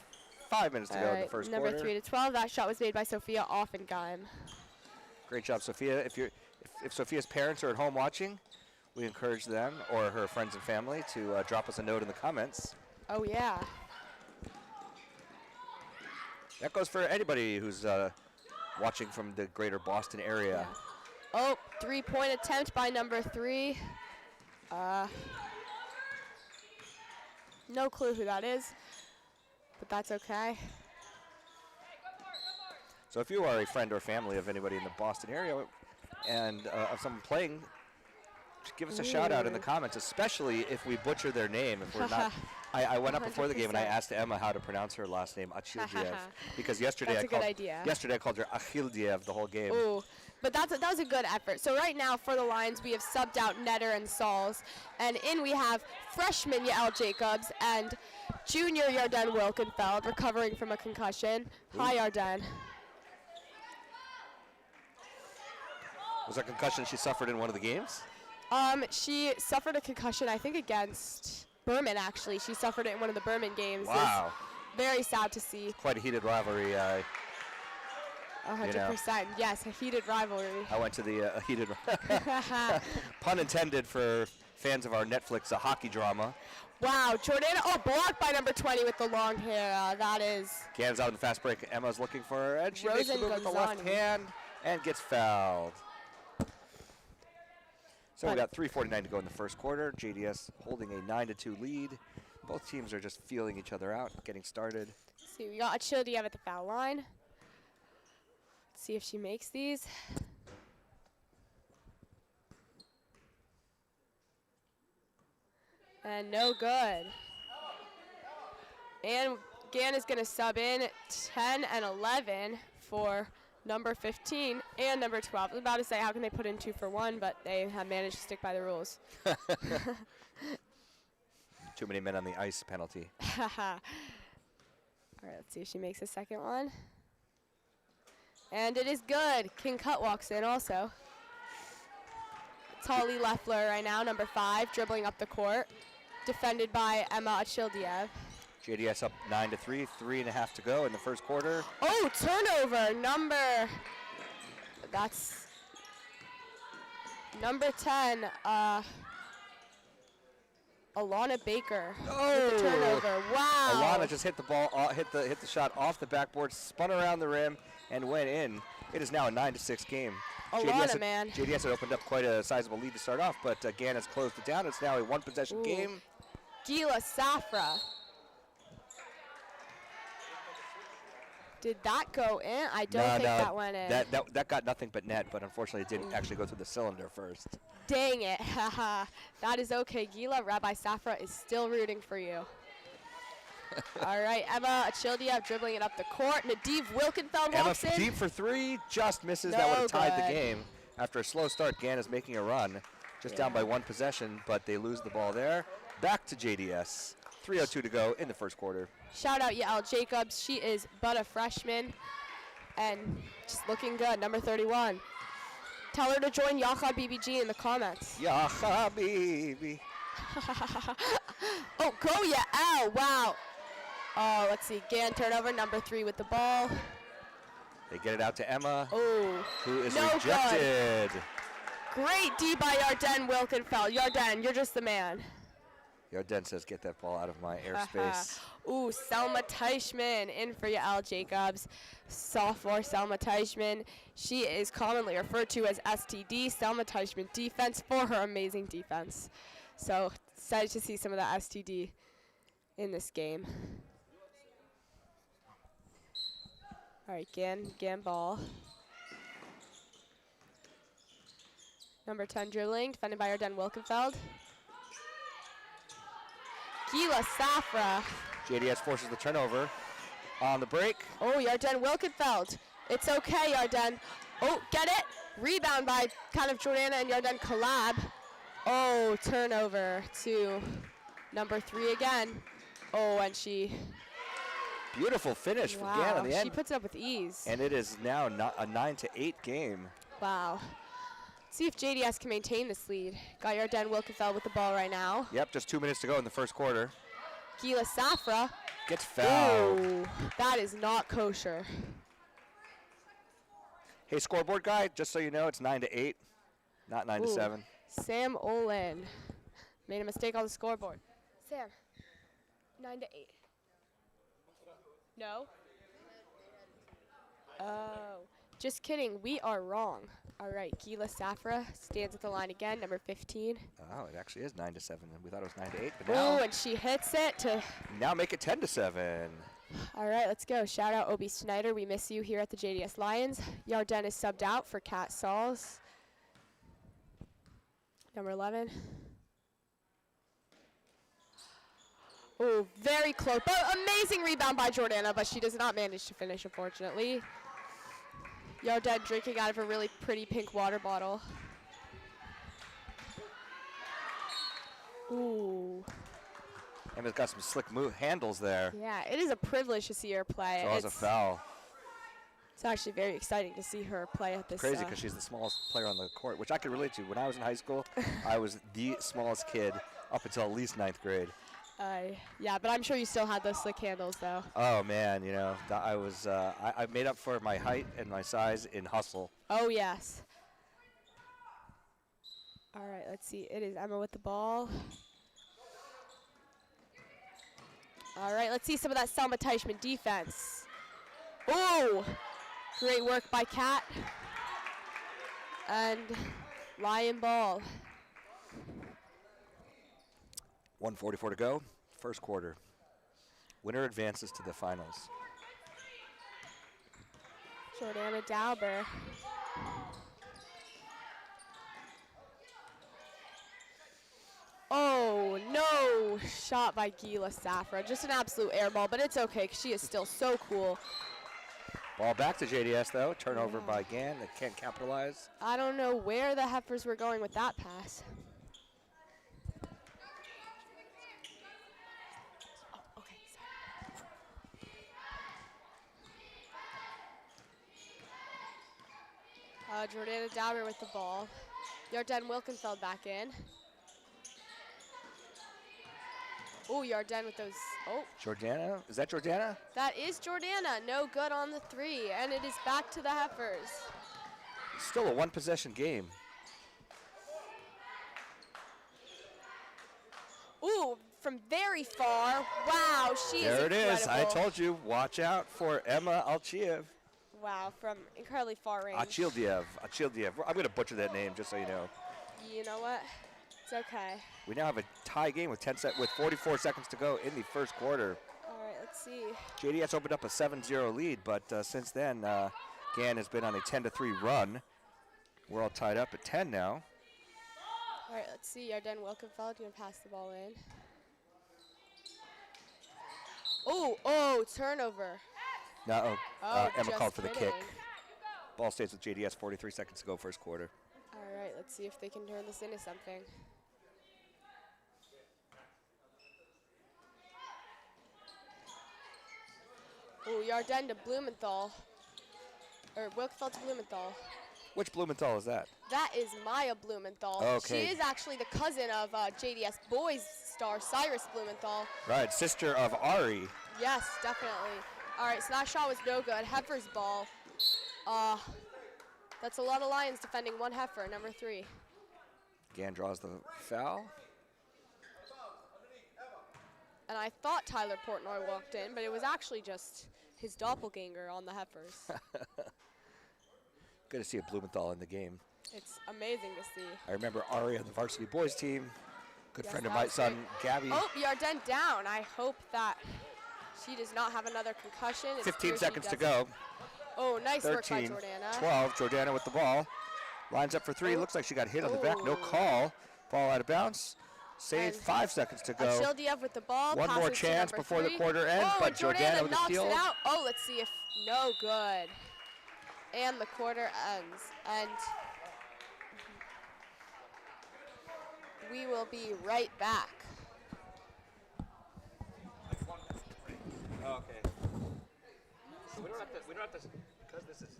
5 minutes to go in the first quarter. Number 3 to 12. That shot was made by Sophia Offenheim. Great job, Sophia. If Sophia's parents are at home watching, we encourage them or her friends and family to drop us a note in the comments. Oh, yeah. That goes for anybody who's watching from the greater Boston area. Yeah. Oh, 3-point attempt by number 3. No clue who that is, but that's okay. So if you are a friend or family of anybody in the Boston area and of someone playing, just give us a shout out in the comments, especially if we butcher their name. If we're not, I went up before the game and I asked Emma how to pronounce her last name, Achildiev, because yesterday I called her Achildiev the whole game. Ooh, but that was a good effort. So right now for the lines we have subbed out Netter and Sauls, and in we have freshman Yael Jacobs and junior Yarden Wilkenfeld recovering from a concussion. Ooh. Hi, Yarden. Was that concussion she suffered in one of the games? She suffered a concussion, I think, against Berman, actually. She suffered it in one of the Berman games. Wow. Very sad to see. Quite a heated rivalry. 100%. Yes, a heated rivalry. I went to the heated, pun intended for fans of our Netflix hockey drama. Wow, Jordana, blocked by number 20 with the long hair. That is. Gann's out in the fast break. Emma's looking for her, and she makes the move with the left hand and gets fouled. So we got 3:49 to go in the first quarter. JDS holding a 9-2 lead. Both teams are just feeling each other out, getting started. Let's see, we got Achildiev at the foul line. Let's see if she makes these. And no good. And Gann is going to sub in 10 and 11 for number 15 and number 12. I was about to say, how can they put in 2 for 1, but they have managed to stick by the rules. Too many men on the ice penalty. All right, let's see if she makes a second one. And it is good. King Cut walks in also. Tali Leffler right now, number 5, dribbling up the court. Defended by Emma Achildiev. JDS up 9-3, 3.5 to go in the first quarter. Oh, turnover, that's number 10, Alana Baker. Oh, with the turnover. Wow. Alana just hit the ball, hit the shot off the backboard, spun around the rim, and went in. It is now a 9-6 game. Alana, man. JDS had opened up quite a sizable lead to start off, but Gann has closed it down. It's now a one-possession game. Gila Safra. Did that go in? I don't think that went in. That got nothing but net, but unfortunately it didn't actually go through the cylinder first. Dang it. That is okay, Gila. Rabbi Safra is still rooting for you. All right, Emma Achildiev dribbling it up the court. Nadiv Wilkenfeld walks in. Emma deep for 3, just misses. That would have tied the game. After a slow start, Gann is making a run. Just down by one possession, but they lose the ball there. back to JDS. 3:02 to go in the first quarter. Shout out Yael Jacobs. She is but a freshman and just looking good. Number 31. Tell her to join Yacha BBG in the comments. Yacha BB. Oh, go Yael. Wow. Oh, let's see. Gann turnover. Number 3 with the ball. They get it out to Emma, Oh, who is no rejected. Great D by Yarden Wilkenfeld. Yarden, you're just the man. Yarden says, get that ball out of my airspace. Ooh, Selma Teichman in for Yael Jacobs. Sophomore Selma Teichman. She is commonly referred to as STD, Selma Teichman defense, for her amazing defense. So excited to see some of that STD in this game. All right, Gann ball. Number 10 dribbling, defended by Yarden Wilkenfeld. Gila Safra. JDS forces the turnover on the break. Oh, Yarden Wilkenfeld. It's okay, Yarden. Oh, get it? Rebound by kind of Jordana and Yarden collab. Oh, turnover to number 3 again. Oh, and she... Beautiful finish for Gann on the end. She puts it up with ease. And it is now a 9-8 game. Wow. See if JDS can maintain this lead. Got Yarden Wilkenfeld with the ball right now. Yep, just 2 minutes to go in the first quarter. Gila Safra. Gets fouled. Ooh, that is not kosher. Hey, scoreboard guy, just so you know, it's 9-8, not 9-7. Sam Olin made a mistake on the scoreboard. Sam, 9-8. No? Oh, just kidding. We are wrong. All right, Gila Safra stands at the line again, number 15. Oh, it actually is 9-7. We thought it was 9-8, but now. Oh, and she hits it to. Now make it 10-7. All right, let's go. Shout out Obi Snyder. We miss you here at the JDS Lions. Yarden is subbed out for Kat Sauls. Number 11. Oh, very close. But amazing rebound by Jordana, but she does not manage to finish, unfortunately. Yarden drinking out of a really pretty pink water bottle. Ooh. Emma's got some slick handles there. Yeah, it is a privilege to see her play. Draws a foul. It's actually very exciting to see her play at this. Crazy because she's the smallest player on the court, which I could relate to. When I was in high school, I was the smallest kid up until at least 9th grade. Yeah, but I'm sure you still had those slick handles, though. Oh man, you know, I was I made up for my height and my size in hustle. Oh yes. All right, let's see. It is Emma with the ball. All right, let's see some of that Selma Teichman defense. Ooh, great work by Kat. And Lion ball. 1:44 to go, first quarter. Winner advances to the finals. Jordana Dauber. Oh, no shot by Gila Safra. Just an absolute air ball, but it's okay because she is still so cool. Ball back to JDS, though. Turnover by Gann. They can't capitalize. I don't know where the Heifers were going with that pass. Oh, okay, sorry. Jordana Dauber with the ball. Yarden Wilkenfeld back in. Oh, Yarden with those. Oh. Jordana? Is that Jordana? That is Jordana. No good on the 3. And it is back to the Heifers. Still a one-possession game. Ooh, from very far. Wow, she is incredible. There it is. I told you. Watch out for Emma Alchiev. Wow, from incredibly far range. Achildiev. I'm going to butcher that name, just so you know. You know what? It's okay. We now have a tie game with 44 seconds to go in the first quarter. All right, let's see. JDS opened up a 7-0 lead, but since then, Gann has been on a 10-3 run. We're all tied up at 10 now. All right, let's see. Yarden Wilkenfeld going to pass the ball in. Oh, turnover. No, Emma called for the kidding. kick. Ball stays with JDS, 43 seconds to go first quarter. All right, let's see if they can turn this into something. Ooh, Yarden to Blumenthal. Or Wilkfeld to Blumenthal. Which Blumenthal is that? That is Maya Blumenthal. Okay. She is actually the cousin of JDS boys star Cyrus Blumenthal. Right, sister of Ari. Yes, definitely. All right, so that shot was no good. Heifer's ball. That's a lot of Lions defending one Heifer, number 3. Gann draws the foul. And I thought Tyler Portnoy walked in, but it was actually just his doppelganger on the Heifers. Good to see a Blumenthal in the game. It's amazing to see. I remember Ari on the varsity boys team. Good Yes, friend of that my was son, great. Gabby. Oh, Yarden down. I hope that she does not have another concussion. It's 15 clear she seconds to doesn't. go. Oh, nice work by 13, Jordana. 12, Jordana with the ball. Lines up for 3, looks like she got hit on the back, no call. Ball out of bounds. Saved, And 5 seconds to go. Achildiev with the ball. One more passes to chance number before the 3. quarter ends, Oh, but and Jordana with the knocks steal. it out. Oh, let's see if no good. And the quarter ends. And we will be right back. Oh, okay. So we don't have to, because this is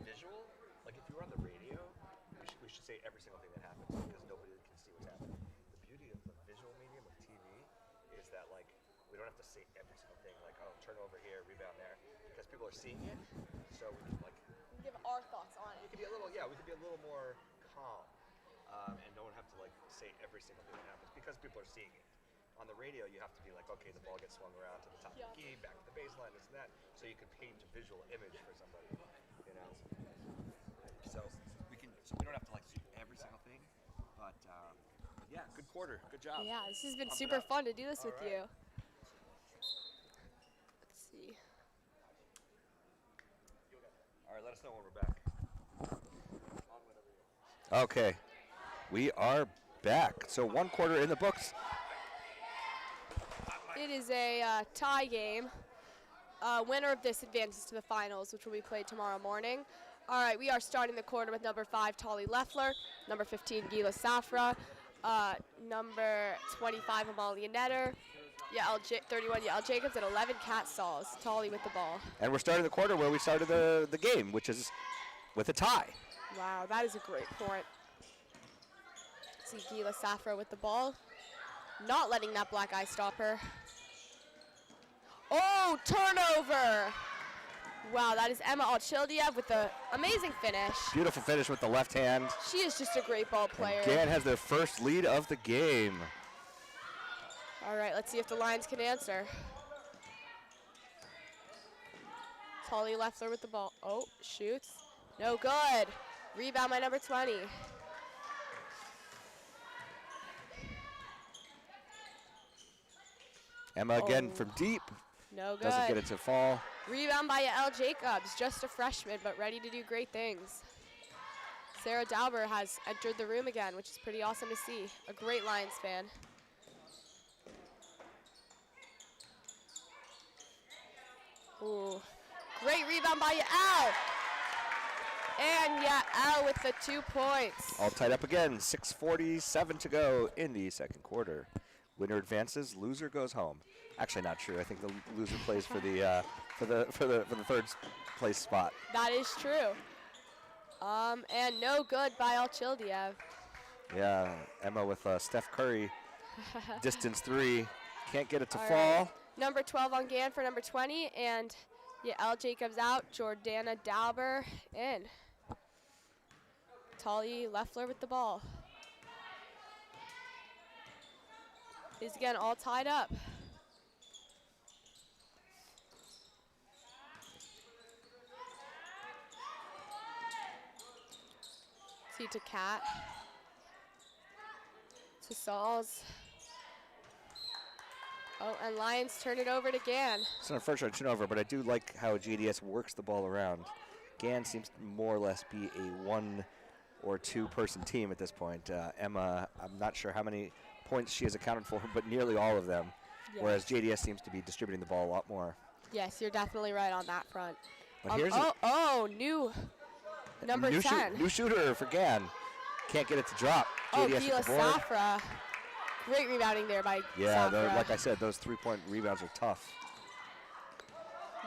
visual, like if you were on the radio, we should say every single thing that happens because nobody can see what's happening. The beauty of the visual medium of TV is that like we don't have to say every single thing like, oh, turnover here, rebound there, because people are seeing it. So we can like Give our thoughts on it. we could be a little more calm and don't have to like say every single thing that happens because people are seeing it. On the radio, you have to be like, okay, the ball gets swung around to the top of the key, back to the baseline, this and that, so you can paint a visual image for somebody, you know. So we don't have to like see every single thing, but yeah, good quarter, good job. Yeah, this has been Pump it super up. fun to do this All with right. you. Let's see. All right, let us know when we're back. Okay, we are back. So 1 quarter in the books. It is a tie game. Winner of this advances to the finals, which will be played tomorrow morning. All right, we are starting the quarter with number 5, Tali Leffler, number 15, Gila Safra, number 25, Amalia Netter, 31, Yael Jacobs, and 11, Kat Sauls. Tali with the ball. And we're starting the quarter where we started the game, which is with a tie. Wow, that is a great point. See Gila Safra with the ball. Not letting that black eye stop her. Oh, turnover! Wow, that is Emma Achildiev with the amazing finish. Beautiful finish with the left hand. She is just a great ball player. Gann has their first lead of the game. All right, let's see if the Lions can answer. Tali Leffler with the ball. Oh, shoots. No good. Rebound by number 20. Emma again from deep. No good. Doesn't get it to fall. Rebound by Yael Jacobs, just a freshman, but ready to do great things. Sarah Dauber has entered the room again, which is pretty awesome to see. A great Lions fan. Ooh, great rebound by Yael. And Yael with the 2 points. All tied up again. 6:47 to go in the second quarter. Winner advances, loser goes home. Actually, not true. I think the loser plays for the third place spot. That is true. And no good by Achildiev. Yeah, Emma with Steph Curry, distance 3, can't get it to All fall. right. Number 12 on Gann for number 20, and Yael Jacobs out, Jordana Dauber in. Tali Leffler with the ball. Is again all tied up. See to Kat. To Sauls. Oh, and Lions turn it over to Gann. It's an unfortunate turnover, but I do like how JDS works the ball around. Gann seems to more or less be a 1 or 2 person team at this point. Emma, I'm not sure how many points she has accounted for, but nearly all of them. Yes. Whereas JDS seems to be distributing the ball a lot more. Yes, you're definitely right on that front. But here's new number 10. New shooter for Gann. Can't get it to drop. Oh, JDS Gila with the board. Safra. Great rebounding there by Yeah, Safra. like I said, those 3-point rebounds are tough.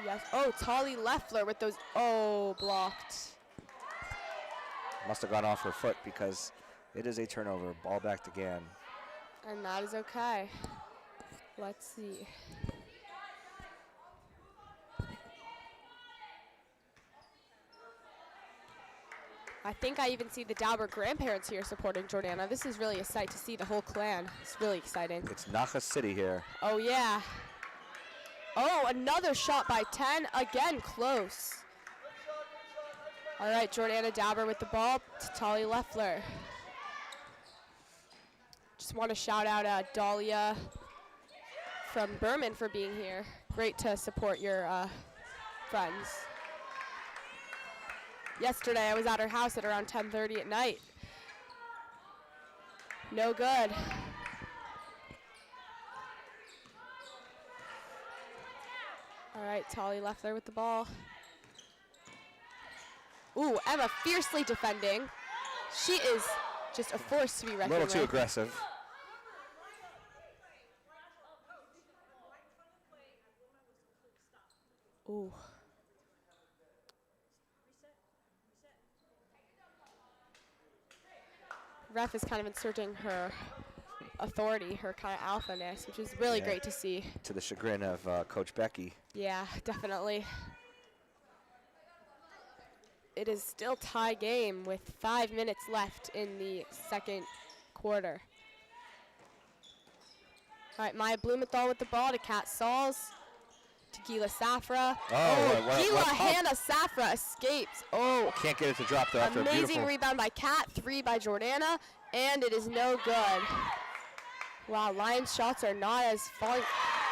Yes. Oh, Tali Leffler with those. Oh, blocked. Must have gone off her foot because it is a turnover. Ball back to Gann. And that is okay. Let's see. I think I even see the Dauber grandparents here supporting Jordana. This is really a sight to see the whole clan. It's really exciting. It's Naja City here. Oh, yeah. Oh, another shot by 10. Again, close. All right, Jordana Dauber with the ball to Tali Leffler. Just want to shout out Dahlia from Berman for being here. Great to support your friends. Yesterday, I was at her house at around 10:30 at night. No good. All right, Tali Leffler with the ball. Ooh, Emma fiercely defending. She is just a force to be reckoned with. A little too aggressive. Ooh. Ref is kind of inserting her authority, her kind of alphaness, which is really great to see. To the chagrin of Coach Becky. Yeah, definitely. It is still tie game with 5 minutes left in the second quarter. All right, Maya Blumenthal with the ball to Kat Sauls, to Gila Safra. Gila Hannah Safra escapes. Oh. Can't get it to drop though after a amazing beautiful rebound by Kat, 3 by Jordana, and it is no good. Wow, Lions shots are not as falling.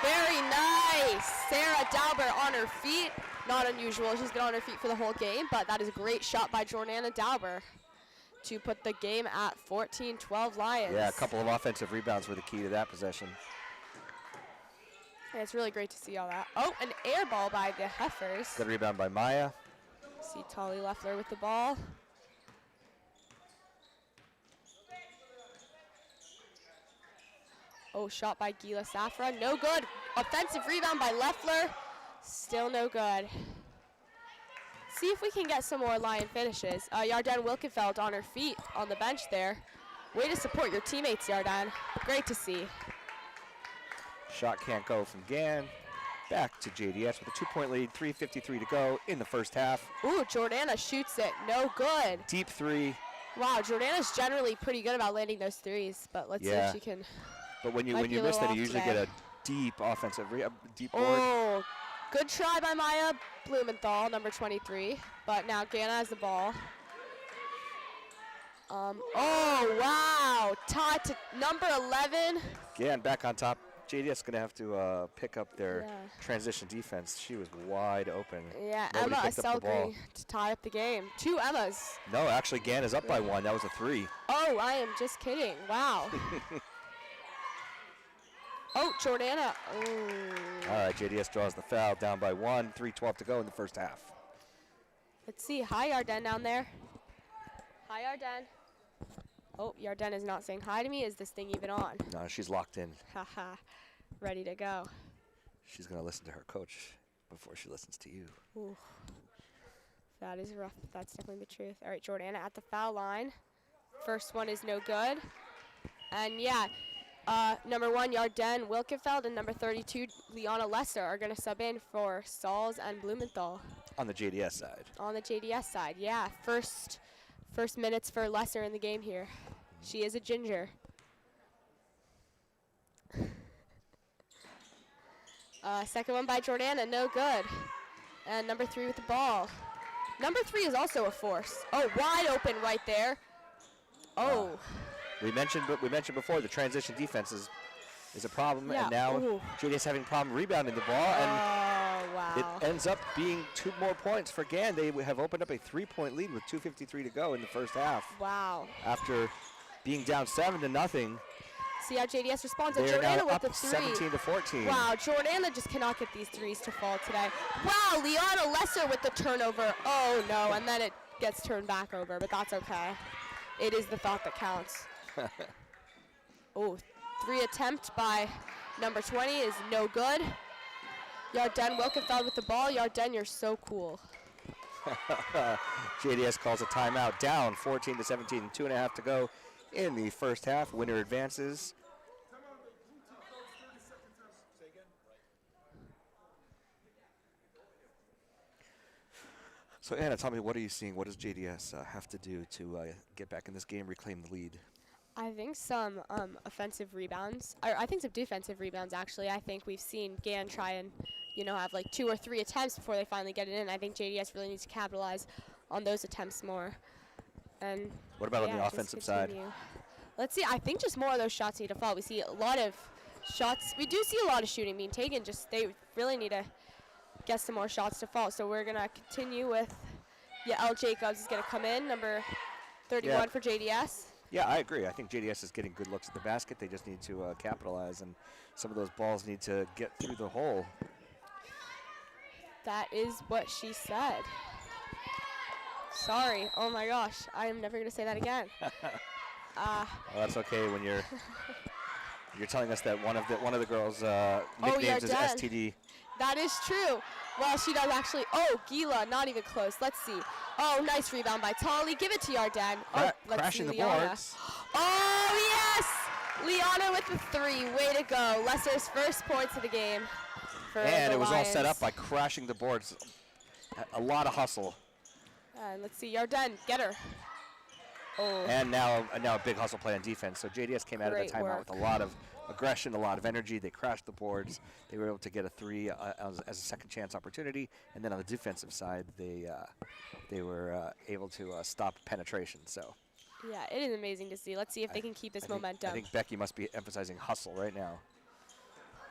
Very nice. Sarah Dauber on her feet. Not unusual. She's been on her feet for the whole game, but that is a great shot by Jordana Dauber to put the game at 14-12 Lions. Yeah, a couple of offensive rebounds were the key to that possession. And it's really great to see all that. Oh, an air ball by the Heifers. Good rebound by Maya. See Tali Leffler with the ball. Oh, shot by Gila Safra. No good. Offensive rebound by Leffler. Still no good. See if we can get some more Lion finishes. Yarden Wilkenfeld on her feet on the bench there. Way to support your teammates, Yarden. Great to see. Shot can't go from Gann. Back to JDS with a 2-point lead, 3:53 to go in the first half. Ooh, Jordana shoots it. No good. Deep three. Wow, Jordana's generally pretty good about landing those threes, but let's see if she can. But when you miss that, you usually get a deep offensive, deep board. Oh, good try by Maya Blumenthal, number 23. But now Ganna has the ball. Oh, wow. Tie to number 11. Gann back on top. JDS going to have to pick up their transition defense. She was wide open. Yeah, Nobody Emma picked up the ball. Aselgri to tie up the game. 2 Emmas. No, actually, Gann is up by 1. That was a 3. Oh, I am just kidding. Wow. Oh, Jordana. Ooh. All right, JDS draws the foul, down by 1, 3:12 to go in the first half. Let's see. Hi, Yarden down there. Hi, Yarden. Oh, Yarden is not saying hi to me. Is this thing even on? No, she's locked in. Haha. Ready to go. She's going to listen to her coach before she listens to you. Ooh. That is rough. That's definitely the truth. All right, Jordana at the foul line. First one is no good. And yeah, number 1, Yarden Wilkenfeld, and number 32, Liana Lester, are going to sub in for Sauls and Blumenthal. On the JDS side. On the JDS side, yeah. First minutes for Lesser in the game here. She is a ginger. Second one by Jordana, no good. And number 3 with the ball. Number 3 is also a force. Oh, wide open right there. Oh. We mentioned before the transition defense is a problem, and now JDS having a problem rebounding the ball, and wow. it ends up being 2 more points for Gann. They have opened up a 3-point lead with 2:53 to go in the first half. Wow. After being down 7-0. See how JDS responds. They are Jordana now with up the 3. 17-14. Wow, Jordana just cannot get these threes to fall today. Wow, Liana Lesser with the turnover. Oh no, and then it gets turned back over, but that's okay. It is the thought that counts. Oh, 3 attempt by number 20 is no good. Yarden Wilkenfeld with the ball. Yarden, you're so cool. JDS calls a timeout, down 14-17, 2.5 to go in the first half. Winner advances. So Anna, tell me, what are you seeing? What does JDS have to do to get back in this game, reclaim the lead? I think some offensive rebounds, or I think some defensive rebounds actually. I think we've seen Gann try and, have like 2 or 3 attempts before they finally get it in. I think JDS really needs to capitalize on those attempts more. And what about on the just offensive side? Let's see. I think just more of those shots need to fall. We see a lot of shots. We do see a lot of shooting being taken. Just they really need to get some more shots to fall. So we're gonna continue with L. Jacobs is gonna come in, number 31 for JDS. Yeah, I agree. I think JDS is getting good looks at the basket. They just need to capitalize, and some of those balls need to get through the hole. That is what she said. Sorry. Oh my gosh. I am never going to say that again. Well, that's okay when you're telling us that one of the girls' nicknames is STD. That is true. Well, she does actually. Oh, Gila, not even close. Let's see. Oh, nice rebound by Tolly. Give it to Yarden. Oh, let's crashing see, the boards. Oh, yes! Liana with the 3. Way to go. Lesser's first points of the game. And it was Lions. all set up by crashing the boards. A lot of hustle. And let's see, Yarden, get her. Oh. And now a big hustle play on defense. So JDS came out of the timeout with a lot of aggression, a lot of energy. They crashed the boards. They were able to get a 3 as a second chance opportunity. And then on the defensive side, they were able to stop penetration. So. Yeah, it is amazing to see. Let's see if they can keep this momentum. I think Becky must be emphasizing hustle right now.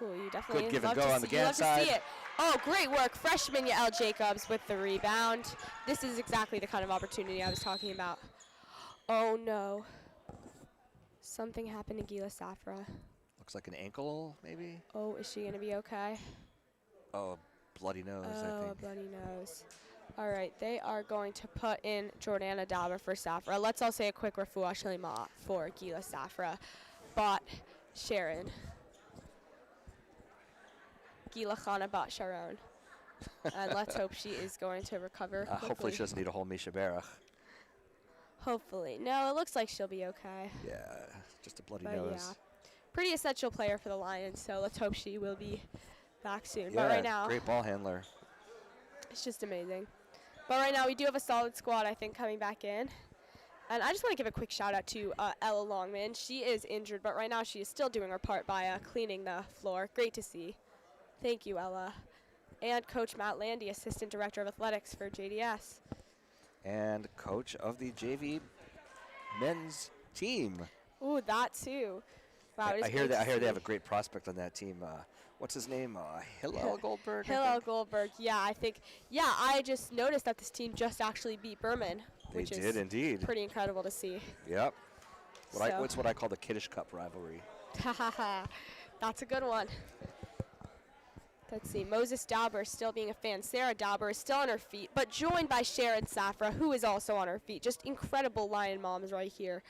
Ooh, you definitely good give love and go to on the see, Gann love side. to see it. Oh, great work. Freshman Yael Jacobs with the rebound. This is exactly the kind of opportunity I was talking about. Oh, no. Something happened to Gila Safra. Looks like an ankle, maybe? Oh, is she going to be okay? Oh, bloody nose, I Oh, think. bloody nose. All right, they are going to put in Jordana Dauber for Safra. Let's all say a quick refuah shlema for Gila Safra. Bat Sharon. Gila Khana Bat Sharon. And let's hope she is going to recover. Hopefully she doesn't need a whole Misha Berach. Hopefully. No, it looks like she'll be okay. Yeah, just a bloody But nose. yeah, pretty essential player for the Lions, so let's hope she will be back soon. Yeah, but right now, great ball handler. it's just amazing. But right now, we do have a solid squad, I think, coming back in. And I just want to give a quick shout out to Ella Longman. She is injured, but right now she is still doing her part by cleaning the floor. Great to see. Thank you, Ella. And Coach Matt Landy, Assistant Director of Athletics for JDS. And coach of the JV men's team. Ooh, that too. Wow, it is I hear great that. to I hear they see. have a great prospect on that team. What's his name? Hillel Goldberg. I Hillel think? Goldberg. Yeah, I think. Yeah, I just noticed that this team just actually beat Berman, They which did is indeed. pretty incredible to see. Yep. So. What's what I call the Kiddish Cup rivalry. That's a good one. Let's see. Moses Dauber is still being a fan. Sarah Dauber is still on her feet, but joined by Sharon Safra, who is also on her feet. Just incredible Lion moms right here,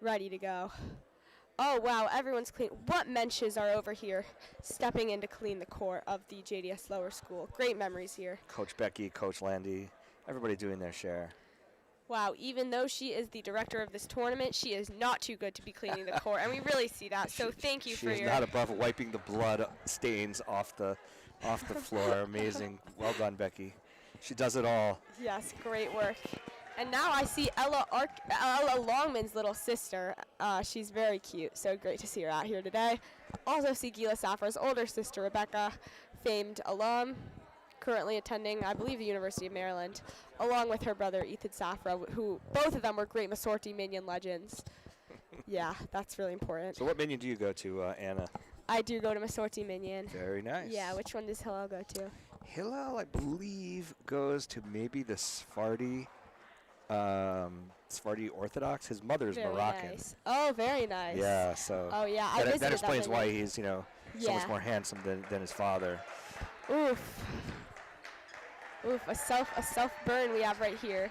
ready to go. Oh, wow, everyone's clean. What mensches are over here stepping in to clean the court of the JDS Lower School? Great memories here. Coach Becky, Coach Landy, everybody doing their share. Wow, even though she is the director of this tournament, she is not too good to be cleaning the court, and we really see that. So thank you She for is your... not above wiping the blood stains off the floor. Amazing. Well done, Becky. She does it all. Yes, great work. And now I see Ella Longman's little sister. She's very cute, so great to see her out here today. Also see Gila Safra's older sister, Rebecca, famed alum, currently attending, I believe, the University of Maryland, along with her brother, Ethan Safra, who both of them were great Masorti minion legends. Yeah, that's really important. So what minion do you go to, Anna? I do go to Masorti minion. Very nice. Yeah, which one does Hillel go to? Hillel, I believe, goes to maybe the Sephardi Orthodox. His mother's Very Moroccan. nice. Oh, very nice. Yeah, so Oh, yeah, I that visited explains that why minion. he's, so Yeah. much more handsome than his father. Oof. Oof, a self burn we have right here.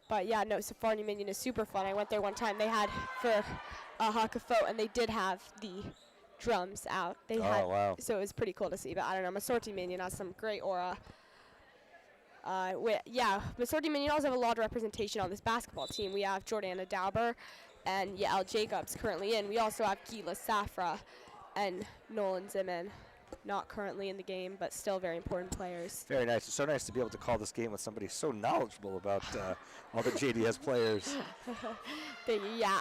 But yeah, no, Sephardi Minion is super fun. I went there one time. They had for Hakafo, and they did have the drums out. They Oh, had, wow. So it was pretty cool to see. But I don't know, Masorti Minion has some great aura. Masorti Minion also have a lot of representation on this basketball team. We have Jordana Dauber and Yael Jacobs currently in. We also have Gila Safra and Nolan Zimin, not currently in the game, but still very important players. Very nice. It's so nice to be able to call this game with somebody so knowledgeable about all the JDS players. Thank you. Yeah,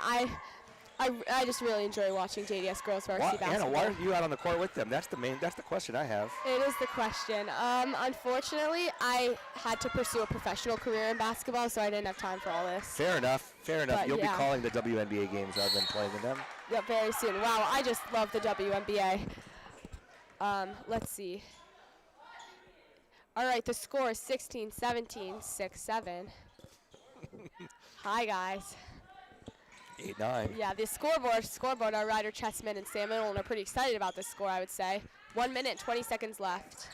I just really enjoy watching JDS girls varsity basketball. Anna, why aren't you out on the court with them? That's the question I have. It is the question. Unfortunately, I had to pursue a professional career in basketball, so I didn't have time for all this. Fair enough. But You'll yeah. be calling the WNBA games rather than playing in them. Yeah, very soon. Wow, I just love the WNBA. Let's see. All right, the score is 16-17, 6-7. Hi, guys. 8-9. Yeah, the scoreboard, our Ryder Chessman and Sam Nolan are pretty excited about this score, I would say. 1 minute, 20 seconds left.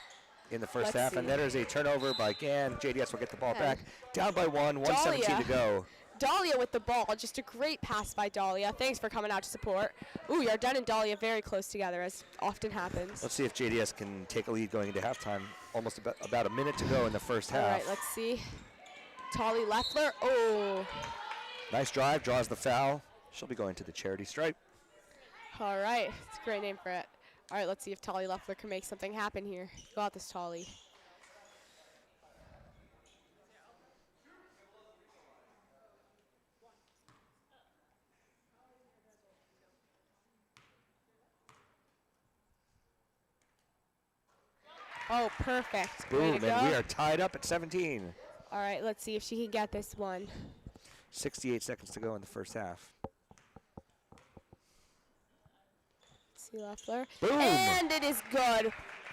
In the first Let's half, see. and there's a turnover by Gann. JDS will get the ball And back. Down by 1:17 to go. Dahlia with the ball. Just a great pass by Dahlia. Thanks for coming out to support. Ooh, Yarden and Dahlia very close together, as often happens. Let's see if JDS can take a lead going into halftime. Almost about a minute to go in the first All half. right, let's see. Tolly Leffler. Oh. Nice drive, draws the foul. She'll be going to the charity stripe. All right, it's a great name for it. All right, let's see if Tolly Leffler can make something happen here. You got this, Tolly. Oh, perfect. Way Boom, to and go. we are tied up at 17. All right, let's see if she can get this one. 68 seconds to go in the first half. See Leffler. Boom. And it is good.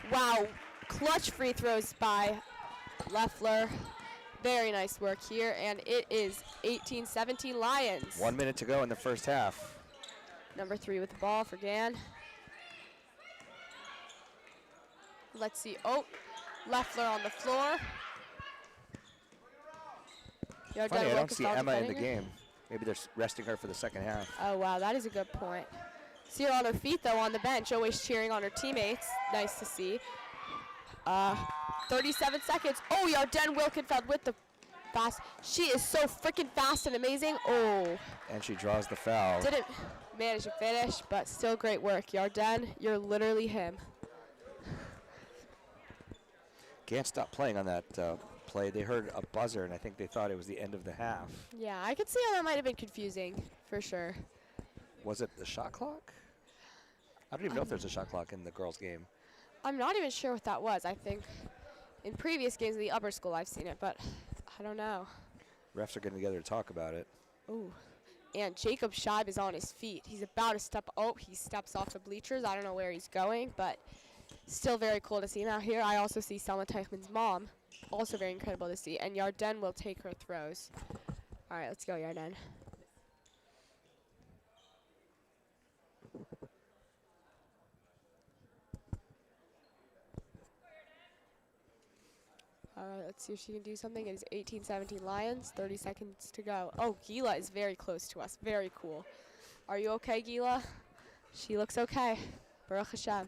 Wow, clutch free throws by Leffler. Very nice work here, and it is 18-17 Lions. 1 minute to go in the first half. Number 3 with the ball for Gann. Let's see. Oh, Leffler on the floor. Funny, I don't see Emma in the game. Maybe they're resting her for the second half. Oh, wow, that is a good point. See her on her feet, though, on the bench, always cheering on her teammates. Nice to see. 37 seconds. Oh, Yarden Wilkenfeld with the pass. She is so freaking fast and amazing. Oh. And she draws the foul. Didn't manage to finish, but still great work. Yarden, you're literally him. Can't stop playing on that play. They heard a buzzer, and I think they thought it was the end of the half. Yeah, I could see how that might have been confusing, for sure. Was it the shot clock? I don't even know if there's a shot clock in the girls' game. I'm not even sure what that was. I think in previous games of the upper school I've seen it, but I don't know. Refs are getting together to talk about it. Ooh. And Jacob Scheib is on his feet. He's about to step. Oh, he steps off the bleachers. I don't know where he's going, but still very cool to see. Now here I also see Selma Teichmann's mom. Also very incredible to see. And Yarden will take her throws. All right, let's go, Yarden. All right, let's see if she can do something. It is 18-17 Lions, 30 seconds to go. Oh, Gila is very close to us. Very cool. Are you okay, Gila? She looks okay. Baruch Hashem.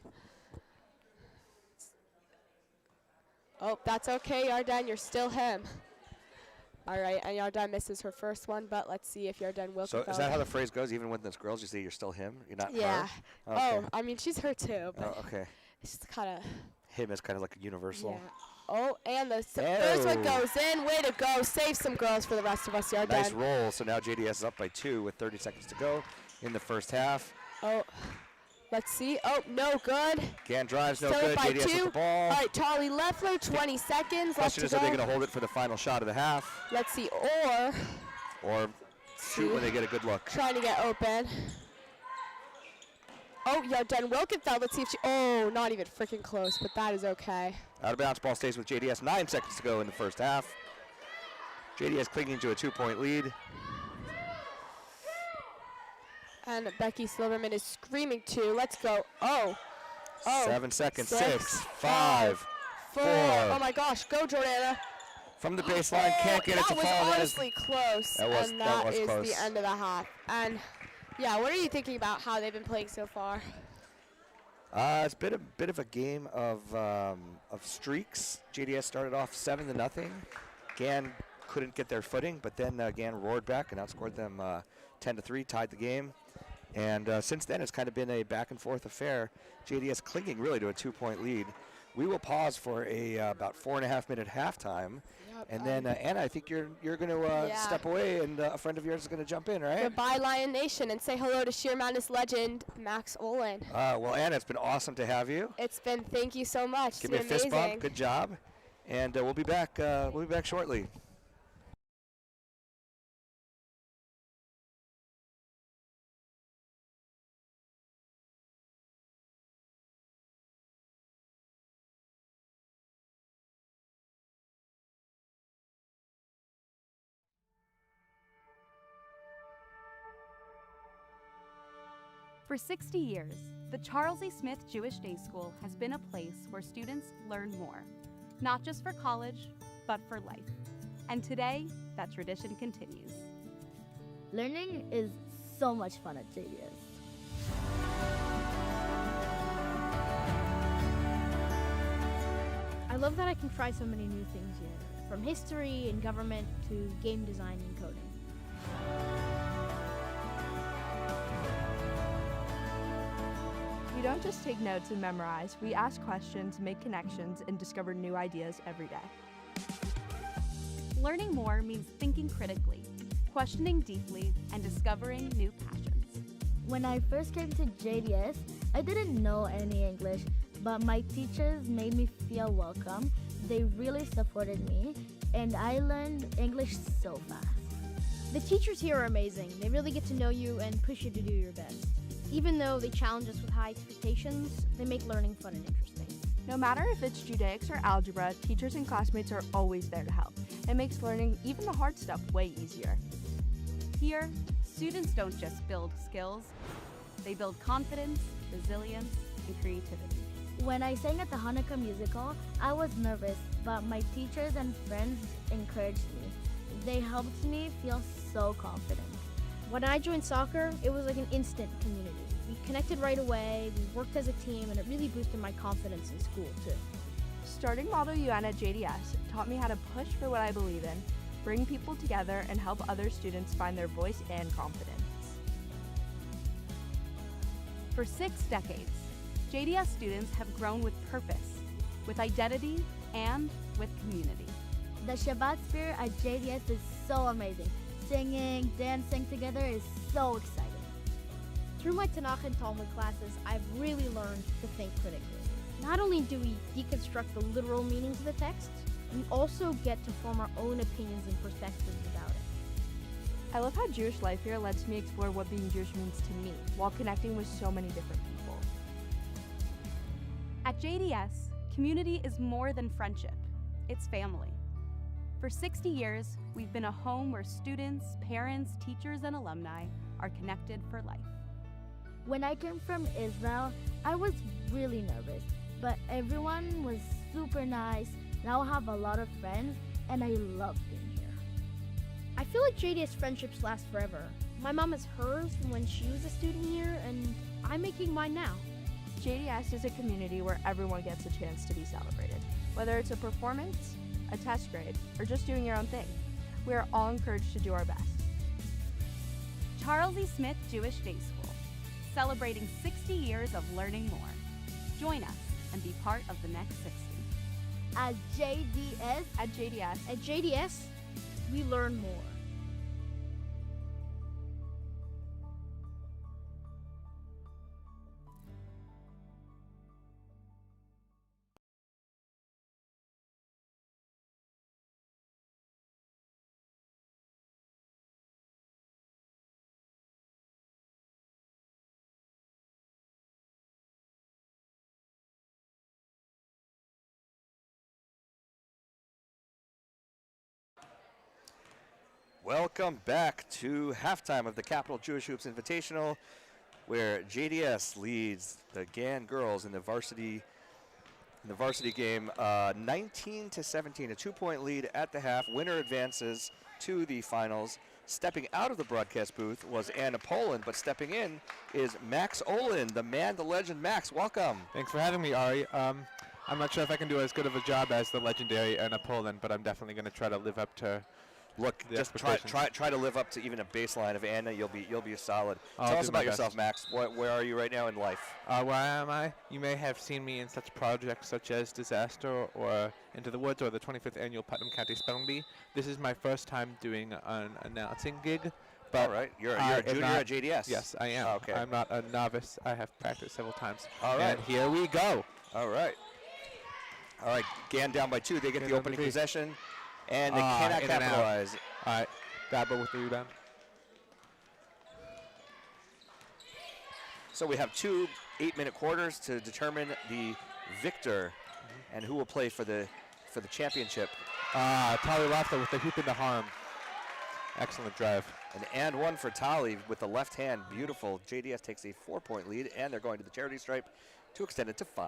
Oh, that's okay, Yarden. You're still him. All right, and Yarden misses her first one, but let's see if Yarden will. So is that how the phrase goes? Even when there's girls, you say you're still him? You're not yeah. her? Okay. Oh, I mean, she's her too, but okay. it's just kind of. Him is kind of like a universal. Yeah. Oh, and the first one goes in. Way to go. Save some girls for the rest of us, Yarden. Nice roll. So now JDS is up by 2 with 30 seconds to go in the first half. Oh, let's see. Oh, no good. Gann drives, no Still good. by JDS 2. with the ball. All right, Charlie Leffler, 20 seconds. Question is, are they going to hold it for the final shot of the half? Let's see. Or shoot when they get a good look. Trying to get open. Oh, Yarden Wilkenfeld. Let's see if she. Oh, not even freaking close, but that is okay. Out of bounds, ball stays with JDS. 9 seconds to go in the first half. JDS clinging to a 2-point lead. And Becky Silverman is screaming too. Let's go. Oh. 7 seconds. 6, 5, 4. Oh my gosh. Go, Jordana. From the baseline, can't get it to fall. That was honestly close. That was that is close. the end of the half. And yeah, what are you thinking about how they've been playing so far? It's been a bit of a game of streaks. JDS started off 7-0. GAN couldn't get their footing, but then GAN roared back and outscored them 10-3, tied the game. And since then, it's kind of been a back-and-forth affair. JDS clinging really to a 2-point lead. We will pause for a about 4.5-minute halftime. And then, Anna, I think you're going to step away, and a friend of yours is going to jump in, right? Goodbye, Lion Nation, and say hello to Sheer Madness legend, Max Olin. Well, Anna, it's been awesome to have you. Thank you so much. Give me a it's fist been amazing. bump. Good job. And we'll be back. We'll be back shortly. For 60 years, the Charles E. Smith Jewish Day School has been a place where students learn more, not just for college, but for life. And today, that tradition continues. Learning is so much fun at JDS. I love that I can try so many new things here, from history and government to game design and coding. We don't just take notes and memorize, we ask questions, make connections, and discover new ideas every day. Learning more means thinking critically, questioning deeply, and discovering new passions. When I first came to JDS, I didn't know any English, but my teachers made me feel welcome. They really supported me, and I learned English so fast. The teachers here are amazing. They really get to know you and push you to do your best. Even though they challenge us with high expectations, they make learning fun and interesting. No matter if it's Judaics or algebra, teachers and classmates are always there to help. It makes learning even the hard stuff way easier. Here, students don't just build skills, they build confidence, resilience, and creativity. When I sang at the Hanukkah musical, I was nervous, but my teachers and friends encouraged me. They helped me feel so confident. When I joined soccer, it was like an instant community. We connected right away, we worked as a team, and it really boosted my confidence in school, too. Starting Model UN at JDS taught me how to push for what I believe in, bring people together, and help other students find their voice and confidence. For 6 decades, JDS students have grown with purpose, with identity, and with community. The Shabbat spirit at JDS is so amazing. Singing, dancing together is so exciting. Through my Tanakh and Talmud classes, I've really learned to think critically. Not only do we deconstruct the literal meanings of the text, we also get to form our own opinions and perspectives about it. I love how Jewish life here lets me explore what being Jewish means to me, while connecting with so many different people. At JDS, community is more than friendship, it's family. For 60 years, we've been a home where students, parents, teachers, and alumni are connected for life. When I came from Israel, I was really nervous, but everyone was super nice. Now I have a lot of friends, and I love being here. I feel like JDS friendships last forever. My mom is hers from when she was a student here, and I'm making mine now. JDS is a community where everyone gets a chance to be celebrated. Whether it's a performance, a test grade, or just doing your own thing, we are all encouraged to do our best. Charles E. Smith Jewish Day School, celebrating 60 years of learning more. Join us and be part of the next 60. At JDS, At JDS, we learn more. Welcome back to halftime of the Capital Jewish Hoops Invitational, where JDS leads the GAN girls in the varsity game 19-17, a 2-point lead at the half. Winner advances to the finals. Stepping out of the broadcast booth was Anna Poland, but stepping in is Max Olin, the man, the legend. Max, welcome. Thanks for having me, Ari. I'm not sure if I can do as good of a job as the legendary Anna Poland, but I'm definitely going to try to live up to. Look, just try to live up to even a baseline of Anna. You'll be solid. I'll Tell do us about my yourself, best. Max. Where are you right now in life? Where am I? You may have seen me in such projects such as Disaster or Into the Woods or the 25th Annual Putnam County Spelling Bee. This is my first time doing an announcing gig. But All right, you're a junior at JDS. Yes, I am. Oh, okay. I'm not a novice. I have practiced several times. All right. And here we go. All right. Gan down by 2. They get the opening possession, and they cannot in and out. capitalize. All right, Dabo with the rebound. So we have 2 8-minute quarters to determine the victor and who will play for the championship. Tali Lafta with the hoop in the harm. Excellent drive. And one for Tali with the left hand. Beautiful. JDS takes a 4-point lead, and they're going to the charity stripe to extend it to 5.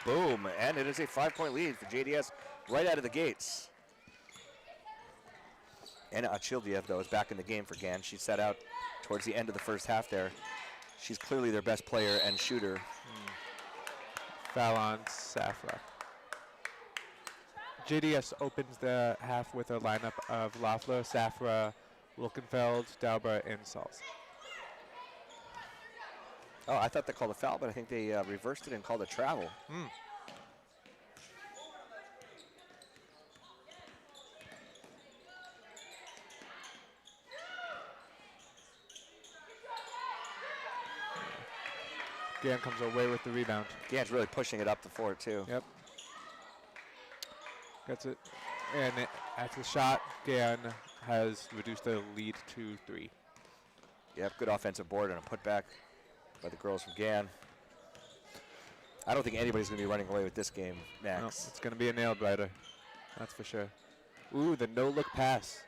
Boom, and it is a 5-point lead for JDS right out of the gates. Anna Achildiev, though, is back in the game for GAN. She set out towards the end of the first half there. She's clearly their best player and shooter. Foul on Safra. JDS opens the half with a lineup of Loeffler, Safra, Wilkenfeld, Dauber, and Sauls. Oh, I thought they called a foul, but I think they reversed it and called a travel. Gan comes away with the rebound. Gan's really pushing it up the floor, too. Yep. Gets it. And at the shot, Gan has reduced the lead to 3. Yep, good offensive board and a putback by the girls from GAN. I don't think anybody's going to be running away with this game, Max. No, it's going to be a nail-biter. That's for sure. Ooh, the no-look pass.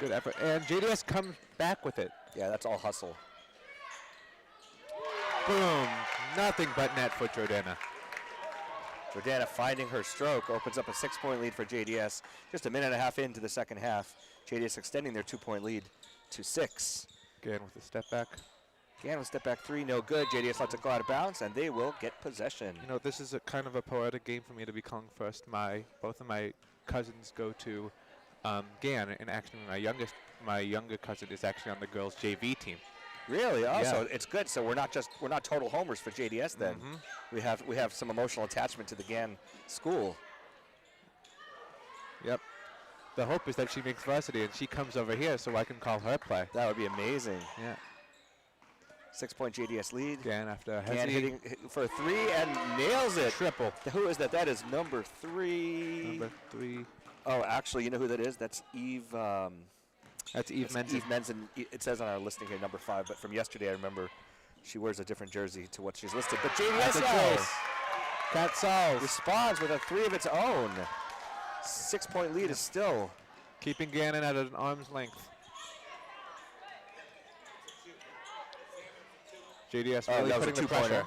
Good effort. And JDS comes back with it. Yeah, that's all hustle. Boom. Nothing but net for Jordana. Jordana finding her stroke opens up a 6-point lead for JDS. Just a minute and a half into the second half. JDS extending their 2-point lead to 6. Gan with the step back. Gan with step back 3, no good. JDS lets it go out of bounds, and they will get possession. You know, this is a kind of a poetic game for me to be calling first. Both of my cousins go to GAN, and actually my younger cousin is actually on the girls' JV team. Really? Oh, Yeah. so it's good. So we're not total homers for JDS then. We have some emotional attachment to the GAN school. Yep. The hope is that she makes varsity and she comes over here so I can call her play. That would be amazing. Yeah. 6-point JDS lead. GAN after GAN hitting for 3 and nails it. Triple. Who is that? That is number 3. Number 3. Oh, actually, you know who that is? That's Eve. That's Eve Menzen. Eve Menzen. It says on our listing here number 5, but from yesterday I remember she wears a different jersey to what she's listed. But JDS Cat Sauls responds with a 3 of its own. 6-point lead is still keeping Gannon at an arm's length. JDS really that was a putting the pressure. 2-pointer.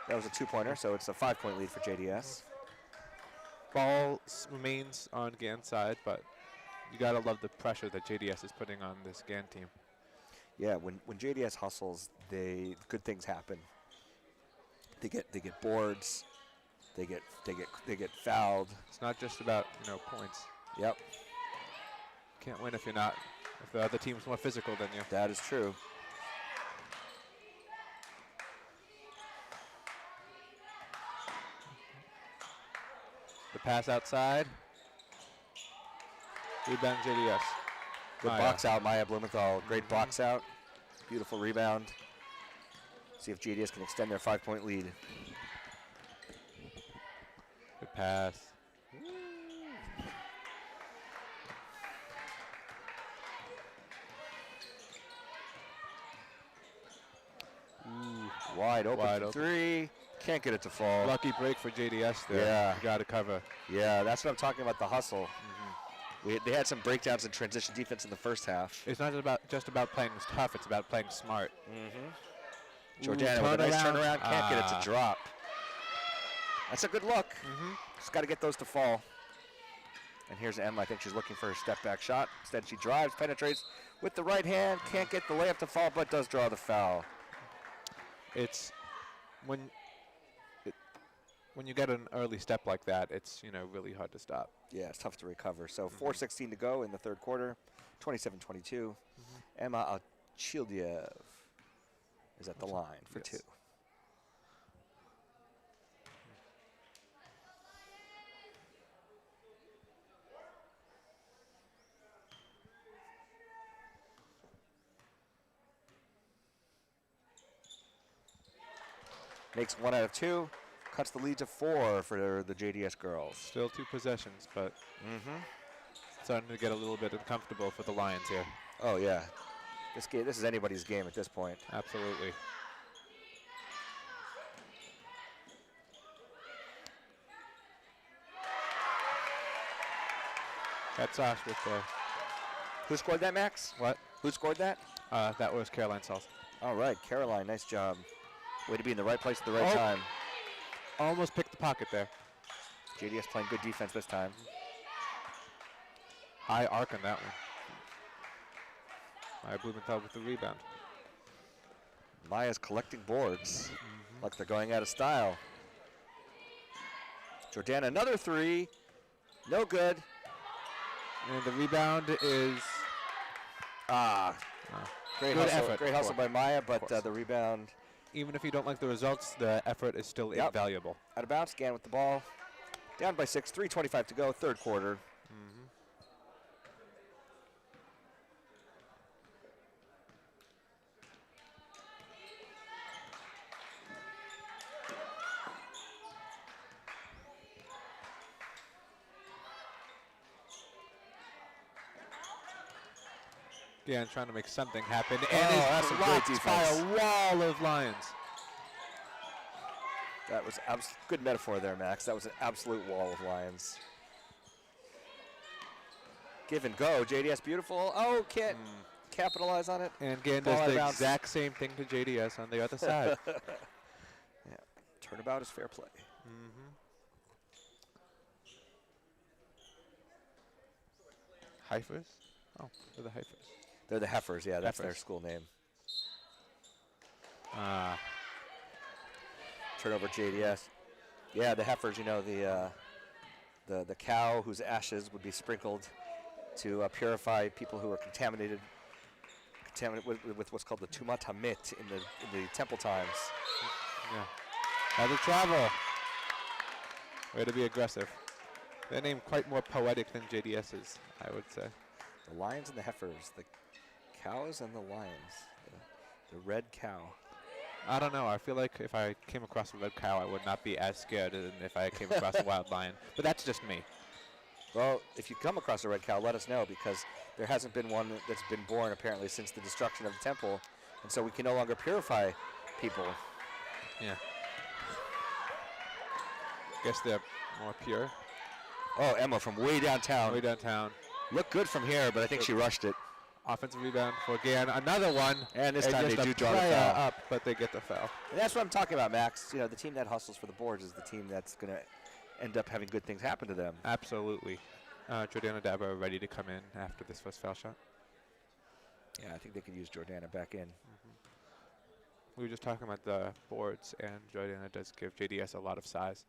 That was a 2-pointer, so it's a 5-point lead for JDS. Ball remains on GAN's side, but you gotta love the pressure that JDS is putting on this GAN team. Yeah, when JDS hustles, good things happen. They get boards, they get fouled. It's not just about points. Yep. Can't win if the other team's more physical than you. That is true. The pass outside. Rebound JDS. Good box out, Maya Blumenthal. Great box out. Beautiful rebound. See if JDS can extend their 5-point lead. Good pass. Ooh, wide open for 3. Can't get it to fall. Lucky break for JDS there. Yeah. You got to cover. Yeah, that's what I'm talking about, the hustle. They had some breakdowns in transition defense in the first half. It's not just about playing tough, it's about playing smart. Jordana with a nice turnaround, can't get it to drop. That's a good look. Just got to get those to fall. And here's Emma. I think she's looking for her step back shot. Instead, she drives, penetrates with the right hand, can't get the layup to fall, but does draw the foul. It's when you get an early step like that, it's really hard to stop. Yeah, it's tough to recover. So 4:16 to go in the third quarter, 27-22. Emma Achildiev is at the line for two. Makes 1 out of 2, cuts the lead to 4 for the JDS girls. Still 2 possessions, but starting to get a little bit uncomfortable for the Lions here. Oh yeah, this is anybody's game at this point. Absolutely. That's us with the. Who scored that, Max? What? Who scored that? That was Caroline Salsa. All right, Caroline, nice job. Way to be in the right place at the right time. Almost picked the pocket there. JDS playing good defense this time. High arc on that one. Maya Blumenthal with the rebound. Maya's collecting boards like they're going out of style. Jordana, another 3. No good. And the rebound is... Great good hustle, effort. great hustle by Maya, but the rebound... Even if you don't like the results, the effort is still invaluable. Out of bounds, Gann with the ball. Down by 6, 3:25 to go, third quarter. Again, trying to make something happen. Oh, And that's is some great blocked by defense. a wall of Lions. That was good metaphor there, Max. That was an absolute wall of Lions. Give and go. JDS beautiful. Oh, can't capitalize on it. And Gann Ball out does of the bounds. exact same thing to JDS on the other side. Yeah. Turnabout is fair play. Heifers? Oh, they're the Heifers. They're the Heifers, yeah, that's their Heifers. school name. Turnover JDS. Yeah, the Heifers, the cow whose ashes would be sprinkled to purify people who are contaminated with what's called the Tumat Hamit in the temple times. Yeah. How to travel. Way to be aggressive. Their name quite more poetic than JDS's, I would say. The lions and the heifers, the cows and the lions, the red cow. I don't know. I feel like if I came across a red cow, I would not be as scared as if I came across a wild lion. But that's just me. Well, if you come across a red cow, let us know, because there hasn't been one that's been born apparently since the destruction of the temple, and so we can no longer purify people. Yeah. Guess they're more pure. Oh, Emma from way downtown. Way downtown. Looked good from here, but I think she rushed it. Offensive rebound for Gann. Another one. And this time they just do a draw the player foul. up, but they get the foul. And that's what I'm talking about, Max. The team that hustles for the boards is the team that's going to end up having good things happen to them. Absolutely. Jordana Dabo ready to come in after this first foul shot. Yeah, I think they could use Jordana back in. We were just talking about the boards, and Jordana does give JDS a lot of size.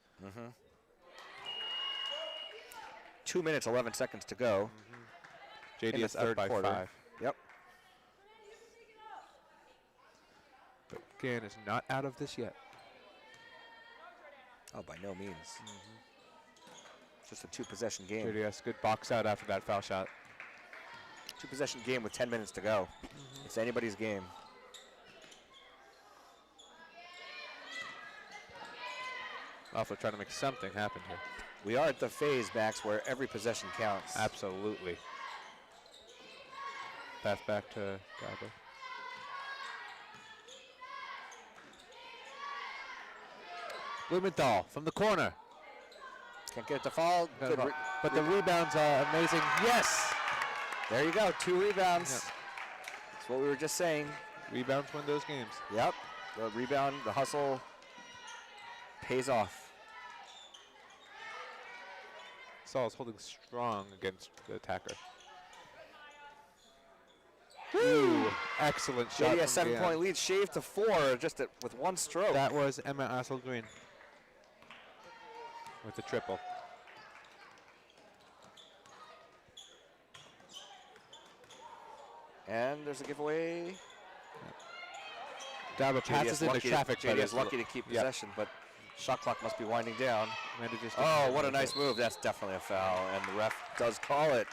2 minutes, 11 seconds to go. in the JDS up third by quarter. 5. Yep. But Gann is not out of this yet. Oh, by no means. Just a two-possession game. JDS, good box out after that foul shot. Two-possession game with 10 minutes to go. It's anybody's game. Also trying to make something happen here. We are at the phase, Max, where every possession counts. Absolutely. Pass back to Dabo. Blumenthal from the corner. Can't get it to fall. No, Good but the rebounds are amazing. Yes! There you go, 2 rebounds. Yep. That's what we were just saying. Rebounds win those games. Yep, the rebound, the hustle pays off. Saul's holding strong against the attacker. Woo! Excellent shot. JDS from 7-point Gan. lead, shaved to 4 just with one stroke. That was Emma Assel-Green with the triple. And there's a giveaway. Daba passes into traffic. JD is lucky to keep possession, but shot clock must be winding down. Oh, what a nice move. That's definitely a foul, and the ref does call it.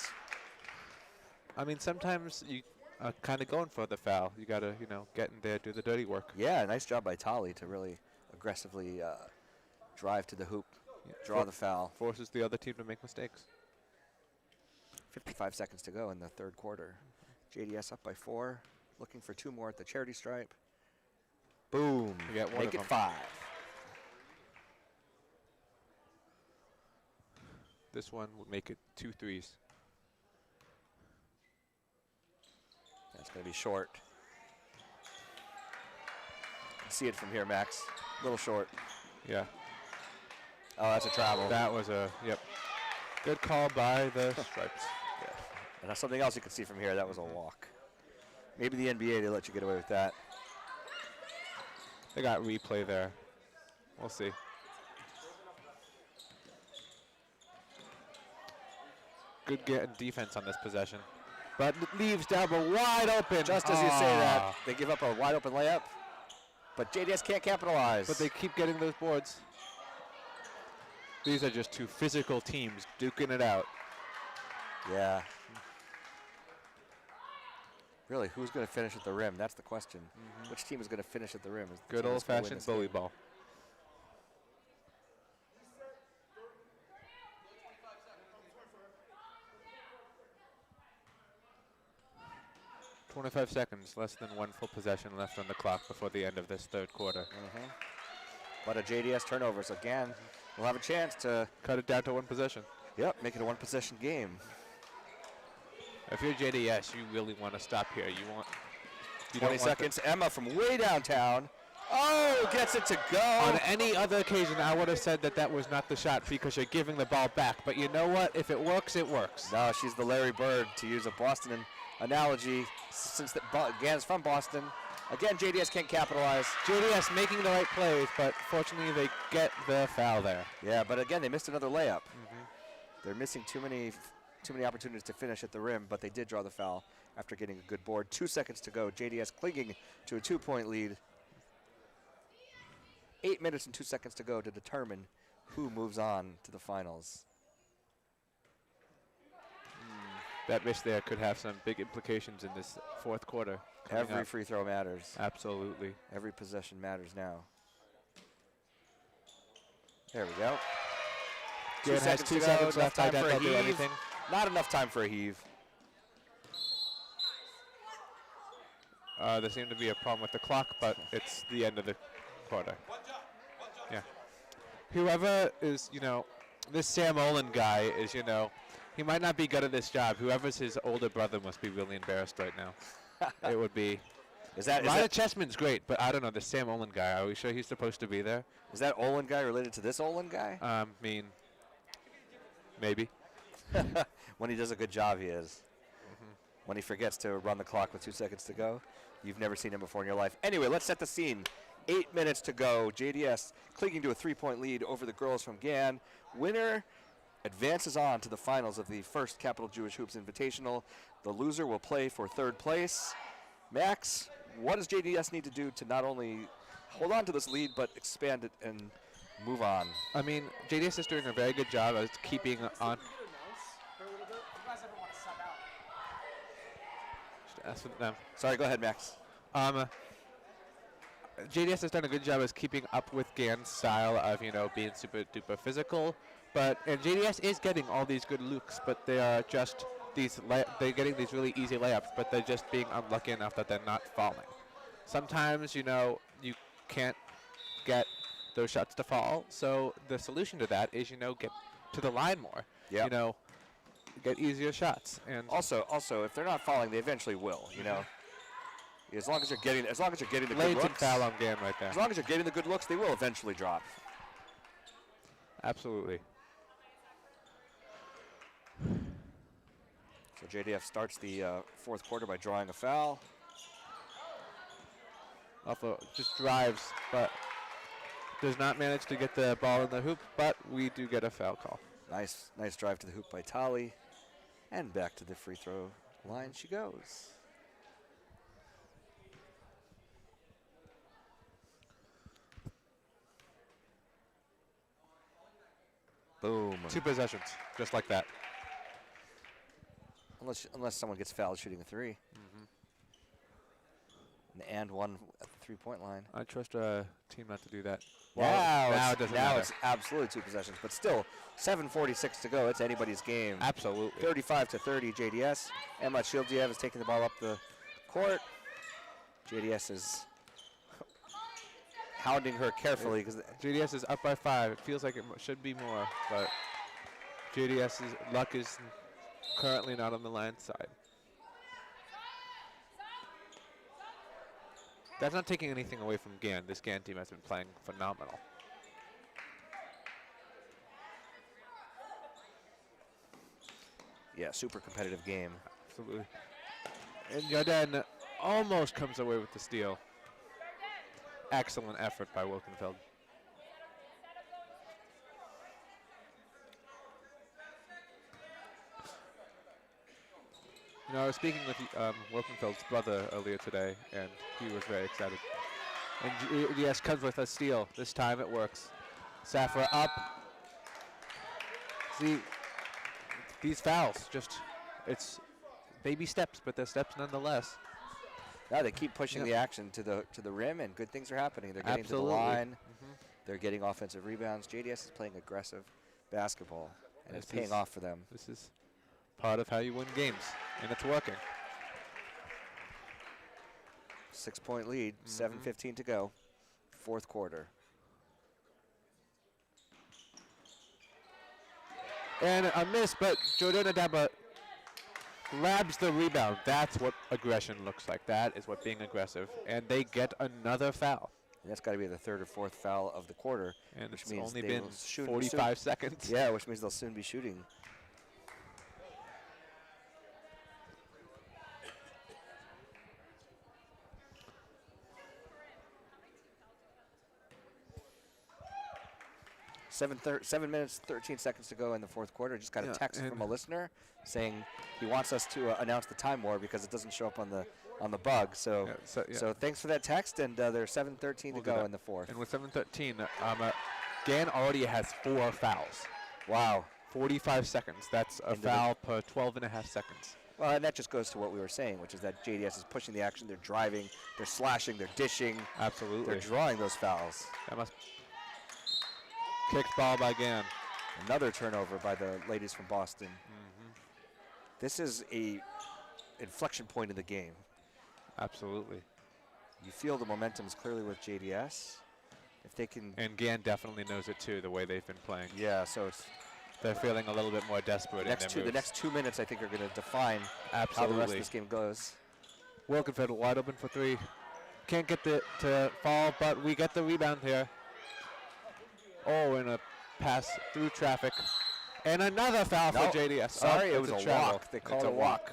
I mean, sometimes you are kind of going for the foul. You got to, get in there, do the dirty work. Yeah, nice job by Tali to really aggressively drive to the hoop, draw the foul. Forces the other team to make mistakes. 55 seconds to go in the third quarter. JDS up by 4, looking for 2 more at the charity stripe. Boom. You get one Make of it them. 5. This one would make it 2 threes. That's going to be short. See it from here, Max. A little short. Yeah. Oh, that's a travel. That was a, good call by the Stripes. Yeah. And that's something else you can see from here. That was a walk. Maybe the NBA, they let you get away with that. They got replay there. We'll see. Good defense on this possession. But it leaves Daba wide open. Just as you say that, they give up a wide open layup. But JDS can't capitalize. But they keep getting those boards. These are just 2 physical teams duking it out. Yeah. Really, who's going to finish at the rim? That's the question. Which team is going to finish at the rim? Good old-fashioned bully ball. .25 seconds, less than 1 full possession left on the clock before the end of this third quarter. But a JDS turnover, so again, we'll have a chance to cut it down to 1 possession. Yep, make it a 1-possession game. If you're JDS, you really want to stop here. You 20 seconds. Emma from way downtown. Oh, gets it to go. On any other occasion, I would have said that was not the shot because you're giving the ball back. But you know what? If it works, it works. No, she's the Larry Bird, to use a Boston analogy, since Gan's from Boston. Again, JDS can't capitalize. JDS making the right plays, but fortunately they get the foul there. Yeah, but again, they missed another layup. They're missing too many opportunities to finish at the rim, but they did draw the foul after getting a good board. 2 seconds to go. JDS clinging to a 2-point lead. 8 minutes and 2 seconds to go to determine who moves on to the finals. That miss there could have some big implications in this fourth quarter. Every free throw matters. Absolutely. Every possession matters now. There we go. Gan has 2 seconds left. I doubt they'll do anything. Not enough time for a heave. There seemed to be a problem with the clock, but it's the end of the quarter. Yeah. Whoever is, this Sam Olin guy is, he might not be good at this job. Whoever's his older brother must be really embarrassed right now. It would be. Ryder Chessman's great, but I don't know, the Sam Olin guy, are we sure he's supposed to be there? Is that Olin guy related to this Olin guy? Maybe. When he does a good job, he is. When he forgets to run the clock with 2 seconds to go, you've never seen him before in your life. Anyway, let's set the scene. 8 minutes to go. JDS clinging to a 3-point lead over the girls from Gan. Winner advances on to the finals of the first Capital Jewish Hoops Invitational. The loser will play for 3rd place. Max, what does JDS need to do to not only hold on to this lead, but expand it and move on? I mean, JDS is doing a very good job of keeping on. Sorry, go ahead, Max. JDS has done a good job as keeping up with Gan's style of, being super duper physical. And JDS is getting all these good looks, but they are just they're getting these really easy layups, but they're just being unlucky enough that they're not falling. Sometimes, you can't get those shots to fall. So the solution to that is, to the line more. Yep. You know, get easier shots. And Also, if they're not fouling, they eventually will. You know, as long as you're getting the good blatant looks. foul on Gan right there. As long as you're getting the good looks, they will eventually drop. Absolutely. So JDF starts the fourth quarter by drawing a foul. Also, just drives, but does not manage to get the ball in the hoop, but we do get a foul call. Nice drive to the hoop by Tali. And back to the free throw line she goes. Boom. 2 possessions, just like that. Unless someone gets fouled shooting a three. And one at the three-point line. I trust our team not to do that. Now it doesn't matter. it's absolutely 2 possessions, but still 7:46 to go. It's anybody's game. Absolutely. 35-30 JDS. Emma Shieldiev is taking the ball up the court. JDS is hounding her carefully because JDS is up by 5. It feels like it should be more, but JDS's luck is currently not on the line side. That's not taking anything away from Gan. This Gan team has been playing phenomenal. yeah, super competitive game. Absolutely. And Yarden almost comes away with the steal. Excellent effort by Wilkenfeld. You know, I was speaking with Wilkenfeld's brother earlier today, and he was very excited. And GDS comes with a steal. This time it works. Safra up. See, these fouls, it's baby steps, but they're steps nonetheless. Yeah, they keep pushing the action to the rim, and good things are happening. They're getting to the line. They're getting offensive rebounds. JDS is playing aggressive basketball, and it's paying off for them. This is part of how you win games, and it's working. 6-point lead, 7:15 to go, fourth quarter. And a miss, but Jordana Daba grabs the rebound. That's what aggression looks like. That is what being aggressive. And they get another foul. And that's got to be the third or fourth foul of the quarter, and which it's means only they been will shoot 45 seconds. Yeah, which means they'll soon be shooting. Seven minutes, 13 seconds to go in the fourth quarter. Just got a text from a listener saying he wants us to announce the time more because it doesn't show up on the bug. So thanks for that text. And there's 7:13 to go in the fourth. And with 7:13, Gan already has 4 fouls. Wow. 45 seconds. That's a foul per 12 and a half seconds. Well, and that just goes to what we were saying, which is that JDS is pushing the action. They're driving, they're slashing, they're dishing. Absolutely. They're drawing those fouls. That must kicked ball by Gan. Another turnover by the ladies from Boston. This is a inflection point in the game. Absolutely. You feel the momentum is clearly with JDS. If they can. And Gan definitely knows it too, the way they've been playing. Yeah, so they're feeling a little bit more desperate. The next 2 minutes, I think, are going to define how the rest of this game goes. Wilkenfeld wide open for 3. Can't get to fall, but we get the rebound here. Oh, and a pass through traffic. And another foul for JDS. Sorry, it was a walk. They called it a walk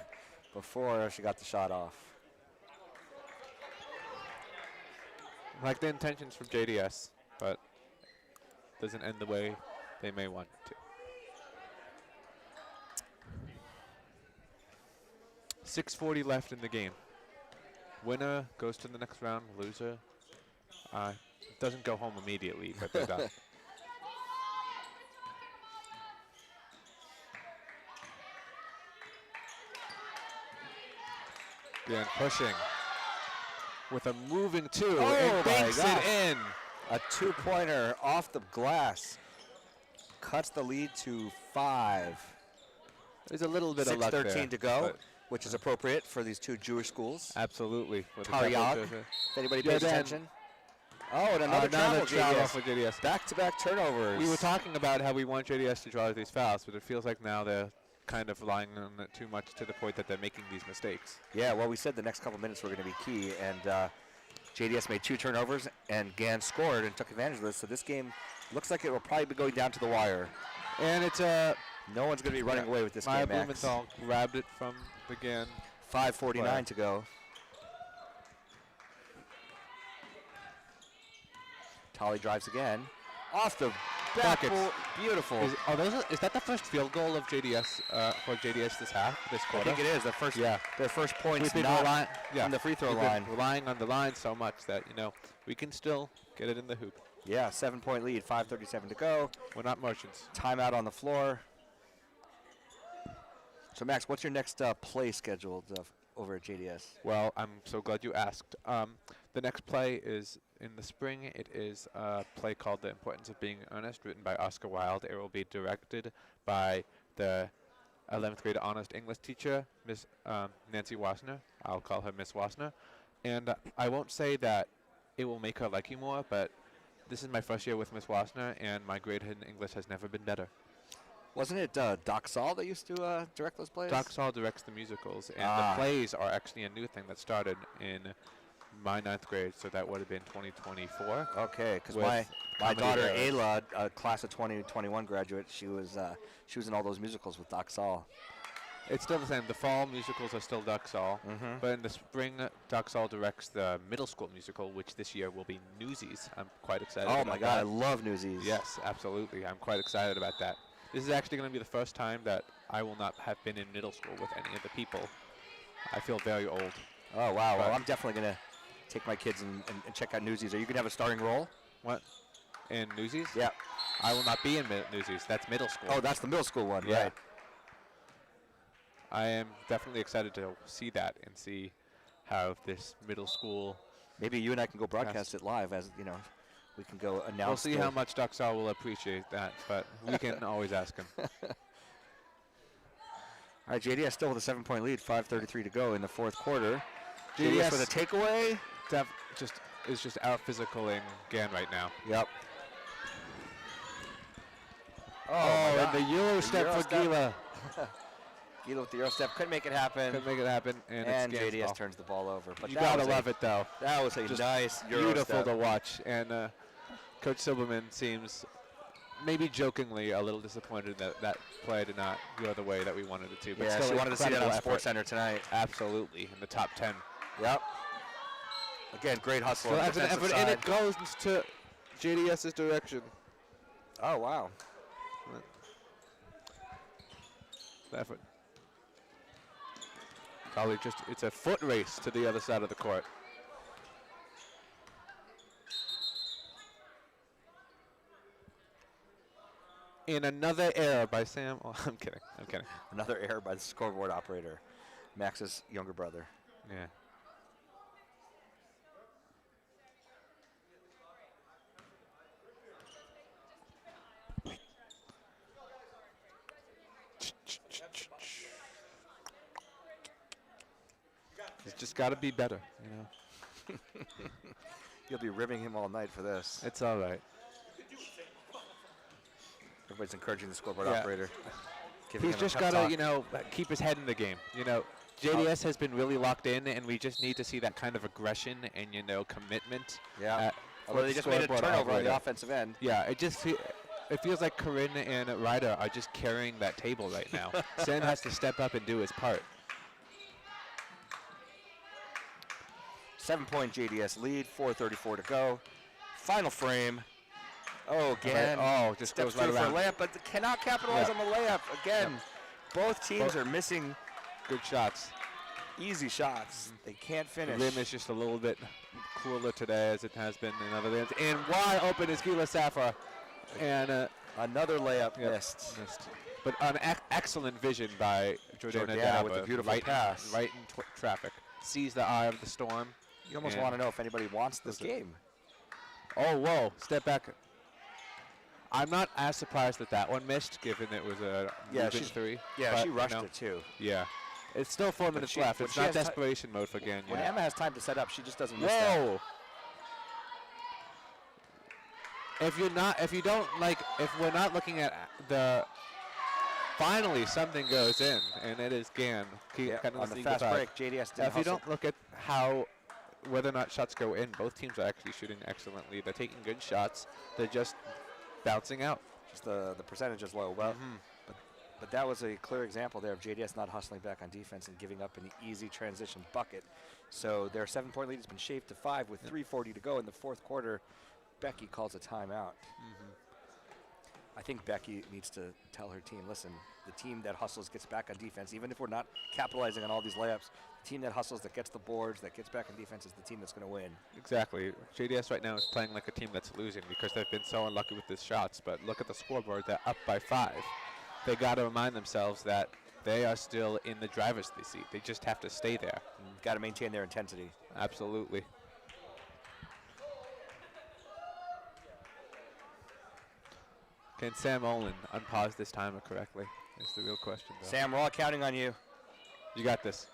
before she got the shot off. Like the intentions from JDS, but doesn't end the way they may want it to. 6:40 left in the game. Winner goes to the next round. Loser doesn't go home immediately, but they're done. Again, pushing with a moving 2 and banks it in. A 2-pointer off the glass. Cuts the lead to 5. There's a little bit of luck there. 6:13 to go, which is appropriate for these two Jewish schools. Absolutely. Taryag, if anybody pays attention. Oh, and another travel, travel JDS. for JDS. Back-to-back turnovers. We were talking about how we want JDS to draw these fouls, but it feels like now they're kind of relying on it too much to the point that they're making these mistakes. Yeah, well, we said the next couple minutes were going to be key, and JDS made 2 turnovers, and Gann scored and took advantage of this. So this game looks like it will probably be going down to the wire. And it's no one's going to be running away with this Maya game, Max. Blumenthal grabbed it from the Gann. 5:49 to go. Tolly drives again. Off the backboard. Beautiful. Is that the first field goal of JDS for JDS this quarter? I think it is. Their first points We've been not from the free throw We've line. been relying on the line so much that, we can still get it in the hoop. Yeah, 7-point lead, 5:37 to go. We're not merchants. Timeout on the floor. So, Max, what's your next play scheduled over at JDS? Well, I'm so glad you asked. The next play is in the spring. It is a play called The Importance of Being Earnest, written by Oscar Wilde. It will be directed by the 11th grade honors English teacher, Miss Nancy Wassner. I'll call her Miss Wassner. And I won't say that it will make her like you more, but this is my first year with Miss Wassner, and my grade in English has never been better. Wasn't it Doc Saul that used to direct those plays? Doc Saul directs the musicals, and the plays are actually a new thing that started in my 9th grade, so that would have been 2024. Okay, because my daughter Ayla, a class of 2021 graduate, she was in all those musicals with Doc Saul. It's still the same. The fall musicals are still Doc Saul, but in the spring, Doc Saul directs the middle school musical, which this year will be Newsies. I'm quite excited. Oh about my God, that. I love Newsies. Yes, absolutely. I'm quite excited about that. This is actually going to be the first time that I will not have been in middle school with any of the people. I feel very old. Oh wow, well I'm definitely gonna take my kids and check out Newsies. Are you gonna have a starting role? What? In Newsies? Yeah. I will not be in Newsies. That's middle school. Oh, that's the middle school one, yeah. right? I am definitely excited to see that and see how this middle school. Maybe you and I can go broadcast it live, as we can go announce. We'll see how much Doc Saul will appreciate that, but we can always ask him. All right, JDS still with a 7-point lead, 5:33 to go in the fourth quarter. JDS with a takeaway. Is just out physicaling Gann right now. Yep. Oh, and the Euro step for Gila. Gila with the Euro step, couldn't make it happen. Couldn't make it happen, and it's Gann's JDS ball. turns the ball over. But You gotta love it, though. That was a Just nice Euro beautiful step. to watch, and Coach Silberman seems maybe jokingly a little disappointed that that play did not go the way that we wanted it to. But Yeah, still she wanted to see that on incredible effort. SportsCenter tonight. Absolutely, in the top 10. Yep. Again, great hustle. Still on the has an defensive effort, and side. it goes to JDS's direction. Oh, wow. The effort. Probably it's a foot race to the other side of the court. In another error by Sam. Oh, I'm kidding. Another error by the scoreboard operator, Max's younger brother. Yeah. It's just got to be better, You'll be ribbing him all night for this. It's all right. Everybody's encouraging the scoreboard Yeah. operator. He's just got to, keep his head in the game. JDS has been really locked in, and we just need to see that kind of aggression and, commitment. Yeah. For Although they the just made a scoreboard turnover on operator. the offensive end. Yeah, it feels like Corinne and Ryder are just carrying that table right now. Sam has to step up and do his part. 7-point JDS lead, 4:34 to go. Final frame. Oh, again. Oh, just steps goes right through for a around. layup, but cannot capitalize on the layup. Again, both teams are missing good shots. Easy shots. They can't finish. The rim is just a little bit cooler today as it has been in other games. And wide open is Gila Safra. And another layup missed. But an excellent vision by Jordana Jordana with Daba, a beautiful right pass. Right in traffic. Sees the eye of the storm. You almost want to know if anybody wants this game. Oh, whoa. Step back. I'm not as surprised that one missed, given it was a moving three. Yeah, but, she rushed it too. Yeah. It's still 4 minutes left. It's not desperation mode for Gann When yet. Emma has time to set up, she just doesn't miss that. Whoa! if we're not looking at the, finally something goes in, and it is Gan. On the fast break, JDS didn't If you hustle. don't look at whether or not shots go in, both teams are actually shooting excellently. They're taking good shots. They're just bouncing out. Just the percentage is low. Well, but that was a clear example there of JDS not hustling back on defense and giving up an easy transition bucket. So their 7-point lead has been shaved to 5 with 3:40 to go in the fourth quarter. Becky calls a timeout. I think Becky needs to tell her team, listen, the team that hustles gets back on defense, even if we're not capitalizing on all these layups. The team that hustles, that gets the boards, that gets back on defense is the team that's going to win. Exactly. JDS right now is playing like a team that's losing because they've been so unlucky with these shots. But look at the scoreboard. They're up by 5. They got to remind themselves that they are still in the driver's seat. They just have to stay there. Got to maintain their intensity. Absolutely. Can Sam Olin unpause this timer correctly? Is the real question, though. Sam, we're all counting on you. You got this.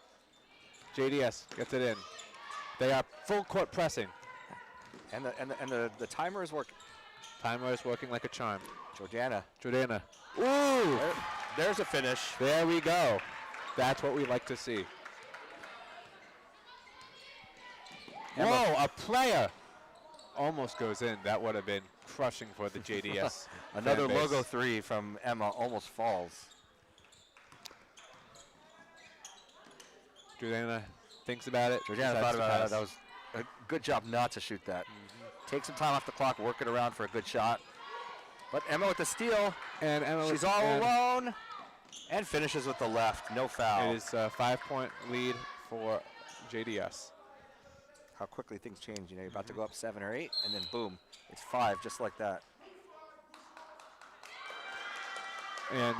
JDS gets it in. They are full court pressing. And the timer is working. Timer is working like a charm. Jordana. Ooh! There's a finish. There we go. That's what we like to see. Whoa, a player almost goes in. That would have been crushing for the JDS. Another fan base. logo 3 from Emma almost falls. Jordana thinks about it. Jordana thought about it. That was a good job not to shoot that. Take some time off the clock, work it around for a good shot. But Emma with the steal. And Emma she's all alone. And finishes with the left. No foul. It is a 5-point lead for JDS. How quickly things change. You know, you're about to go up 7 or 8, and then boom, it's 5, just like that. And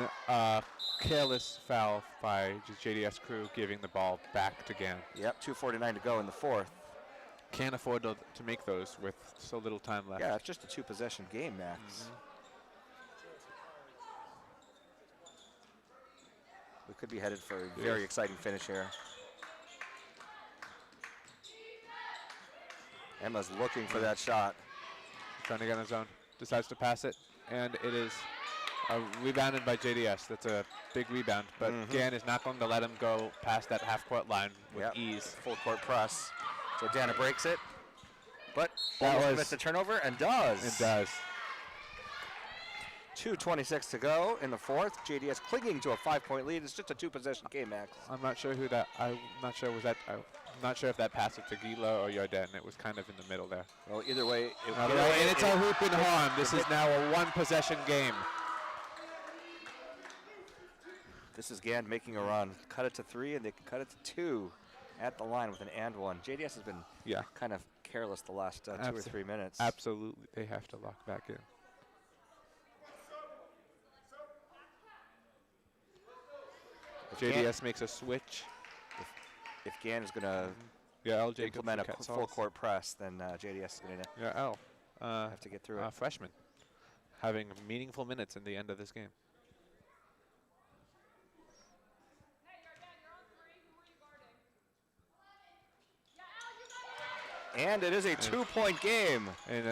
careless foul by JDS crew, giving the ball back to Gan. Yep, 2:49 to go in the fourth. Can't afford to make those with so little time left. Yeah, it's just a 2-possession game, Max. We could be headed for a very exciting finish here. Emma's looking for that shot. Trying to get in his zone. Decides to pass it, and it is rebounded by JDS. That's a big rebound, but Gan is not going to let him go past that half-court line with ease. Full court press. Jordana breaks it, but That commits the turnover and does. It does. 2:26 to go in the fourth. JDS clinging to a 5-point lead. It's just a 2-possession game, Max. I'm not sure who that. I'm not sure was that. I'm not sure if that passed it to Gila or Yarden. It was kind of in the middle there. Well, either way. And it's a hoop and harm. This is now a 1-possession game. This is Gan making a run. Cut it to 3, and they can cut it to 2 at the line with an and 1. JDS has been kind of careless the last 2 or 3 minutes. Absolutely. They have to lock back in. JDS makes a switch. If Gan is going to implement a full court press, then JDS is going to have to get through it. Freshman having meaningful minutes in the end of this game. And it is a 2-point game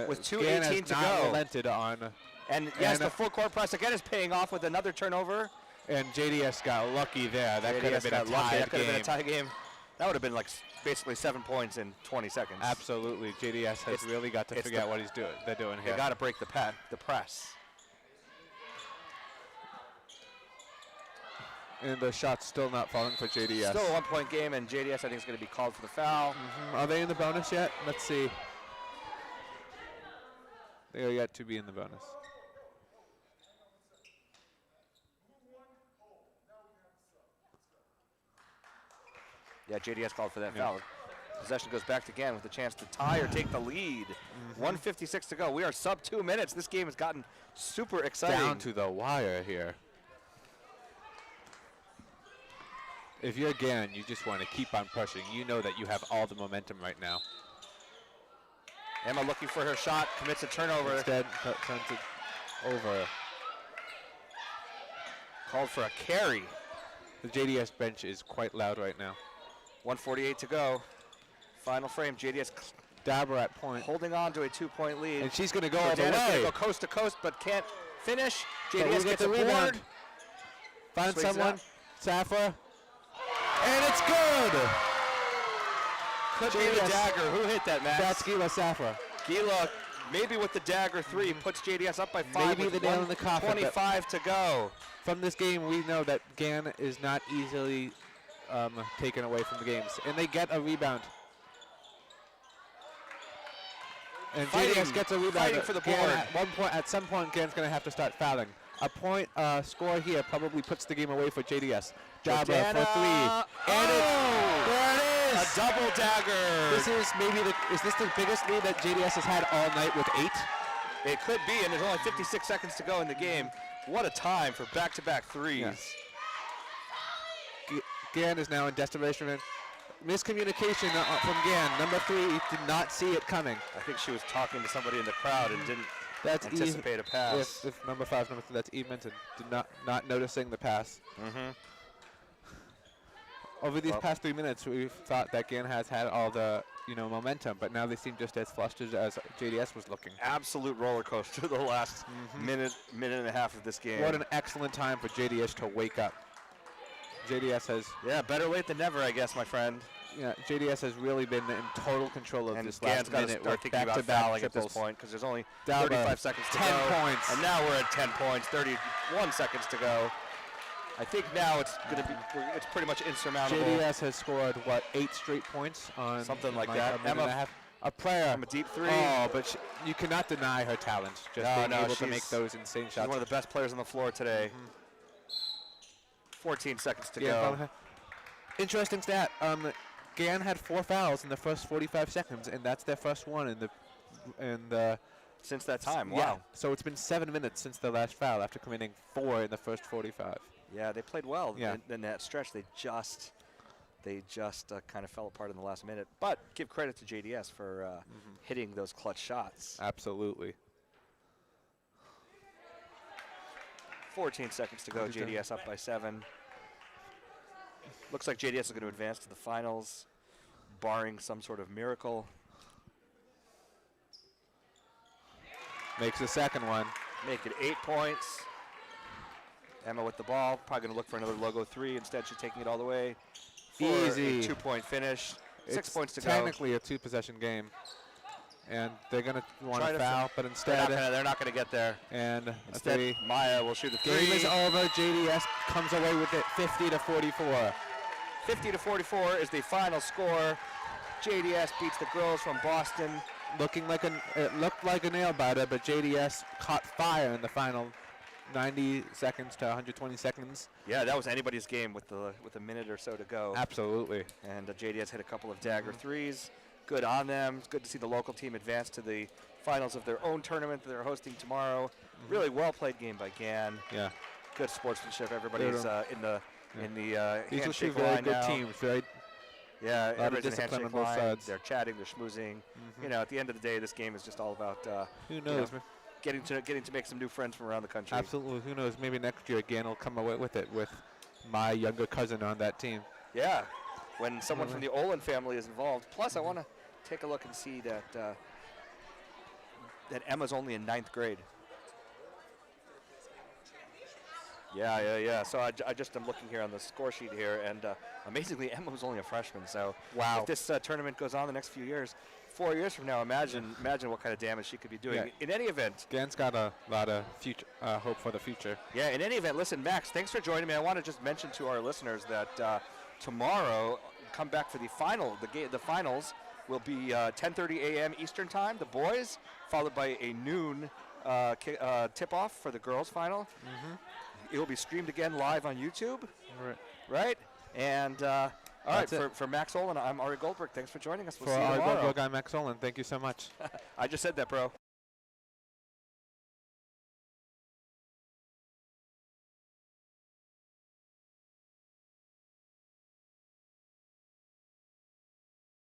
with 2:18 to not go. Relented on. And yes, the full court press again is paying off with another turnover. And JDS got lucky there. That could have been a tie game. That would have been like basically 7 points in 20 seconds. Absolutely. JDS has really got to figure out what he's doing. They're doing here. They got to break the press. And the shot's still not falling for JDS. Still a 1-point game, and JDS I think is going to be called for the foul. Are they in the bonus yet? Let's see. They are yet to be in the bonus. Yeah, JDS called for that foul. Possession goes back to Gan with a chance to tie or take the lead. 1:56 to go. We are sub 2 minutes. This game has gotten super exciting. Down to the wire here. If you're Gan, you just want to keep on pushing. You know that you have all the momentum right now. Emma looking for her shot, commits a turnover. Instead, turns it over. Called for a carry. The JDS bench is quite loud right now. 1:48 to go. Final frame. JDS Dabber at point. Holding on to a 2-point lead. And she's going to go all the Jordana's gonna way. go coast to coast, but can't finish. But we JDS get gets the a rebound. board. Find Swings it someone. out. Safra. And it's good. Could be the dagger. Who hit that, Max? That's Gila Safra. Gila, maybe with the dagger 3, puts JDS up by 5. Maybe with the nail in the coffin. 25 to go. From this game, we know that Gan is not easily taken away from the games. And they get a rebound. And JDS gets a rebound. Fighting for the Gan board. At some point, Gan's going to have to start fouling. A point score here probably puts the game away for JDS. Dabber for 3. And there it is! A double dagger. This is is this the biggest lead that JDS has had all night with 8? It could be, and there's only 56 seconds to go in the game. What a time for back-to-back threes. Yes. Gan is now in desperation. Miscommunication from Gan. Number 3 did not see it coming. I think she was talking to somebody in the crowd and didn't anticipate a pass. If number 5, number 3, that's Eve Minton, did not noticing the pass. Over these past 3 minutes, we've thought that Gan has had all the momentum, but now they seem just as flustered as JDS was looking. Absolute roller coaster the last minute and a half of this game. What an excellent time for JDS to wake up. JDS has... Yeah, better late than never, I guess, my friend. Yeah, JDS has really been in total control of this Gan's last minute start with thinking about back-to-back fouling at this triples. point because there's only Dabber, 35 seconds to 10 go. points. And now we're at 10 points, 31 seconds to go. I think now it's going to be, it's pretty much insurmountable. JDS has scored, 8 straight points on something like that. a minute and a half. A player. From a deep 3. Oh, but you cannot deny her talent. Just being able to make those insane shots. She's one of the best players on the floor today. 14 seconds to go. Interesting stat. Gan had 4 fouls in the first 45 seconds, and that's their first one in the since that time. Wow. Yeah. So it's been 7 minutes since the last foul after committing 4 in the first 45. Yeah, they played well Yeah. in that stretch. They just kind of fell apart in the last minute. But give credit to JDS for hitting those clutch shots. Absolutely. 14 seconds to go. JDS up by 7. Looks like JDS is going to advance to the finals, barring some sort of miracle. Makes the second one. Make it 8 points. Emma with the ball, probably going to look for another logo 3. Instead, she's taking it all the way for Easy. a 2-point finish. 6 points to go. Technically a 2-possession game. And they're going to want to foul, but instead... They're not going to get there. And instead, Maya will shoot a 3. Game is over. JDS comes away with it 50-44. 50-44 is the final score. JDS beats the girls from Boston. It looked like a nail biter, but JDS caught fire in the final 90 seconds to 120 seconds. Yeah, that was anybody's game with a minute or so to go. Absolutely. And JDS hit a couple of dagger 3s. Good on them. It's good to see the local team advance to the finals of their own tournament that they're hosting tomorrow. Really well played game by Gan. Yeah. Good sportsmanship. Everybody's in the these are two handshake very line good now. teams, right? Yeah, A lot of everybody's in the discipline handshake on both line. sides. They're chatting, they're schmoozing. You know, at the end of the day, this game is just all about Who knows? getting to make some new friends from around the country. Absolutely. Who knows? Maybe next year Gan will come away with it with my younger cousin on that team. Yeah, when someone from the Olin family is involved. Plus, I want to take a look and see that that Emma's only in 9th grade. Yeah. So I just am looking here on the score sheet here, and amazingly, Emma was only a freshman. So wow, if this tournament goes on the next few years, 4 years from now, imagine what kind of damage she could be doing. Yeah. In any event, Gan's got a lot of future hope for the future. Yeah. In any event, listen, Max, thanks for joining me. I want to just mention to our listeners that tomorrow, come back for the final. The finals will be 10:30 a.m. Eastern time. The boys, followed by a noon tip-off for the girls' final. It will be streamed again live on YouTube. Right? And all right, for Max Olin, I'm Ari Goldberg. Thanks for joining us. We'll see you tomorrow. For Ari Goldberg, I'm Max Olin. Thank you so much. I just said that, bro.